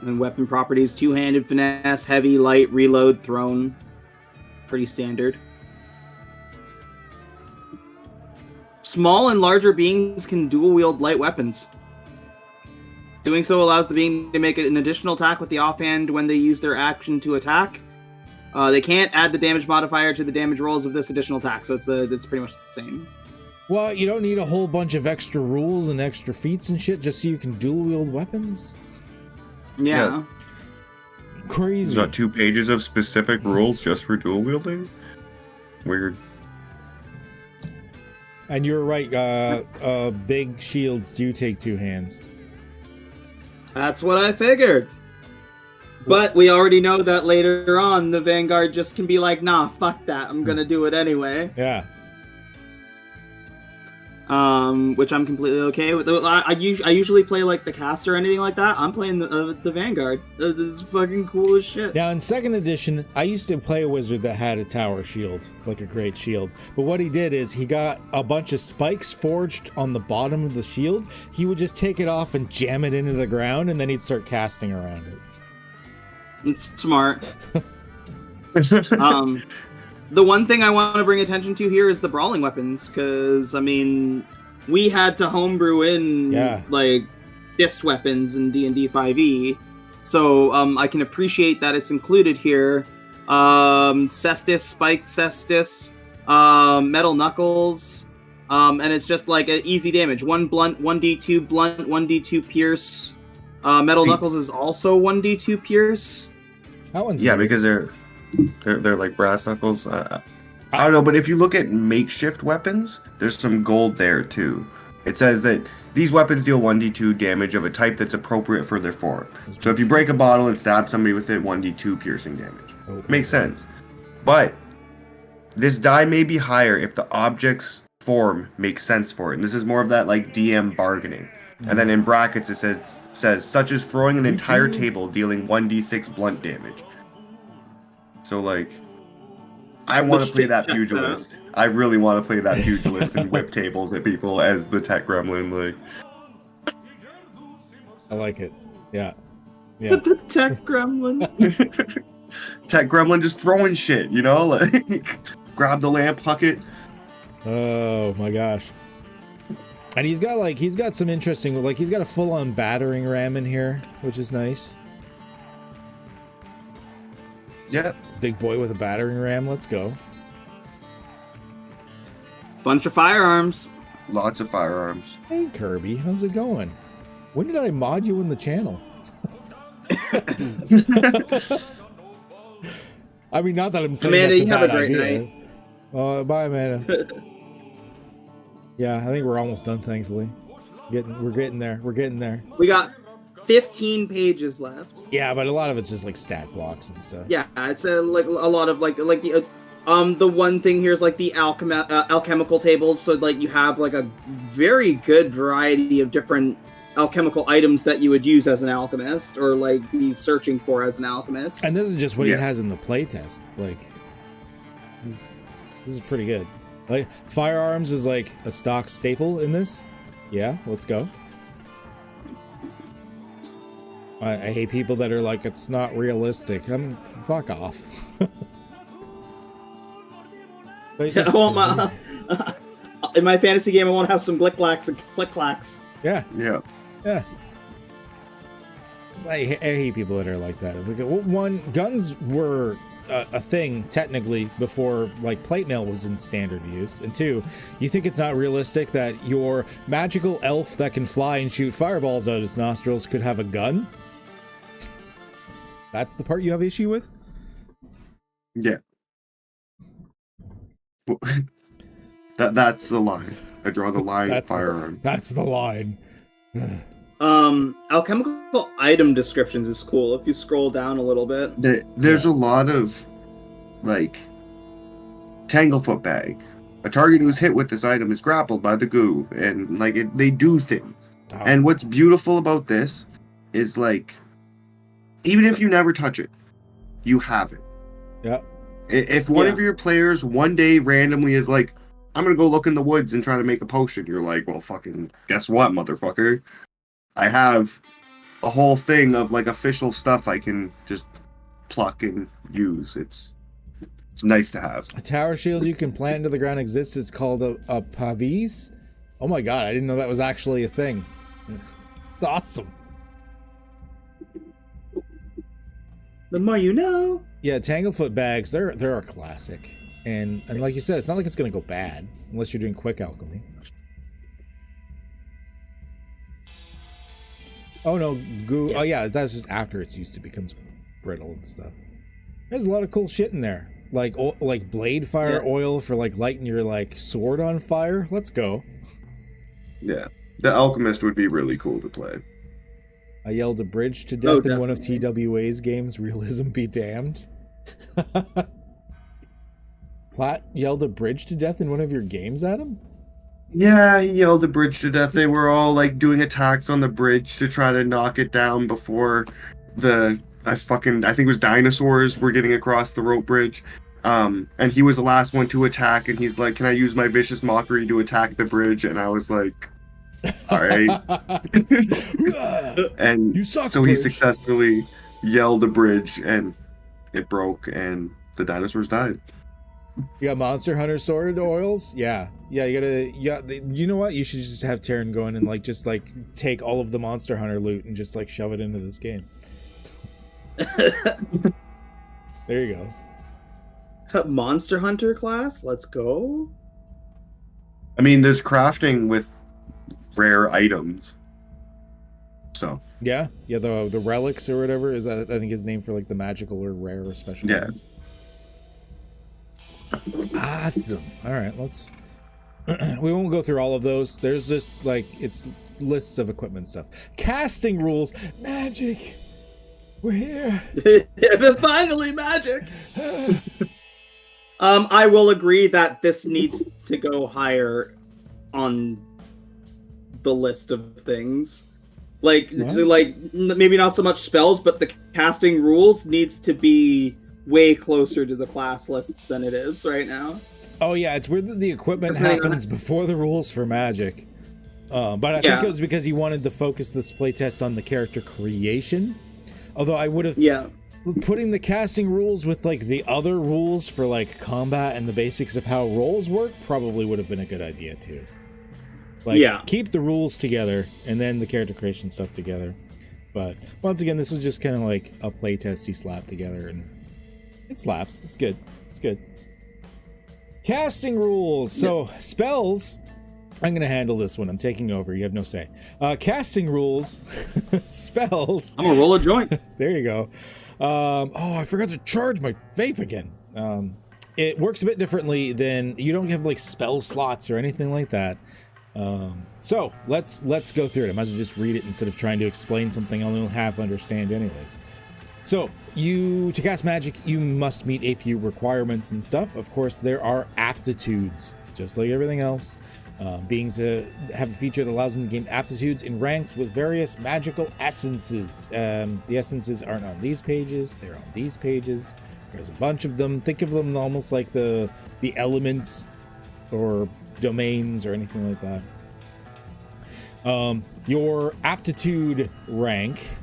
And weapon properties: two-handed, finesse, heavy, light, reload, thrown. Pretty standard. Small and larger beings can dual-wield light weapons. Doing so allows the being to make an additional attack with the offhand when they use their action to attack. They can't add the damage modifier to the damage rolls of this additional attack, so it's pretty much the same. Well, you don't need a whole bunch of extra rules and extra feats and shit just so you can dual-wield weapons? Yeah. Crazy. There's not 2 pages of specific rules just for dual wielding? Weird. And you're right, big shields do take 2 hands. That's what I figured. But we already know that later on, the Vanguard just can be like, nah, fuck that, I'm gonna do it anyway. Yeah. Which I'm completely okay with. I usually play like the caster or anything like that. I'm playing the Vanguard. This is fucking cool as shit. Now in 2nd edition, I used to play a wizard that had a tower shield, like a great shield. But what he did is he got a bunch of spikes forged on the bottom of the shield. He would just take it off and jam it into the ground, and then he'd start casting around it. It's smart. The one thing I want to bring attention to here is the brawling weapons, because, I mean, we had to homebrew in, like, fist weapons in D&D 5e, so I can appreciate that it's included here. Cestus, Spiked Cestus, Metal Knuckles, and it's just, like, an easy damage. 1 blunt, 1d2 blunt, 1d2 pierce. Metal Knuckles is also 1d2 pierce. That one's Yeah, weird. because they're like brass knuckles. I don't know, but if you look at makeshift weapons, there's some gold there too. It says that these weapons deal 1d2 damage of a type that's appropriate for their form. So if you break a bottle and stab somebody with it, 1d2 piercing damage. Makes sense. But this die may be higher if the object's form makes sense for it. And this is more of that like DM bargaining. And then in brackets it says such as throwing an entire table dealing 1d6 blunt damage. So, like, I want to play that pugilist. I really want to play that pugilist and whip tables at people as the tech gremlin. Like, I like it. Yeah. The tech gremlin. Tech gremlin just throwing shit, you know? Like, grab the lamp, huck it. Oh my gosh. And he's got some interesting, like, he's got a full-on battering ram in here, which is nice. Yeah. Big boy with a battering ram. Let's go. Bunch of firearms. Lots of firearms. Hey, Kirby. How's it going? When did I mod you in the channel? I mean, not that I'm saying Amanda, that's a you have a bad great idea. Bye, Amanda. Yeah, I think we're almost done, thankfully. We're getting there. We're getting there. We got 15 pages left. Yeah, but a lot of it's just like stat blocks and stuff. Yeah, it's like a lot of like the one thing here is like the alchemical tables. So like you have like a very good variety of different alchemical items that you would use as an alchemist or like be searching for as an alchemist. And this is just what he has in the playtest. Like, This is pretty good. Like, firearms is like a stock staple in this. Yeah, let's go. I hate people that are like, it's not realistic. Fuck off. I want my in my fantasy game. I want to have some glick-clacks and click-clacks. Yeah. Yeah. I hate people that are like that. One, guns were a thing technically before like plate mail was in standard use, and two, you think it's not realistic that your magical elf that can fly and shoot fireballs out of his nostrils could have a gun? That's the part you have issue with? Yeah. That's the line. I draw the line at firearm. That's the line. Alchemical item descriptions is cool if you scroll down a little bit. There's a lot of, like, Tanglefoot bag. A target who's hit with this item is grappled by the goo, and like they do things. Oh. And what's beautiful about this is, like, even if you never touch it, you have it. Yeah. If one of your players one day randomly is like, I'm gonna go look in the woods and try to make a potion, you're like, well, fucking guess what, motherfucker? I have a whole thing of like official stuff I can just pluck and use. It's nice to have. A tower shield you can plant into the ground exists. It's called a pavis. Oh my god, I didn't know that was actually a thing. It's awesome. The more you know. Yeah, Tanglefoot bags, they're a classic. And like you said, it's not like it's gonna go bad unless you're doing quick alchemy. Oh no, goo. Oh yeah, that's just after it's used to becomes brittle and stuff. There's a lot of cool shit in there, like blade fire oil for like lighting your like sword on fire. Let's go. Yeah, the alchemist would be really cool to play. I yelled a bridge to death in one of TWA's games. Realism be damned. Platt yelled a bridge to death in one of your games, Adam? Yeah, he yelled the bridge to death. They were all like doing attacks on the bridge to try to knock it down before I think it was dinosaurs were getting across the rope bridge. And he was the last one to attack, and he's like, can I use my vicious mockery to attack the bridge? And I was like, all right. And you suck, so bridge. He successfully yelled the bridge, and it broke, and the dinosaurs died. You got Monster Hunter sword oils? Yeah, you know what? You should just have Terran go in and like just like take all of the Monster Hunter loot and just like shove it into this game. There you go. Monster Hunter class? Let's go. I mean, there's crafting with rare items. So yeah, the relics or whatever is that, I think his name for like the magical or rare or special items. Awesome. All right, let's we won't go through all of those. There's just like it's lists of equipment stuff. Casting rules, magic. We're here. Finally, magic. I will agree that this needs to go higher on the list of things. Like maybe not so much spells, but the casting rules needs to be way closer to the class list than it is right now. Oh yeah, it's weird that the equipment happens before the rules for magic. But I think it was because he wanted to focus this playtest on the character creation. Although I would have putting the casting rules with like the other rules for like combat and the basics of how rolls work probably would have been a good idea too. Like keep the rules together and then the character creation stuff together. But once again, this was just kind of like a playtest he slapped together, and it slaps. It's good. It's good. Casting rules. So spells. I'm going to handle this one. I'm taking over. You have no say. Casting rules. Spells. I'm going to roll a joint. There you go. I forgot to charge my vape again. It works a bit differently than, you don't have like spell slots or anything like that. So let's go through it. I might as well just read it instead of trying to explain something I only half understand anyways. So to cast magic, you must meet a few requirements and stuff. Of course, there are aptitudes, just like everything else. Beings have a feature that allows them to gain aptitudes in ranks with various magical essences. The essences aren't on these pages, they're on these pages. There's a bunch of them. Think of them almost like the elements or domains or anything like that. Your aptitude rank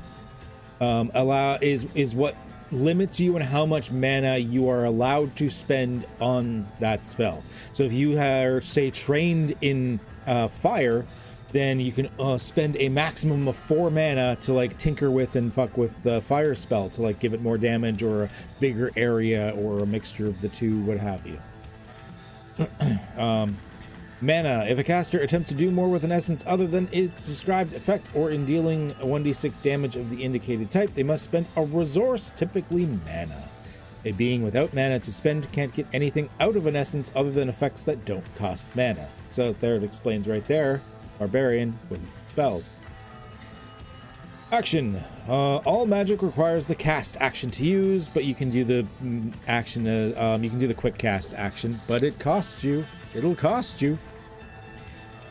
is what limits you on how much mana you are allowed to spend on that spell. So if you are, say, trained in fire, then you can spend a maximum of 4 mana to like tinker with and fuck with the fire spell to like give it more damage or a bigger area or a mixture of the two, what have you. Mana. If a caster attempts to do more with an essence other than its described effect or in dealing 1d6 damage of the indicated type, they must spend a resource, typically mana. A being without mana to spend can't get anything out of an essence other than effects that don't cost mana. So there it explains right there. Barbarian with spells. Action. All magic requires the cast action to use, but you can do the action. You can do the quick cast action, but it costs you. It'll cost you.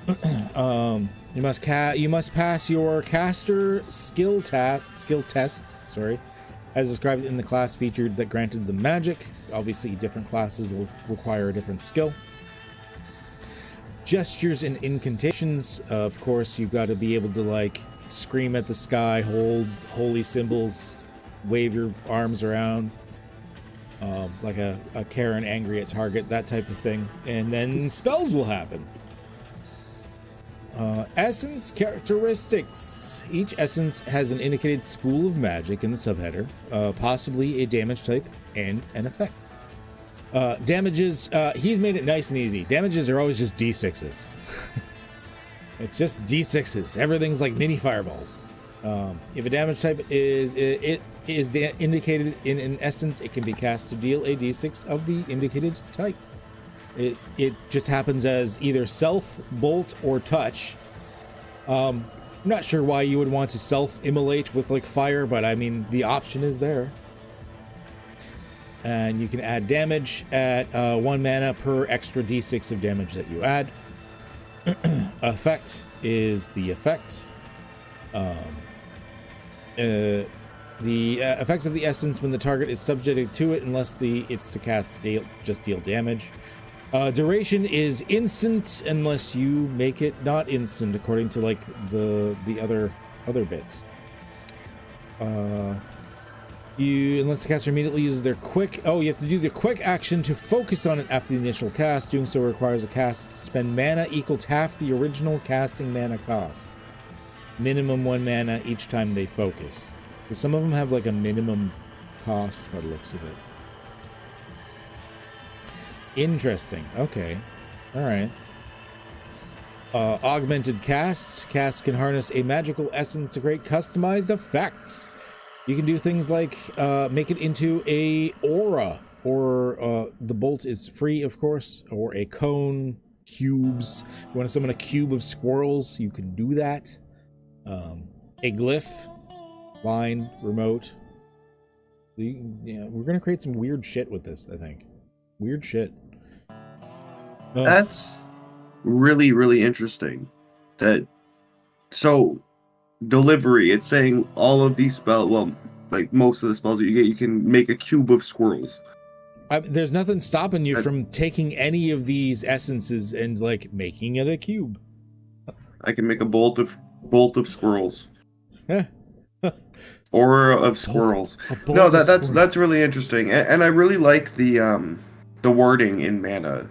You must pass your caster skill test. Sorry, as described in the class featured that granted the magic. Obviously, different classes will require a different skill. Gestures and incantations. Of course, you've got to be able to like scream at the sky, hold holy symbols, wave your arms around, like a Karen angry at target, that type of thing. And then spells will happen. Essence characteristics. Each essence has an indicated school of magic in the subheader, possibly a damage type and an effect. Damages, he's made it nice and easy. Damages are always just D6s. It's just D6s. Everything's like mini fireballs. If a damage type is indicated in an essence, it can be cast to deal a D6 of the indicated type. It just happens as either self, bolt, or touch. I'm not sure why you would want to self-immolate with like fire, but I mean the option is there. And you can add damage at 1 mana per extra d6 of damage that you add. Effect is the effect. The effects of the essence when the target is subjected to it, unless it's to cast deal damage. Duration is instant unless you make it not instant, according to like the other bits. Unless the caster immediately uses their quick... Oh, you have to do the quick action to focus on it after the initial cast. Doing so requires a cast to spend mana equal to half the original casting mana cost. Minimum 1 mana each time they focus. So some of them have like a minimum cost by the looks of it. Interesting. Okay. Alright. Augmented casts. Casts can harness a magical essence to create customized effects. You can do things like make it into a aura, or the bolt is free, of course, or a cone, cubes. You want to summon a cube of squirrels, you can do that. A glyph, line, remote. Yeah, we're gonna create some weird shit with this, I think. Weird shit. That's really, really interesting. So delivery, it's saying all of these spells, well, like most of the spells that you get, you can make a cube of squirrels. There's nothing stopping you from taking any of these essences and like making it a cube. I can make a bolt of squirrels. Aura of squirrels. No, that's really interesting, and I really like the wording in mana.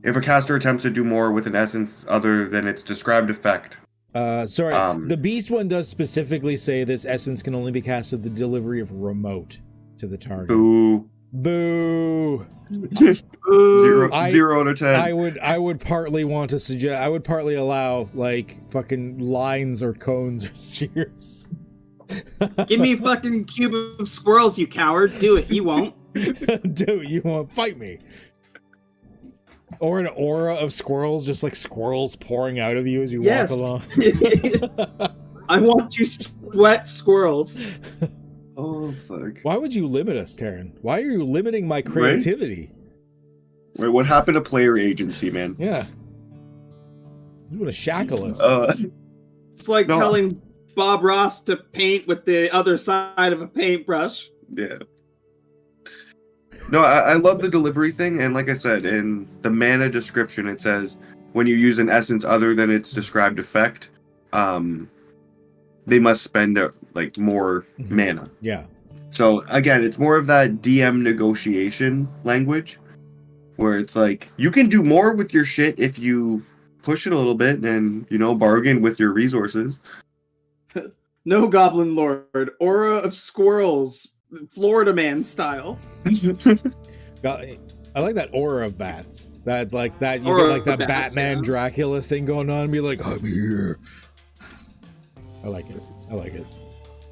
If a caster attempts to do more with an essence other than its described effect. The beast one does specifically say this essence can only be cast with the delivery of remote to the target. Boo. Boo. 0 out of 10. I would partly want to suggest, I would partly allow like fucking lines or cones or spheres. Give me a fucking cube of squirrels, you coward. Do it. You won't. Do it. You won't. Fight me. Or an aura of squirrels, just like squirrels pouring out of you as you walk along. I want to sweat squirrels. Oh, fuck. Why would you limit us, Taryn? Why are you limiting my creativity? Wait, what happened to player agency, man? Yeah. You want to shackle us. It's like telling Bob Ross to paint with the other side of a paintbrush. Yeah. No, I love the delivery thing, and like I said, in the mana description, it says when you use an essence other than its described effect, they must spend like more mana. Yeah. So again, it's more of that DM negotiation language, where it's like you can do more with your shit if you push it a little bit and bargain with your resources. No, Goblin Lord, aura of squirrels, Florida Man style. I like that aura of bats. That like that you Aura get like that of bats, Batman yeah. Dracula thing going on and be like, I'm here. I like it.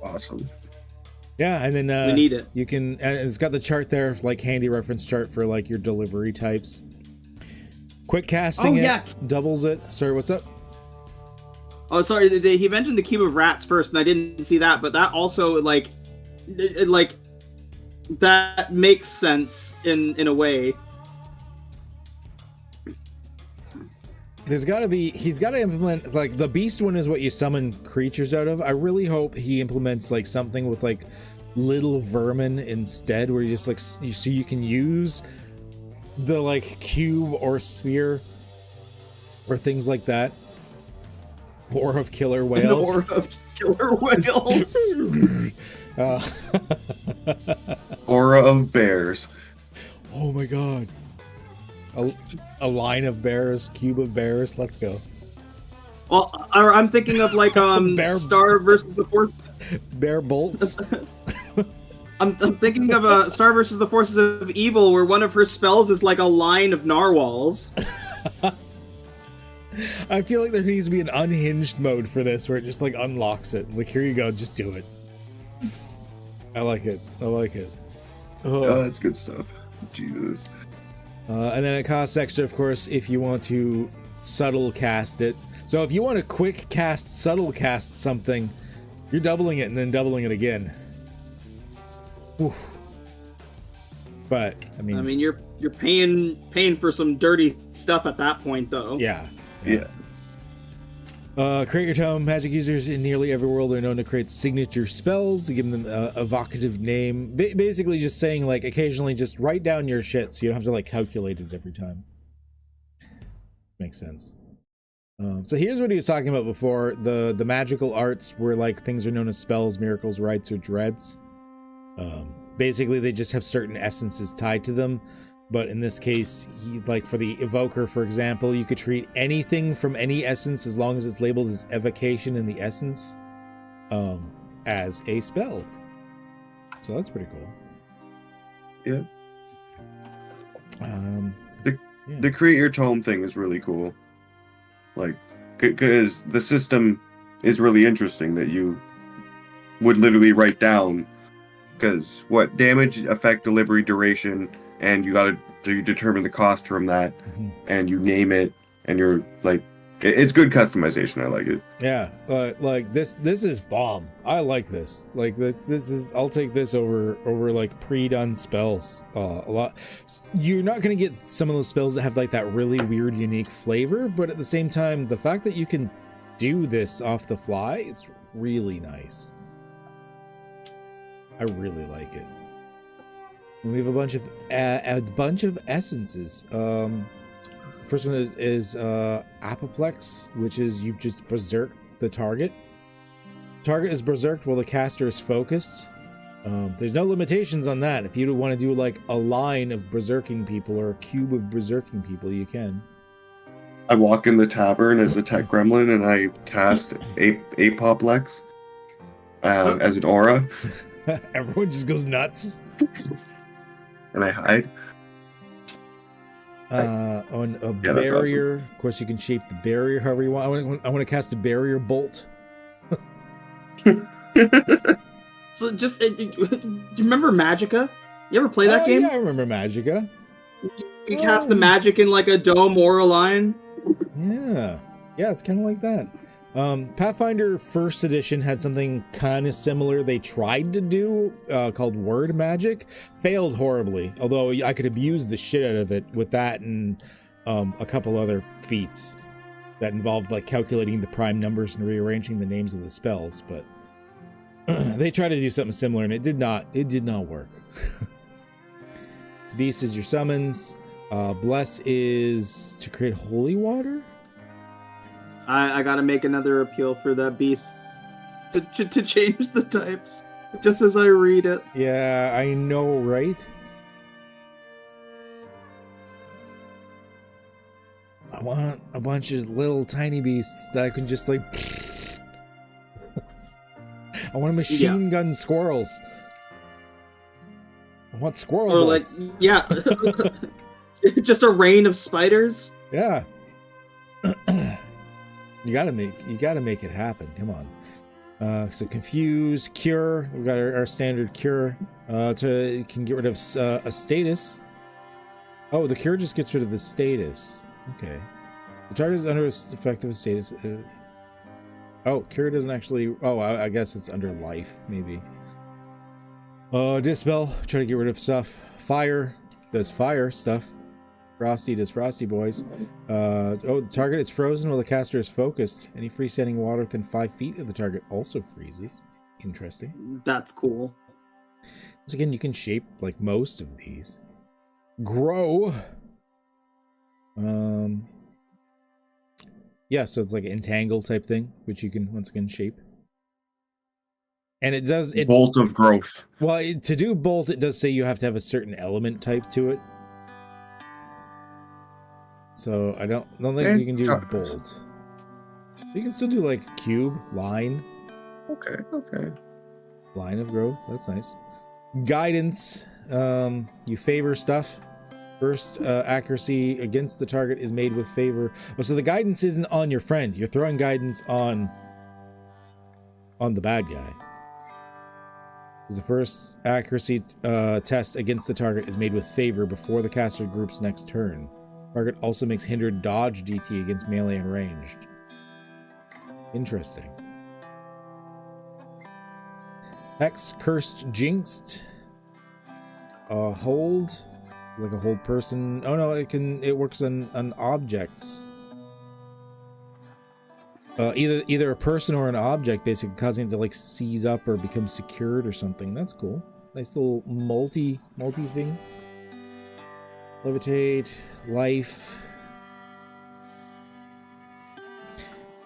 Awesome. Yeah, and then We need it. you can and it's got the chart there, like handy reference chart for like your delivery types. Quick casting doubles it. Sorry, what's up? Oh, sorry. He mentioned the cube of rats first, and I didn't see that. But that also like that makes sense in a way. He's got to implement like the beast one is what you summon creatures out of. I really hope he implements like something with like little vermin instead, where you just like so you can use the like cube or sphere or things like that. Aura of killer whales. Aura of killer whales. Aura of bears. Oh my god. A line of bears, cube of bears. Let's go. Well, I'm thinking of like Star versus the Force. Bear bolts. I'm thinking of a Star versus the Forces of Evil, where one of her spells is like a line of narwhals. I feel like there needs to be an unhinged mode for this, where it just like unlocks it. Like, here you go, just do it. I like it. Oh, that's good stuff. Jesus. And then it costs extra, of course, if you want to subtle cast it. So if you want to quick cast, subtle cast something, you're doubling it and then doubling it again. Oof. But I mean, you're paying for some dirty stuff at that point, though. Yeah. Create your tome. Magic users in nearly every world are known to create signature spells to give them an evocative name. Basically just saying, like, occasionally just write down your shit so you don't have to, like, calculate it every time. Makes sense. So here's what he was talking about before. The magical arts where, like, things are known as spells, miracles, rites, or dreads. Basically, they just have certain essences tied to them. But in this case, like for the evoker, for example, you could treat anything from any essence as long as it's labeled as evocation in the essence as a spell. So that's pretty cool. Yeah. Yeah. The create your tome thing is really cool. Like, because the system is really interesting that you would literally write down, because what damage, effect, delivery, duration, and you determine the cost from that, and you name it, and you're like, it's good customization. I like it. Yeah, like this is bomb. I like this. Like this is. I'll take this over like pre-done spells. A lot. You're not gonna get some of those spells that have like that really weird, unique flavor, but at the same time, the fact that you can do this off the fly is really nice. I really like it. And we have a bunch of essences. First one is Apoplex, which is you just berserk the target. Target is berserked while the caster is focused. There's no limitations on that. If you want to do like a line of berserking people or a cube of berserking people, you can. I walk in the tavern as a tech gremlin and I cast Apoplex as an aura. Everyone just goes nuts. And I hide. On a barrier. Awesome. Of course, you can shape the barrier however you want. I want to cast a barrier bolt. So just, do you remember Magicka? You ever play that game? Yeah, I remember Magicka. You cast the magic in like a dome or a line. Yeah, it's kind of like that. Pathfinder First Edition had something kind of similar they tried to do called Word Magic. Failed horribly, although I could abuse the shit out of it with that and a couple other feats that involved like calculating the prime numbers and rearranging the names of the spells, but they tried to do something similar and it did not work. Beast is your summons. Bless is to create holy water. I gotta make another appeal for that beast to change the types, just as I read it. Yeah, I know, right? I want a bunch of little tiny beasts that I can just like... I want to machine gun squirrels. I want squirrel bolts. Like, yeah. Just a rain of spiders? Yeah. You gotta make it happen. Come on. So confuse, cure. We've got our standard cure. Can get rid of a status. Oh, the cure just gets rid of the status. Okay. The target is under effect of a status. Oh, cure doesn't actually... Oh, I guess it's under life, maybe. Dispel. Try to get rid of stuff. Fire does fire stuff. Frosty does frosty boys. The target is frozen while the caster is focused. Any freestanding water within 5 feet of the target also freezes. Interesting. That's cool. Once again, you can shape like most of these. Grow. Yeah, so it's like an entangle type thing, which you can once again shape. And it does it bolt of growth. Well, to do bolt, it does say you have to have a certain element type to it. So I don't think you can do bolt. You can still do like cube, line. Okay. Line of growth. That's nice. Guidance. You favor stuff. First accuracy against the target is made with favor. Oh, so the guidance isn't on your friend. You're throwing guidance on the bad guy. The first accuracy test against the target is made with favor before the caster group's next turn. Target also makes hindered dodge DT against melee and ranged. Interesting. Hex, cursed, jinxed. Hold, like a hold person. Oh no, it works on objects. Either a person or an object, basically causing it to like seize up or become secured or something. That's cool. Nice little multi thing. Levitate, life.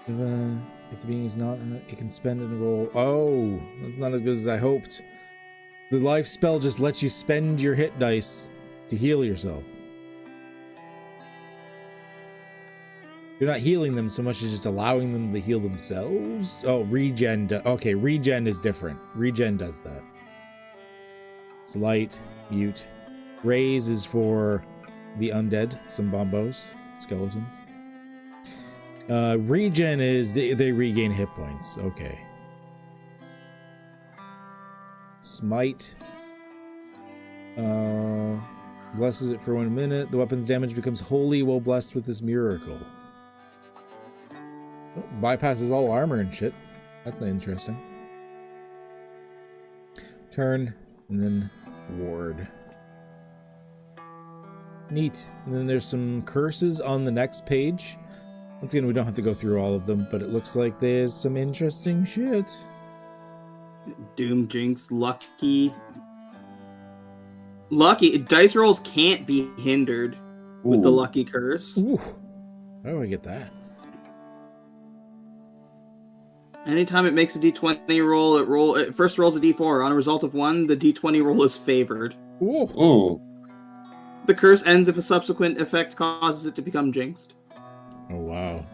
If the being is not, it can spend and roll. Oh, that's not as good as I hoped. The life spell just lets you spend your hit dice to heal yourself. You're not healing them so much as just allowing them to heal themselves. Oh, regen. Okay, regen is different. Regen does that. It's light, mute. Raise is for the undead, some bombos, skeletons. Regen is they regain hit points. Okay. Smite. Blesses it for 1 minute. The weapon's damage becomes holy while blessed with this miracle. Oh, bypasses all armor and shit. That's interesting. Turn, and then ward. Neat. And then there's some curses on the next page. Once again, we don't have to go through all of them, but it looks like there's some interesting shit. Doom, Jinx, Lucky. Dice rolls can't be hindered with the Lucky curse. Ooh. How do I get that? Anytime it makes a d20 roll, it first rolls a d4. On a result of 1, the d20 roll is favored. Ooh. The curse ends if a subsequent effect causes it to become jinxed. Oh, wow.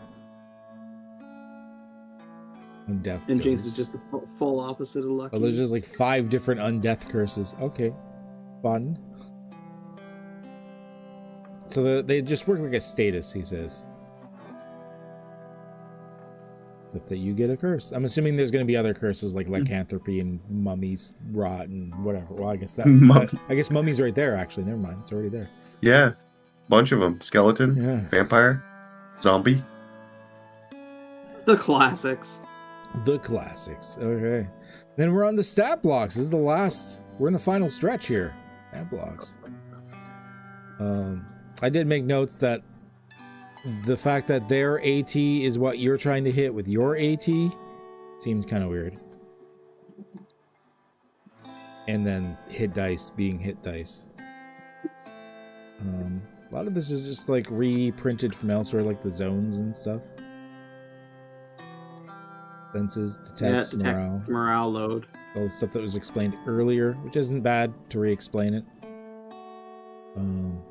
Undeath And goes. Jinx is just the full opposite of Lucky. Oh, there's just like 5 different undeath curses. Okay. Fun. So they just work like a status, he says. Except that you get a curse. I'm assuming there's going to be other curses like lycanthropy and mummies, rot, and whatever. Well, I guess I guess mummy's right there, actually. Never mind. It's already there. Yeah. Bunch of them. Skeleton, vampire, zombie. The classics. The classics. Okay. Then we're on the stat blocks. This is the last. We're in the final stretch here. Stat blocks. I did make notes that the fact that their AT is what you're trying to hit with your AT seems kind of weird. And then hit dice being hit dice. A lot of this is just like reprinted from elsewhere, like the zones and stuff. Fences, detect morale load. All the stuff that was explained earlier, which isn't bad to re-explain it. And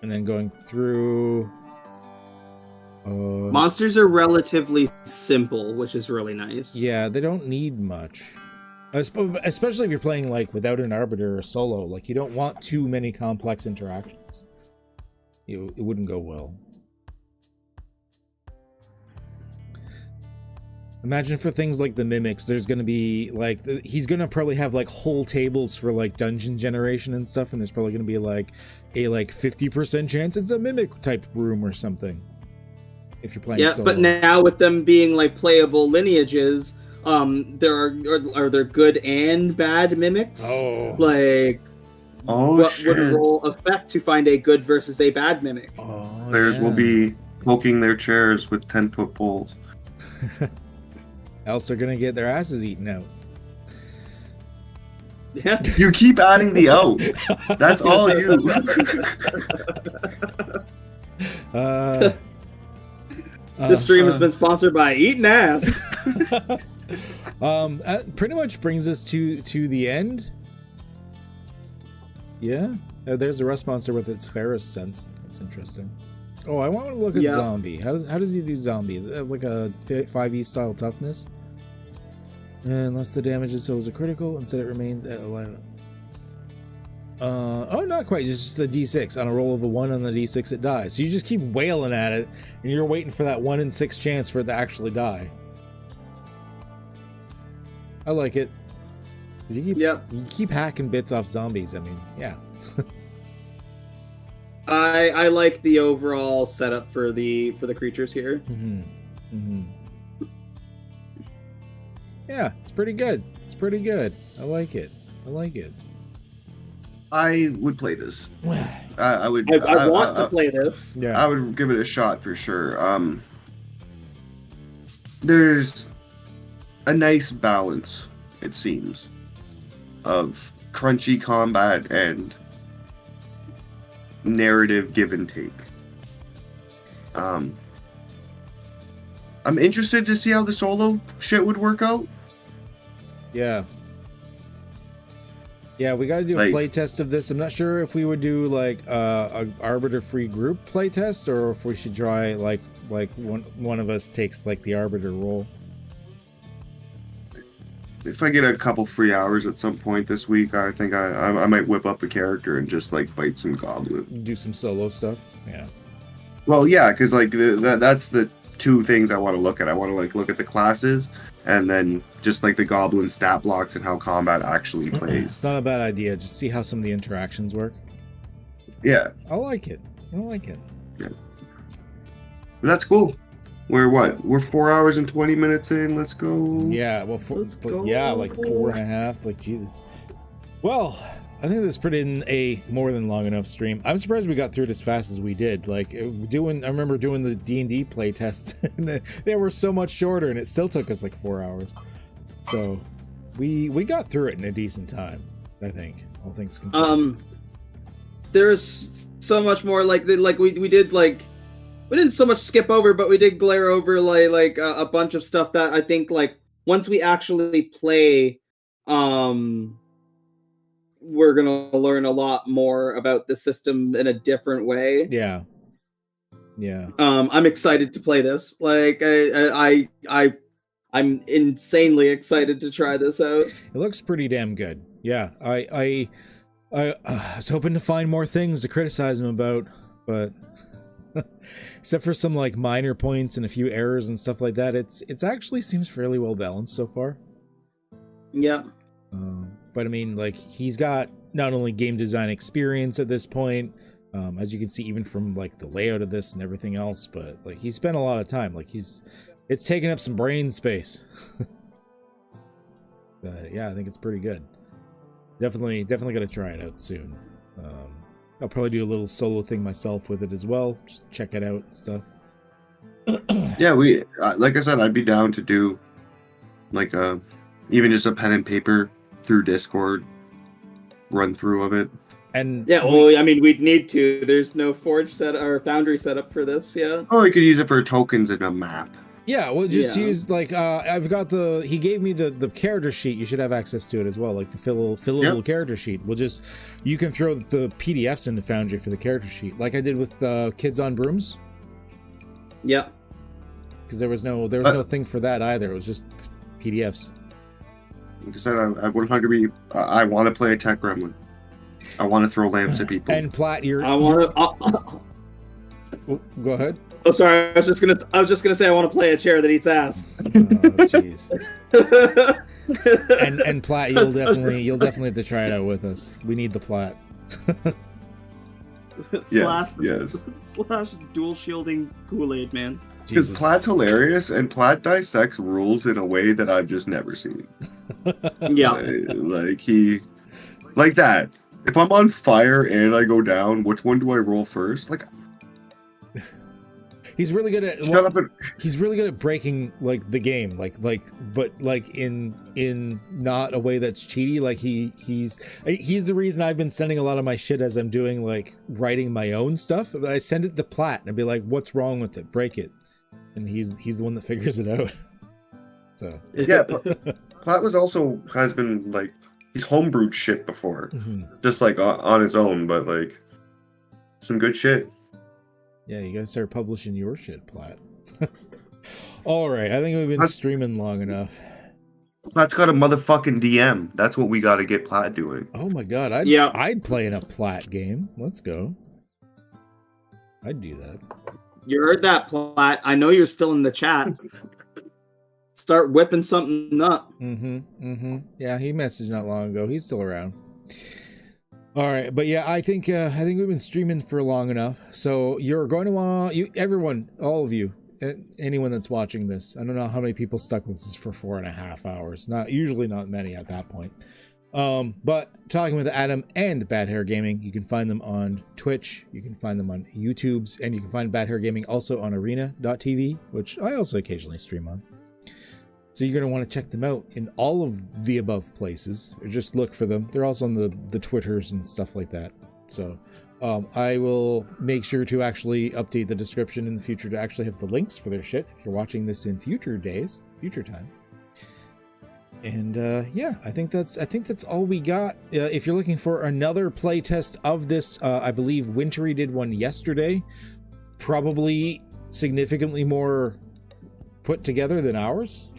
then going through. Monsters are relatively simple, which is really nice. Yeah, they don't need much. Especially if you're playing like without an arbiter or solo. Like you don't want too many complex interactions. It wouldn't go well. Imagine for things like the mimics, there's going to be like, he's going to probably have like whole tables for like dungeon generation and stuff. And there's probably going to be like a 50% chance it's a mimic type room or something. If you're playing solo. But now with them being like playable lineages, are there good and bad mimics? Oh. Like, what would a roll affect to find a good versus a bad mimic? Oh, players will be poking their chairs with 10-foot poles. Else they're gonna get their asses eaten out. Yeah. You keep adding the out. That's all you. This stream has been sponsored by Eating Ass. Pretty much brings us to the end. Yeah. There's the rust monster with its Ferris sense. That's interesting. Oh, I want to look at zombie. How does he do zombie? Is it like a 5e style toughness? Unless the damage is a critical, instead it remains at 11. Not quite. It's just a d6. On a roll of a 1 on the d6, it dies. So you just keep wailing at it, and you're waiting for that 1 in 6 chance for it to actually die. I like it. You keep hacking bits off zombies. I mean, yeah. I like the overall setup for the creatures here. Mm-hmm. Mm-hmm. Yeah, it's pretty good. It's pretty good. I like it. I would play this. I would. I want to play this. Yeah, I would give it a shot for sure. There's a nice balance, it seems, of crunchy combat and narrative give and take. I'm interested to see how the solo shit would work out. Yeah, we gotta do a playtest of this. I'm not sure if we would do like a arbiter free group playtest, or if we should try like one of us takes like the arbiter role. If I get a couple free hours at some point this week, I think I might whip up a character and just like fight some goblins. Do some solo stuff. Yeah. Well, yeah, because like that's the two things I want to look at. I want to like look at the classes and then just like the goblin stat blocks and how combat actually plays. It's not a bad idea. Just see how some of the interactions work. Yeah. I like it. Yeah. But that's cool. We're 4 hours and 20 minutes in. Let's go. Yeah, well, like 4.5. Like, Jesus. Well, I think this put in a more than long enough stream. I'm surprised we got through it as fast as we did. Like, I remember doing the D&D play tests, and they were so much shorter, and it still took us like 4 hours. So, we got through it in a decent time, I think. All things considered. There's so much more we did like. We didn't so much skip over, but we did glare over like a bunch of stuff that I think like once we actually play, we're gonna learn a lot more about the system in a different way. Yeah. I'm excited to play this. Like I'm insanely excited to try this out. It looks pretty damn good. Yeah, I was hoping to find more things to criticize him about, but. Except for some like minor points and a few errors and stuff like that, it's actually seems fairly well balanced so far. Yeah. But I mean, like he's got not only game design experience at this point, as you can see even from like the layout of this and everything else, but like he spent a lot of time. Like it's taking up some brain space. But yeah, I think it's pretty good. Definitely gonna try it out soon. I'll probably do a little solo thing myself with it as well. Just check it out and stuff. Yeah, like I said, I'd be down to do like even just a pen and paper through Discord run through of it. And Yeah, well, I mean, we'd need to. There's no forge set or foundry setup for this, yeah. Or you could use it for tokens in a map. yeah, we'll just use like I've got he gave me the character sheet. You should have access to it as well, like the fillable character sheet. You can throw the PDFs into Foundry for the character sheet, like I did with Kids on Brooms. Yeah. Because there was no thing for that either. It was just PDFs. Like I said, I want to play a tech gremlin. I want to throw lamps at people. And Platt, I want to. Go ahead. Oh, sorry. I was just gonna say I want to play a chair that eats ass. Oh, jeez. and Platt, you'll definitely have to try it out with us. We need the Platt. Yes. Slash dual shielding Kool-Aid, man. Because Platt's hilarious, and Platt dissects rules in a way that I've just never seen. Yeah. Like that. If I'm on fire and I go down, which one do I roll first? Like, he's really good at he's really good at breaking like the game, but in not a way that's cheaty. Like he's the reason I've been sending a lot of my shit as I'm doing like writing my own stuff. I send it to Platt and I'd be like, "What's wrong with it? Break it." And he's the one that figures it out. So yeah, Platt has been like, he's homebrewed shit before, just like on his own, but like some good shit. Yeah, you gotta start publishing your shit, Platt. All right, I think we've been streaming long enough. Platt's got a motherfucking DM. That's what we got to get Platt doing. Oh my god, I'd play in a Platt game. Let's go. I'd do that. You heard that, Platt. I know you're still in the chat. Start whipping something up. Yeah, he messaged not long ago. He's still around. All right, but yeah, I think we've been streaming for long enough. So you're going to everyone, all of you, anyone that's watching this. I don't know how many people stuck with us for 4.5 hours. Usually not many at that point. But talking with Adam and Bad Hair Gaming, you can find them on Twitch, you can find them on YouTube's, and you can find Bad Hair Gaming also on arena.tv, which I also occasionally stream on. So you're going to want to check them out in all of the above places, or just look for them. They're also on the Twitters and stuff like that. So I will make sure to actually update the description in the future to actually have the links for their shit if you're watching this in future time. And yeah, I think that's all we got. If you're looking for another playtest of this, I believe Wintry did one yesterday, probably significantly more put together than ours.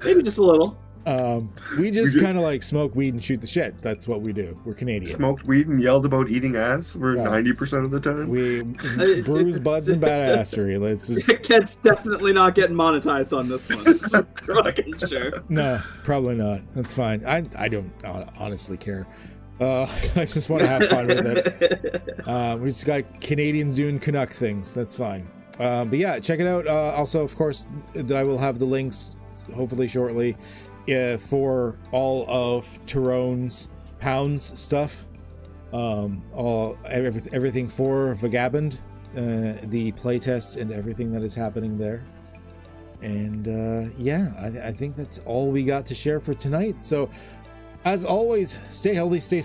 Maybe just a little. We just kind of like smoke weed and shoot the shit. That's what we do. We're Canadian. Smoked weed and yelled about eating ass. We're 90% of the time. We bruise buds and badassery. Let's just... Kent's definitely not getting monetized on this one. Fucking sure. No, probably not. That's fine. I don't honestly care. I just want to have fun with it. We just got Canadians doing Canuck things. That's fine. But yeah, check it out. Also, of course, I will have the links hopefully shortly for all of Tyrone's Pounds stuff. Everything for Vagabond, the playtest and everything that is happening there. And yeah, I think that's all we got to share for tonight. So as always, stay healthy, stay